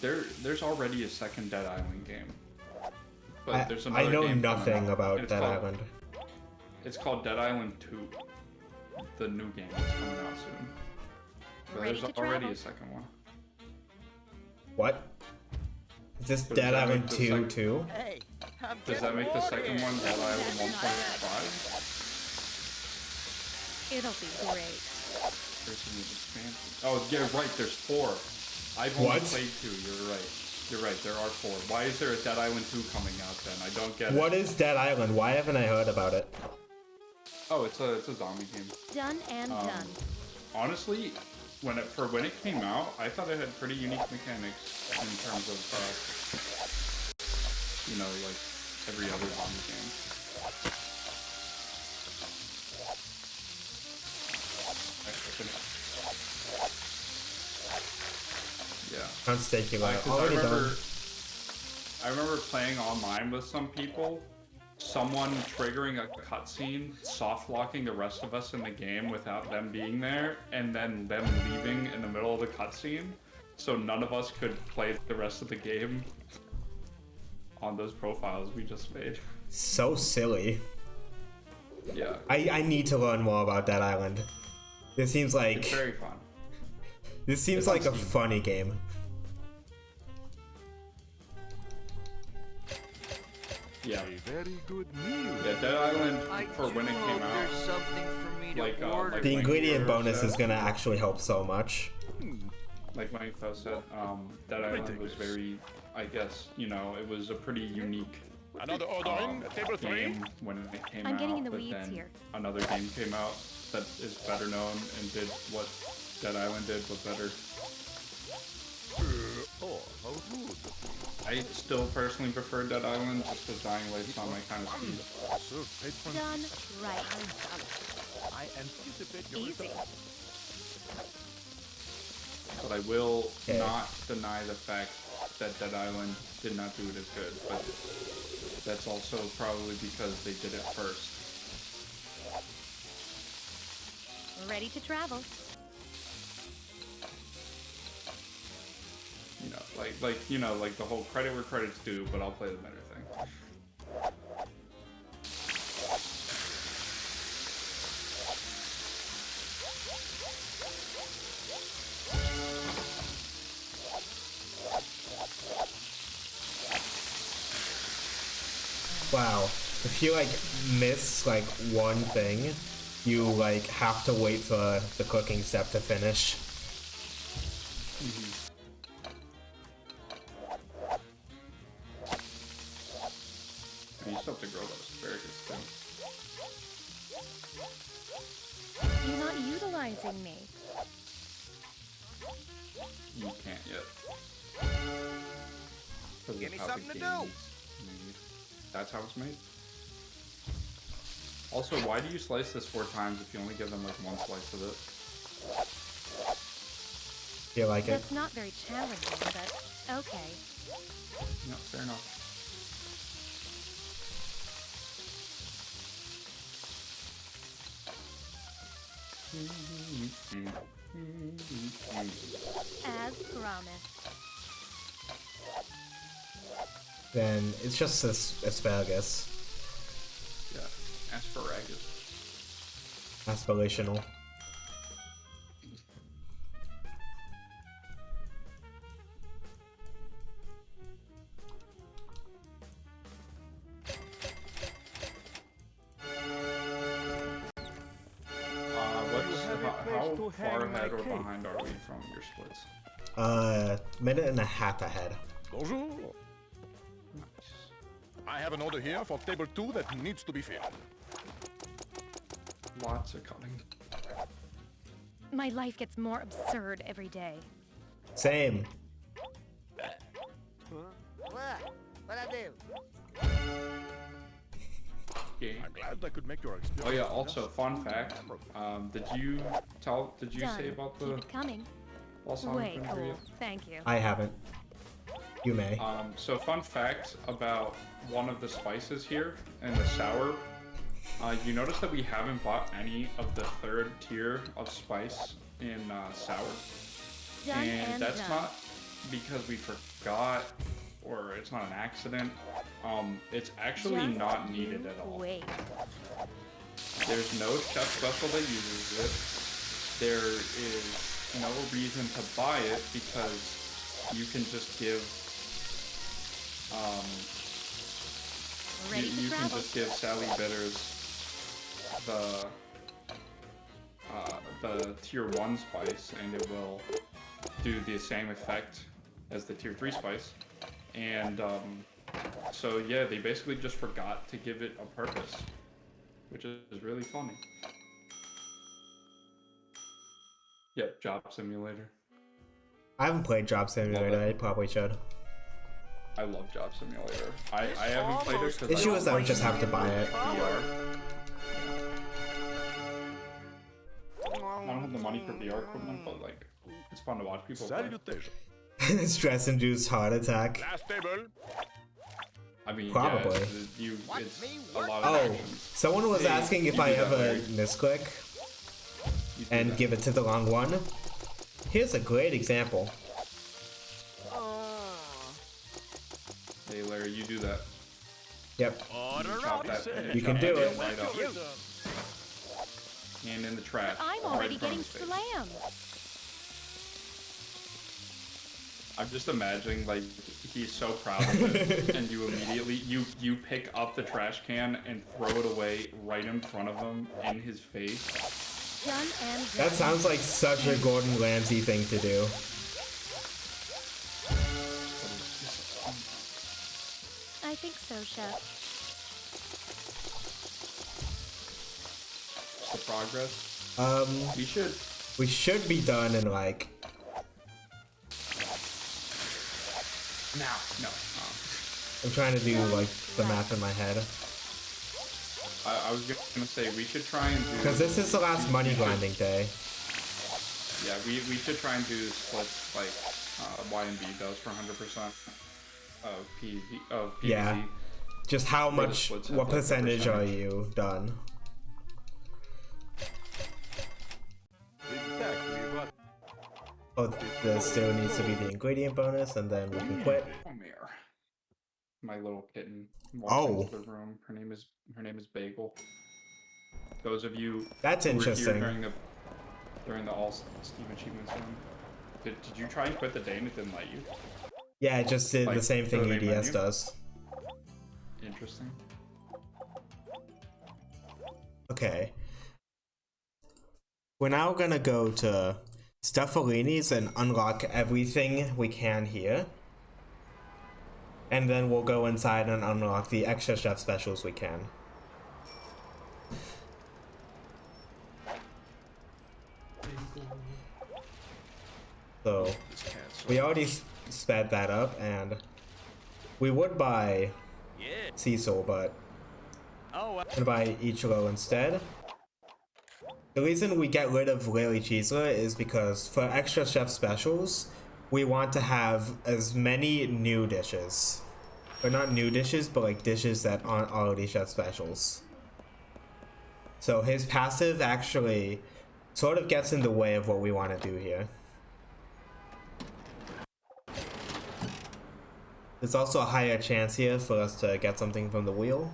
[SPEAKER 1] There's already a second Dead Island game. But there's another
[SPEAKER 2] I know
[SPEAKER 1] game
[SPEAKER 2] nothing about Dead Island.
[SPEAKER 1] It's called Dead Island 2. The new game is coming out soon. But
[SPEAKER 11] Ready
[SPEAKER 1] there's
[SPEAKER 11] to
[SPEAKER 1] already
[SPEAKER 11] travel?
[SPEAKER 1] a second one.
[SPEAKER 2] What? Is this
[SPEAKER 1] But
[SPEAKER 2] Dead
[SPEAKER 1] does that
[SPEAKER 2] Island
[SPEAKER 1] make the
[SPEAKER 2] 2
[SPEAKER 1] second-
[SPEAKER 2] too?
[SPEAKER 10] Hey, I'm
[SPEAKER 1] Does that make the second one Dead Island 1.5?
[SPEAKER 11] It'll be great.
[SPEAKER 1] Person is expansion. Oh, yeah, right, there's 4. I've only
[SPEAKER 2] What?
[SPEAKER 1] played 2, you're right. You're right, there are 4. Why is there a Dead Island 2 coming out then? I don't get
[SPEAKER 2] What
[SPEAKER 1] it.
[SPEAKER 2] is Dead Island? Why haven't I heard about it?
[SPEAKER 1] Oh, it's a zombie game.
[SPEAKER 11] Done and done.
[SPEAKER 1] Honestly, when it came out, I thought it had pretty unique mechanics in terms of, you know, like every other zombie game. Yeah.
[SPEAKER 2] Can't stake you out.
[SPEAKER 1] 'Cause
[SPEAKER 2] Already done.
[SPEAKER 1] I remember playing online with some people, someone triggering a cutscene, soft locking the rest of us in the game without them being there, and then them leaving in the middle of the cutscene, so none of us could play the rest of the game on those profiles we just made.
[SPEAKER 2] So silly.
[SPEAKER 1] Yeah.
[SPEAKER 2] I need to learn more about Dead Island. This seems like
[SPEAKER 1] It's very fun.
[SPEAKER 2] this seems
[SPEAKER 1] It's
[SPEAKER 2] like a
[SPEAKER 1] on Steam.
[SPEAKER 2] funny game.
[SPEAKER 1] Yeah.
[SPEAKER 7] A very good meal.
[SPEAKER 1] Yeah, Dead Island,
[SPEAKER 13] I
[SPEAKER 1] for when it
[SPEAKER 13] do
[SPEAKER 1] came
[SPEAKER 13] hope
[SPEAKER 1] out,
[SPEAKER 13] there's something for me to
[SPEAKER 1] like,
[SPEAKER 13] order.
[SPEAKER 2] The ingredient
[SPEAKER 1] Hero
[SPEAKER 2] bonus
[SPEAKER 1] said-
[SPEAKER 2] is gonna actually help so much.
[SPEAKER 1] like Mike Fo said, Dead Island was very, I guess, you know, it was a pretty unique
[SPEAKER 7] Another order in, table 3.
[SPEAKER 1] game when it came
[SPEAKER 11] I'm
[SPEAKER 1] out,
[SPEAKER 11] getting in the
[SPEAKER 1] but
[SPEAKER 11] weeds
[SPEAKER 1] then
[SPEAKER 11] here.
[SPEAKER 1] another game came out that is better known and did what Dead Island did, but better.
[SPEAKER 7] Oh, how rude of me.
[SPEAKER 1] I still personally prefer Dead Island just because Dying Light's not my kind of speed.
[SPEAKER 7] Serve patrons
[SPEAKER 4] Done
[SPEAKER 7] with such
[SPEAKER 4] right.
[SPEAKER 7] fine salads. I anticipate your
[SPEAKER 4] Easy.
[SPEAKER 7] return.
[SPEAKER 1] But I will not deny the fact that Dead Island did not do it as good. But that's also probably because they did it first.
[SPEAKER 11] Ready to travel.
[SPEAKER 1] You know, like the whole credit where credit's due, but I'll play the better thing.
[SPEAKER 2] Wow. If you like miss like one thing, you like have to wait for the cooking step to finish.
[SPEAKER 1] And you still have to grow those asparagus too.
[SPEAKER 11] You're not utilizing me.
[SPEAKER 1] You can't yet.
[SPEAKER 3] Give me
[SPEAKER 1] How the
[SPEAKER 3] something to
[SPEAKER 1] game
[SPEAKER 3] do.
[SPEAKER 1] is made. That's how it's made. Also, why do you slice this 4 times if you only give them like 1 slice of it?
[SPEAKER 2] You like it?
[SPEAKER 11] That's not very challenging, but okay.
[SPEAKER 1] No, fair enough.
[SPEAKER 11] As promised.
[SPEAKER 2] Then it's just this asparagus.
[SPEAKER 1] Yeah, asparagus.
[SPEAKER 2] Aspirational.
[SPEAKER 1] How far ahead or behind are we from your splits?
[SPEAKER 2] Minute and a half ahead.
[SPEAKER 7] Bonjour. I have an order here for table 2 that needs to be filled.
[SPEAKER 1] Lots are coming.
[SPEAKER 11] My life gets more absurd every day.
[SPEAKER 2] Same.
[SPEAKER 12] What I do?
[SPEAKER 7] I'm glad I could make your experience.
[SPEAKER 1] Oh yeah, also fun fact. Did you
[SPEAKER 11] Done.
[SPEAKER 1] say about the
[SPEAKER 11] Keep it coming.
[SPEAKER 1] balsamic
[SPEAKER 11] Way
[SPEAKER 1] vinegar
[SPEAKER 11] cool.
[SPEAKER 1] yet?
[SPEAKER 11] Thank you.
[SPEAKER 2] I haven't. You may.
[SPEAKER 1] So fun fact about one of the spices here and the sour. You notice that we haven't bought any of the 3rd tier of spice in sour.
[SPEAKER 11] Done
[SPEAKER 1] And that's
[SPEAKER 11] done.
[SPEAKER 1] not because we forgot or it's not an accident. It's actually
[SPEAKER 11] Just
[SPEAKER 1] not needed
[SPEAKER 11] you
[SPEAKER 1] at all.
[SPEAKER 11] Wait.
[SPEAKER 1] There's no chef special that uses it. There is no reason to buy it because you can just give
[SPEAKER 11] Ready to
[SPEAKER 1] you can
[SPEAKER 11] travel.
[SPEAKER 1] just give Sally Bitters the tier 1 spice and it will do the same effect as the tier 3 spice. And so yeah, they basically just forgot to give it a purpose, which is really funny. Yep, Job Simulator.
[SPEAKER 2] I haven't played Job Simulator. I probably should.
[SPEAKER 1] I love Job Simulator. I haven't played it because
[SPEAKER 2] Issue is I would just have to buy it.
[SPEAKER 1] VR. I don't have the money for VR equipment, but like, it's fun to watch people play.
[SPEAKER 7] Salutation.
[SPEAKER 2] Stress-induced heart attack.
[SPEAKER 7] Last table.
[SPEAKER 1] I mean,
[SPEAKER 2] Probably.
[SPEAKER 1] yeah, it's a lot of
[SPEAKER 2] Oh,
[SPEAKER 1] action.
[SPEAKER 2] someone was
[SPEAKER 1] Hey,
[SPEAKER 2] asking if
[SPEAKER 1] you
[SPEAKER 2] I
[SPEAKER 1] do that,
[SPEAKER 2] ever
[SPEAKER 1] right?
[SPEAKER 2] misclick
[SPEAKER 1] You do
[SPEAKER 2] and
[SPEAKER 1] that.
[SPEAKER 2] give it to the wrong one. Here's a great example.
[SPEAKER 1] Hey Larry, you do that.
[SPEAKER 2] Yep.
[SPEAKER 7] Order
[SPEAKER 1] Chop
[SPEAKER 7] up.
[SPEAKER 1] that-
[SPEAKER 2] You can
[SPEAKER 1] chop
[SPEAKER 2] do
[SPEAKER 1] that
[SPEAKER 2] it.
[SPEAKER 1] right up. And in the trash.
[SPEAKER 11] I'm
[SPEAKER 1] right
[SPEAKER 11] already
[SPEAKER 1] in front
[SPEAKER 11] getting
[SPEAKER 1] of his face.
[SPEAKER 11] slammed.
[SPEAKER 1] I'm just imagining like he's so proud of it, and you immediately you pick up the trash can and throw it away right in front of him in his face.
[SPEAKER 11] Done and done.
[SPEAKER 2] That sounds like such a Gordon Ramsay thing to do.
[SPEAKER 11] I think so, Chef.
[SPEAKER 1] The progress.
[SPEAKER 2] We should be done in like
[SPEAKER 1] No.
[SPEAKER 2] I'm trying to do like the math in my head.
[SPEAKER 1] I was gonna say we should try and do.
[SPEAKER 2] Because this is the last money grinding day.
[SPEAKER 1] Yeah, we should try and do splits like Y and B does for 100% of PvZ.
[SPEAKER 2] Yeah. Just how much, what percentage are you done?
[SPEAKER 14] Exactly what.
[SPEAKER 2] Oh, there still needs to be the ingredient bonus, and then we can quit.
[SPEAKER 1] Come here. My little kitten
[SPEAKER 2] Oh.
[SPEAKER 1] walks into the room. Her name is Bagel. Those of you
[SPEAKER 2] That's
[SPEAKER 1] who were
[SPEAKER 2] interesting.
[SPEAKER 1] here during the all Steam achievements one. Did you try and quit the day and it didn't let you?
[SPEAKER 2] Yeah, it just did
[SPEAKER 1] Like,
[SPEAKER 2] the same thing
[SPEAKER 1] the main
[SPEAKER 2] EDS
[SPEAKER 1] menu?
[SPEAKER 2] does.
[SPEAKER 1] Interesting.
[SPEAKER 2] Okay. We're now gonna go to Stuffalini's and unlock everything we can here. And then we'll go inside and unlock the extra chef specials we can. So, we already sped that up, and we would buy Cecil, but I'm gonna buy Ichiro instead. The reason we get rid of Lily Cheeseler is because for extra chef specials, we want to have as many new dishes. Or not new dishes, but like dishes that aren't already chef specials. So his passive actually sort of gets in the way of what we want to do here. There's also a higher chance here for us to get something from the wheel.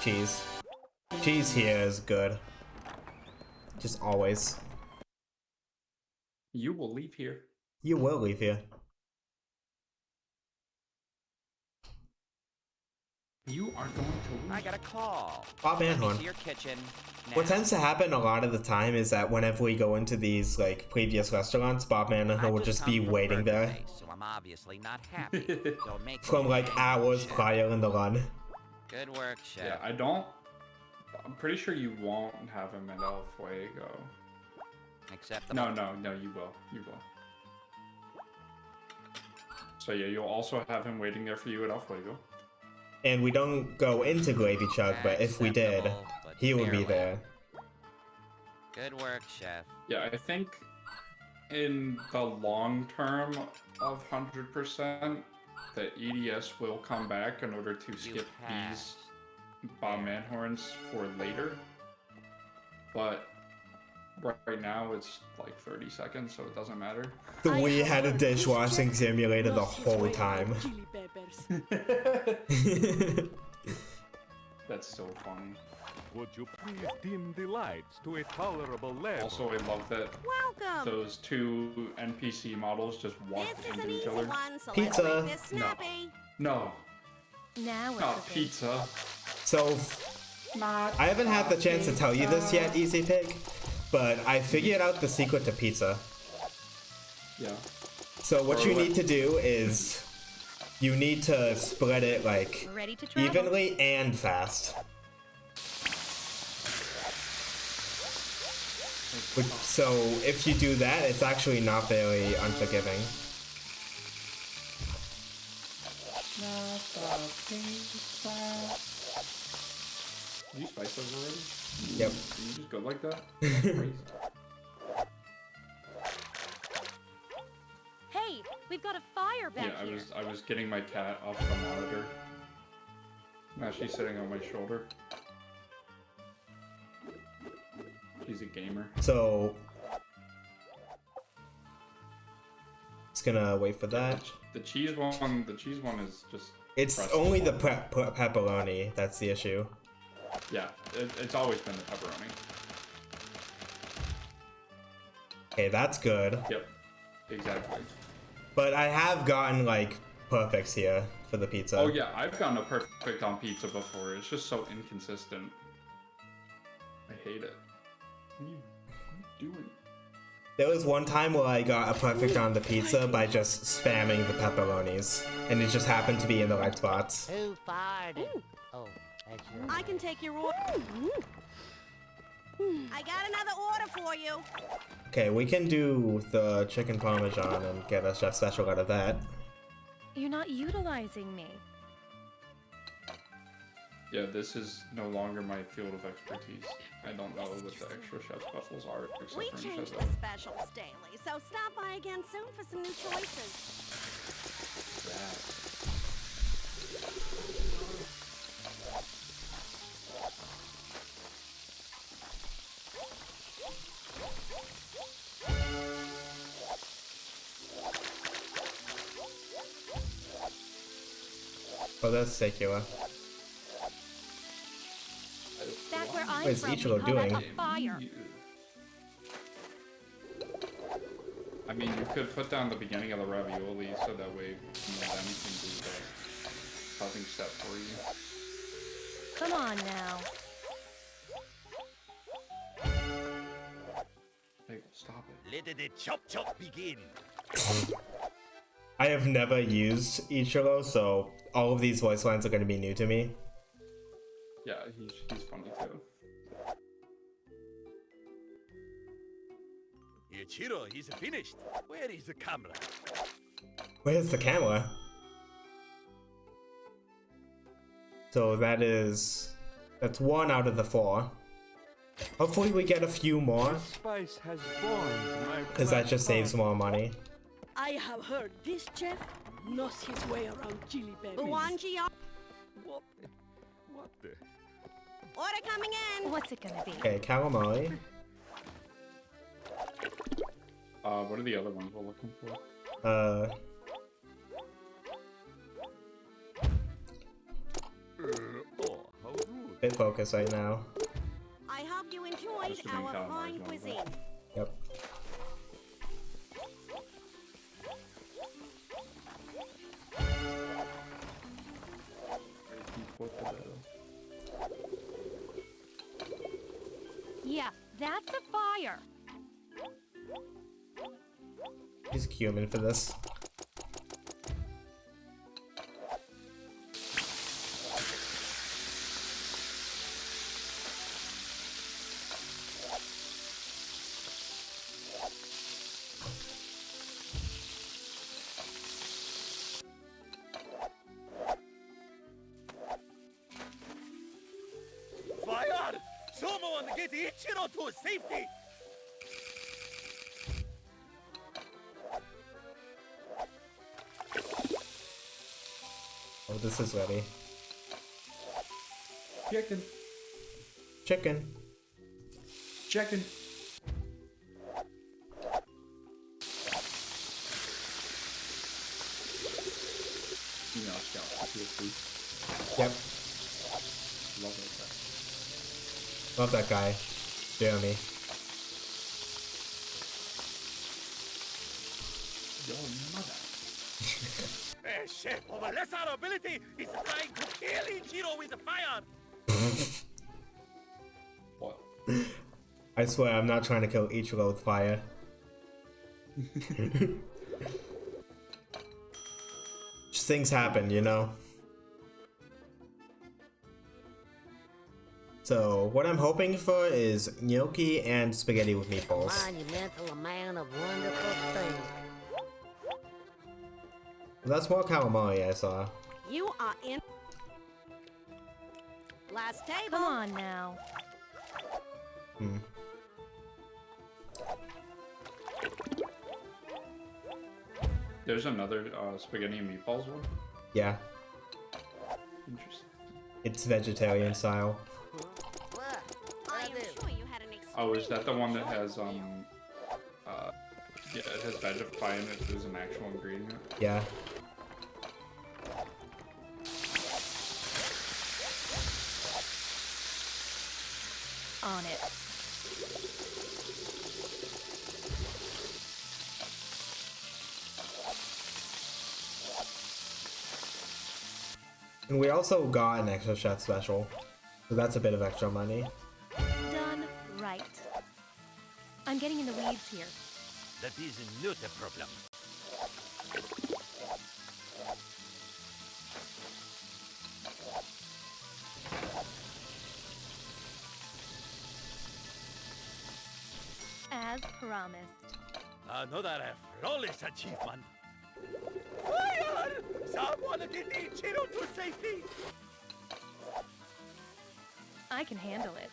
[SPEAKER 2] Cheese. Cheese here is good. Just always.
[SPEAKER 1] You will leave here.
[SPEAKER 2] You will leave here.
[SPEAKER 1] You are going to.
[SPEAKER 3] I got a call.
[SPEAKER 2] Bob
[SPEAKER 3] Let me
[SPEAKER 2] Anhorn.
[SPEAKER 3] to your kitchen.
[SPEAKER 2] What
[SPEAKER 3] now.
[SPEAKER 2] tends to happen a lot of the time is that whenever we go into these like previous restaurants, Bob Anhorn will just be waiting there
[SPEAKER 3] So I'm obviously not happy. You'll make
[SPEAKER 2] from like hours prior in the run.
[SPEAKER 3] Good work, chef.
[SPEAKER 1] Yeah, I'm pretty sure you won't have him at El Fuego.
[SPEAKER 3] Acceptable.
[SPEAKER 1] No, you will. You will. So yeah, you'll also have him waiting there for you at El Fuego.
[SPEAKER 2] And we don't go into Gravy Chuck, but if we did, he would be there.
[SPEAKER 3] Good work, chef.
[SPEAKER 1] Yeah, I think in the long term of 100%, the EDS will come back in order to skip these Bob Manhorns for later. But right now it's like 30 seconds, so it doesn't matter.
[SPEAKER 2] We had a dishwashing simulator the whole time.
[SPEAKER 1] That's so funny.
[SPEAKER 14] Would you please dim the lights to a tolerable level?
[SPEAKER 1] Also, I love that
[SPEAKER 4] Welcome.
[SPEAKER 1] those two NPC models just walk into each other.
[SPEAKER 2] Pizza.
[SPEAKER 1] No.
[SPEAKER 11] Now
[SPEAKER 1] Not pizza.
[SPEAKER 2] So, I haven't had the chance to tell you this yet, Easy Pig, but I figured out the secret to pizza.
[SPEAKER 1] Yeah.
[SPEAKER 2] So what you need to do is you need to split it like evenly and fast. So if you do that, it's actually not very unforgiving.
[SPEAKER 1] Did you spice those already?
[SPEAKER 2] Yep.
[SPEAKER 1] Can you just go like that? That's crazy.
[SPEAKER 11] Hey, we've got a fire back here.
[SPEAKER 1] I was getting my cat off the monitor. Now she's sitting on my shoulder. She's a gamer.
[SPEAKER 2] So just gonna wait for that.
[SPEAKER 1] The cheese one is just.
[SPEAKER 2] It's only the pepperoni that's the issue.
[SPEAKER 1] Yeah, it's always been the pepperoni.
[SPEAKER 2] Okay, that's good.
[SPEAKER 1] Yep, exactly.
[SPEAKER 2] But I have gotten like perfects here for the pizza.
[SPEAKER 1] Oh yeah, I've gotten a perfect on pizza before. It's just so inconsistent. I hate it. What are you doing?
[SPEAKER 2] There was one time where I got a perfect on the pizza by just spamming the pepperonis, and it just happened to be in the right spots.
[SPEAKER 12] Who farted? Oh, that's your
[SPEAKER 4] I can take your order. I got another order for you.
[SPEAKER 2] Okay, we can do the chicken parmesan and get a chef special out of that.
[SPEAKER 11] You're not utilizing me.
[SPEAKER 1] Yeah, this is no longer my field of expertise. I don't know what the extra chef specials are, except
[SPEAKER 4] We
[SPEAKER 1] for
[SPEAKER 4] change
[SPEAKER 1] Nintendo.
[SPEAKER 4] the specials daily, so stop by again soon for some new choices.
[SPEAKER 2] Oh, that's secular.
[SPEAKER 11] Back where I'm
[SPEAKER 2] What is
[SPEAKER 11] from, we
[SPEAKER 2] Ichiro
[SPEAKER 11] call that
[SPEAKER 2] doing?
[SPEAKER 11] a fire.
[SPEAKER 1] I mean, you could put down the beginning of the ravioli so that way them can do the chopping step for you.
[SPEAKER 11] Come on now.
[SPEAKER 1] Hey, stop it.
[SPEAKER 13] Let the chop chop begin.
[SPEAKER 2] I have never used Ichiro, so all of these voice lines are going to be new to me.
[SPEAKER 1] Yeah, he's funny too.
[SPEAKER 13] Ichiro, he's finished. Where is the camera?
[SPEAKER 2] Where's the camera? So that's 1 out of the 4. Hopefully we get a few more,
[SPEAKER 14] Spice has formed my
[SPEAKER 2] because that just saves more money.
[SPEAKER 4] I have heard this chef knows his way around chili peppers. Buwanji,
[SPEAKER 7] What the?
[SPEAKER 4] order coming in.
[SPEAKER 11] What's it gonna be?
[SPEAKER 2] Okay, calamari.
[SPEAKER 1] What are the other ones we're looking for?
[SPEAKER 7] Oh, how rude.
[SPEAKER 2] Bit focus right now.
[SPEAKER 4] I hope you enjoyed
[SPEAKER 1] Must have been
[SPEAKER 4] our
[SPEAKER 1] calamari,
[SPEAKER 4] fine
[SPEAKER 1] wasn't
[SPEAKER 4] cuisine.
[SPEAKER 1] it?
[SPEAKER 2] Yep.
[SPEAKER 11] Yeah, that's a fire.
[SPEAKER 2] Use cumin for this.
[SPEAKER 13] Fire! Someone get Ichiro to safety!
[SPEAKER 2] Oh, this is ready.
[SPEAKER 1] Chicken.
[SPEAKER 2] Chicken.
[SPEAKER 1] Chicken. Female scout, PSP.
[SPEAKER 2] Yep.
[SPEAKER 1] Love that guy.
[SPEAKER 2] Love that guy. Jeremy.
[SPEAKER 1] Your mother.
[SPEAKER 13] A chef of a lesser ability is trying to kill Ichiro with fire!
[SPEAKER 1] What?
[SPEAKER 2] I swear I'm not trying to kill Ichiro with fire. Just things happen, you know? So, what I'm hoping for is gnocchi and spaghetti with meatballs.
[SPEAKER 12] Monumental amount of wonderful things.
[SPEAKER 2] That's more calamari I saw.
[SPEAKER 4] You are in. Last table.
[SPEAKER 11] Come on now.
[SPEAKER 2] Hmm.
[SPEAKER 1] There's another spaghetti and meatballs one?
[SPEAKER 2] Yeah,
[SPEAKER 1] Interesting.
[SPEAKER 2] it's vegetarian style.
[SPEAKER 4] I am sure you had an experience.
[SPEAKER 1] Oh, is that the one that has, yeah, it has Vegify in it as an actual ingredient?
[SPEAKER 2] Yeah.
[SPEAKER 11] On it.
[SPEAKER 2] And we also got an extra chef special, so that's a bit of extra money.
[SPEAKER 11] Done right. I'm getting in the weeds here.
[SPEAKER 13] That is not a problem.
[SPEAKER 11] As promised.
[SPEAKER 5] Another flawless achievement.
[SPEAKER 13] Fire! Someone need Chiro to safety!
[SPEAKER 11] I can handle it.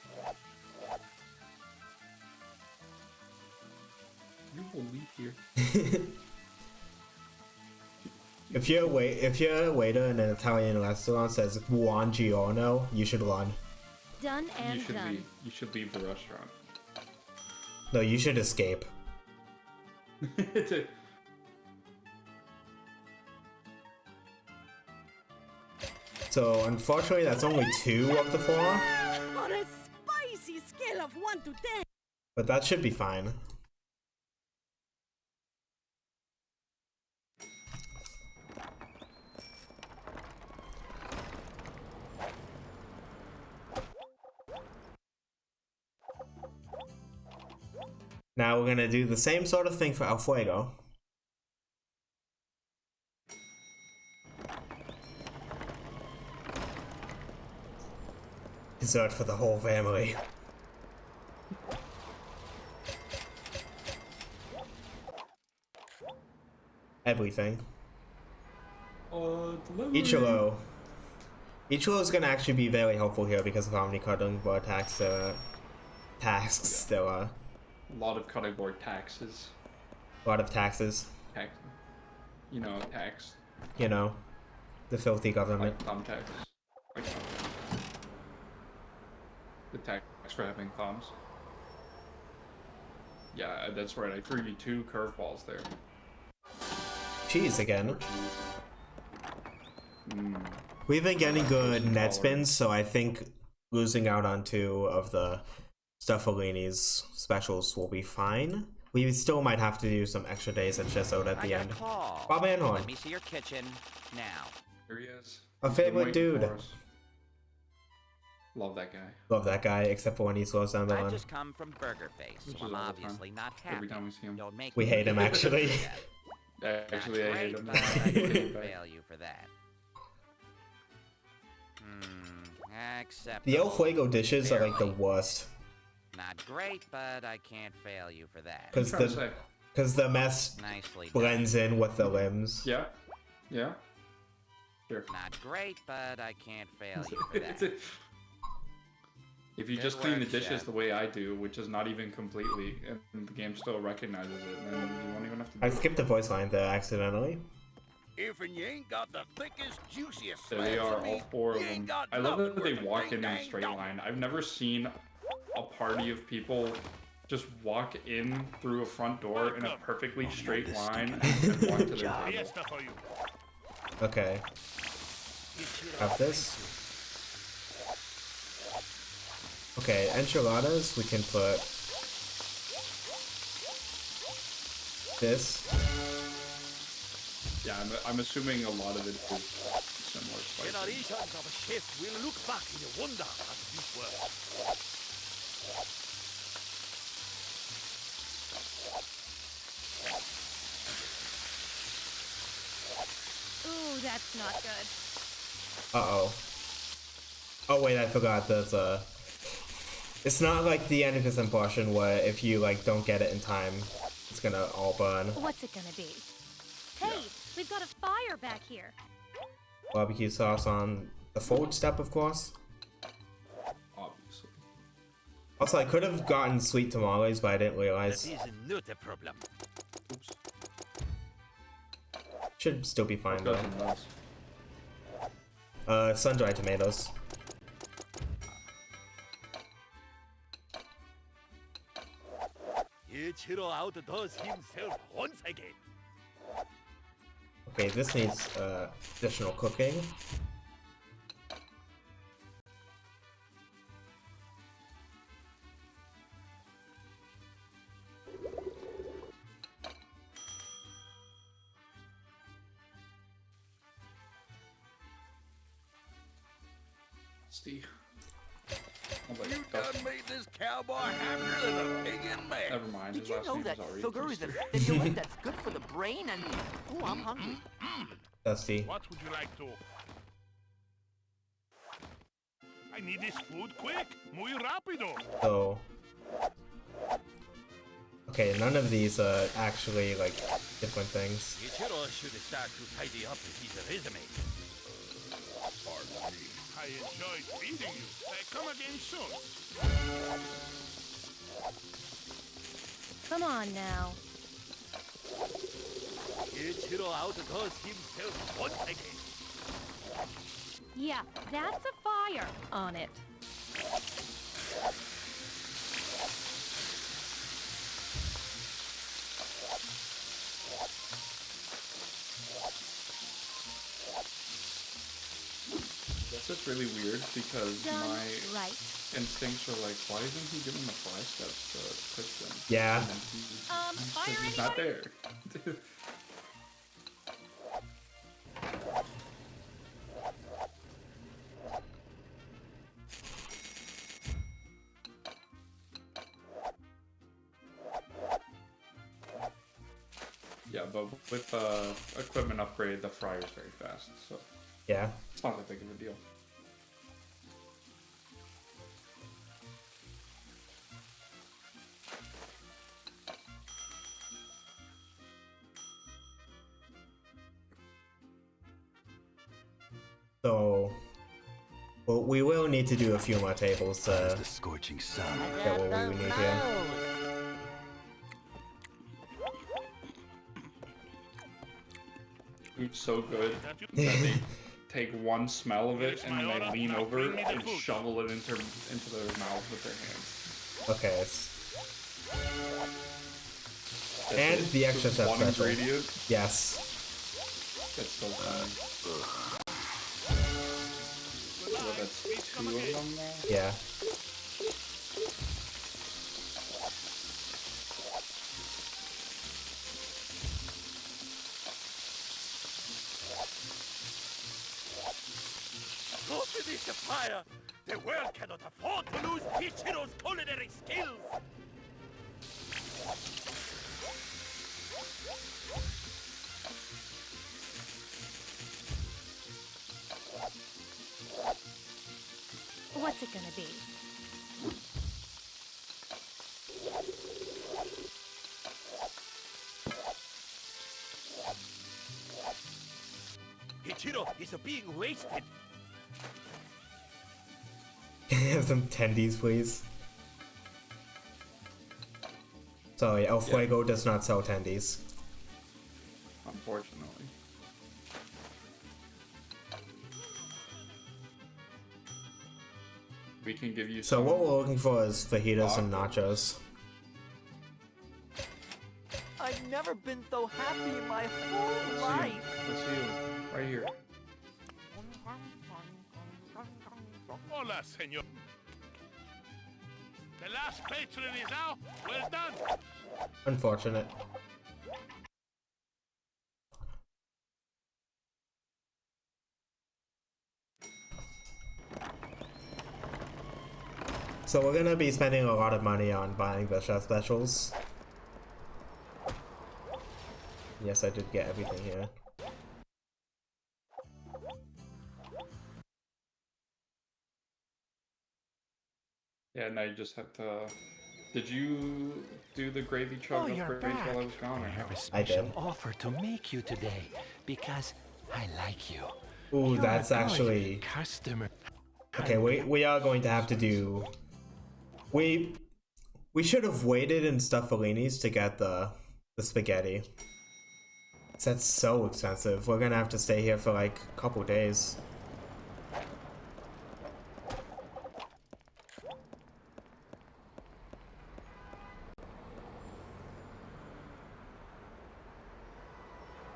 [SPEAKER 1] You will leave here.
[SPEAKER 2] If your waiter in an Italian restaurant says buongiorno, you should run.
[SPEAKER 11] Done and done.
[SPEAKER 1] You should leave the restaurant.
[SPEAKER 2] No, you should escape. So, unfortunately, that's only 2 of the 4.
[SPEAKER 4] On a spicy scale of 1 to 10.
[SPEAKER 2] But that should be fine. Now we're gonna do the same sort of thing for El Fuego. Dessert for the whole family. Everything. Ichiro. Ichiro is gonna actually be very helpful here because of how many cutting board tasks there are.
[SPEAKER 1] A lot of cutting board taxes.
[SPEAKER 2] A lot of taxes.
[SPEAKER 1] Tax. You know, tax.
[SPEAKER 2] You know, the filthy government.
[SPEAKER 1] Like thumb tax. Like the tax for having thumbs. Yeah, that's right. I threw you 2 curveballs there.
[SPEAKER 2] Cheese again. We've been getting good net spins, so I think losing out on 2 of the Stuffalini's specials will be fine. We still might have to do some extra days at Chesode at the end. Bob Anhorn.
[SPEAKER 3] Let me see your kitchen now.
[SPEAKER 1] Here he is.
[SPEAKER 2] A favorite dude.
[SPEAKER 1] Love that guy.
[SPEAKER 2] Love that guy, except for when he slows down the
[SPEAKER 3] I've
[SPEAKER 2] run.
[SPEAKER 3] just come from Burger Face, so I'm obviously not happy.
[SPEAKER 1] Every time we see him.
[SPEAKER 3] Don't make
[SPEAKER 2] We hate him, actually.
[SPEAKER 1] Actually, I hate him.
[SPEAKER 3] But I can't fail you for that. Accept
[SPEAKER 2] The El Fuego dishes are like the worst.
[SPEAKER 3] Not great, but I can't fail you for that.
[SPEAKER 2] Because the mess blends in with the limbs.
[SPEAKER 1] Yeah. Yeah. Sure.
[SPEAKER 3] Not great, but I can't fail you for that.
[SPEAKER 1] If you just clean the dishes the way I do, which is not even completely, and the game still recognizes it, then you won't even have to do
[SPEAKER 2] I skipped a voice line there accidentally.
[SPEAKER 13] If you ain't got the thickest, juiciest
[SPEAKER 1] There they are, all 4 of them. I love that they walk in a straight line. I've never seen a party of people just walk in through a front door in a perfectly straight line and walk to their table.
[SPEAKER 2] Okay. Have this. Okay, enchiladas, we can put this.
[SPEAKER 1] Yeah, I'm assuming a lot of it is similar spices.
[SPEAKER 5] Generations of chefs will look back in wonder at this work.
[SPEAKER 11] Ooh, that's not good.
[SPEAKER 2] Uh-oh. Oh wait, I forgot there's a... It's not like the Anarchist portion where if you like don't get it in time, it's gonna all burn.
[SPEAKER 11] What's it gonna be? Hey, we've got a fire back here.
[SPEAKER 2] Barbecue sauce on the forward step, of course.
[SPEAKER 1] Obviously.
[SPEAKER 2] Also, I could have gotten sweet tamales, but I didn't realize.
[SPEAKER 5] That is not a problem.
[SPEAKER 1] Oops.
[SPEAKER 2] Should still be fine though. Sun-dried tomatoes.
[SPEAKER 5] Ichiro outdoes himself once again.
[SPEAKER 2] Okay, this needs additional cooking.
[SPEAKER 1] Steve.
[SPEAKER 13] You done made this cowboy happier than a pig in May.
[SPEAKER 1] Never mind.
[SPEAKER 15] Did you know that sugar is a stimulant that's good for the brain and... Oh, I'm hungry.
[SPEAKER 2] Dusty.
[SPEAKER 7] What would you like to? I need this food quick. Muy rápido.
[SPEAKER 2] So... Okay, none of these are actually like different things.
[SPEAKER 5] Ichiro should start to tidy up his resume.
[SPEAKER 7] Pardon me. I enjoyed reading you. Come again soon.
[SPEAKER 11] Come on now.
[SPEAKER 5] Ichiro outdoes himself once again.
[SPEAKER 11] Yeah, that's a fire.
[SPEAKER 9] On it.
[SPEAKER 1] That's just really weird because
[SPEAKER 11] Done
[SPEAKER 1] my
[SPEAKER 11] right.
[SPEAKER 1] instincts are like, why isn't he giving the fly steps to push them?
[SPEAKER 2] Yeah.
[SPEAKER 1] And then
[SPEAKER 11] Fire
[SPEAKER 1] he's not there. Yeah, but with equipment upgrade, the fryer's very fast, so
[SPEAKER 2] Yeah.
[SPEAKER 1] it's not that big of a deal.
[SPEAKER 2] So, well, we will need to do a few more tables to
[SPEAKER 8] The scorching sun.
[SPEAKER 2] get what we need here.
[SPEAKER 1] Food's so good that they take one smell of it and then they lean over and shovel it into their mouth with their hands.
[SPEAKER 2] Okay.
[SPEAKER 1] That's
[SPEAKER 2] And
[SPEAKER 1] it.
[SPEAKER 2] the extra
[SPEAKER 1] Just
[SPEAKER 2] stuff
[SPEAKER 1] one
[SPEAKER 2] special.
[SPEAKER 1] ingredient.
[SPEAKER 2] Yes.
[SPEAKER 1] That's so funny. So that's 2 of them now?
[SPEAKER 2] Yeah.
[SPEAKER 5] Go finish the fire! The world cannot afford to lose Ichiro's culinary skills!
[SPEAKER 11] What's it gonna be?
[SPEAKER 5] Ichiro is being wasted!
[SPEAKER 2] Can I have some tendies, please? Sorry, El Fuego does not sell tendies.
[SPEAKER 1] Unfortunately. We can give you
[SPEAKER 2] So
[SPEAKER 1] some.
[SPEAKER 2] what we're looking for is fajitas and nachos.
[SPEAKER 15] I've never been so happy in my whole life.
[SPEAKER 1] Let's see you. Right here.
[SPEAKER 7] Hola, senor. The last patron is out. Well done.
[SPEAKER 2] Unfortunate. So we're gonna be spending a lot of money on buying the chef specials. Yes, I did get everything here.
[SPEAKER 1] Yeah, now you just have to. Did you do the gravy chug
[SPEAKER 6] Oh, you're
[SPEAKER 1] upgrades
[SPEAKER 6] back.
[SPEAKER 1] while I was gone?
[SPEAKER 6] I
[SPEAKER 1] Or
[SPEAKER 6] have a
[SPEAKER 1] no?
[SPEAKER 6] special offer to make you today because I like you.
[SPEAKER 2] Ooh,
[SPEAKER 6] You're
[SPEAKER 2] that's
[SPEAKER 6] a good
[SPEAKER 2] actually
[SPEAKER 6] customer.
[SPEAKER 2] okay. We are going to have to do. We should have waited in Stuffalini's to get the spaghetti. That's so expensive. We're gonna have to stay here for like a couple days.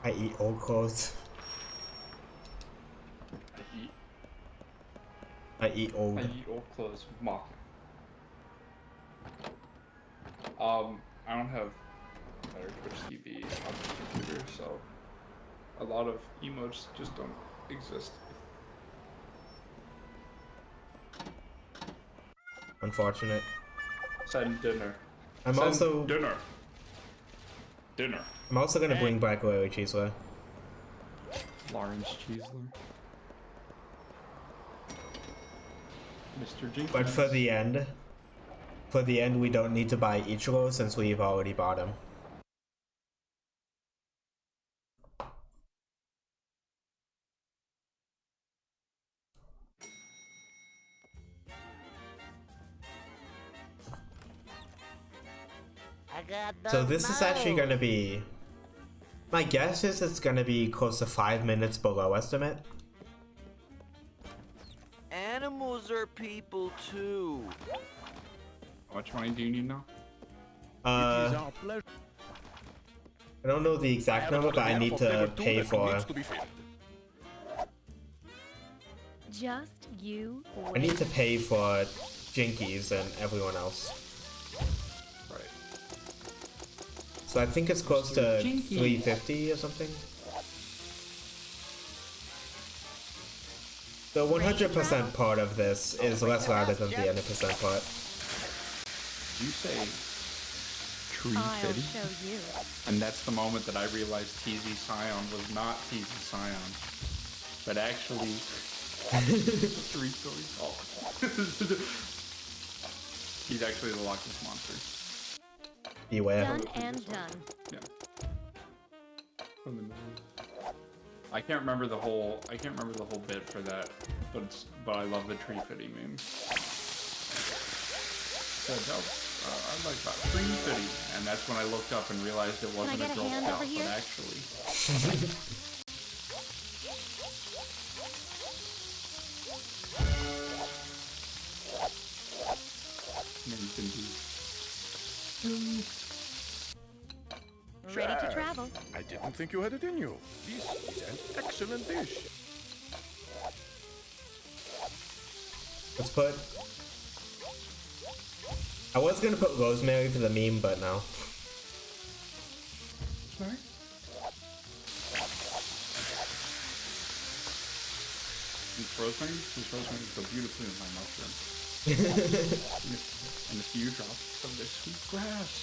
[SPEAKER 2] I eat old clothes. I eat old.
[SPEAKER 1] I eat old clothes. Mock. I don't have better Twitch TV on the computer, so a lot of emotes just don't exist.
[SPEAKER 2] Unfortunate.
[SPEAKER 1] Send dinner.
[SPEAKER 2] I'm
[SPEAKER 1] Send
[SPEAKER 2] also
[SPEAKER 1] dinner. Dinner.
[SPEAKER 2] I'm also gonna bring back Larry Cheesler.
[SPEAKER 1] Lawrence Cheesler. Mr. Jenkins.
[SPEAKER 2] But for the end, for the end, we don't need to buy Ichiro since we've already bought him.
[SPEAKER 12] I got the
[SPEAKER 2] So this is actually
[SPEAKER 12] mouse.
[SPEAKER 2] going to be... My guess is it's going to be close to 5 minutes below estimate.
[SPEAKER 13] Animals are people too.
[SPEAKER 1] How much money do you need now?
[SPEAKER 2] I don't know the exact number, but I need to pay for...
[SPEAKER 11] Just you
[SPEAKER 2] I need
[SPEAKER 11] wait.
[SPEAKER 2] to pay for Jinkies and everyone else.
[SPEAKER 1] Right.
[SPEAKER 2] So I think it's close to
[SPEAKER 1] Jinkies.
[SPEAKER 2] 350 or something. The 100% part of this is less louder than the 100% part.
[SPEAKER 1] You say Tree
[SPEAKER 11] I'll
[SPEAKER 1] City?
[SPEAKER 11] show you.
[SPEAKER 1] And that's the moment that I realized TZ Scion was not TZ Scion, but actually 3 stories. Oh. He's actually the Loch Ness Monster.
[SPEAKER 2] Beware.
[SPEAKER 11] Done and done.
[SPEAKER 1] Yeah. From the movie. I can't remember the whole bit for that, but I love the tree fitty meme. Said, oh, I like that tree fitty, and that's when I looked up and realized it wasn't
[SPEAKER 11] Can I
[SPEAKER 1] a
[SPEAKER 11] get a
[SPEAKER 1] Girl
[SPEAKER 11] hand
[SPEAKER 1] Scout,
[SPEAKER 11] over
[SPEAKER 1] but
[SPEAKER 11] here?
[SPEAKER 1] actually. Yeah, you can do.
[SPEAKER 11] Ready to travel.
[SPEAKER 7] I didn't think you had it in you. This is an excellent dish.
[SPEAKER 2] Let's put... I was gonna put rosemary for the meme, but no.
[SPEAKER 1] Rosemary? Rosemary? This rosemary is so beautifully in my mushroom. And a few drops of this sweet grass.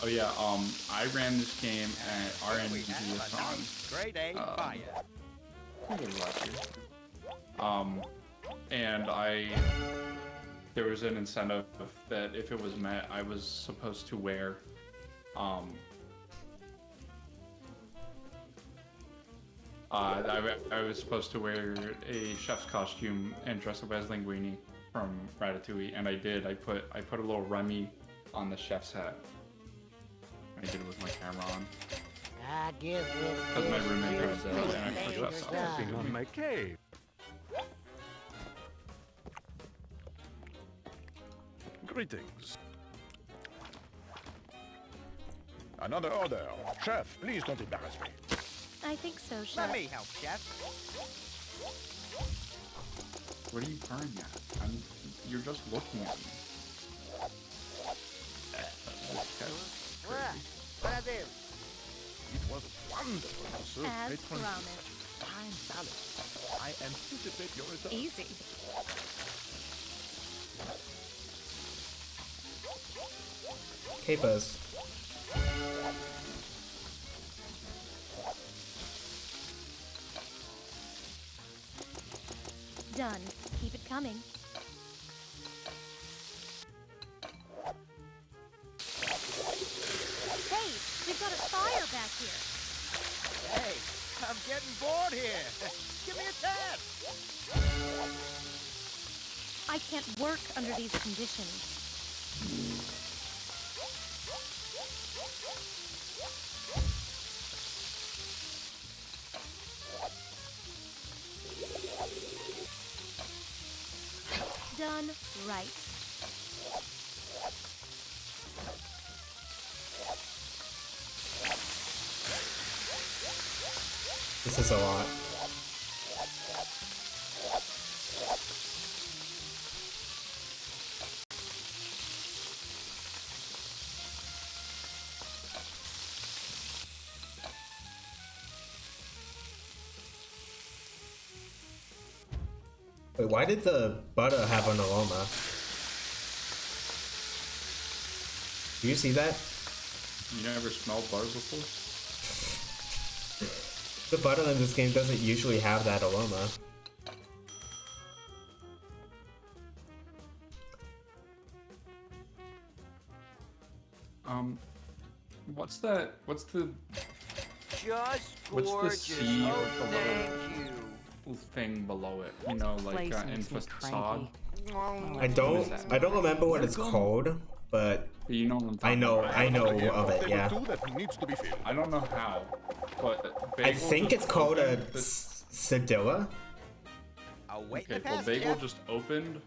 [SPEAKER 1] Oh yeah, I ran this game at RNGSon.
[SPEAKER 3] Grade A fire.
[SPEAKER 1] And there was an incentive that if it was met, I was supposed to wear, I was supposed to wear a chef's costume and dress up as Linguini from Ratatouille, and I did. I put a little Remy on the chef's hat. I did it with my camera on.
[SPEAKER 12] I give this
[SPEAKER 1] Because my roommate
[SPEAKER 12] dish
[SPEAKER 1] had an extra chef's hat.
[SPEAKER 12] done.
[SPEAKER 14] On my cave.
[SPEAKER 7] Greetings. Another order. Chef, please don't embarrass me.
[SPEAKER 11] I think so, Chef.
[SPEAKER 3] Let me help, Chef.
[SPEAKER 1] What are you purring at? You're just looking at me.
[SPEAKER 10] Brother.
[SPEAKER 7] It was wonderful to serve
[SPEAKER 11] As
[SPEAKER 7] patrons
[SPEAKER 11] promised.
[SPEAKER 7] with such fine balance. I anticipate your return.
[SPEAKER 11] Easy.
[SPEAKER 2] Capers.
[SPEAKER 11] Done. Keep it coming. Hey, we've got a fire back here.
[SPEAKER 3] Hey, I'm getting bored here. Give me a tap.
[SPEAKER 11] I can't work under these conditions. Done right.
[SPEAKER 2] This is a lot. Wait, why did the butter have an aroma? Do you see that?
[SPEAKER 1] You never smelled butter before?
[SPEAKER 2] The butter in this game doesn't usually have that aroma.
[SPEAKER 1] What's that? What's the
[SPEAKER 13] gorgeous.
[SPEAKER 1] C
[SPEAKER 13] Oh,
[SPEAKER 1] with the
[SPEAKER 13] thank you.
[SPEAKER 1] little thing below it? You know, like
[SPEAKER 9] Place
[SPEAKER 1] in
[SPEAKER 9] makes me
[SPEAKER 1] facade.
[SPEAKER 2] I don't remember what it's called, but
[SPEAKER 1] You know what I'm
[SPEAKER 2] I
[SPEAKER 1] talking
[SPEAKER 2] know
[SPEAKER 1] about.
[SPEAKER 2] of it. Yeah.
[SPEAKER 1] I don't know how, but
[SPEAKER 2] I
[SPEAKER 1] Bagel
[SPEAKER 2] think
[SPEAKER 1] just
[SPEAKER 2] it's called a
[SPEAKER 1] opened the-
[SPEAKER 2] Cedilla.
[SPEAKER 1] Okay, well, Bagel just opened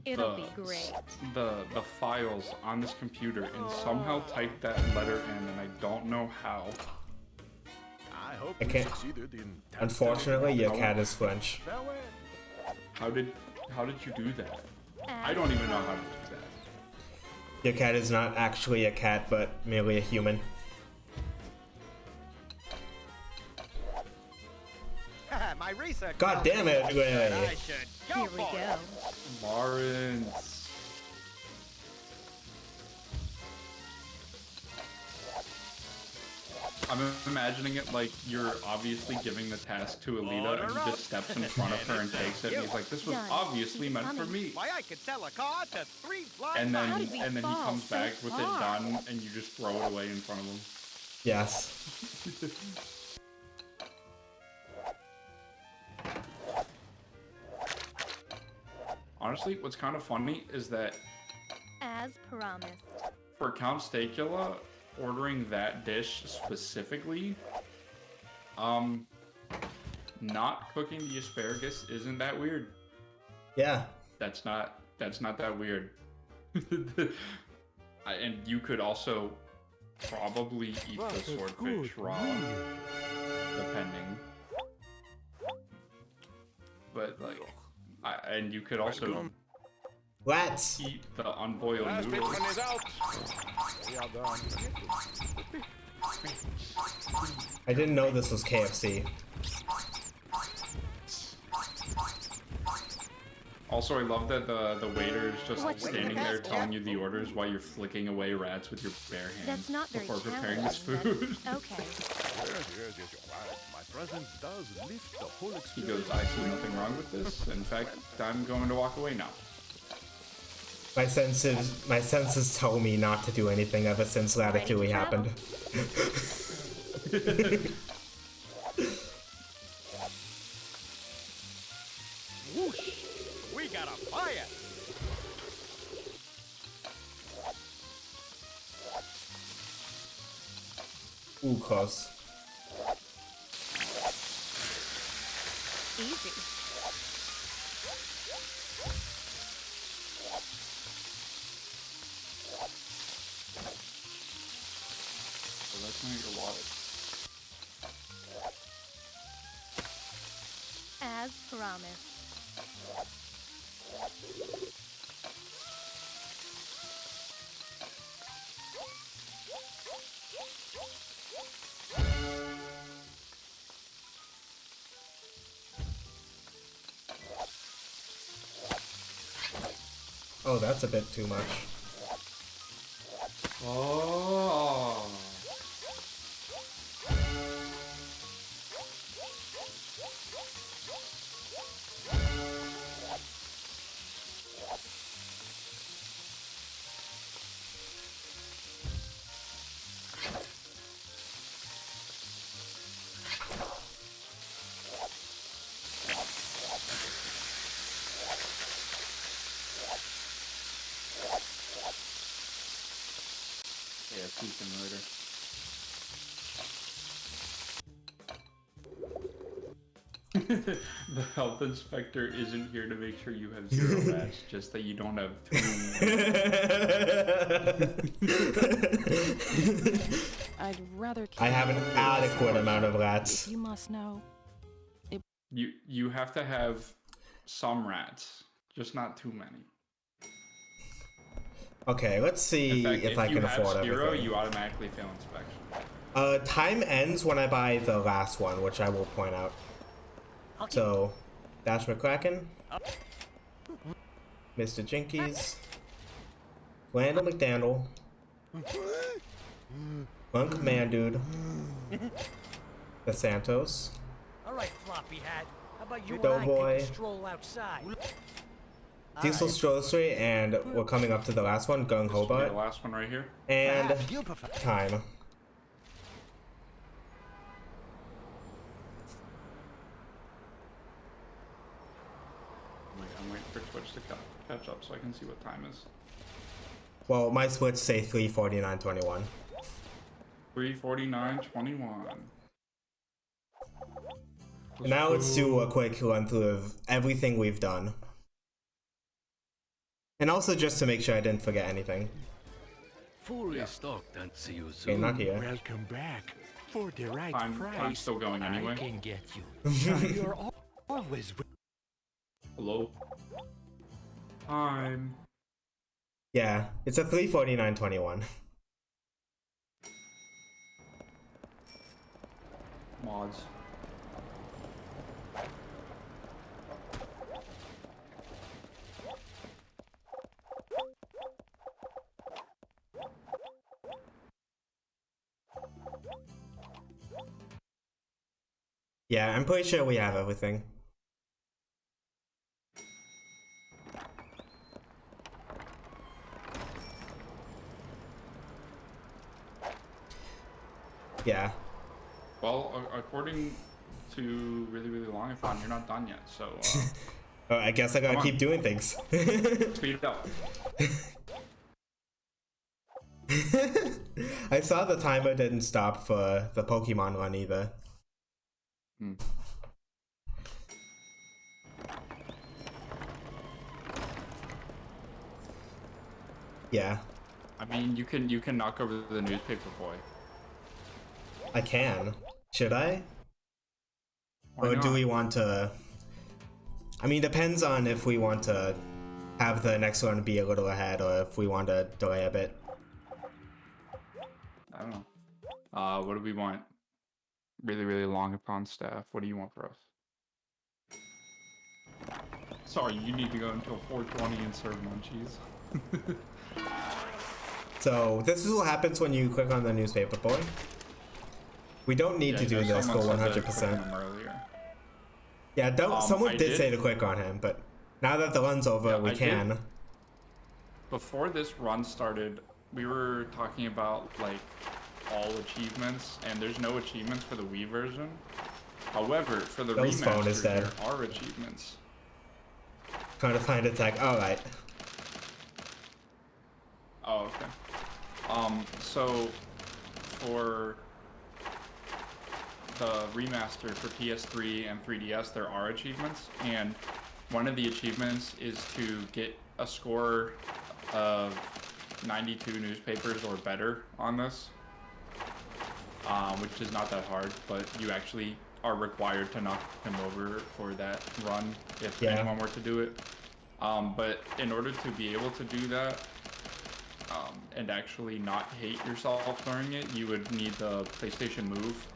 [SPEAKER 11] It'll be great.
[SPEAKER 1] the files on this computer and somehow typed that letter in, and I don't know how.
[SPEAKER 7] I hope
[SPEAKER 2] I
[SPEAKER 7] you
[SPEAKER 2] can't.
[SPEAKER 7] succeeded in
[SPEAKER 2] Unfortunately, your cat is French.
[SPEAKER 1] How did you do that? I don't even know how to do that.
[SPEAKER 2] Your cat is not actually a cat, but merely a human.
[SPEAKER 10] My research.
[SPEAKER 2] God damn it, really.
[SPEAKER 10] I should go
[SPEAKER 11] Here we
[SPEAKER 10] for
[SPEAKER 11] go.
[SPEAKER 10] it.
[SPEAKER 1] Lawrence. I'm imagining it like you're obviously giving the task to Alita, and he just steps in front of her and takes it, and he's like, "This was
[SPEAKER 11] Done.
[SPEAKER 1] obviously
[SPEAKER 11] Keep
[SPEAKER 1] meant for
[SPEAKER 11] coming.
[SPEAKER 1] me."
[SPEAKER 10] Why, I could sell a car to 3 flying
[SPEAKER 1] And then
[SPEAKER 11] How did we
[SPEAKER 1] he
[SPEAKER 11] fall
[SPEAKER 1] comes
[SPEAKER 11] so
[SPEAKER 1] back with it
[SPEAKER 11] far?
[SPEAKER 1] done, and you just throw it away in front of him.
[SPEAKER 2] Yes.
[SPEAKER 1] Honestly, what's kind of funny is that
[SPEAKER 11] As promised.
[SPEAKER 1] for Count Stacula, ordering that dish specifically, not cooking the asparagus isn't that weird.
[SPEAKER 2] Yeah.
[SPEAKER 1] That's not that weird. And you could also probably eat the swordfish raw, depending. But like, and you could also
[SPEAKER 2] Rats.
[SPEAKER 1] eat the unboiled
[SPEAKER 7] Last
[SPEAKER 1] noodles.
[SPEAKER 7] pitchman is out. We are done.
[SPEAKER 2] I didn't know this was KFC.
[SPEAKER 1] Also, I love that the waiter is just
[SPEAKER 11] What's
[SPEAKER 1] standing
[SPEAKER 11] the
[SPEAKER 1] there
[SPEAKER 11] best?
[SPEAKER 1] telling you the orders while you're flicking away rats with your bare hands
[SPEAKER 11] That's not very
[SPEAKER 1] before preparing this
[SPEAKER 11] challenging,
[SPEAKER 1] food.
[SPEAKER 11] but okay.
[SPEAKER 7] Yes, you're right. My presence does lift the whole
[SPEAKER 1] He
[SPEAKER 7] experience.
[SPEAKER 1] goes, "I see nothing wrong with this. In fact, I'm going to walk away now."
[SPEAKER 2] My senses tell me not to do anything ever since Ratatouille happened.
[SPEAKER 10] Whoosh! We got a fire!
[SPEAKER 2] Ooh, close.
[SPEAKER 11] Easy.
[SPEAKER 1] So that's not your water.
[SPEAKER 11] As promised.
[SPEAKER 2] Oh, that's a bit too much.
[SPEAKER 1] Oh. Yeah, peek him later. The health inspector isn't here to make sure you have 0 rats, just that you don't have 2.
[SPEAKER 9] I'd rather keep
[SPEAKER 2] I have an adequate amount of
[SPEAKER 9] If
[SPEAKER 2] rats.
[SPEAKER 9] you must know.
[SPEAKER 1] You have to have some rats, just not too many.
[SPEAKER 2] Okay, let's see
[SPEAKER 1] In fact,
[SPEAKER 2] if I can afford
[SPEAKER 1] zero,
[SPEAKER 2] everything.
[SPEAKER 1] you automatically fail inspection.
[SPEAKER 2] Time ends when I buy the last one, which I will point out. So, Dash McCracken, Mr. Jinkies, Randall McDaniel, Monk Man Dude, the Santos,
[SPEAKER 6] All right, floppy hat. How about you and I
[SPEAKER 2] Doughboy.
[SPEAKER 6] take a stroll outside?
[SPEAKER 2] Diesel Strollery, and we're coming up to the last one, Gung Ho
[SPEAKER 1] The
[SPEAKER 2] Bot.
[SPEAKER 1] last one right here.
[SPEAKER 2] And time.
[SPEAKER 1] I'm waiting for Twitch to catch up so I can see what time is.
[SPEAKER 2] Well, my splits say 3:49:21.
[SPEAKER 1] 3:49:21.
[SPEAKER 2] Now let's do a quick run through of everything we've done. And also just to make sure I didn't forget anything.
[SPEAKER 5] Fully stocked and see you soon.
[SPEAKER 2] Okay, not here.
[SPEAKER 6] Welcome back. For the right
[SPEAKER 1] I'm
[SPEAKER 6] price,
[SPEAKER 1] still going anyway.
[SPEAKER 6] I can get you. You're always.
[SPEAKER 1] Hello. Time.
[SPEAKER 2] Yeah, it's a 3:49:21.
[SPEAKER 1] Mods.
[SPEAKER 2] Yeah, I'm pretty sure we have everything. Yeah.
[SPEAKER 1] Well, according to really longathon, you're not done yet, so
[SPEAKER 2] Oh, I guess I gotta keep doing things.
[SPEAKER 1] speed it up.
[SPEAKER 2] I saw the timer didn't stop for the Pokemon run either. Yeah.
[SPEAKER 1] I mean, you can knock over the newspaper boy.
[SPEAKER 2] I can. Should I?
[SPEAKER 1] Why
[SPEAKER 2] Or do
[SPEAKER 1] not?
[SPEAKER 2] we want to... I mean, depends on if we want to have the next one be a little ahead or if we want to delay a bit.
[SPEAKER 1] I don't know. What do we want? Really longathon staff. What do you want for us? Sorry, you need to go until 4:20 and serve munchies.
[SPEAKER 2] So, this is what happens when you click on the newspaper boy. We don't need to do this for 100%. Yeah, someone did say to click on him, but now that the run's over, we can.
[SPEAKER 1] Before this run started, we were talking about like all achievements, and there's no achievements for the Wii version. However, for the
[SPEAKER 2] Those phone is
[SPEAKER 1] remaster,
[SPEAKER 2] dead.
[SPEAKER 1] there are achievements.
[SPEAKER 2] Trying to find attack. Alright.
[SPEAKER 1] Oh, okay. So for the remaster for PS3 and 3DS, there are achievements, and one of the achievements is to get a score of 92 newspapers or better on this, which is not that hard, but you actually are required to knock him over for that run if anyone were to do it. But in order to be able to do that, and actually not hate yourself during it, you would need the PlayStation Move,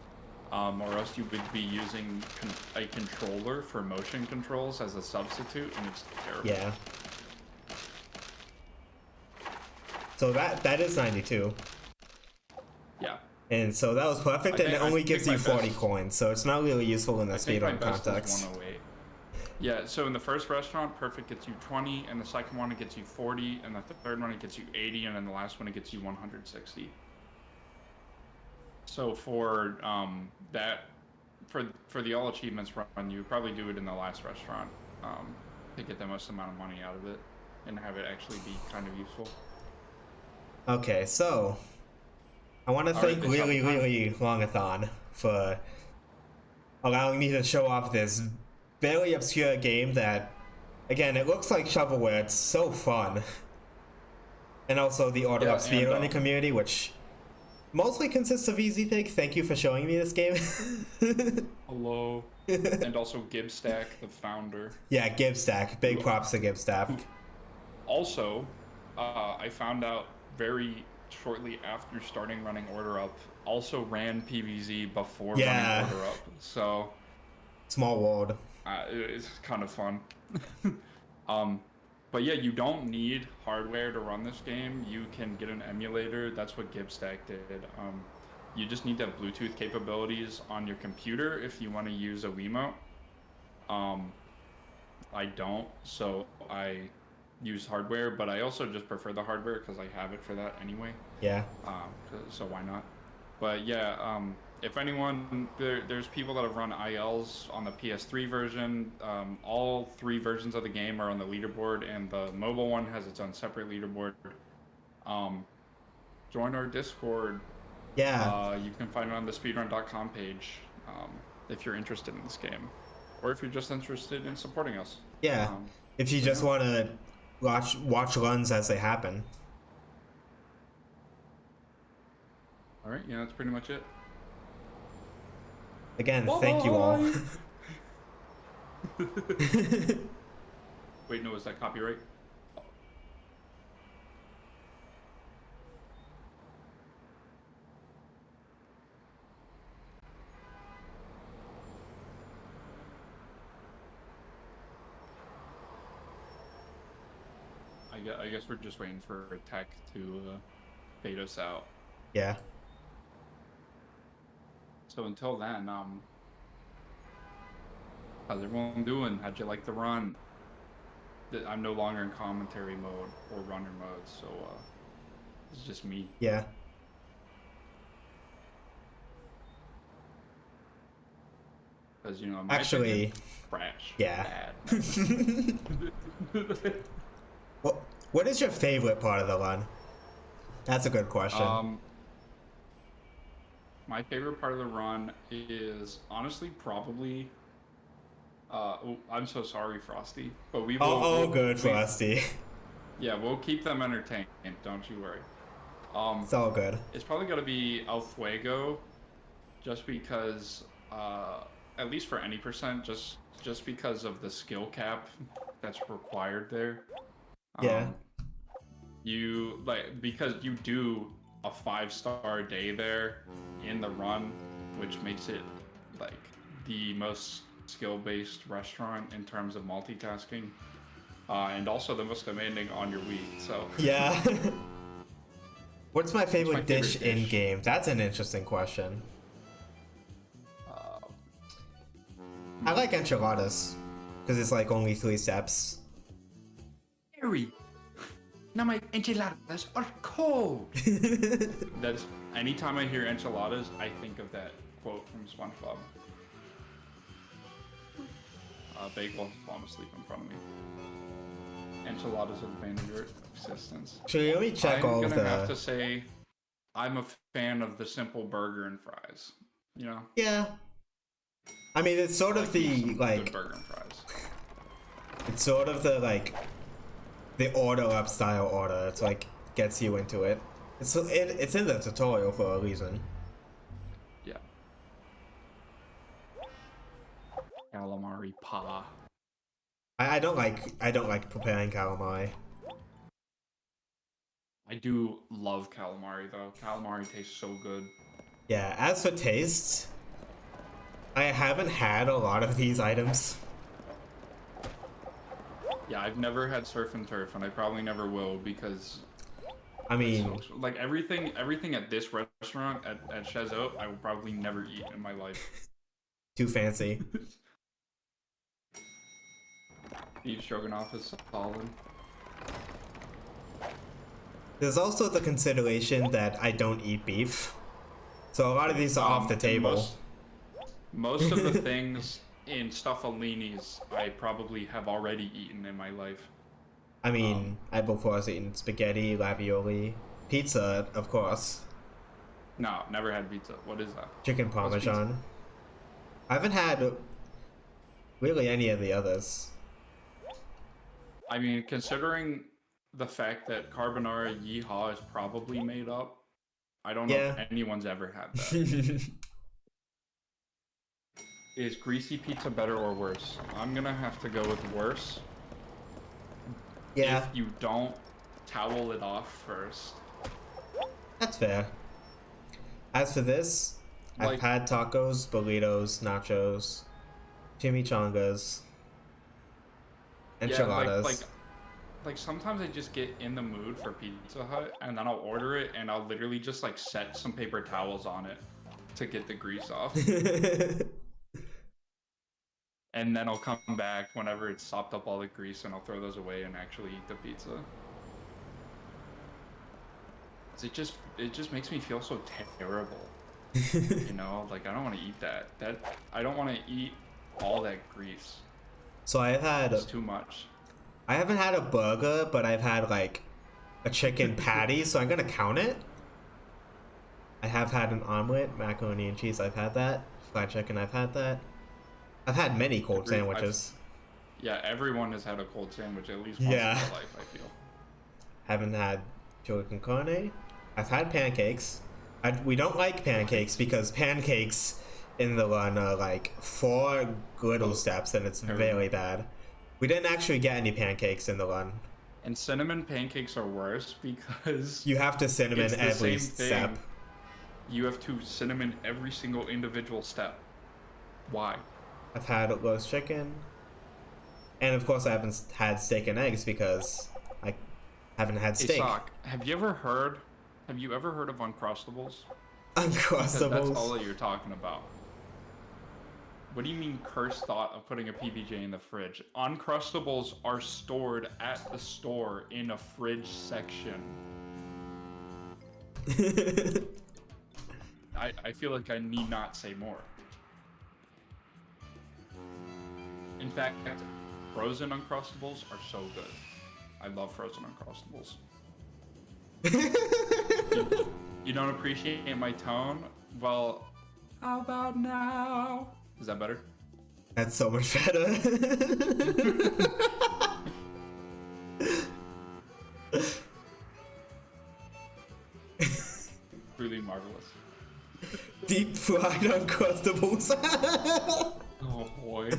[SPEAKER 1] or else you would be using a controller for motion controls as a substitute, and it's terrible.
[SPEAKER 2] Yeah. So that is 92.
[SPEAKER 1] Yeah.
[SPEAKER 2] And so that was perfect, and it only gives you 40 coins, so it's not really useful in the speedrun context.
[SPEAKER 1] 108. Yeah, so in the first restaurant, perfect gets you 20, and the second one it gets you 40, and the third one it gets you 80, and then the last one it gets you 160. So for for the all achievements run, you would probably do it in the last restaurant to get the most amount of money out of it and have it actually be kind of useful.
[SPEAKER 2] Okay, so I want to thank really Longathon for allowing me to show off this very obscure game that, again, it looks like shovelware. It's so fun. And also the Order Up speedrunning community, which mostly consists of EasyPig. Thank you for showing me this game.
[SPEAKER 1] Hello. And also Gibstack, the founder.
[SPEAKER 2] Yeah, Gibstack. Big props to Gibstack.
[SPEAKER 1] Also, I found out very shortly after starting running Order Up, also ran PvZ before running Order Up. So
[SPEAKER 2] small world.
[SPEAKER 1] It's kind of fun. But yeah, you don't need hardware to run this game. You can get an emulator. That's what Gibstack did. You just need to have Bluetooth capabilities on your computer if you want to use a Wiimote. I don't, so I use hardware, but I also just prefer the hardware because I have it for that anyway.
[SPEAKER 2] Yeah.
[SPEAKER 1] So why not? But yeah, if anyone, there's people that have run ILs on the PS3 version. All 3 versions of the game are on the leaderboard, and the mobile one has its own separate leaderboard. Join our Discord.
[SPEAKER 2] Yeah.
[SPEAKER 1] You can find it on the speedrun.com page if you're interested in this game, or if you're just interested in supporting us.
[SPEAKER 2] Yeah. If you just want to watch runs as they happen.
[SPEAKER 1] All right. Yeah, that's pretty much it.
[SPEAKER 2] Again, thank you all.
[SPEAKER 1] Wait, no, is that copyright? I guess we're just waiting for tech to fade us out.
[SPEAKER 2] Yeah.
[SPEAKER 1] So until then, how's everyone doing? How'd you like the run? I'm no longer in commentary mode or runner mode, so it's just me.
[SPEAKER 2] Yeah.
[SPEAKER 1] Because, you know,
[SPEAKER 2] actually,
[SPEAKER 1] crash.
[SPEAKER 2] Yeah. What is your favorite part of the run? That's a good question.
[SPEAKER 1] My favorite part of the run is honestly probably. Oh, I'm so sorry, Frosty, but we will.
[SPEAKER 2] Good, Frosty.
[SPEAKER 1] Yeah, we'll keep them entertained. Don't you worry.
[SPEAKER 2] It's all good.
[SPEAKER 1] It's probably gonna be El Fuego, just because, at least for any percent, just because of the skill cap that's required there.
[SPEAKER 2] Yeah.
[SPEAKER 1] Because you do a 5-star day there in the run, which makes it like the most skill-based restaurant in terms of multitasking, and also the most demanding on your week. So
[SPEAKER 2] yeah. What's my favorite dish in game? That's an interesting question. I like enchiladas because it's like only 3 steps.
[SPEAKER 1] Harry, now my enchiladas are cold. That's anytime I hear enchiladas, I think of that quote from SpongeBob. Bagel has fallen asleep in front of me. Enchiladas have abandoned your existence.
[SPEAKER 2] Actually, let me check all of the.
[SPEAKER 1] I'm gonna have to say, I'm a fan of the simple burger and fries. You know?
[SPEAKER 2] Yeah. I mean, it's sort of the like.
[SPEAKER 1] Burger and fries.
[SPEAKER 2] It's sort of the like. The order up style order. It's like gets you into it. It's in the tutorial for a reason.
[SPEAKER 1] Yeah. Calamari pa.
[SPEAKER 2] I don't like preparing calamari.
[SPEAKER 1] I do love calamari though. Calamari tastes so good.
[SPEAKER 2] Yeah, as for taste, I haven't had a lot of these items.
[SPEAKER 1] Yeah, I've never had surf and turf, and I probably never will because.
[SPEAKER 2] I mean,
[SPEAKER 1] like everything at this restaurant at Chazeau, I will probably never eat in my life.
[SPEAKER 2] Too fancy.
[SPEAKER 1] Beef stroganoff is solid.
[SPEAKER 2] There's also the consideration that I don't eat beef, so a lot of these are off the table.
[SPEAKER 1] Most of the things in Stuffalini's I probably have already eaten in my life.
[SPEAKER 2] I mean, I've of course eaten spaghetti, ravioli, pizza, of course.
[SPEAKER 1] No, never had pizza. What is that?
[SPEAKER 2] Chicken parmesan. I haven't had really any of the others.
[SPEAKER 1] I mean, considering the fact that carbonara yeehaw is probably made up, I don't know if anyone's ever had that. Is greasy pizza better or worse? I'm gonna have to go with worse.
[SPEAKER 2] Yeah.
[SPEAKER 1] If you don't towel it off first.
[SPEAKER 2] That's fair. As for this, I've had tacos, burritos, nachos, chimichangas, enchiladas.
[SPEAKER 1] Yeah, like sometimes I just get in the mood for Pizza Hut, and then I'll order it, and I'll literally just like set some paper towels on it to get the grease off. and then I'll come back whenever it's sopped up all the grease, and I'll throw those away and actually eat the pizza. It just makes me feel so terrible. You know, like I don't want to eat that. I don't want to eat all that grease.
[SPEAKER 2] So I've had
[SPEAKER 1] it's too much.
[SPEAKER 2] I haven't had a burger, but I've had like a chicken patty, so I'm gonna count it. I have had an omelet, macaroni and cheese. I've had that. Fried chicken. I've had that. I've had many cold sandwiches.
[SPEAKER 1] Yeah, everyone has had a cold sandwich at least once in their life, I feel.
[SPEAKER 2] Haven't had chili con carne. I've had pancakes. We don't like pancakes because pancakes in the run are like 4 griddle steps and it's very bad. We didn't actually get any pancakes in the run.
[SPEAKER 1] And cinnamon pancakes are worse because
[SPEAKER 2] you have to cinnamon every step.
[SPEAKER 1] You have to cinnamon every single individual step. Why?
[SPEAKER 2] I've had roast chicken. And of course I haven't had steak and eggs because I haven't had steak.
[SPEAKER 1] Hey, Sock, have you ever heard of Uncrustables?
[SPEAKER 2] Uncrustables?
[SPEAKER 1] That's all that you're talking about. What do you mean cursed thought of putting a PBJ in the fridge? Uncrustables are stored at the store in a fridge section. I feel like I need not say more. In fact, frozen Uncrustables are so good. I love frozen Uncrustables. You don't appreciate my tone? Well, how about now? Is that better?
[SPEAKER 2] That's so much better.
[SPEAKER 1] Truly marvelous.
[SPEAKER 2] Deep fried Uncrustables.
[SPEAKER 1] Oh boy.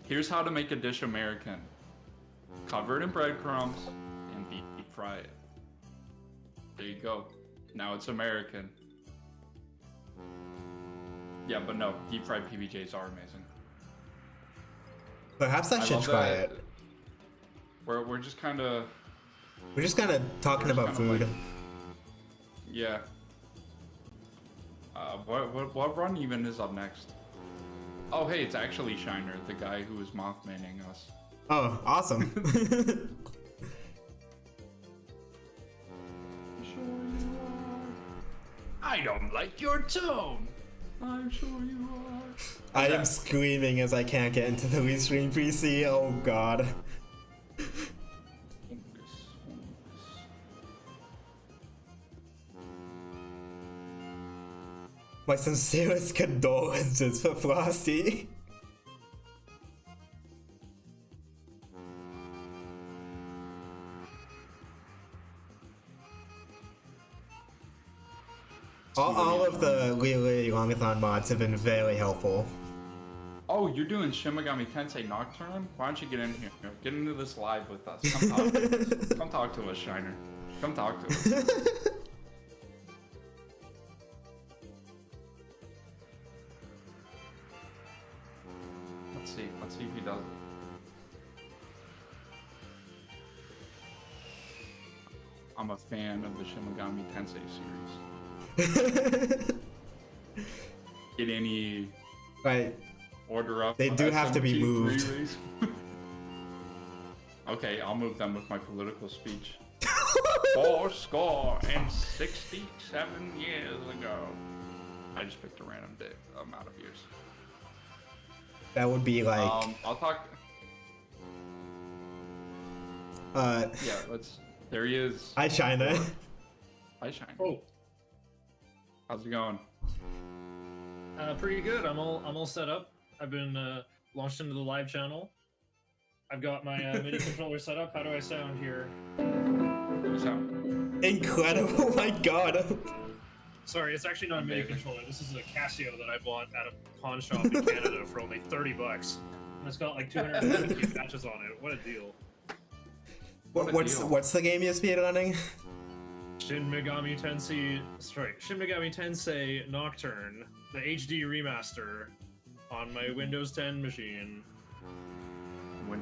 [SPEAKER 1] Here's how to make a dish American. Cover it in breadcrumbs and deep fry it. There you go. Now it's American. Yeah, but no, deep fried PBJs are amazing.
[SPEAKER 2] Perhaps I should try it.
[SPEAKER 1] We're just kind of
[SPEAKER 2] talking about food.
[SPEAKER 1] Like, yeah. What run even is up next? Oh, hey, it's actually Shiner, the guy who was Mothmaning us.
[SPEAKER 2] Oh, awesome.
[SPEAKER 1] I don't like your tone. I'm sure you are.
[SPEAKER 2] I am screaming as I can't get into the restream PC. Oh god. My sincerest condolences for Frosty. All of the Really Longathon mods have been very helpful.
[SPEAKER 1] Oh, you're doing Shin Megami Tensei Nocturne? Why don't you get in here? Get into this live with us. Come talk to us. Come talk to us, Shiner. Come talk to us. Let's see if he does it. I'm a fan of the Shin Megami Tensei series. Get any Order Up?
[SPEAKER 2] They do have to be moved.
[SPEAKER 1] Okay, I'll move them with my political speech. 67 years ago. I just picked a random amount of years.
[SPEAKER 2] That would be like.
[SPEAKER 1] I'll talk. Yeah, let's. There he is.
[SPEAKER 2] Hi, China.
[SPEAKER 1] Hi, China.
[SPEAKER 16] Oh.
[SPEAKER 1] How's it going?
[SPEAKER 16] Pretty good. I'm all set up. I've been launched into the live channel. I've got my MIDI controller set up. How do I sound here?
[SPEAKER 2] Incredible! My God.
[SPEAKER 16] Sorry, it's actually not a MIDI controller. This is a Casio that I bought at a pawn shop in Canada for only $30, and it's got like 250 patches on it. What a deal!
[SPEAKER 2] What's the game you're speedrunning?
[SPEAKER 16] Shin Megami Tensei Nocturne, the HD remaster on my Windows 10 machine.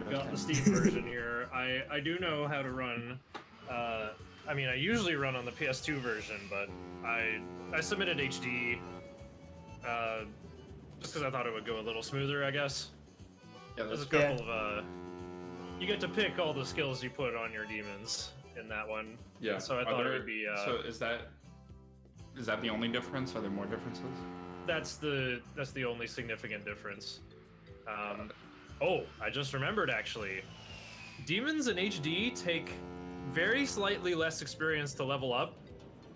[SPEAKER 16] Got the Steam version here. I do know how to run. I mean, I usually run on the PS2 version, but I submitted HD just because I thought it would go a little smoother, I guess.
[SPEAKER 1] Yeah,
[SPEAKER 16] there's a couple of you get to pick all the skills you put on your demons in that one.
[SPEAKER 1] Yeah.
[SPEAKER 16] So I thought it would be.
[SPEAKER 1] So is that the only difference? Are there more differences?
[SPEAKER 16] That's the only significant difference. Oh, I just remembered actually. Demons in HD take very slightly less experience to level up,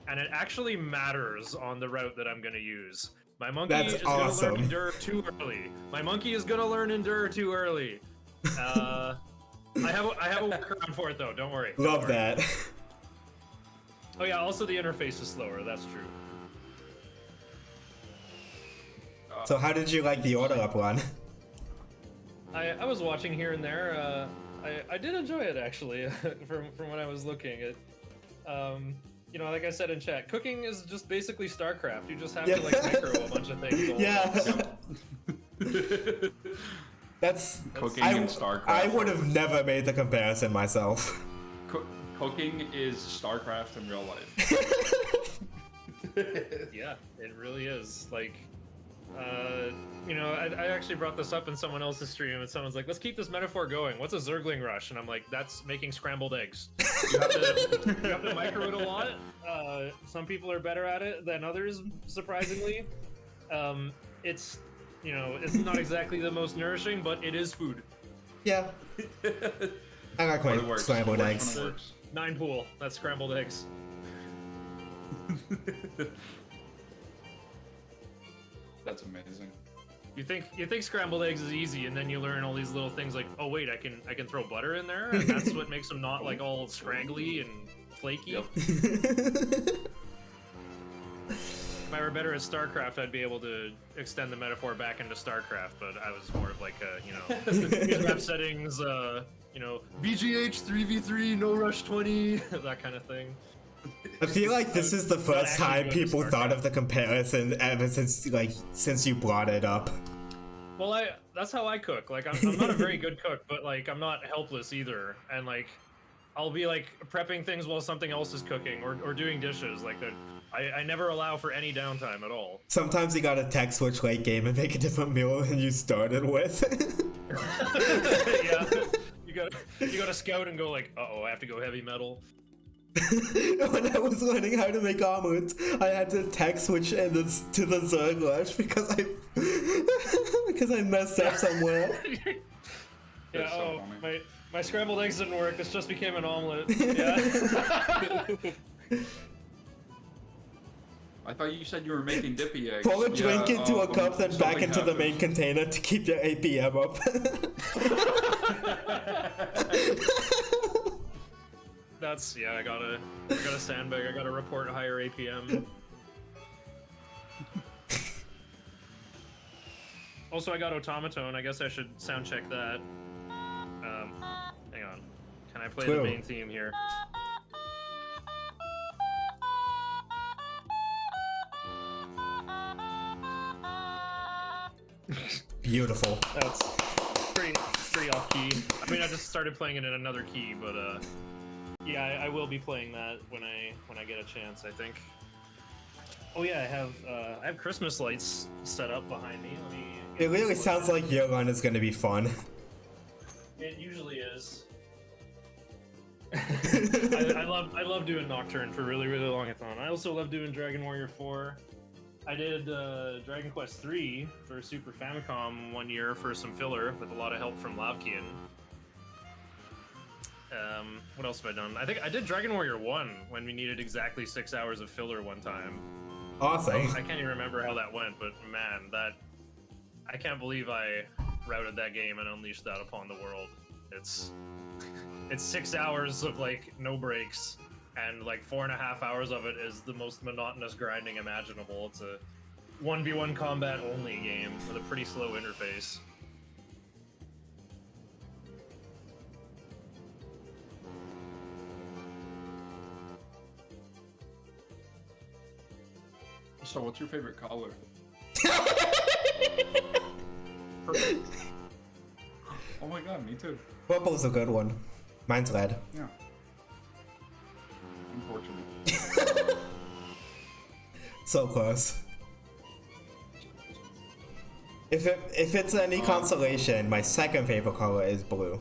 [SPEAKER 16] and it actually matters on the route that I'm going to use. My monkey is going to learn Endure too early. My monkey is going to learn Endure too early. I have a workaround for it though. Don't worry.
[SPEAKER 2] Love that.
[SPEAKER 16] Oh yeah. Also, the interface is slower. That's true.
[SPEAKER 2] So how did you like the Order Up one?
[SPEAKER 16] I was watching here and there. I did enjoy it actually. from when I was looking at. You know, like I said in chat, cooking is just basically StarCraft. You just have to like micro a bunch of things.
[SPEAKER 2] That's
[SPEAKER 1] cooking and StarCraft.
[SPEAKER 2] I would have never made the comparison myself.
[SPEAKER 1] Cooking is StarCraft in real life.
[SPEAKER 16] Yeah, it really is. Like, you know, I actually brought this up in someone else's stream, and someone's like, "Let's keep this metaphor going. What's a Zergling rush?" And I'm like, "That's making scrambled eggs. You have to micro it a lot. Some people are better at it than others, surprisingly. It's, you know, it's not exactly the most nourishing, but it is food."
[SPEAKER 2] Yeah. I like my scrambled eggs.
[SPEAKER 16] 9 pool. That's scrambled eggs.
[SPEAKER 1] That's amazing.
[SPEAKER 16] You think scrambled eggs is easy, and then you learn all these little things like, oh wait, I can throw butter in there, and that's what makes them not like all scraggly and flaky. Yep. If I were better at StarCraft, I'd be able to extend the metaphor back into StarCraft, but I was more of like a, you know, map settings, you know, BGH 3v3, no rush 20, that kind of thing.
[SPEAKER 2] I feel like this is the first time people thought of the comparison ever since you brought it up.
[SPEAKER 16] Well, that's how I cook. Like, I'm not a very good cook, but like I'm not helpless either. And like, I'll be like prepping things while something else is cooking or doing dishes. Like that, I never allow for any downtime at all.
[SPEAKER 2] Sometimes you gotta tech switch late game and make a different meal than you started with.
[SPEAKER 16] Yeah, you gotta scout and go like, uh-oh, I have to go heavy metal.
[SPEAKER 2] When I was learning how to make omelets, I had to tech switch to the Zerg rush because I messed up somewhere.
[SPEAKER 16] Yeah, so my scrambled eggs didn't work. This just became an omelet. Yeah.
[SPEAKER 1] I thought you said you were making dippy eggs.
[SPEAKER 2] Pour a drink into a cup, then back into the main container to keep your APM up.
[SPEAKER 16] That's, yeah, I gotta sandbag, I gotta report higher APM. Also, I got Automaton, I guess I should sound check that. Hang on. Can I play the main theme here?
[SPEAKER 2] Beautiful.
[SPEAKER 16] That's pretty off key. I mean, I just started playing it in another key, but yeah, I will be playing that when I get a chance, I think. Oh yeah, I have Christmas lights set up behind me.
[SPEAKER 2] It really sounds like your run is gonna be fun.
[SPEAKER 16] It usually is. I love doing Nocturne for really longathon. I also love doing Dragon Warrior 4. I did Dragon Quest 3 for Super Famicom one year for some filler with a lot of help from Lavkian. What else have I done? I think I did Dragon Warrior 1 when we needed exactly 6 hours of filler one time.
[SPEAKER 2] Awesome.
[SPEAKER 16] I can't even remember how that went, but man, I can't believe I routed that game and unleashed that upon the world. It's 6 hours of like no breaks, and like 4.5 hours of it is the most monotonous grinding imaginable. It's a 1v1 combat only game with a pretty slow interface.
[SPEAKER 1] So what's your favorite color? Oh my god, me too.
[SPEAKER 2] Purple's a good one. Mine's red.
[SPEAKER 1] Yeah. Unfortunately.
[SPEAKER 2] So close. If it's any consolation, my second favorite color is blue.